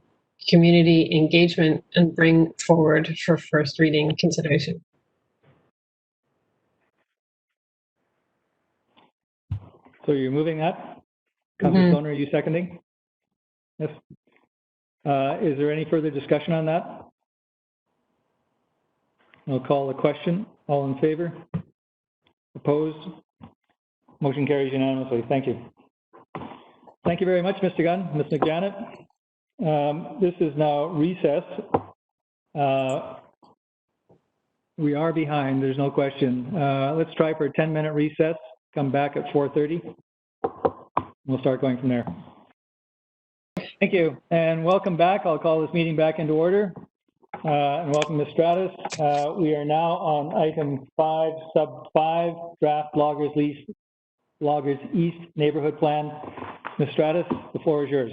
community engagement, and bring forward for first reading consideration. So you're moving that? Councillor Stoner, are you seconding? Yes. Is there any further discussion on that? I'll call the question. All in favor? Opposed? Motion carries unanimously. Thank you. Thank you very much, Mr. Gunn, Ms. McJanet. This is now recess. We are behind, there's no question. Let's try for a 10-minute recess. Come back at 4:30. We'll start going from there. Thank you, and welcome back. I'll call this meeting back into order. And welcome, Ms. Stratus. We are now on item 5, sub 5, draft Loggers East Neighborhood Plan. Ms. Stratus, the floor is yours.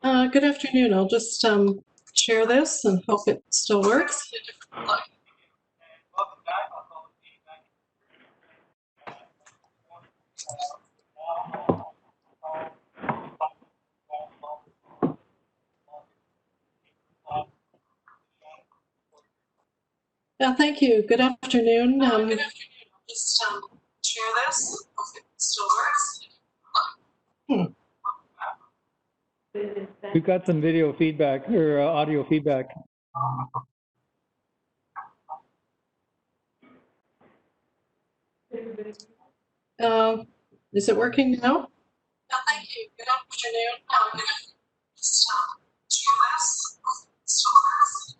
Good afternoon. I'll just share this and hope it still works. Yeah, thank you. Good afternoon. Just share this. Hope it still works. We've got some video feedback or audio feedback. Is it working now? Thank you. Good afternoon. Just share this. Hope it still works.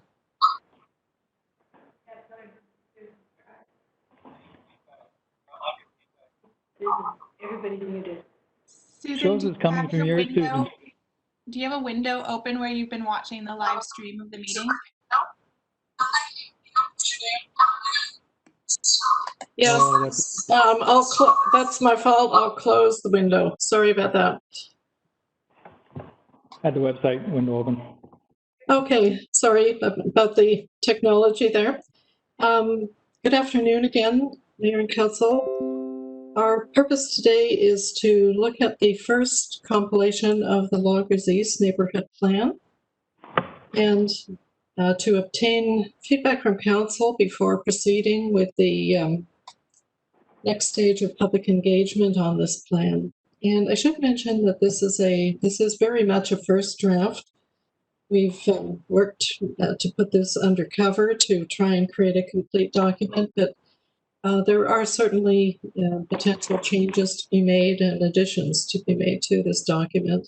Everybody's muted. Shows is coming from yours, Susan. Do you have a window open where you've been watching the live stream of the meeting? Yes, that's my fault. I'll close the window. Sorry about that. Had the website window open. Okay, sorry about the technology there. Good afternoon again, Mayor and Council. Our purpose today is to look at the first compilation of the Loggers East Neighborhood Plan and to obtain feedback from Council before proceeding with the next stage of public engagement on this plan. And I should mention that this is very much a first draft. We've worked to put this undercover to try and create a complete document, but there are certainly potential changes to be made and additions to be made to this document.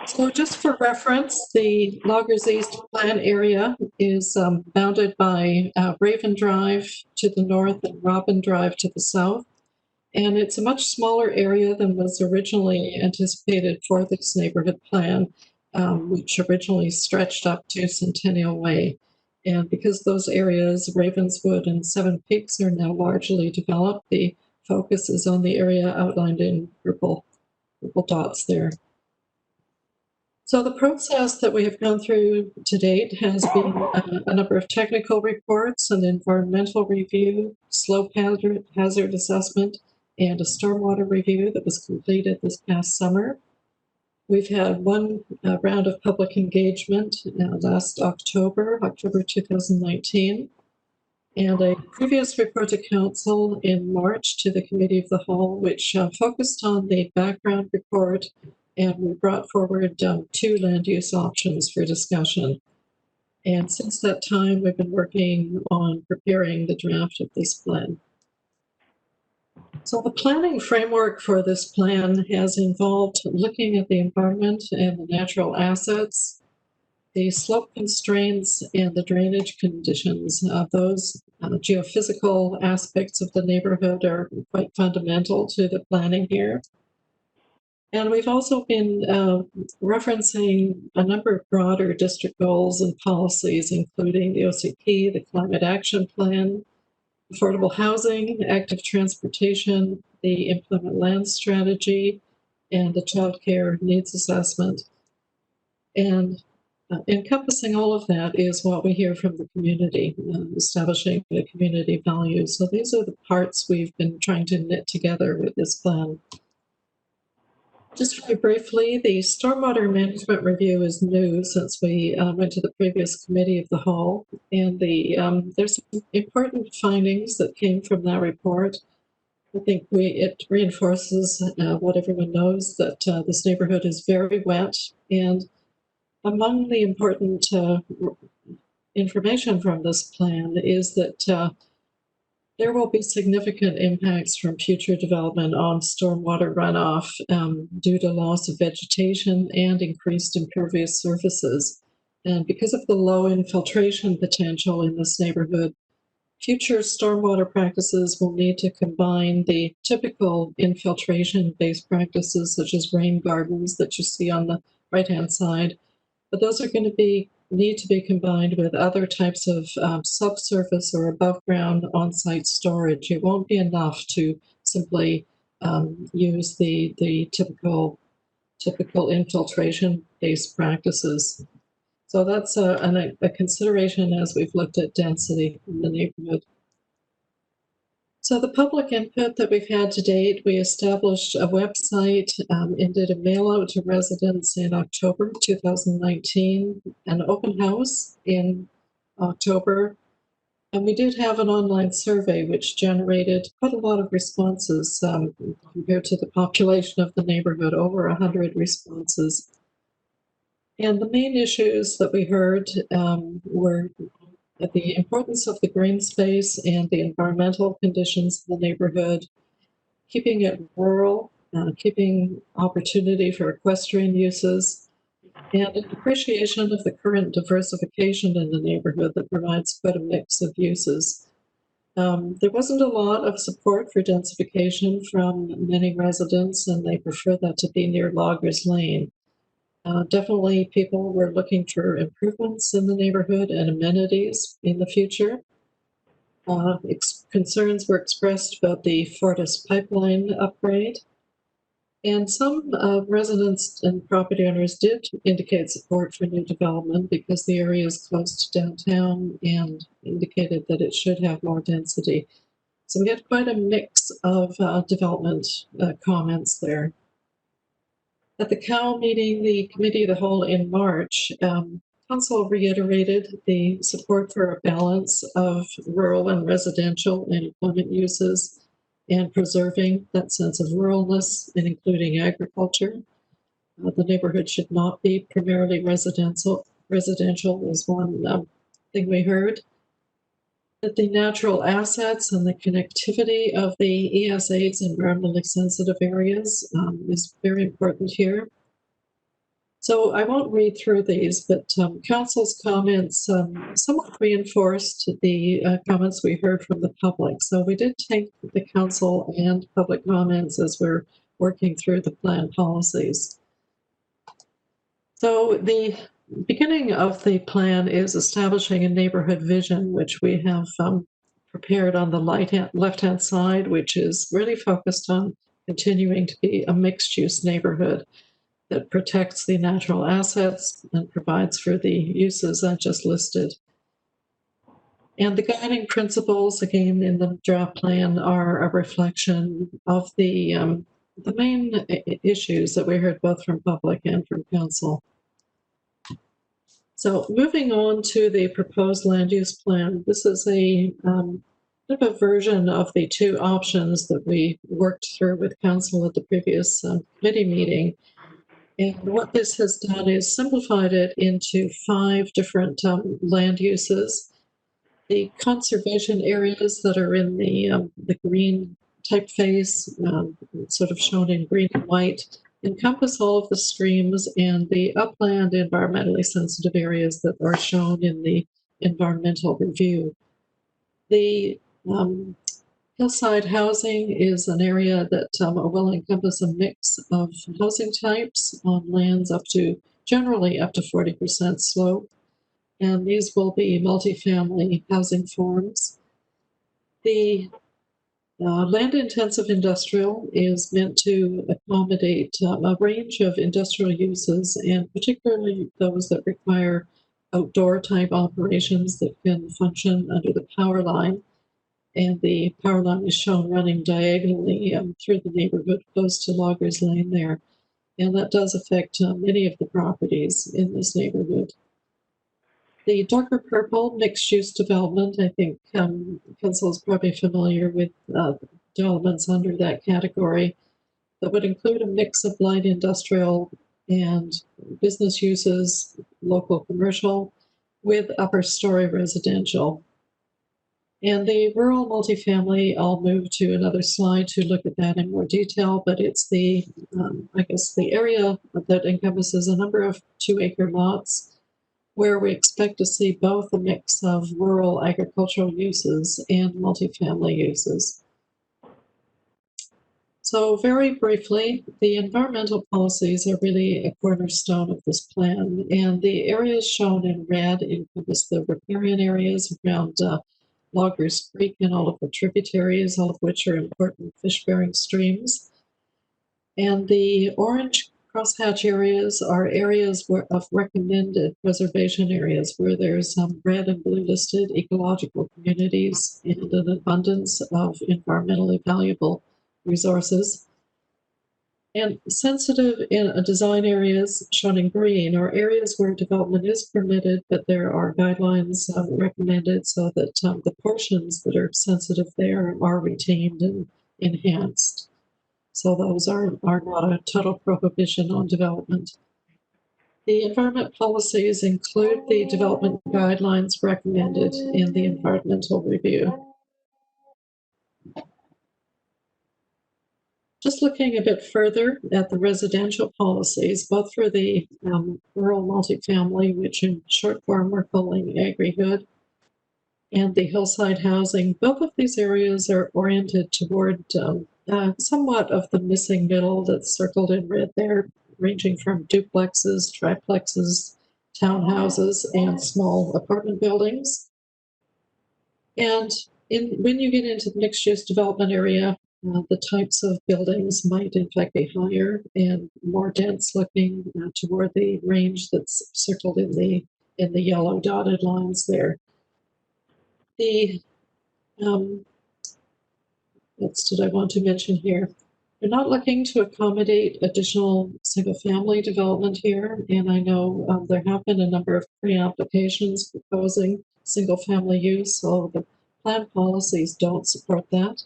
So just for reference, the Loggers East Plan area is bounded by Raven Drive to the north and Robin Drive to the south. And it's a much smaller area than was originally anticipated for this neighborhood plan. which originally stretched up to Centennial Way. And because those areas, Ravenswood and Seven Peaks, are now largely developed, the focus is on the area outlined in purple dots there. So the process that we have gone through to date has been a number of technical reports, an environmental review, slope hazard assessment, and a stormwater review that was completed this past summer. We've had one round of public engagement last October 2019, and a previous report to Council in March to the Committee of the Whole, which focused on the background report, and we brought forward 2 land use options for discussion. And since that time, we've been working on preparing the draft of this plan. So the planning framework for this plan has involved looking at the environment and the natural assets, the slope constraints, and the drainage conditions. Those geophysical aspects of the neighborhood are quite fundamental to the planning here. And we've also been referencing a number of broader district goals and policies, including the OCP, the Climate Action Plan, affordable housing, active transportation, the employment land strategy, and the child care needs assessment. And encompassing all of that is what we hear from the community, establishing the community values. So these are the parts we've been trying to knit together with this plan. Just very briefly, the stormwater management review is new since we went to the previous Committee of the Whole, and there's some important findings that came from that report. I think it reinforces what everyone knows, that this neighborhood is very wet, and among the important information from this plan is that there will be significant impacts from future development on stormwater runoff due to loss of vegetation and increased impervious surfaces. And because of the low infiltration potential in this neighborhood, future stormwater practices will need to combine the typical infiltration-based practices such as rain gardens that you see on the right-hand side, but those are going to need to be combined with other types of subsurface or above ground on-site storage. It won't be enough to simply use the typical infiltration-based practices. So that's a consideration as we've looked at density in the neighborhood. So the public input that we've had to date, we established a website and did a mail out to residents in October 2019, an open house in October, and we did have an online survey which generated quite a lot of responses compared to the population of the neighborhood, over 100 responses. And the main issues that we heard were the importance of the green space and the environmental conditions in the neighborhood, keeping it rural, keeping opportunity for equestrian uses, and an appreciation of the current diversification in the neighborhood that provides quite a mix of uses. There wasn't a lot of support for densification from many residents, and they prefer that to be near Loggers Lane. Definitely people were looking for improvements in the neighborhood and amenities in the future. Concerns were expressed about the Fortis pipeline upgrade. And some residents and property owners did indicate support for new development because the area is close to downtown and indicated that it should have more density. So we had quite a mix of development comments there. At the COW meeting, the Committee of the Whole in March, Council reiterated the support for a balance of rural and residential and employment uses and preserving that sense of ruralness and including agriculture. The neighborhood should not be primarily residential. Residential was one thing we heard. That the natural assets and the connectivity of the ESA's environmentally sensitive areas is very important here. So I won't read through these, but Council's comments somewhat reinforced the comments we heard from the public. So we did take the Council and public comments as we're working through the plan policies. So the beginning of the plan is establishing a neighborhood vision, which we have prepared on the left-hand side, which is really focused on continuing to be a mixed-use neighborhood that protects the natural assets and provides for the uses I just listed. And the guiding principles, again, in the draft plan are a reflection of the main issues that we heard both from public and from council. So moving on to the proposed land use plan, this is a bit of a version of the two options that we worked through with council at the previous committee meeting. And what this has done is simplified it into 5 different land uses. The conservation areas that are in the green typeface, sort of shown in green and white, encompass all of the streams and the upland environmentally sensitive areas that are shown in the environmental review. The hillside housing is an area that will encompass a mix of housing types on lands generally up to 40% slope. And these will be multifamily housing forms. The land-intensive industrial is meant to accommodate a range of industrial uses, and particularly those that require outdoor-type operations that can function under the power line. And the power line is shown running diagonally through the neighborhood close to Loggers Lane there. And that does affect many of the properties in this neighborhood. The darker purple mixed-use development, I think council is probably familiar with developments under that category, that would include a mix of light industrial and business uses, local commercial, with upper story residential. And the rural multifamily, I'll move to another slide to look at that in more detail, but it's the, I guess, the area that encompasses a number of 2-acre lots, where we expect to see both a mix of rural agricultural uses and multifamily uses. So very briefly, the environmental policies are really a cornerstone of this plan, and the areas shown in red encompass the riparian areas around Loggers Creek and all of the tributaries, all of which are important fish-bearing streams. And the orange crosshatch areas are areas of recommended preservation areas where there's red and blue listed ecological communities and an abundance of environmentally valuable resources. And sensitive design areas shown in green are areas where development is permitted, but there are guidelines recommended so that the portions that are sensitive there are retained and enhanced. So those are not a total prohibition on development. The environment policies include the development guidelines recommended in the environmental review. Just looking a bit further at the residential policies, both for the rural multifamily, which in short form we're calling agri-hood, and the hillside housing, both of these areas are oriented toward somewhat of the missing middle that's circled in red there, ranging from duplexes, triplexes, townhouses, and small apartment buildings. And when you get into the mixed-use development area, the types of buildings might in fact be higher and more dense looking toward the range that's circled in the yellow dotted lines there. The what did I want to mention here? We're not looking to accommodate additional single-family development here, and I know there have been a number of pre-applications proposing single-family use, so the plan policies don't support that.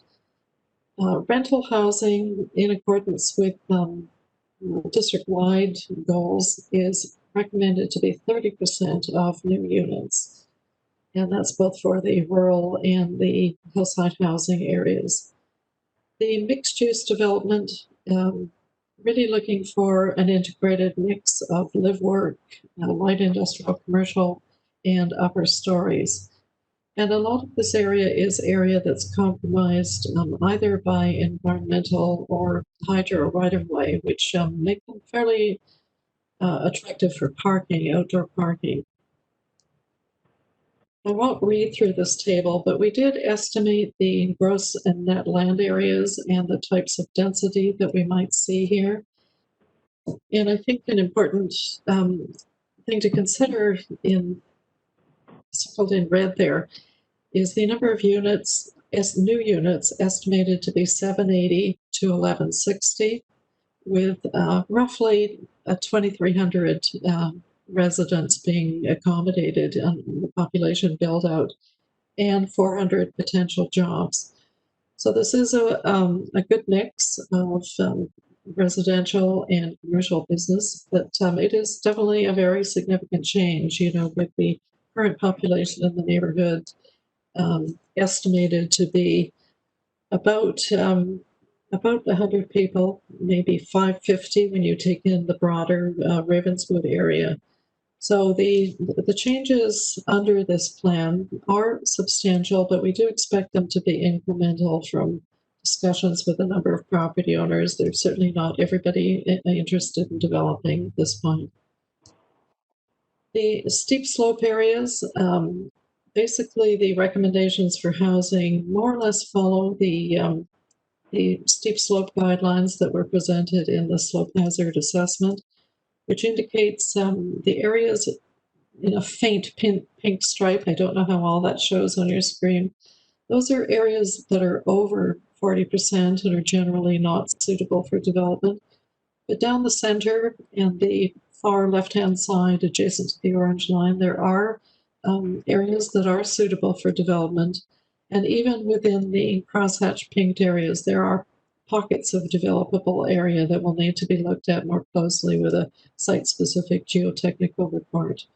Rental housing, in accordance with district-wide goals, is recommended to be 30% of new units, and that's both for the rural and the hillside housing areas. The mixed-use development, really looking for an integrated mix of live-work, light industrial, commercial, and upper stories. And a lot of this area is area that's compromised either by environmental or hydro right-of-way, which make them fairly attractive for parking, outdoor parking. I won't read through this table, but we did estimate the gross and net land areas and the types of density that we might see here. And I think an important thing to consider circled in red there is the number of units, new units estimated to be 780 to 1160, with roughly 2,300 residents being accommodated on the population build out and 400 potential jobs. So this is a good mix of residential and commercial business, but it is definitely a very significant change, you know, with the current population in the neighborhood estimated to be about 100 people, maybe 550 when you take in the broader Ravenswood area. So the changes under this plan are substantial, but we do expect them to be incremental from discussions with a number of property owners. There's certainly not everybody interested in developing at this point. The steep slope areas, basically the recommendations for housing more or less follow the steep slope guidelines that were presented in the slope hazard assessment, which indicates the areas in a faint pink stripe. I don't know how all that shows on your screen. Those are areas that are over 40% and are generally not suitable for development. But down the center and the far left-hand side, adjacent to the orange line, there are areas that are suitable for development. And even within the crosshatch pinked areas, there are pockets of developable area that will need to be looked at more closely with a site-specific geotechnical report.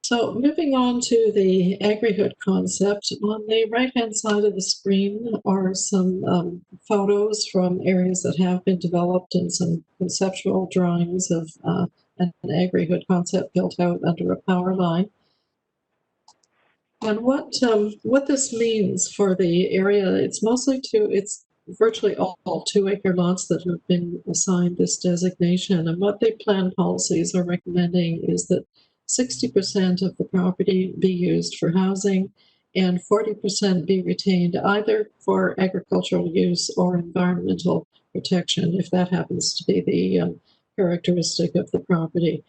So moving on to the agri-hood concept, on the right-hand side of the screen are some photos from areas that have been developed and some conceptual drawings of an agri-hood concept built out under a power line. And what this means for the area, it's virtually all 2-acre lots that have been assigned this designation. And what the plan policies are recommending is that 60% of the property be used for housing and 40% be retained either for agricultural use or environmental protection, if that happens to be the characteristic of the property.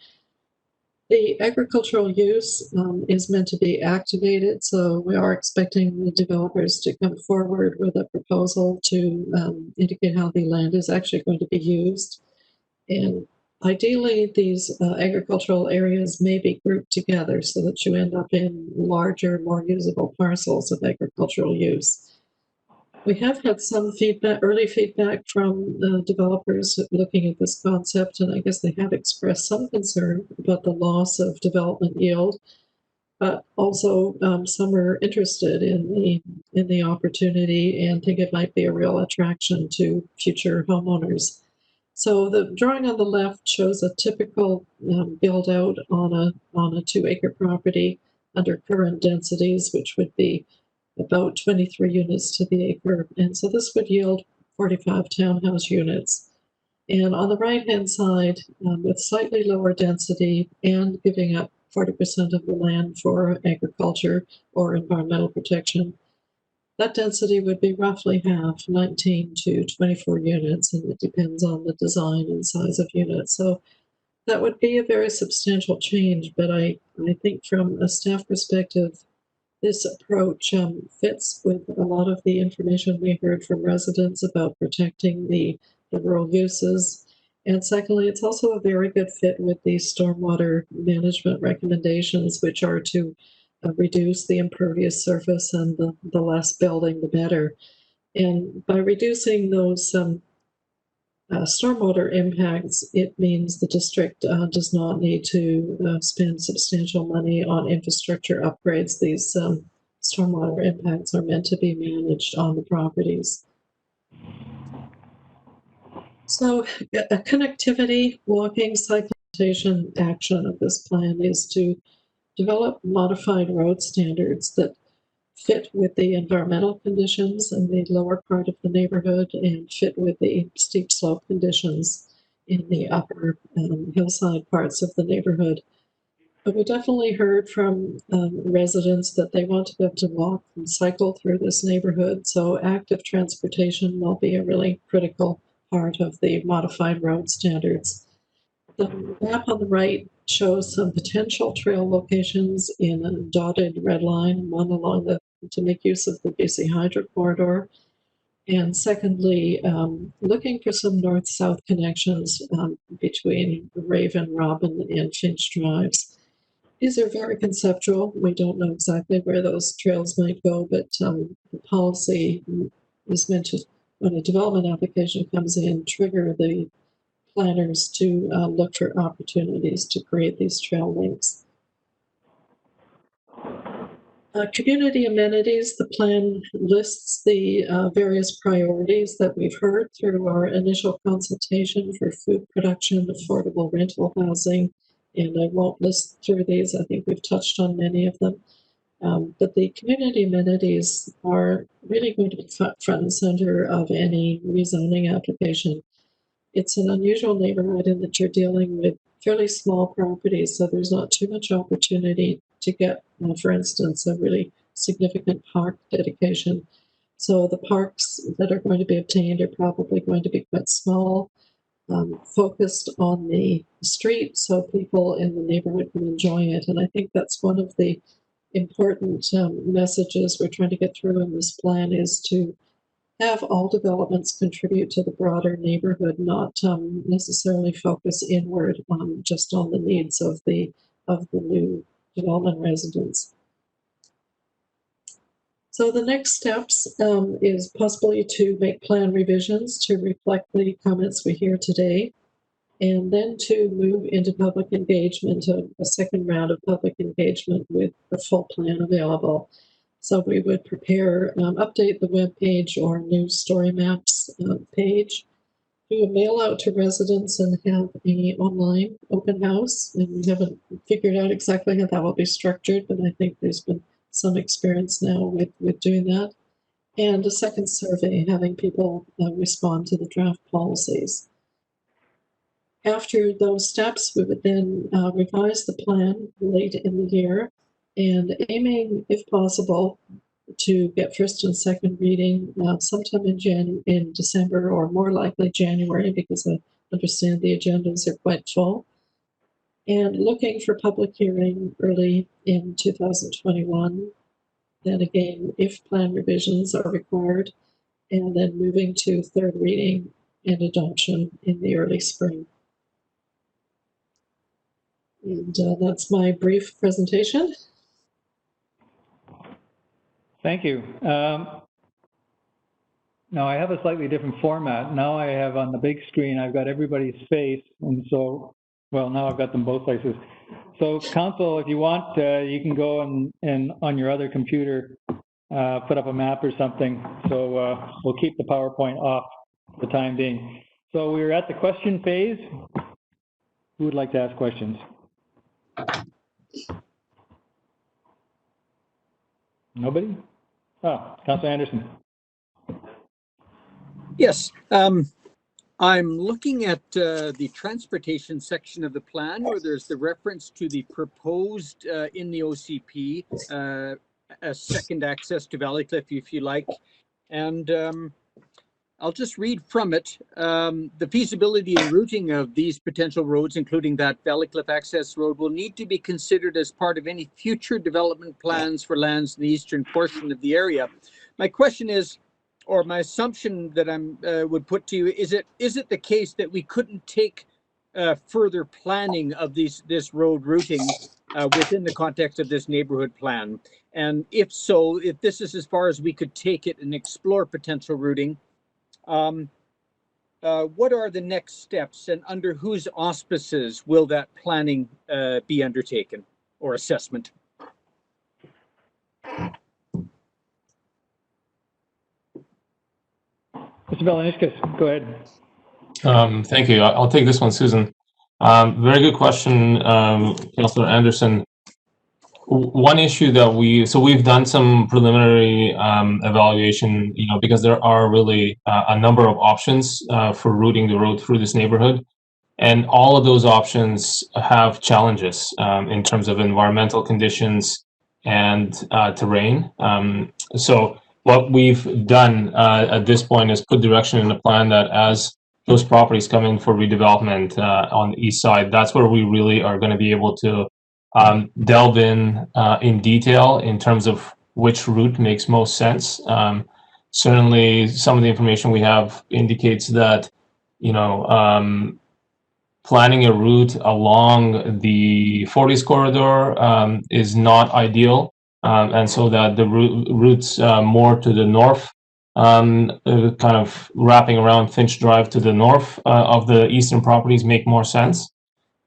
The agricultural use is meant to be activated, so we are expecting the developers to come forward with a proposal to indicate how the land is actually going to be used. And ideally, these agricultural areas may be grouped together so that you end up in larger, more usable parcels of agricultural use. We have had some early feedback from developers looking at this concept, and I guess they have expressed some concern about the loss of development yield, but also some are interested in the opportunity and think it might be a real attraction to future homeowners. So the drawing on the left shows a typical build out on a 2-acre property under current densities, which would be about 23 units to the acre. And so this would yield 45 townhouse units. And on the right-hand side, with slightly lower density and giving up 40% of the land for agriculture or environmental protection, that density would be roughly half, 19 to 24 units, and it depends on the design and size of units. So that would be a very substantial change, but I think from a staff perspective, this approach fits with a lot of the information we heard from residents about protecting the rural uses. And secondly, it's also a very good fit with the stormwater management recommendations, which are to reduce the impervious surface and the less building, the better. And by reducing those stormwater impacts, it means the district does not need to spend substantial money on infrastructure upgrades. These stormwater impacts are meant to be managed on the properties. So connectivity, walking, cycling action of this plan is to develop modified road standards that fit with the environmental conditions in the lower part of the neighborhood and fit with the steep slope conditions in the upper hillside parts of the neighborhood. But we definitely heard from residents that they want to be able to walk and cycle through this neighborhood. So active transportation will be a really critical part of the modified road standards. The map on the right shows some potential trail locations in a dotted red line, one along to make use of the BC Hydro corridor. And secondly, looking for some north-south connections between Raven, Robin, and Finch Drives. These are very conceptual. We don't know exactly where those trails might go, but the policy is meant to, when a development application comes in, trigger the planners to look for opportunities to create these trail links. Community amenities, the plan lists the various priorities that we've heard through our initial consultation for food production, affordable rental housing, and I won't list through these. I think we've touched on many of them. But the community amenities are really going to be front and center of any rezoning application. It's an unusual neighborhood in that you're dealing with fairly small properties, so there's not too much opportunity to get, for instance, a really significant park dedication. So the parks that are going to be obtained are probably going to be quite small, focused on the street so people in the neighborhood can enjoy it. And I think that's one of the important messages we're trying to get through in this plan, is to have all developments contribute to the broader neighborhood, not necessarily focus inward just on the needs of the new development residents. So the next steps is possibly to make plan revisions to reflect the comments we hear today, and then to move into public engagement, a second round of public engagement with the full plan available. So we would prepare, update the web page or new story maps page, do a mail out to residents and have an online open house. And we haven't figured out exactly how that will be structured, but I think there's been some experience now with doing that. And a second survey, having people respond to the draft policies. After those steps, we would then revise the plan late in the year, and aiming, if possible, to get first and second reading sometime in December, or more likely January, because I understand the agendas are quite full. And looking for public hearing early in 2021. Then again, if plan revisions are required, and then moving to third reading and adoption in the early spring. And that's my brief presentation. Thank you. Now I have a slightly different format. Now I have on the big screen, I've got everybody's face. And so, well, now I've got them both places. So council, if you want, you can go and on your other computer, put up a map or something. So we'll keep the PowerPoint off for the time being. So we're at the question phase. Who would like to ask questions? Nobody? Oh, Councilor Anderson. Yes, I'm looking at the transportation section of the plan, where there's the reference to the proposed in the OCP, a second access to Valleycliff, if you like. And I'll just read from it. The feasibility and routing of these potential roads, including that Valleycliff access road, will need to be considered as part of any future development plans for lands in the eastern portion of the area. My question is, or my assumption that I would put to you, is it the case that we couldn't take further planning of this road routing within the context of this neighborhood plan? And if so, if this is as far as we could take it and explore potential routing, what are the next steps, and under whose auspices will that planning be undertaken, or assessment? Mr. Belaniskis, go ahead. Thank you. I'll take this one, Susan. Very good question, Councilor Anderson. One issue that we've done some preliminary evaluation, because there are really a number of options for routing the road through this neighborhood. And all of those options have challenges in terms of environmental conditions and terrain. So what we've done at this point is put direction in the plan that as those properties come in for redevelopment on the east side, that's where we really are going to be able to delve in detail in terms of which route makes most sense. Certainly, some of the information we have indicates that, you know, planning a route along the 40s corridor is not ideal, and so that the routes more to the north, kind of wrapping around Finch Drive to the north of the eastern properties make more sense.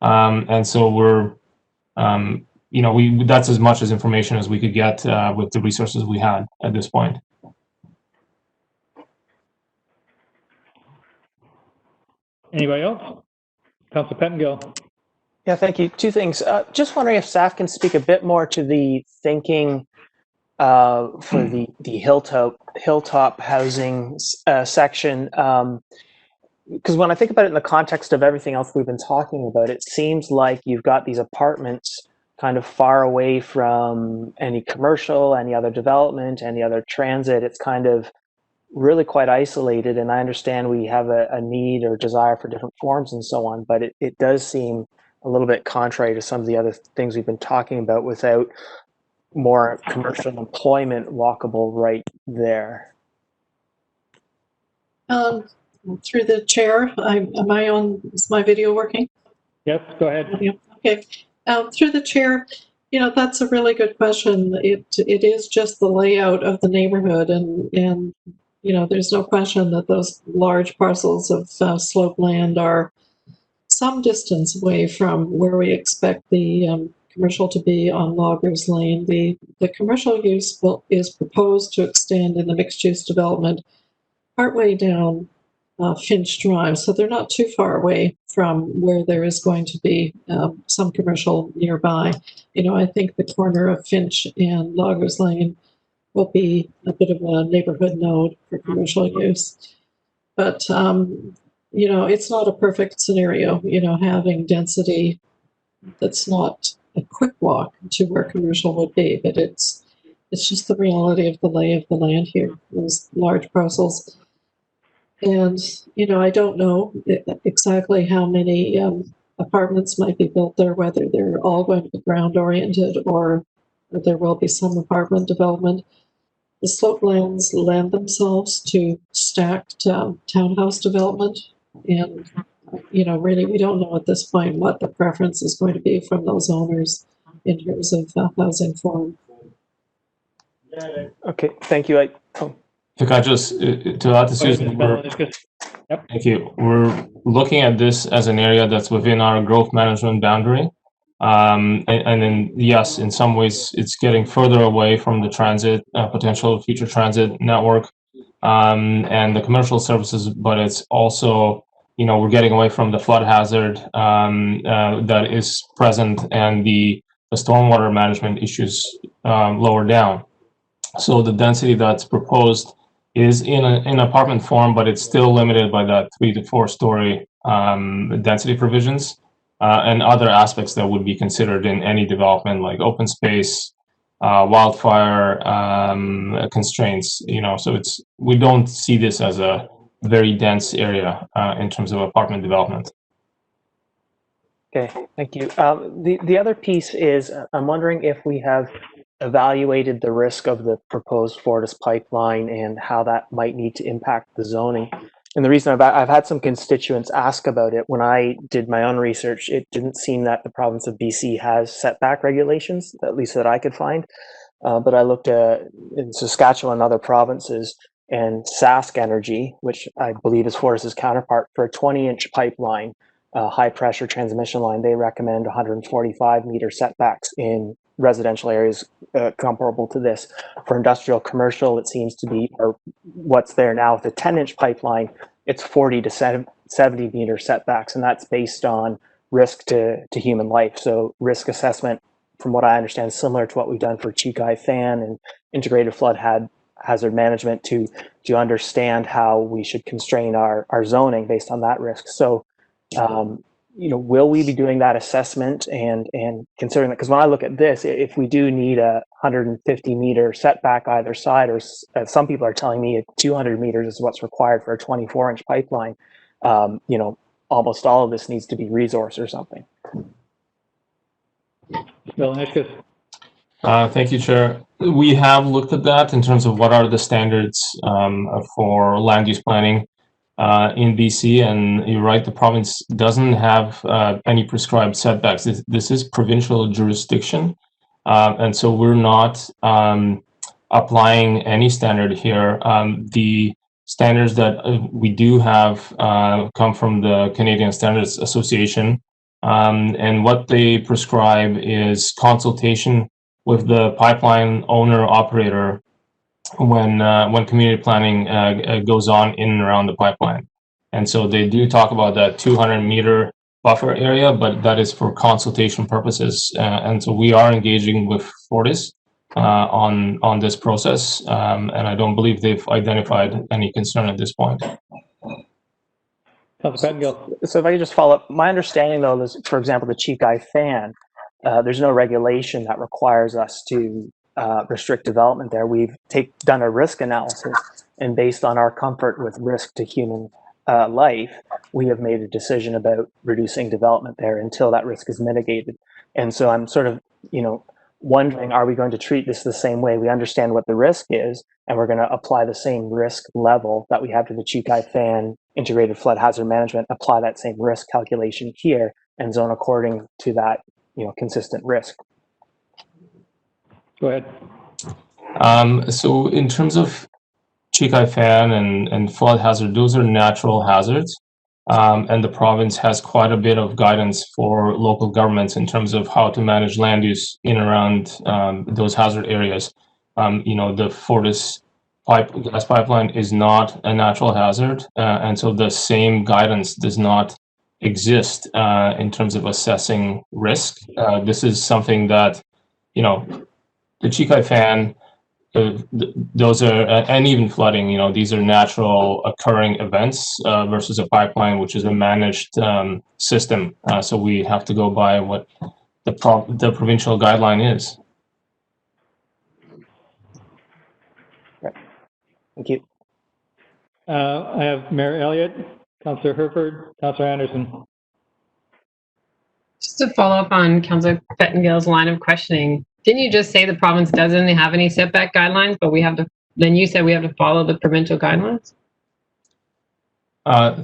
And so we're, you know, that's as much as information as we could get with the resources we had at this point. Anybody else? Councilor Pettengill. Yeah, thank you. Two things. Just wondering if staff can speak a bit more to the thinking for the hilltop housing section. Because when I think about it in the context of everything else we've been talking about, it seems like you've got these apartments kind of far away from any commercial, any other development, any other transit. It's kind of really quite isolated, and I understand we have a need or desire for different forms and so on, but it does seem a little bit contrary to some of the other things we've been talking about without more commercial employment walkable right there. Through the chair, am I on, is my video working? Yes, go ahead. Yeah, okay. Through the chair, you know, that's a really good question. It is just the layout of the neighborhood, and you know, there's no question that those large parcels of slope land are some distance away from where we expect the commercial to be on Loggers Lane. The commercial use is proposed to extend in the mixed-use development partway down Finch Drive, so they're not too far away from where there is going to be some commercial nearby. You know, I think the corner of Finch and Loggers Lane will be a bit of a neighborhood node for commercial use. But, you know, it's not a perfect scenario, you know, having density that's not a quick walk to where commercial would be, but it's just the reality of the lay of the land here, those large parcels. And, you know, I don't know exactly how many apartments might be built there, whether they're all going to be ground oriented or there will be some apartment development. The slope lands lend themselves to stacked townhouse development. And, you know, really, we don't know at this point what the preference is going to be from those owners in terms of housing form. Okay, thank you. I think I just, to add to Susan, thank you. We're looking at this as an area that's within our growth management boundary. And then, yes, in some ways, it's getting further away from the transit, potential future transit network and the commercial services, but it's also, you know, we're getting away from the flood hazard that is present and the stormwater management issues lower down. So the density that's proposed is in apartment form, but it's still limited by that 3 to 4 story density provisions. And other aspects that would be considered in any development, like open space, wildfire constraints. You know, so we don't see this as a very dense area in terms of apartment development. Okay, thank you. The other piece is I'm wondering if we have evaluated the risk of the proposed Fortis pipeline and how that might need to impact the zoning. And the reason I've had some constituents ask about it, when I did my own research, it didn't seem that the province of BC has setback regulations, at least that I could find. But I looked at in Saskatchewan and other provinces, and Sask Energy, which I believe is Fortis's counterpart, for a 20-inch pipeline, high pressure transmission line, they recommend 145 meter setbacks in residential areas comparable to this. For industrial commercial, it seems to be, or what's there now with a 10-inch pipeline, it's 40 to 70 meter setbacks, and that's based on risk to human life. So risk assessment, from what I understand, is similar to what we've done for Chikai Fan and integrated flood hazard management to understand how we should constrain our zoning based on that risk. So will we be doing that assessment and considering that? Because when I look at this, if we do need a 150 meter setback either side, or some people are telling me 200 meters is what's required for a 24-inch pipeline, almost all of this needs to be resource or something. Bill Nishkus. Thank you, Chair. We have looked at that in terms of what are the standards for land use planning in BC, and you're right, the province doesn't have any prescribed setbacks. This is provincial jurisdiction, and so we're not applying any standard here. The standards that we do have come from the Canadian Standards Association, and what they prescribe is consultation with the pipeline owner operator when community planning goes on in and around the pipeline. And so they do talk about that 200 meter buffer area, but that is for consultation purposes. And so we are engaging with Fortis on this process, and I don't believe they've identified any concern at this point. So if I could just follow up, my understanding though is, for example, the Chikai fan, there's no regulation that requires us to restrict development there. We've done a risk analysis, and based on our comfort with risk to human life, we have made a decision about reducing development there until that risk is mitigated. And so I'm sort of, wondering, are we going to treat this the same way? We understand what the risk is, and we're going to apply the same risk level that we have to the Chikai fan integrated flood hazard management, apply that same risk calculation here and zone according to that, consistent risk. Go ahead. So in terms of Chikai fan and flood hazard, those are natural hazards. And the province has quite a bit of guidance for local governments in terms of how to manage land use in and around those hazard areas. The Fortis gas pipeline is not a natural hazard, and so the same guidance does not exist in terms of assessing risk. This is something that, the Chikai fan, those are, and even flooding, these are natural occurring events versus a pipeline, which is a managed system. So we have to go by what the provincial guideline is. Thank you. I have Mayor Elliott, Councillor Herford, Councillor Anderson. Just to follow up on Councillor Pettengill's line of questioning, didn't you just say the province doesn't have any setback guidelines, but we have to, then you said we have to follow the provincial guidelines?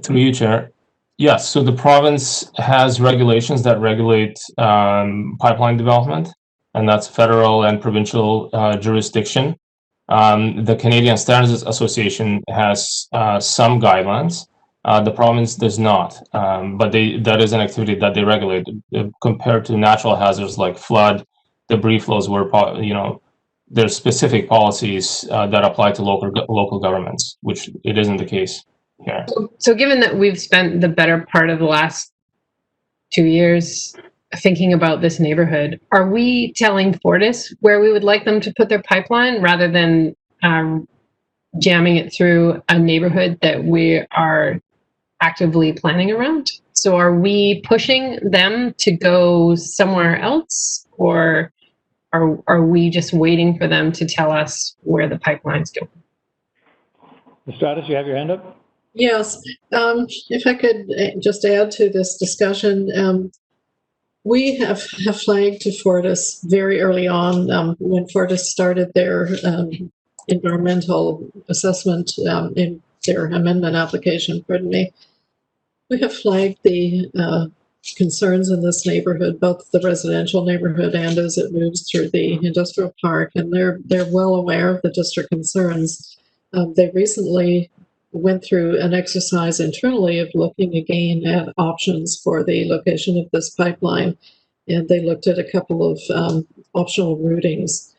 Through you, Chair. Yes, so the province has regulations that regulate pipeline development, and that's federal and provincial jurisdiction. The Canadian Standards Association has some guidelines. The province does not, but that is an activity that they regulate compared to natural hazards like flood, debris flows, where there's specific policies that apply to local governments, which it isn't the case here. So given that we've spent the better part of the last 2 years thinking about this neighborhood, are we telling Fortis where we would like them to put their pipeline rather than jamming it through a neighborhood that we are actively planning around? So are we pushing them to go somewhere else, or are we just waiting for them to tell us where the pipeline's going? Ms. Stratis, you have your hand up? Yes. If I could just add to this discussion, we have flagged to Fortis very early on when Fortis started their environmental assessment in their amendment application, pardon me. We have flagged the concerns in this neighborhood, both the residential neighborhood and as it moves through the industrial park, and they're well aware of the district concerns. They recently went through an exercise internally of looking again at options for the location of this pipeline, and they looked at a couple of optional routings.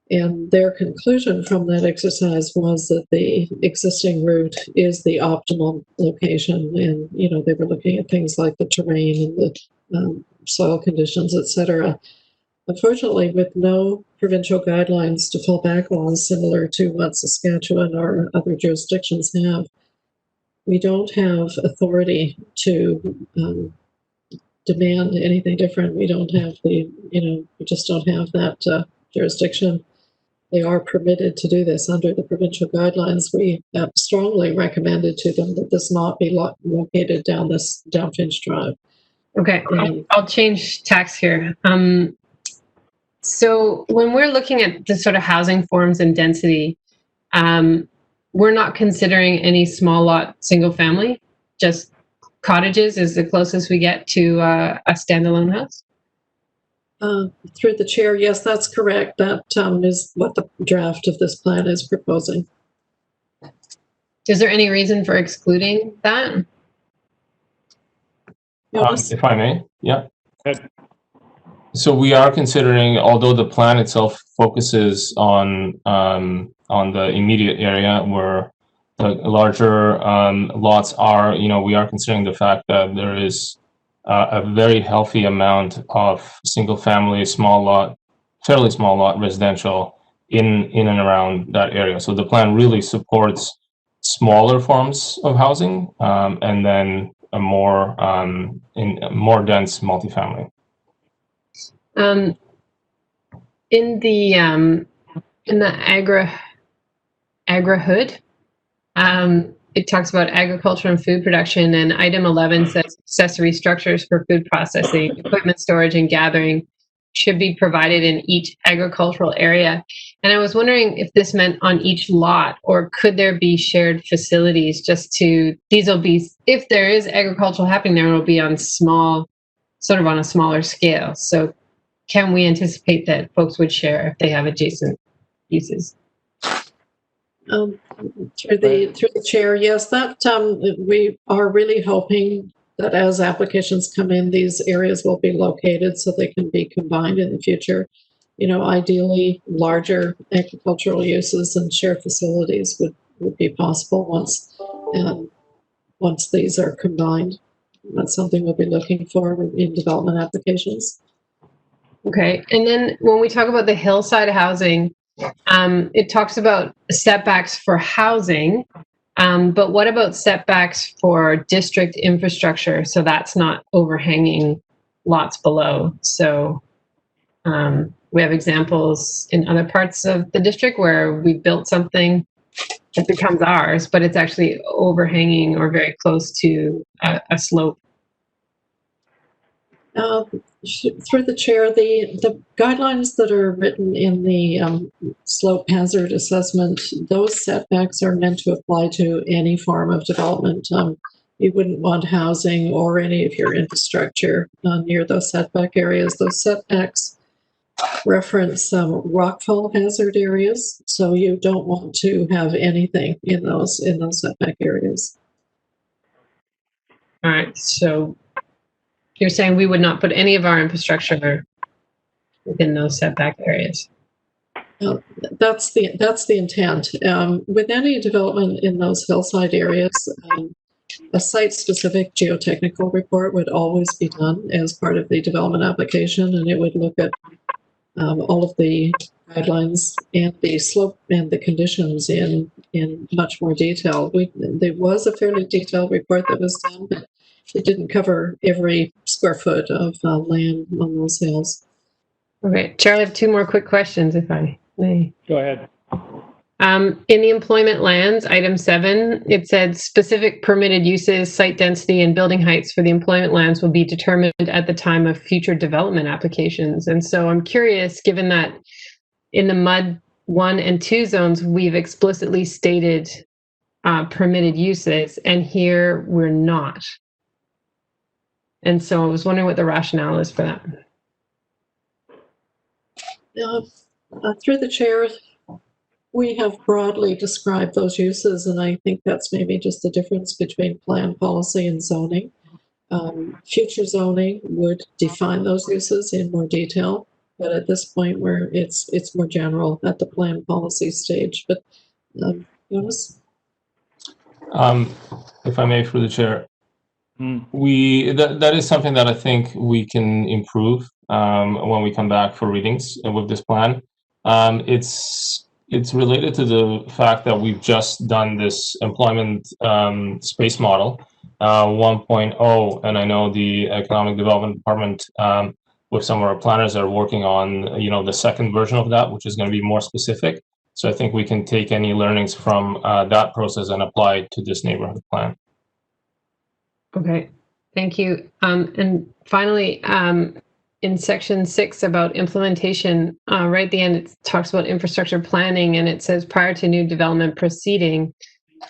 And their conclusion from that exercise was that the existing route is the optimal location. And, they were looking at things like the terrain and the soil conditions, et cetera. Unfortunately, with no provincial guidelines to fall back on, similar to what Saskatchewan or other jurisdictions have, we don't have authority to demand anything different. We don't have we just don't have that jurisdiction. They are permitted to do this under the provincial guidelines. We have strongly recommended to them that this not be located down Finch Drive. Okay, I'll change tax here. So when we're looking at the sort of housing forms and density, we're not considering any small lot single family, just cottages is the closest we get to a standalone house? Through the chair, yes, that's correct. That is what the draft of this plan is proposing. Is there any reason for excluding that? If I may, yeah. So we are considering, although the plan itself focuses on the immediate area where the larger lots are, we are considering the fact that there is a very healthy amount of single-family, fairly small lot residential in and around that area. So the plan really supports smaller forms of housing and then a more dense multifamily. In the agri-hood, it talks about agriculture and food production, and item 11 says accessory structures for food processing, equipment storage and gathering should be provided in each agricultural area. And I was wondering if this meant on each lot, or could there be shared facilities these will be, if there is agricultural happening there, it will be on a smaller scale. So can we anticipate that folks would share if they have adjacent uses? Through the chair, yes, that we are really hoping that as applications come in, these areas will be located so they can be combined in the future. Ideally, larger agricultural uses and shared facilities would be possible once these are combined. That's something we'll be looking for in development applications. Okay, and then when we talk about the hillside housing, it talks about setbacks for housing, but what about setbacks for district infrastructure? So that's not overhanging lots below. So we have examples in other parts of the district where we built something that becomes ours, but it's actually overhanging or very close to a slope. Through the chair, the guidelines that are written in the slope hazard assessment, those setbacks are meant to apply to any form of development. You wouldn't want housing or any of your infrastructure near those setback areas. Those setbacks reference rockfall hazard areas, so you don't want to have anything in those setback areas. All right, so you're saying we would not put any of our infrastructure within those setback areas? That's the intent. With any development in those hillside areas, a site-specific geotechnical report would always be done as part of the development application, and it would look at all of the guidelines and the slope and the conditions in much more detail. There was a fairly detailed report that was done, but it didn't cover every square foot of land on those hills. Okay, Chair, I have two more quick questions, if I may. Go ahead. In the employment lands, item 7, it said specific permitted uses, site density, and building heights for the employment lands will be determined at the time of future development applications. And so I'm curious, given that in the MUD 1 and 2 zones, we've explicitly stated permitted uses, and here we're not. And so I was wondering what the rationale is for that. Through the chair, we have broadly described those uses, and I think that's maybe just the difference between plan policy and zoning. Future zoning would define those uses in more detail, but at this point where it's more general at the plan policy stage. But Jonas? If I may, through the chair, that is something that I think we can improve when we come back for readings with this plan. It's related to the fact that we've just done this employment space model, 1.0, and I know the Economic Development Department with some of our planners are working on, you know, the second version of that, which is going to be more specific. So I think we can take any learnings from that process and apply it to this neighborhood plan. Okay, thank you. And finally, in section 6 about implementation, right at the end, it talks about infrastructure planning, and it says prior to new development proceeding,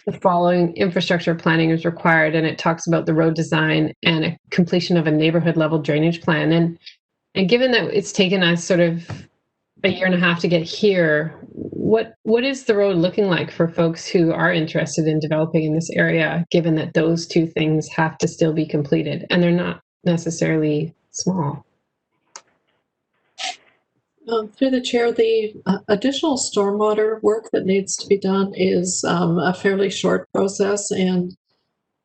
the following infrastructure planning is required, and it talks about the road design and a completion of a neighborhood level drainage plan. And given that it's taken us sort of a year and a half to get here, what is the road looking like for folks who are interested in developing in this area, given that those two things have to still be completed and they're not necessarily small? Through the chair, the additional stormwater work that needs to be done is a fairly short process, and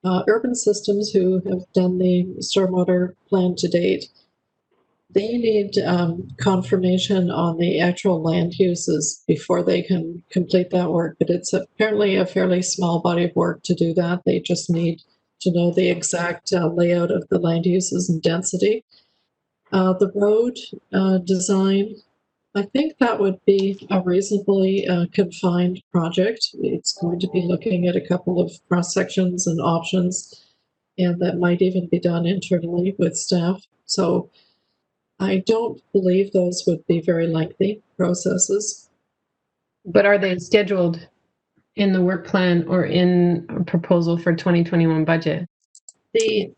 urban systems who have done the stormwater plan to date, they need confirmation on the actual land uses before they can complete that work. But it's apparently a fairly small body of work to do that. They just need to know the exact layout of the land uses and density. The road design, I think that would be a reasonably confined project. It's going to be looking at a couple of cross sections and options, and that might even be done internally with staff. So I don't believe those would be very lengthy processes. But are they scheduled in the work plan or in a proposal for 2021 budget? The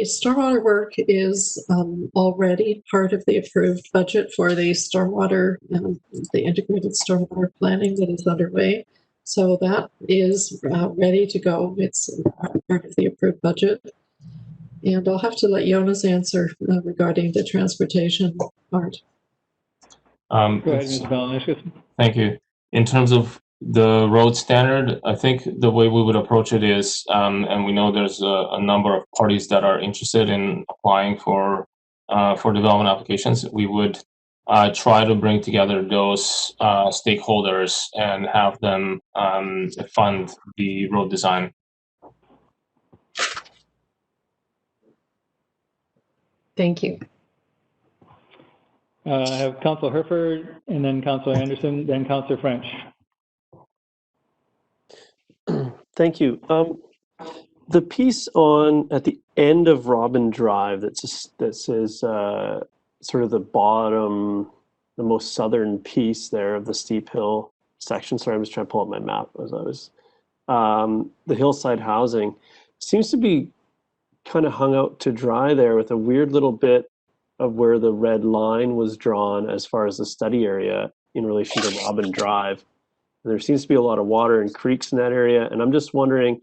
stormwater work is already part of the approved budget for the stormwater, the integrated stormwater planning that is underway. So that is ready to go. It's part of the approved budget. And I'll have to let Jonas answer regarding the transportation part. Go ahead, Mr. Balanauskas. Thank you. In terms of the road standard, I think the way we would approach it is, and we know there's a number of parties that are interested in applying for development applications. We would try to bring together those stakeholders and have them fund the road design. Thank you. I have Councillor Herford, and then Councillor Anderson, then Councillor French. Thank you. The piece at the end of Robin Drive that says sort of the bottom, the most southern piece there of the steep hill section. Sorry, I was trying to pull up my map as I was. The hillside housing seems to be kind of hung out to dry there with a weird little bit of where the red line was drawn as far as the study area in relation to Robin Drive. And there seems to be a lot of water and creeks in that area, and I'm just wondering,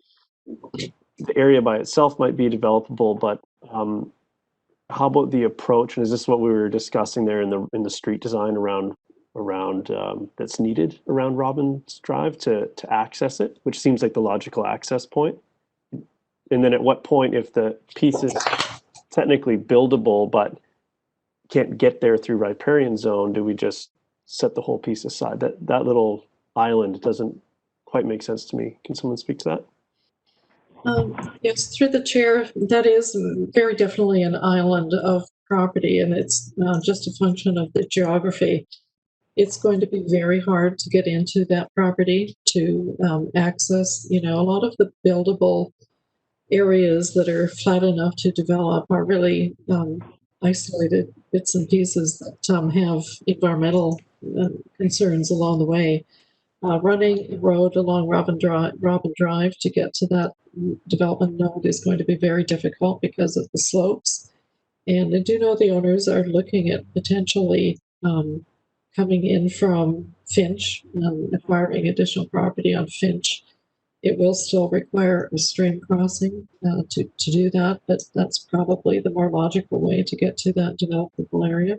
the area by itself might be developable, but how about the approach? And is this what we were discussing there in the street design around that's needed around Robin's Drive to access it, which seems like the logical access point? And then at what point, if the piece is technically buildable but can't get there through riparian zone, do we just set the whole piece aside? That little island doesn't quite make sense to me. Can someone speak to that? Yes, through the chair, that is very definitely an island of property, and it's just a function of the geography. It's going to be very hard to get into that property to access, a lot of the buildable areas that are flat enough to develop are really isolated bits and pieces that have environmental concerns along the way. Running a road along Robin Drive to get to that development node is going to be very difficult because of the slopes. And I do know the owners are looking at potentially coming in from Finch, acquiring additional property on Finch. It will still require a stream crossing to do that, but that's probably the more logical way to get to that developable area.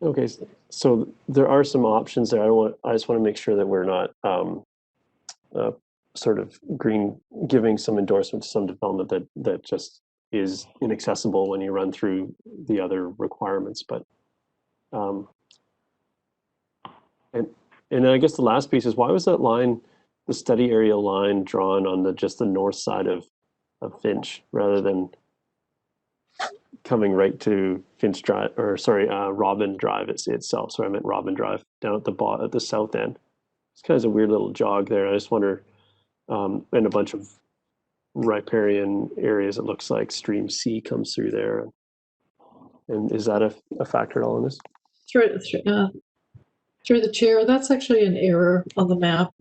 Okay, so there are some options there. I just want to make sure that we're not sort of giving some endorsement to some development that just is inaccessible when you run through the other requirements. But and then I guess the last piece is, why was that line study area line drawn on just the north side of Finch, rather than coming right to Finch Drive, or sorry, Robin Drive itself. Sorry, I meant Robin Drive down at the south end. It's kind of a weird little jog there. I just wonder, and a bunch of riparian areas. It looks like Stream C comes through there. And is that a factor at all in this? Through the chair, that's actually an error on the map.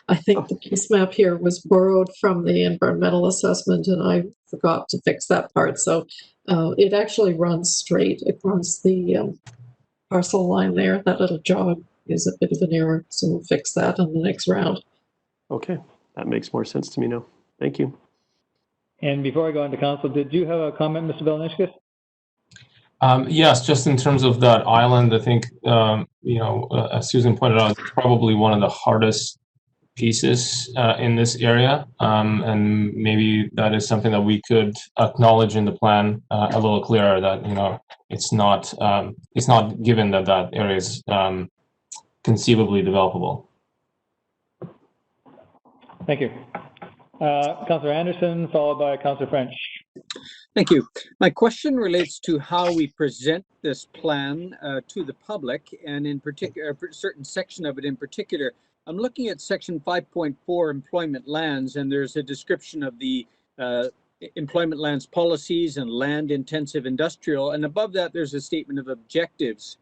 I think the piece map here was borrowed from the environmental assessment, and I forgot to fix that part. So it actually runs straight across the parcel line there. That little jog is a bit of an error, so we'll fix that on the next round. Okay, that makes more sense to me now. Thank you. And before I go on to council, did you have a comment, Mr. Belnishkis? Yes, just in terms of that island, I think, as Susan pointed out, it's probably one of the hardest pieces in this area. And maybe that is something that we could acknowledge in the plan a little clearer, that, it's not given that area is conceivably developable. Thank you. Councillor Anderson, followed by Councillor French. Thank you. My question relates to how we present this plan to the public, and in particular, a certain section of it in particular. I'm looking at section 5.4, employment lands, and there's a description of the employment lands policies and land intensive industrial, and above that there's a statement of objectives.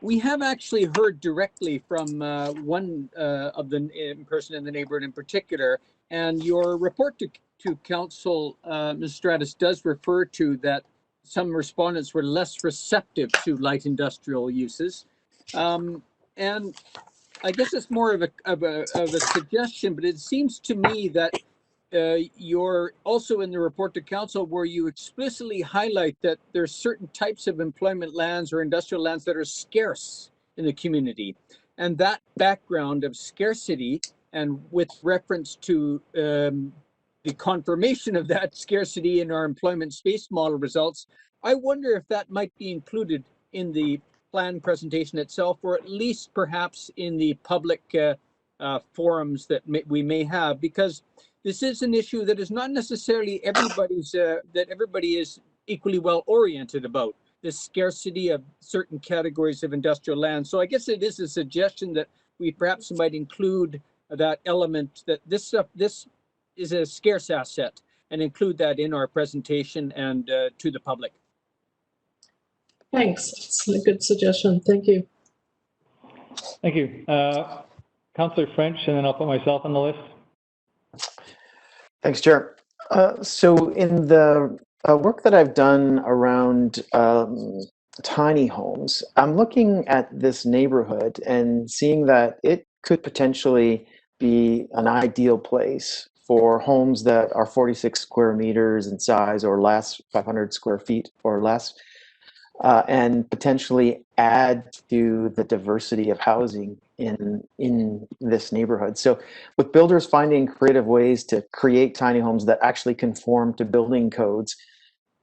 We have actually heard directly from one of the person in the neighborhood in particular, and your report to council, Ms. Stratis, does refer to that some respondents were less receptive to light industrial uses. And I guess it's more of a suggestion, but it seems to me that you're also in the report to council where you explicitly highlight that there's certain types of employment lands or industrial lands that are scarce in the community. And that background of scarcity, and with reference to the confirmation of that scarcity in our employment space model results, I wonder if that might be included in the plan presentation itself, or at least perhaps in the public forums that we may have, because this is an issue that is not necessarily that everybody is equally well oriented about, the scarcity of certain categories of industrial land. So I guess it is a suggestion that we perhaps might include that element, that this is a scarce asset, and include that in our presentation and to the public. Thanks. It's a good suggestion. Thank you. Thank you. Councillor French, and then I'll put myself on the list. Thanks, Chair. So in the work that I've done around tiny homes, I'm looking at this neighborhood and seeing that it could potentially be an ideal place for homes that are 46 square meters in size or less, 500 square feet or less, and potentially add to the diversity of housing in this neighborhood. So with builders finding creative ways to create tiny homes that actually conform to building codes,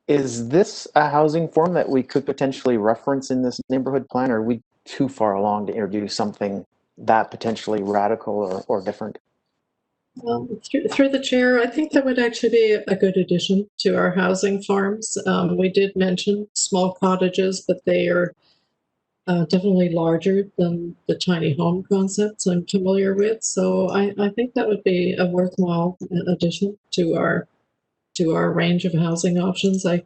is this a housing form that we could potentially reference in this neighborhood plan, or are we too far along to introduce something that potentially radical or different? Well, through the chair, I think that would actually be a good addition to our housing forms. We did mention small cottages, but they are definitely larger than the tiny home concepts I'm familiar with. So I think that would be a worthwhile addition to our range of housing options. I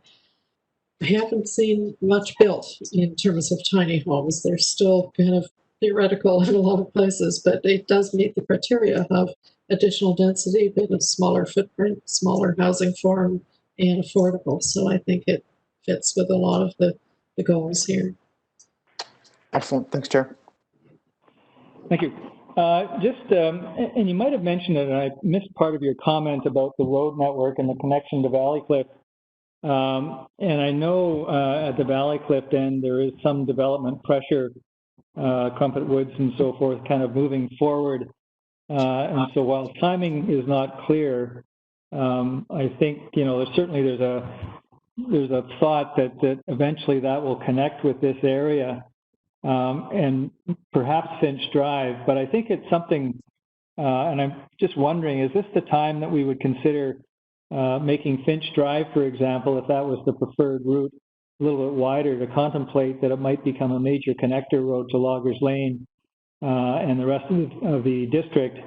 haven't seen much built in terms of tiny homes. They're still kind of theoretical in a lot of places, but it does meet the criteria of additional density, but a smaller footprint, smaller housing form, and affordable. So I think it fits with a lot of the goals here. Excellent. Thanks, Chair. Thank you. And you might have mentioned it, and I missed part of your comment about the road network and the connection to Valley Cliff. And I know at the Valley Cliff end, there is some development pressure, Crumpet Woods and so forth, kind of moving forward. And so while timing is not clear, I think, there's a thought that eventually that will connect with this area and perhaps Finch Drive. But I think it's something And I'm just wondering, is this the time that we would consider making Finch Drive, for example, if that was the preferred route, a little bit wider, to contemplate that it might become a major connector road to Loggers Lane and the rest of the district,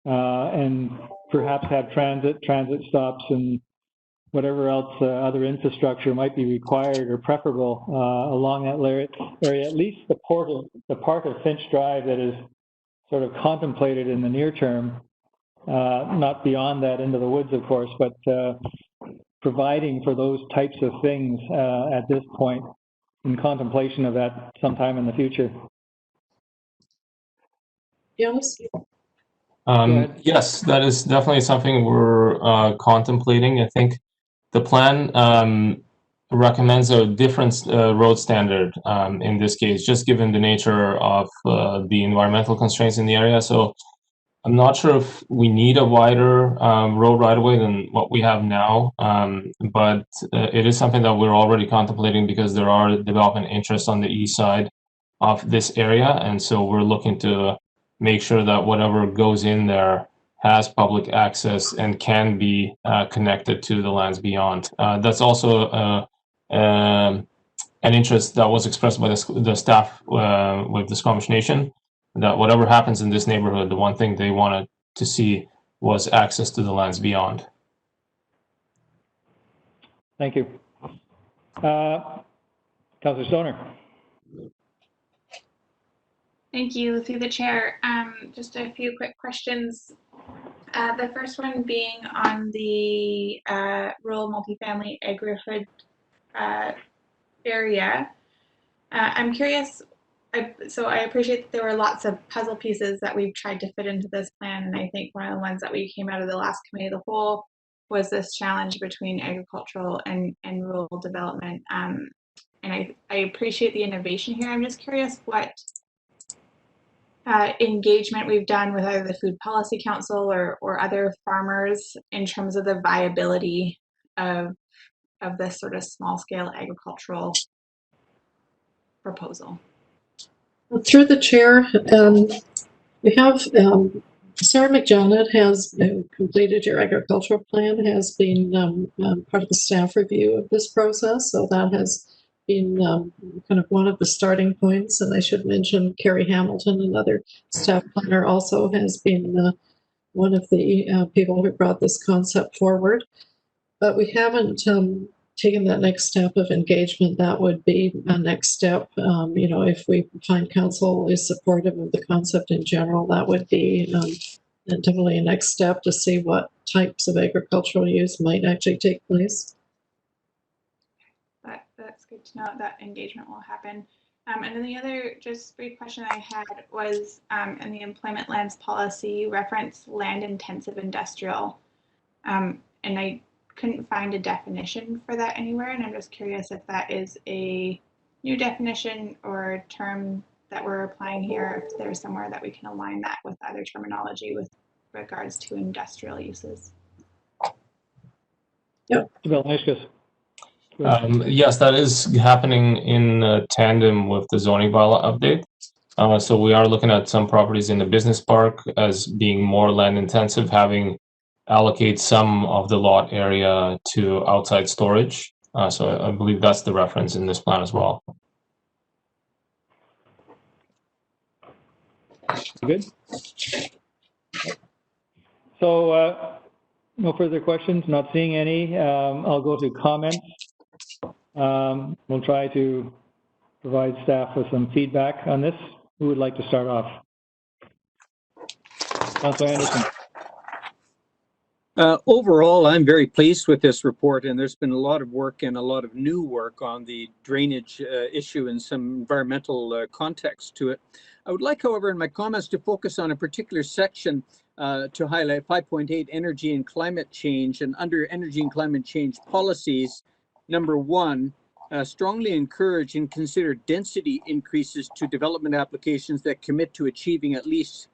and perhaps have transit stops and whatever else other infrastructure might be required or preferable along that area, at least the part of Finch Drive that is sort of contemplated in the near term, not beyond that into the woods, of course, but providing for those types of things at this point in contemplation of that sometime in the future. Yes. Yes, that is definitely something we're contemplating. I think the plan recommends a different road standard in this case, just given the nature of the environmental constraints in the area. So I'm not sure if we need a wider road right-of-way than what we have now, but it is something that we're already contemplating because there are development interests on the east side of this area, and so we're looking to make sure that whatever goes in there has public access and can be connected to the lands beyond. That's also an interest that was expressed by the staff with the Squamish Nation, that whatever happens in this neighborhood, the one thing they wanted to see was access to the lands beyond. Thank you. Councillor Stoner. Thank you, through the chair. Just a few quick questions. The first one being on the rural multifamily agri-food area. I'm curious, so I appreciate that there were lots of puzzle pieces that we've tried to fit into this plan, and I think one of the ones that we came out of the last committee of the whole was this challenge between agricultural and rural development. And I appreciate the innovation here. I'm just curious what engagement we've done with either the Food Policy Council or other farmers in terms of the viability of this sort of small scale agricultural proposal. Through the chair, we have Sarah McJohnett has completed your agricultural plan, has been part of the staff review of this process, so that has been kind of one of the starting points. And I should mention Carrie Hamilton, another staff planner, also has been one of the people who brought this concept forward. But we haven't taken that next step of engagement. That would be a next step. You know, if we find council is supportive of the concept in general, that would be definitely a next step to see what types of agricultural use might actually take place. That's good to know that engagement will happen. And then the other just brief question I had was in the employment lands policy, you referenced land intensive industrial. And I couldn't find a definition for that anywhere. And I'm just curious if that is a new definition or a term that we're applying here, if there's somewhere that we can align that with other terminology with regards to industrial uses. Yep. Yes, that is happening in tandem with the zoning bylaw update. So we are looking at some properties in the business park as being more land intensive, having allocate some of the lot area to outside storage. So I believe that's the reference in this plan as well. Good. So no further questions, not seeing any. I'll go to comments. We'll try to provide staff with some feedback on this. Who would like to start off? Councillor Anderson. Overall, I'm very pleased with this report, and there's been a lot of work and a lot of new work on the drainage issue and some environmental context to it. I would like, however, in my comments to focus on a particular section to highlight 5.8 energy and climate change, and under energy and climate change policies, number 1, strongly encourage and consider density increases to development applications that commit to achieving at least,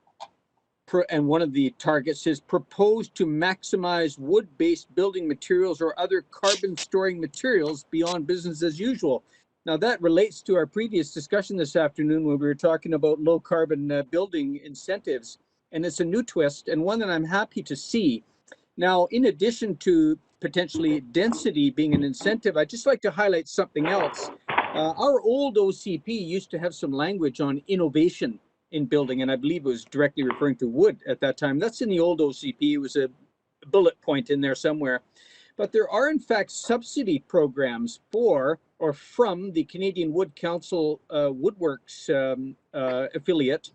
and one of the targets is proposed to maximize wood-based building materials or other carbon-storing materials beyond business as usual. Now that relates to our previous discussion this afternoon when we were talking about low-carbon building incentives. and it's a new twist and one that I'm happy to see. Now, in addition to potentially density being an incentive, I'd just like to highlight something else. Our old OCP used to have some language on innovation in building, and I believe it was directly referring to wood at that time. That's in the old OCP. It was a bullet point in there somewhere. But there are, in fact, subsidy programs for or from the Canadian Wood Council Woodworks affiliate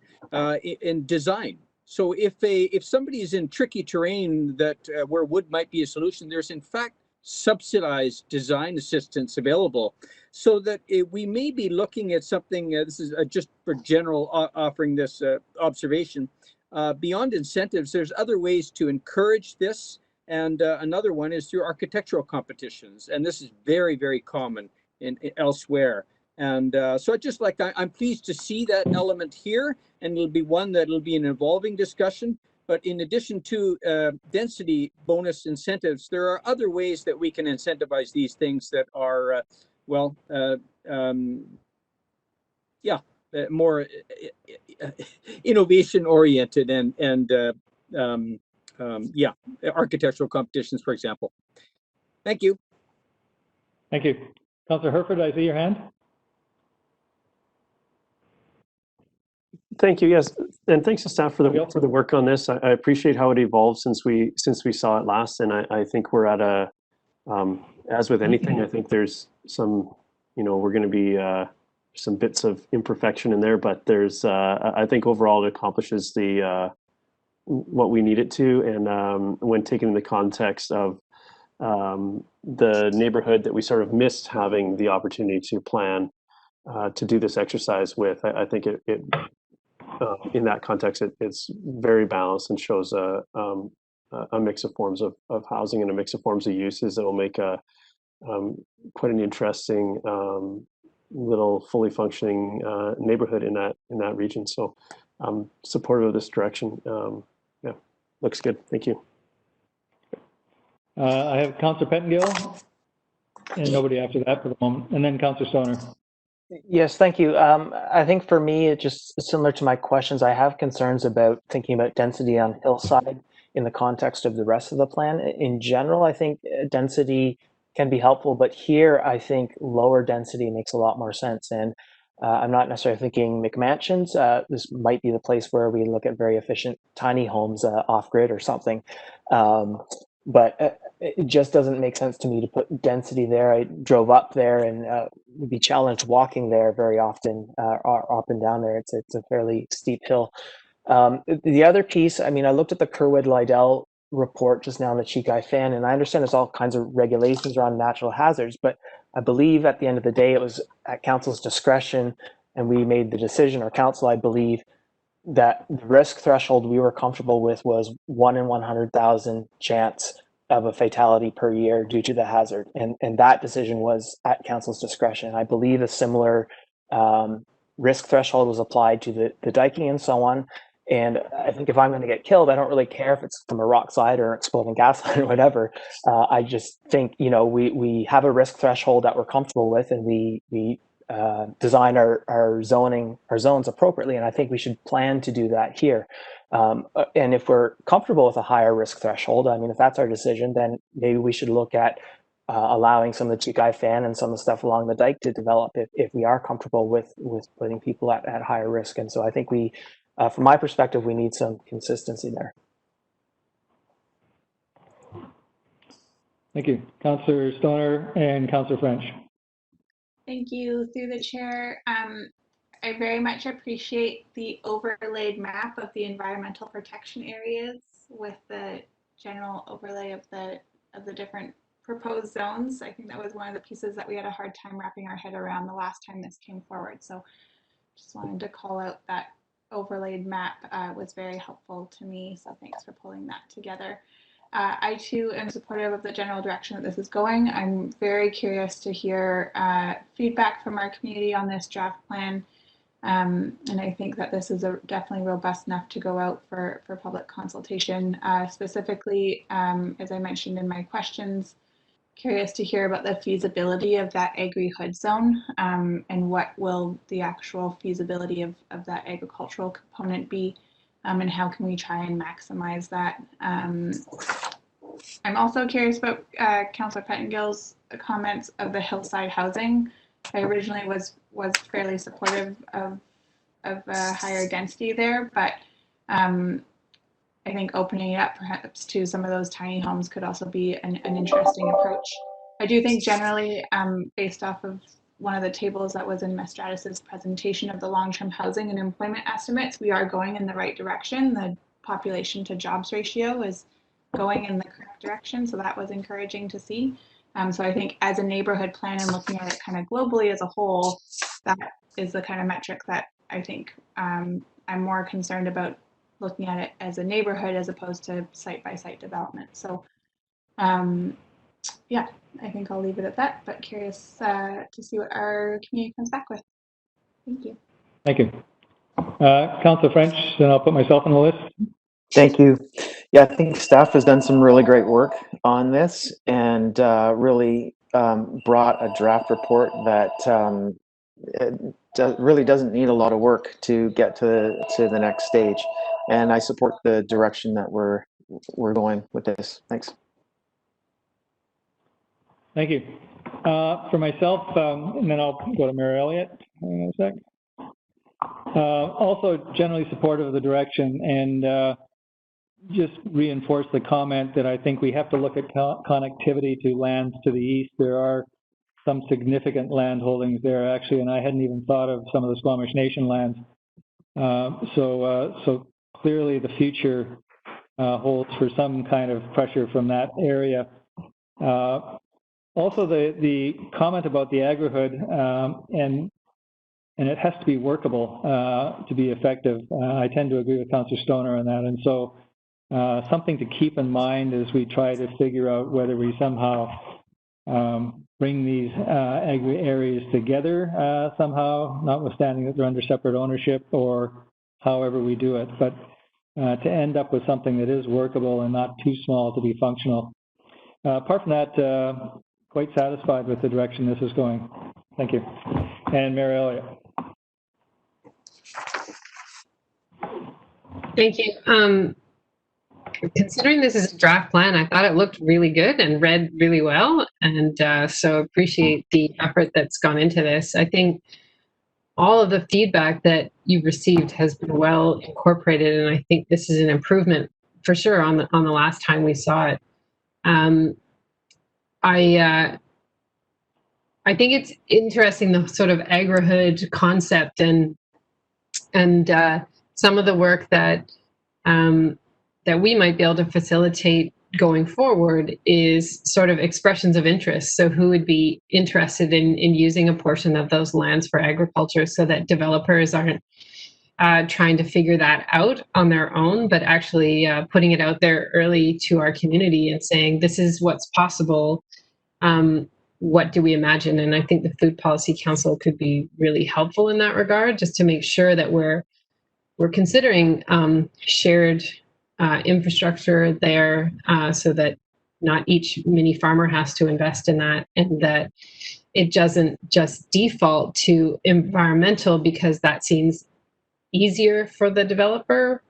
in design. So if somebody is in tricky terrain that where wood might be a solution, there's in fact subsidized design assistance available, so that we may be looking at something. This is just for general offering this observation. Beyond incentives, there's other ways to encourage this, and another one is through architectural competitions, and this is very, very common in elsewhere. And so I'm pleased to see that element here, and it'll be one that'll be an evolving discussion. But in addition to density bonus incentives, there are other ways that we can incentivize these things that are, more innovation oriented and architectural competitions, for example. Thank you. Thank you. Councillor Herford, I see your hand. Thank you. Yes, and thanks to staff for the work on this. I appreciate how it evolved since we saw it last, and I think we're at a as with anything, I think there's some, we're going to be some bits of imperfection in there, but there's I think overall it accomplishes the what we need it to, and when taken in the context of the neighborhood that we sort of missed having the opportunity to plan to do this exercise with, I think it in that context, it's very balanced and shows a mix of forms of housing and a mix of forms of uses that will make quite an interesting little fully functioning neighborhood in that region. So I'm supportive of this direction. Yeah, looks good. Thank you. I have Councillor Pettengill and nobody after that for the moment, and then Councillor Stoner. Yes, thank you. I think for me, it's just similar to my questions. I have concerns about thinking about density on hillside in the context of the rest of the plan. In general, I think density can be helpful, but here I think lower density makes a lot more sense. And I'm not necessarily thinking McMansions. This might be the place where we look at very efficient tiny homes off grid or something. But it just doesn't make sense to me to put density there. I drove up there and would be challenged walking there very often, or up and down there. It's a fairly steep hill. The other piece, I mean, I looked at the Kerwood-Lydell report just now in the Cheek-Eye Fan, and I understand there's all kinds of regulations around natural hazards, but I believe at the end of the day, it was at council's discretion, and we made the decision, or council, I believe, that the risk threshold we were comfortable with was 1 in 100,000 chance of a fatality per year due to the hazard. And that decision was at council's discretion. I believe a similar risk threshold was applied to the diking and so on. And I think if I'm going to get killed, I don't really care if it's from a rock slide or exploding gas line or whatever. I just think, we have a risk threshold that we're comfortable with, and we design our zones appropriately, and I think we should plan to do that here. And if we're comfortable with a higher risk threshold, I mean, if that's our decision, then maybe we should look at allowing some of the Cheek-Eye Fan and some of the stuff along the dike to develop if we are comfortable with putting people at higher risk. And so I think we, from my perspective, we need some consistency there. Thank you. Councillor Stoner and Councillor French. Thank you. Through the chair, I very much appreciate the overlaid map of the environmental protection areas with the general overlay of the different proposed zones. I think that was one of the pieces that we had a hard time wrapping our head around the last time this came forward. So just wanted to call out that overlaid map was very helpful to me. So thanks for pulling that together. I too am supportive of the general direction that this is going. I'm very curious to hear feedback from our community on this draft plan. And I think that this is definitely robust enough to go out for public consultation. Specifically, as I mentioned in my questions, curious to hear about the feasibility of that agri-hood zone, and what will the actual feasibility of that agricultural component be. and how can we try and maximize that. I'm also curious about Councillor Pettingill's comments of the hillside housing. I originally was fairly supportive of higher density there, but I think opening it up perhaps to some of those tiny homes could also be an interesting approach. I do think generally, based off of one of the tables that was in Mestradis's presentation of the long-term housing and employment estimates, we are going in the right direction. The population to jobs ratio is going in the correct direction, so that was encouraging to see. So I think as a neighborhood plan and looking at it kind of globally as a whole, that is the kind of metric that I think I'm more concerned about, looking at it as a neighborhood as opposed to site-by-site development. So yeah, I think I'll leave it at that, but curious to see what our community comes back with. Thank you. Thank you. Councillor French, then I'll put myself on the list. Thank you. Yeah, I think staff has done some really great work on this and really brought a draft report that really doesn't need a lot of work to get to the next stage. And I support the direction that we're going with this. Thanks. Thank you. For myself, and then I'll go to Mary Elliott in a sec. Also generally supportive of the direction, and just reinforce the comment that I think we have to look at connectivity to lands to the east. There are some significant land holdings there actually, and I hadn't even thought of some of the Squamish Nation lands. So clearly the future holds for some kind of pressure from that area. Also the comment about the agri-hood, and it has to be workable to be effective. I tend to agree with Councillor Stoner on that, and so something to keep in mind as we try to figure out whether we somehow bring these agri areas together somehow, notwithstanding that they're under separate ownership, or however we do it, but to end up with something that is workable and not too small to be functional. Apart from that, quite satisfied with the direction this is going. Thank you. And Mary Elliott. Thank you. Considering this is a draft plan, I thought it looked really good and read really well, and so appreciate the effort that's gone into this. I think all of the feedback that you've received has been well incorporated, and I think this is an improvement for sure on the last time we saw it. I think it's interesting, the sort of agri-hood concept, and some of the work that that we might be able to facilitate going forward is sort of expressions of interest. So who would be interested in using a portion of those lands for agriculture, so that developers aren't trying to figure that out on their own, but actually putting it out there early to our community and saying, this is what's possible. What do we imagine? And I think the Food Policy Council could be really helpful in that regard, just to make sure that we're considering shared infrastructure there, so that not each mini farmer has to invest in that, and that it doesn't just default to environmental because that seems easier for the developer.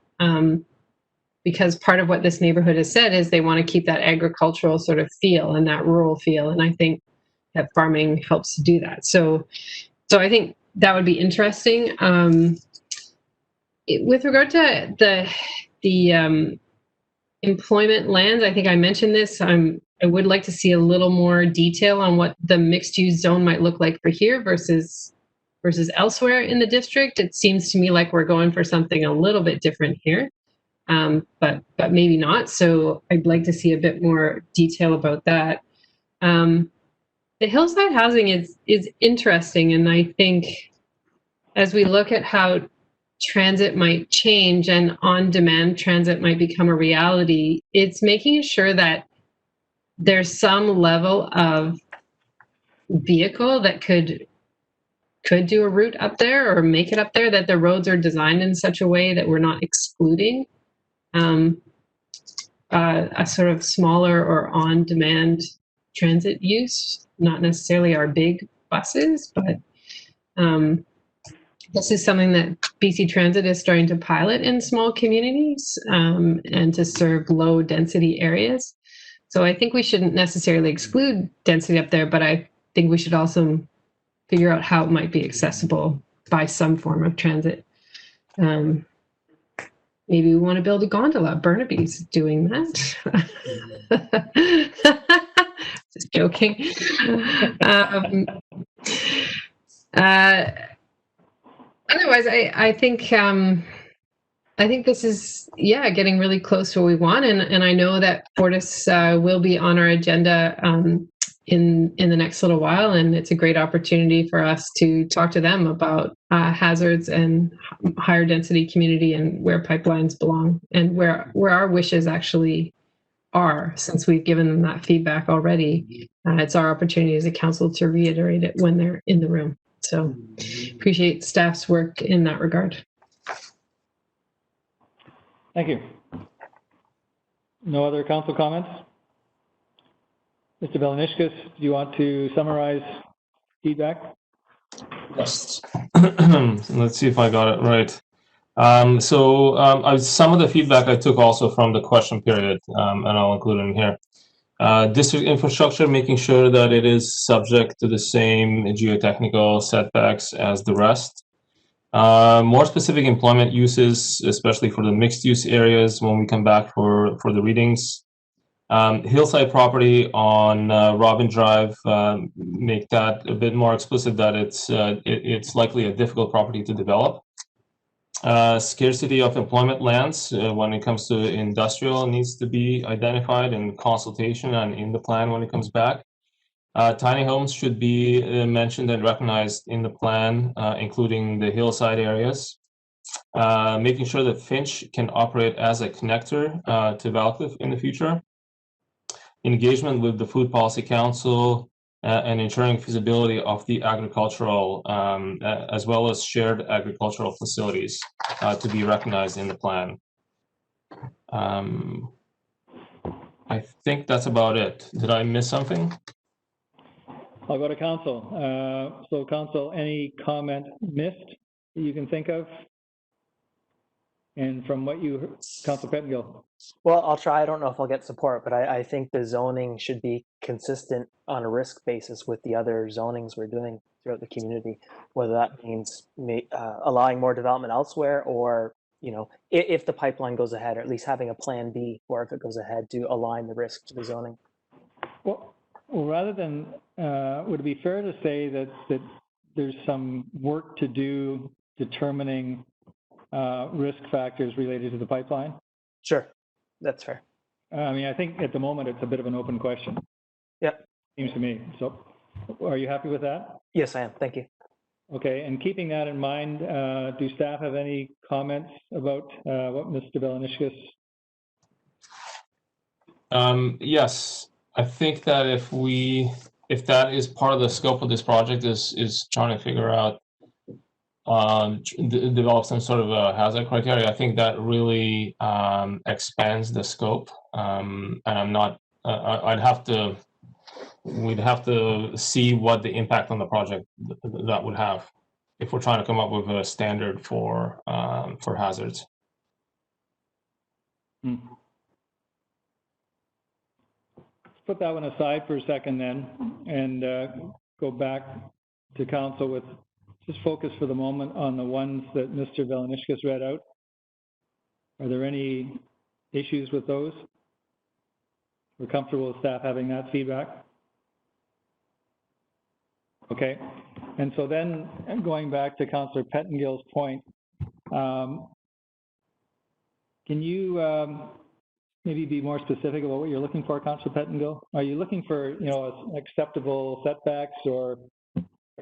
Because part of what this neighborhood has said is they want to keep that agricultural sort of feel and that rural feel, and I think that farming helps to do that. So I think that would be interesting. With regard to the employment lands, I think I mentioned this. I would like to see a little more detail on what the mixed-use zone might look like for here versus elsewhere in the district. It seems to me like we're going for something a little bit different here, but maybe not. So I'd like to see a bit more detail about that. The hillside housing is interesting, and I think as we look at how transit might change and on-demand transit might become a reality, it's making sure that there's some level of vehicle that could do a route up there or make it up there, that the roads are designed in such a way that we're not excluding a sort of smaller or on-demand transit use, not necessarily our big buses, but This is something that BC Transit is starting to pilot in small communities and to serve low density areas. So I think we shouldn't necessarily exclude density up there, but I think we should also figure out how it might be accessible by some form of transit. Maybe we want to build a gondola. Burnaby's doing that. Just joking. Otherwise, I think this is, getting really close to what we want. And I know that Fortis will be on our agenda in the next little while. And it's a great opportunity for us to talk to them about hazards and higher density community and where pipelines belong and where our wishes actually are, since we've given them that feedback already. It's our opportunity as a council to reiterate it when they're in the room. So appreciate staff's work in that regard. Thank you. No other council comments? Mr. Belanishkas, do you want to summarize feedback? Yes. Let's see if I got it right. Some of the feedback I took also from the question period, and I'll include it in here. District infrastructure, making sure that it is subject to the same geotechnical setbacks as the rest. More specific employment uses, especially for the mixed use areas when we come back for the readings. Hillside property on Robin Drive, make that a bit more explicit that it's likely a difficult property to develop. Scarcity of employment lands when it comes to industrial needs to be identified in consultation and in the plan when it comes back. Tiny homes should be mentioned and recognized in the plan, including the hillside areas. Making sure that Finch can operate as a connector to Valcliffe in the future. Engagement with the Food Policy Council and ensuring feasibility of the agricultural as well as shared agricultural facilities to be recognized in the plan. I think that's about it. Did I miss something? I'll go to council. So council, any comment missed that you can think of? And from what you heard, Council Pettengill. Well, I'll try. I don't know if I'll get support, but I think the zoning should be consistent on a risk basis with the other zonings we're doing throughout the community, whether that means allowing more development elsewhere or, if the pipeline goes ahead, or at least having a plan B or if it goes ahead to align the risk to the zoning. Well rather than, would it be fair to say that there's some work to do determining risk factors related to the pipeline? Sure, that's fair. I think at the moment it's a bit of an open question. Yeah. Seems to me. So are you happy with that? Yes, I am. Thank you. Okay, and keeping that in mind, do staff have any comments about what Mr. Belanishkas? Yes, I think that if that is part of the scope of this project is trying to figure out develop some sort of a hazard criteria, I think that really expands the scope. And I'm not, we'd have to see what the impact on the project that would have if we're trying to come up with a standard for hazards. Let's put that one aside for a second then, and go back to council with just focus for the moment on the ones that Mr. Belanishkas read out. Are there any issues with those? We're comfortable with staff having that feedback? Okay, and so then going back to Councillor Pettengill's point, can you maybe be more specific about what you're looking for, Councillor Pettengill? Are you looking for, acceptable setbacks or?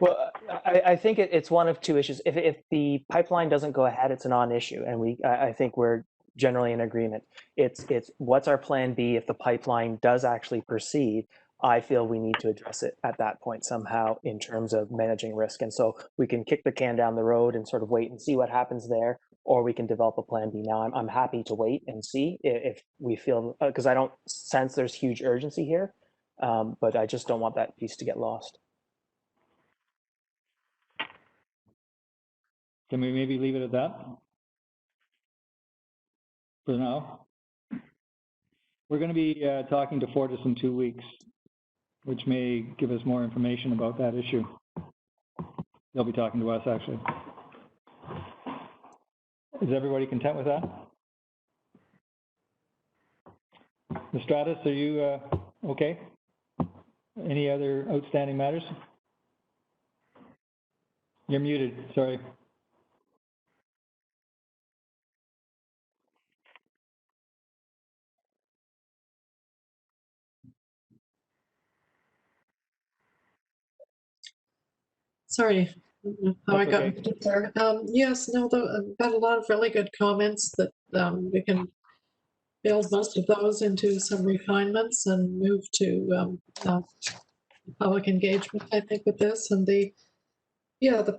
Well, I think it's one of two issues. If the pipeline doesn't go ahead, it's a non-issue, and I think we're generally in agreement. It's what's our plan B if the pipeline does actually proceed. I feel we need to address it at that point somehow in terms of managing risk, and so we can kick the can down the road and sort of wait and see what happens there, or we can develop a plan B. Now, I'm happy to wait and see if we feel, because I don't sense there's huge urgency here, but I just don't want that piece to get lost. Can we maybe leave it at that for now? We're going to be talking to Fortis in 2 weeks, which may give us more information about that issue. They'll be talking to us, actually. Is everybody content with that? Ms. Stratus, are you okay? Any other outstanding matters? You're muted, sorry. Sorry, how I got okay. there. Yes, no, I've got a lot of really good comments that we can build most of those into some refinements and move to public engagement, I think, with this. And the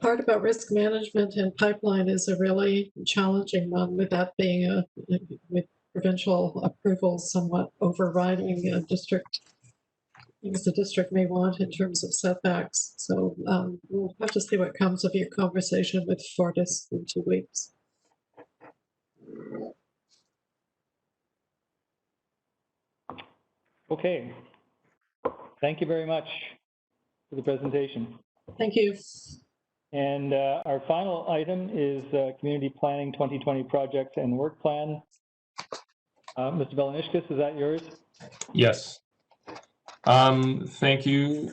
part about risk management and pipeline is a really challenging one, with that being with provincial approval somewhat overriding a district, things the district may want in terms of setbacks. So we'll have to see what comes of your conversation with Fortis in 2 weeks. Okay. Thank you very much for the presentation. Thank you. And our final item is Community Planning 2020 Projects and Work Plan. Mr. Velanishkas, is that yours? Yes. Thank you,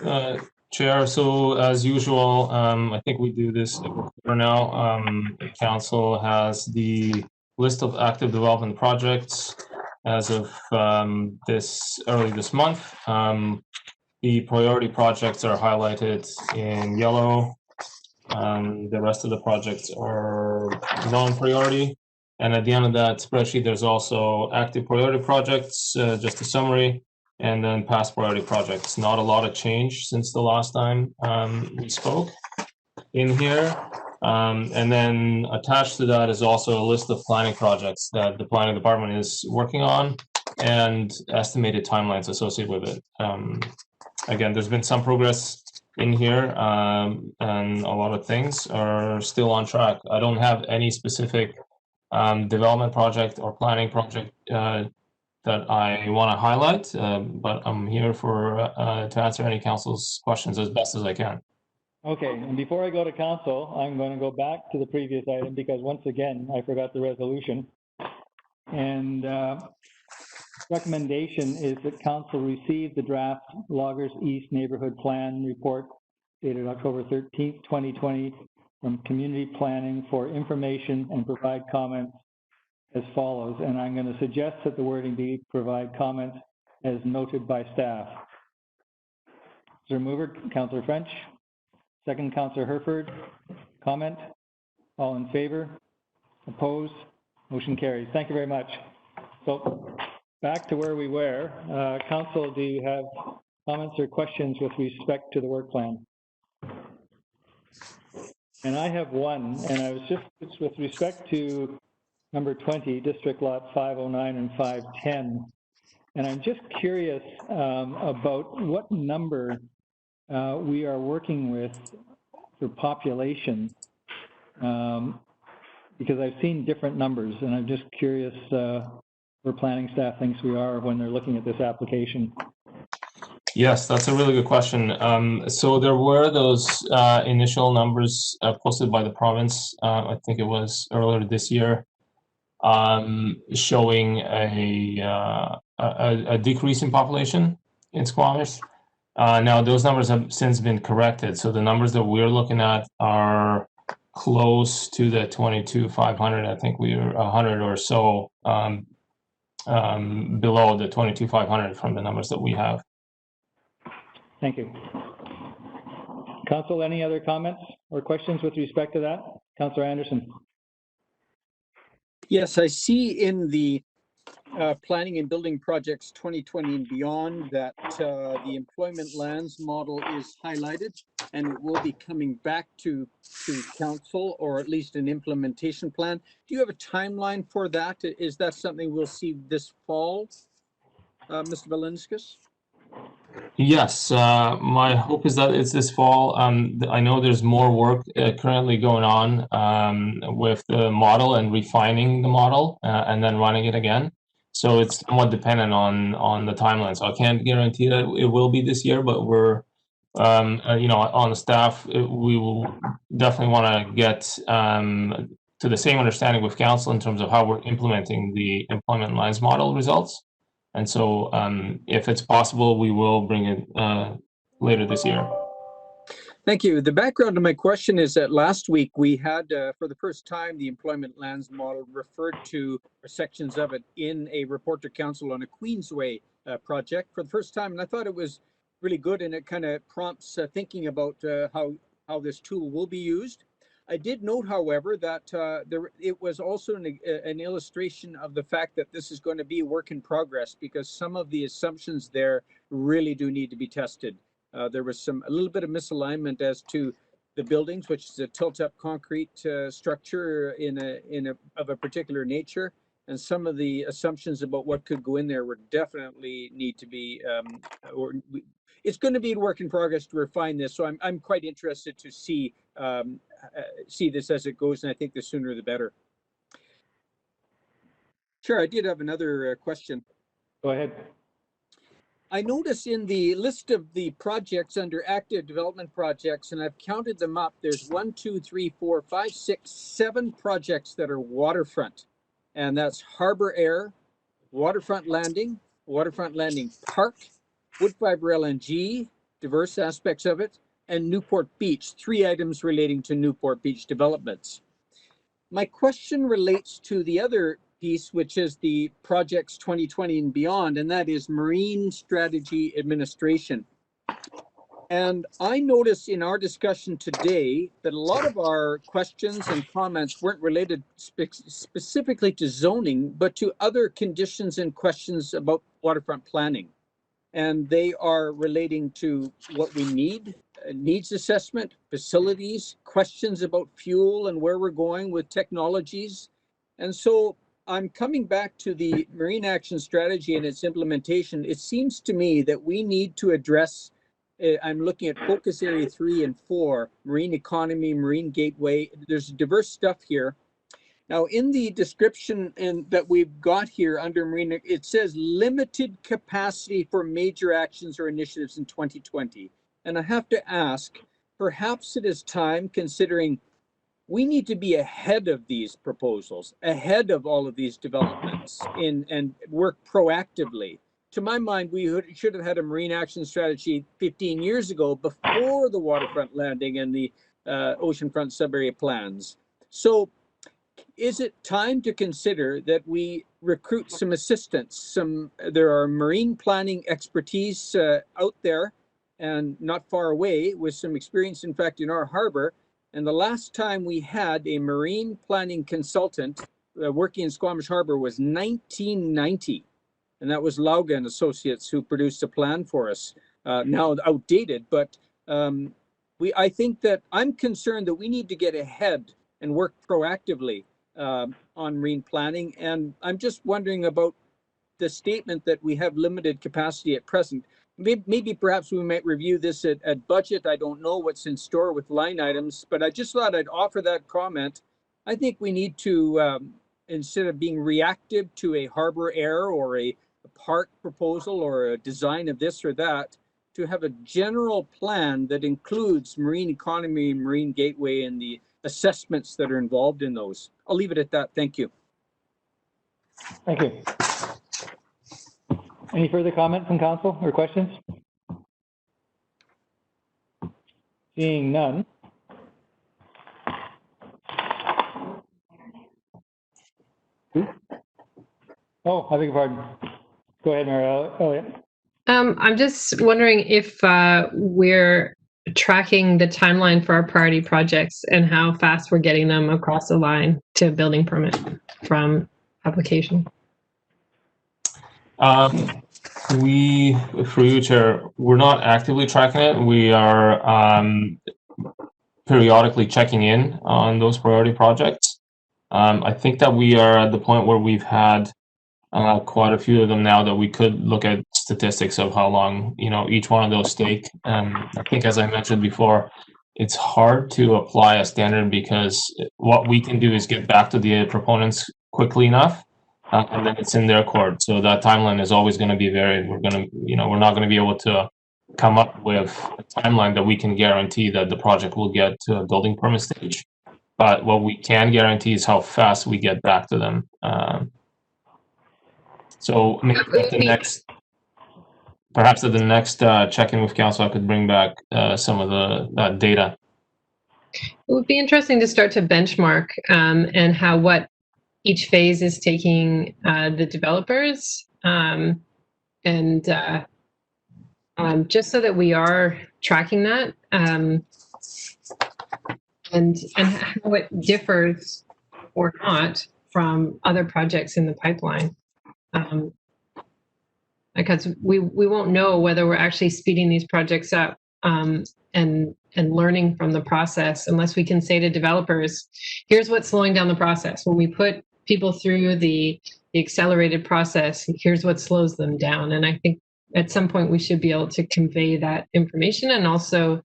Chair. So as usual, I think we do this for now. The council has the list of active development projects as of early this month. The priority projects are highlighted in yellow. The rest of the projects are non-priority. And at the end of that spreadsheet, there's also active priority projects, just a summary, and then past priority projects. Not a lot of change since the last time we spoke in here. And then attached to that is also a list of planning projects that the planning department is working on and estimated timelines associated with it. Again, there's been some progress in here, and a lot of things are still on track. I don't have any specific development project or planning project that I want to highlight, but I'm here to answer any council's questions as best as I can. Okay, and before I go to council, I'm going to go back to the previous item because once again, I forgot the resolution. And recommendation is that council receive the draft Loggers East Neighborhood Plan report dated October 13th, 2020 from Community Planning for information and provide comments as follows. And I'm going to suggest that the wording be provide comments as noted by staff. Is there a mover? Councillor French. Second, Councillor Herford. Comment? All in favor? Opposed? Motion carries. Thank you very much. So back to where we were. Council, do you have comments or questions with respect to the work plan? And I have one, and I was just with respect to number 20, District Lot 509 and 510. And I'm just curious about what number we are working with for population, because I've seen different numbers, and I'm just curious where planning staff thinks we are when they're looking at this application. Yes, that's a really good question. So there were those initial numbers posted by the province, I think it was earlier this year, showing a decrease in population in Squamish. Now those numbers have since been corrected. So the numbers that we're looking at are close to the 22,500. I think we were 100 or so below the 22,500 from the numbers that we have. Thank you. Council, any other comments or questions with respect to that? Councillor Anderson. Yes, I see in the Planning and Building Projects 2020 and beyond that the employment lands model is highlighted, and it will be coming back to council, or at least an implementation plan. Do you have a timeline for that? Is that something we'll see this fall, Mr. Velanishkas? Yes, my hope is that it's this fall. I know there's more work currently going on with the model and refining the model and then running it again. So it's somewhat dependent on the timeline. So I can't guarantee that it will be this year, but we're on the staff, we will definitely want to get to the same understanding with council in terms of how we're implementing the employment lines model results. And so if it's possible, we will bring it later this year. Thank you. The background to my question is that last week we had, for the first time, the employment lands model referred to, or sections of it, in a report to council on a Queensway project for the first time. And I thought it was really good, and it kind of prompts thinking about how this tool will be used. I did note, however, that it was also an illustration of the fact that this is going to be a work in progress, because some of the assumptions there really do need to be tested. There was a little bit of misalignment as to the buildings, which is a tilt-up concrete structure of a particular nature, and some of the assumptions about what could go in there would definitely need to be, it's going to be a work in progress to refine this. So I'm quite interested to see this as it goes, and I think the sooner the better. Sure, I did have another question. Go ahead. I notice in the list of the projects under active development projects, and I've counted them up, there's 1, 2, 3, 4, 5, 6, 7 projects that are waterfront. And that's Harbor Air, Waterfront Landing Park, Woodfibre LNG, diverse aspects of it, and Newport Beach, 3 items relating to Newport Beach developments. My question relates to the other piece, which is the projects 2020 and beyond, and that is Marine Strategy Administration. And I noticed in our discussion today that a lot of our questions and comments weren't related specifically to zoning, but to other conditions and questions about waterfront planning. And they are relating to what we need, needs assessment, facilities, questions about fuel and where we're going with technologies. And so I'm coming back to the Marine Action Strategy and its implementation. It seems to me that we need to address, I'm looking at focus area 3 and 4, marine economy, marine gateway. There's diverse stuff here. Now, in the description that we've got here under marine, it says limited capacity for major actions or initiatives in 2020. And I have to ask, perhaps it is time, considering we need to be ahead of these proposals, ahead of all of these developments, and work proactively. To my mind, we should have had a marine action strategy 15 years ago, before the waterfront landing and the oceanfront sub-area plans. So is it time to consider that we recruit some assistance? There are marine planning expertise out there and not far away, with some experience, in fact, in our harbor. And the last time we had a marine planning consultant working in Squamish Harbor was 1990. And that was Lauga and Associates, who produced a plan for us, now outdated. But I think that I'm concerned that we need to get ahead and work proactively on marine planning. And I'm just wondering about the statement that we have limited capacity at present. Maybe perhaps we might review this at budget. I don't know what's in store with line items, but I just thought I'd offer that comment. I think we need to, instead of being reactive to a harbor air or a park proposal or a design of this or that, to have a general plan that includes marine economy, marine gateway, and the assessments that are involved in those. I'll leave it at that. Thank you. Thank you. Any further comments from council or questions? Seeing none. Oh, I beg your pardon. Go ahead, Mary Elliott. I'm just wondering if we're tracking the timeline for our priority projects and how fast we're getting them across the line to building permit from application. Through you, Chair, we're not actively tracking it. We are periodically checking in on those priority projects. I think that we are at the point where we've had quite a few of them now that we could look at statistics of how long, each one of those take. I think, as I mentioned before, it's hard to apply a standard because what we can do is get back to the proponents quickly enough, and then it's in their court. So that timeline is always going to be varied. We're not going to be able to come up with a timeline that we can guarantee that the project will get to a building permit stage. But what we can guarantee is how fast we get back to them. So maybe perhaps at the next check-in with council, I could bring back some of that data. It would be interesting to start to benchmark and what each phase is taking the developers, and just so that we are tracking that, and how it differs or not from other projects in the pipeline. Because we won't know whether we're actually speeding these projects up and learning from the process unless we can say to developers, here's what's slowing down the process. When we put people through the accelerated process, here's what slows them down. And I think at some point we should be able to convey that information and also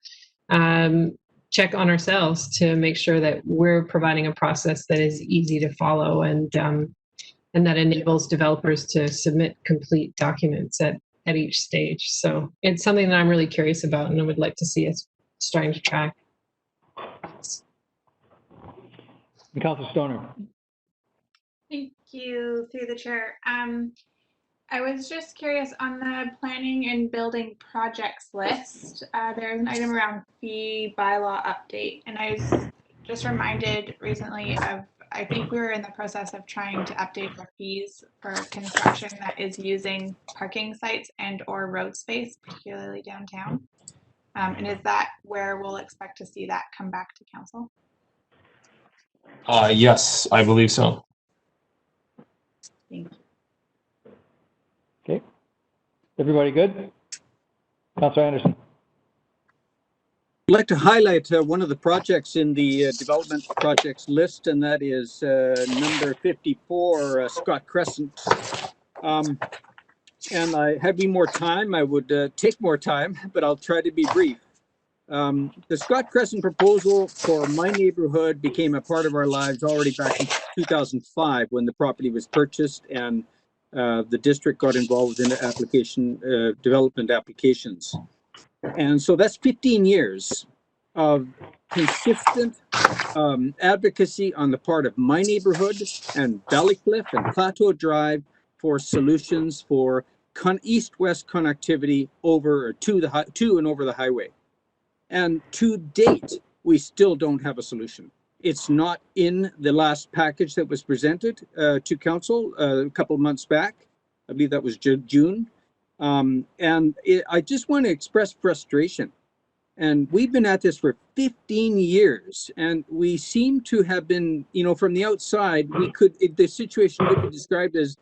check on ourselves to make sure that we're providing a process that is easy to follow and that enables developers to submit complete documents at each stage. So it's something that I'm really curious about and I would like to see us starting to track. Councilor Stoner. Thank you, through the chair. I was just curious on the planning and building projects list. There's an item around fee bylaw update, and I was just reminded recently of, I think we were in the process of trying to update our fees for construction that is using parking sites and or road space, particularly downtown. And is that where we'll expect to see that come back to council? Yes, I believe so. Thank you. Okay. Everybody good? Councilor Anderson. I'd like to highlight one of the projects in the development projects list, and that is number 54, Scott Crescent. And had we more time, I would take more time, but I'll try to be brief. The Scott Crescent proposal for my neighborhood became a part of our lives already back in 2005 when the property was purchased and the district got involved in the development applications. And so that's 15 years of consistent advocacy on the part of my neighborhood and Ballycliffe and Plateau Drive for solutions for east-west connectivity over to and over the highway. And to date, we still don't have a solution. It's not in the last package that was presented to council a couple of months back. I believe that was June. I just want to express frustration. And we've been at this for 15 years, and we seem to have been, from the outside, the situation could be described as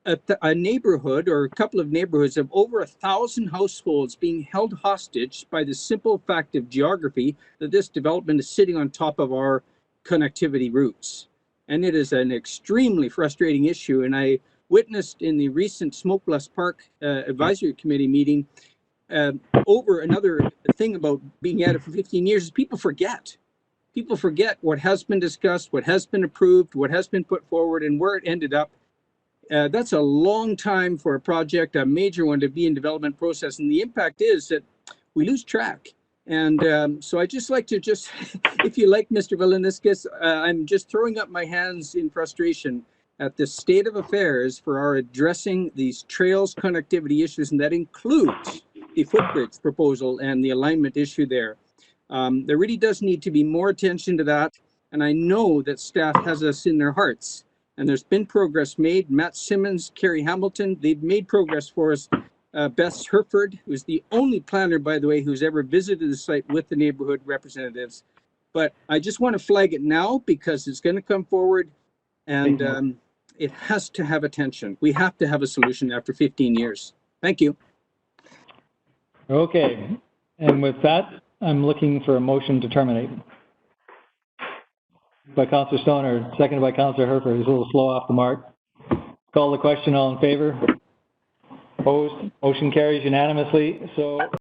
a neighborhood or a couple of neighborhoods of over 1,000 households being held hostage by the simple fact of geography that this development is sitting on top of our connectivity routes. And it is an extremely frustrating issue. And I witnessed in the recent Smokeless Park Advisory Committee meeting over another thing about being at it for 15 years is people forget. People forget what has been discussed, what has been approved, what has been put forward, and where it ended up. That's a long time for a project, a major one, to be in development process. And the impact is that we lose track. And so I just like to if you like, Mr. Valiniscus, I'm just throwing up my hands in frustration at the state of affairs for our addressing these trails connectivity issues, and that includes the footbridge proposal and the alignment issue there. There really does need to be more attention to that. And I know that staff has us in their hearts. And there's been progress made. Matt Simmons, Kerry Hamilton, they've made progress for us. Beth Herford, who's the only planner, by the way, who's ever visited the site with the neighborhood representatives. But I just want to flag it now because it's going to come forward and it has to have attention. We have to have a solution after 15 years. Thank you. Okay. And with that, I'm looking for a motion to terminate. By Councillor Stoner, seconded by Councillor Herford, who's a little slow off the mark. Call the question, all in favor? Opposed? Motion carries unanimously. So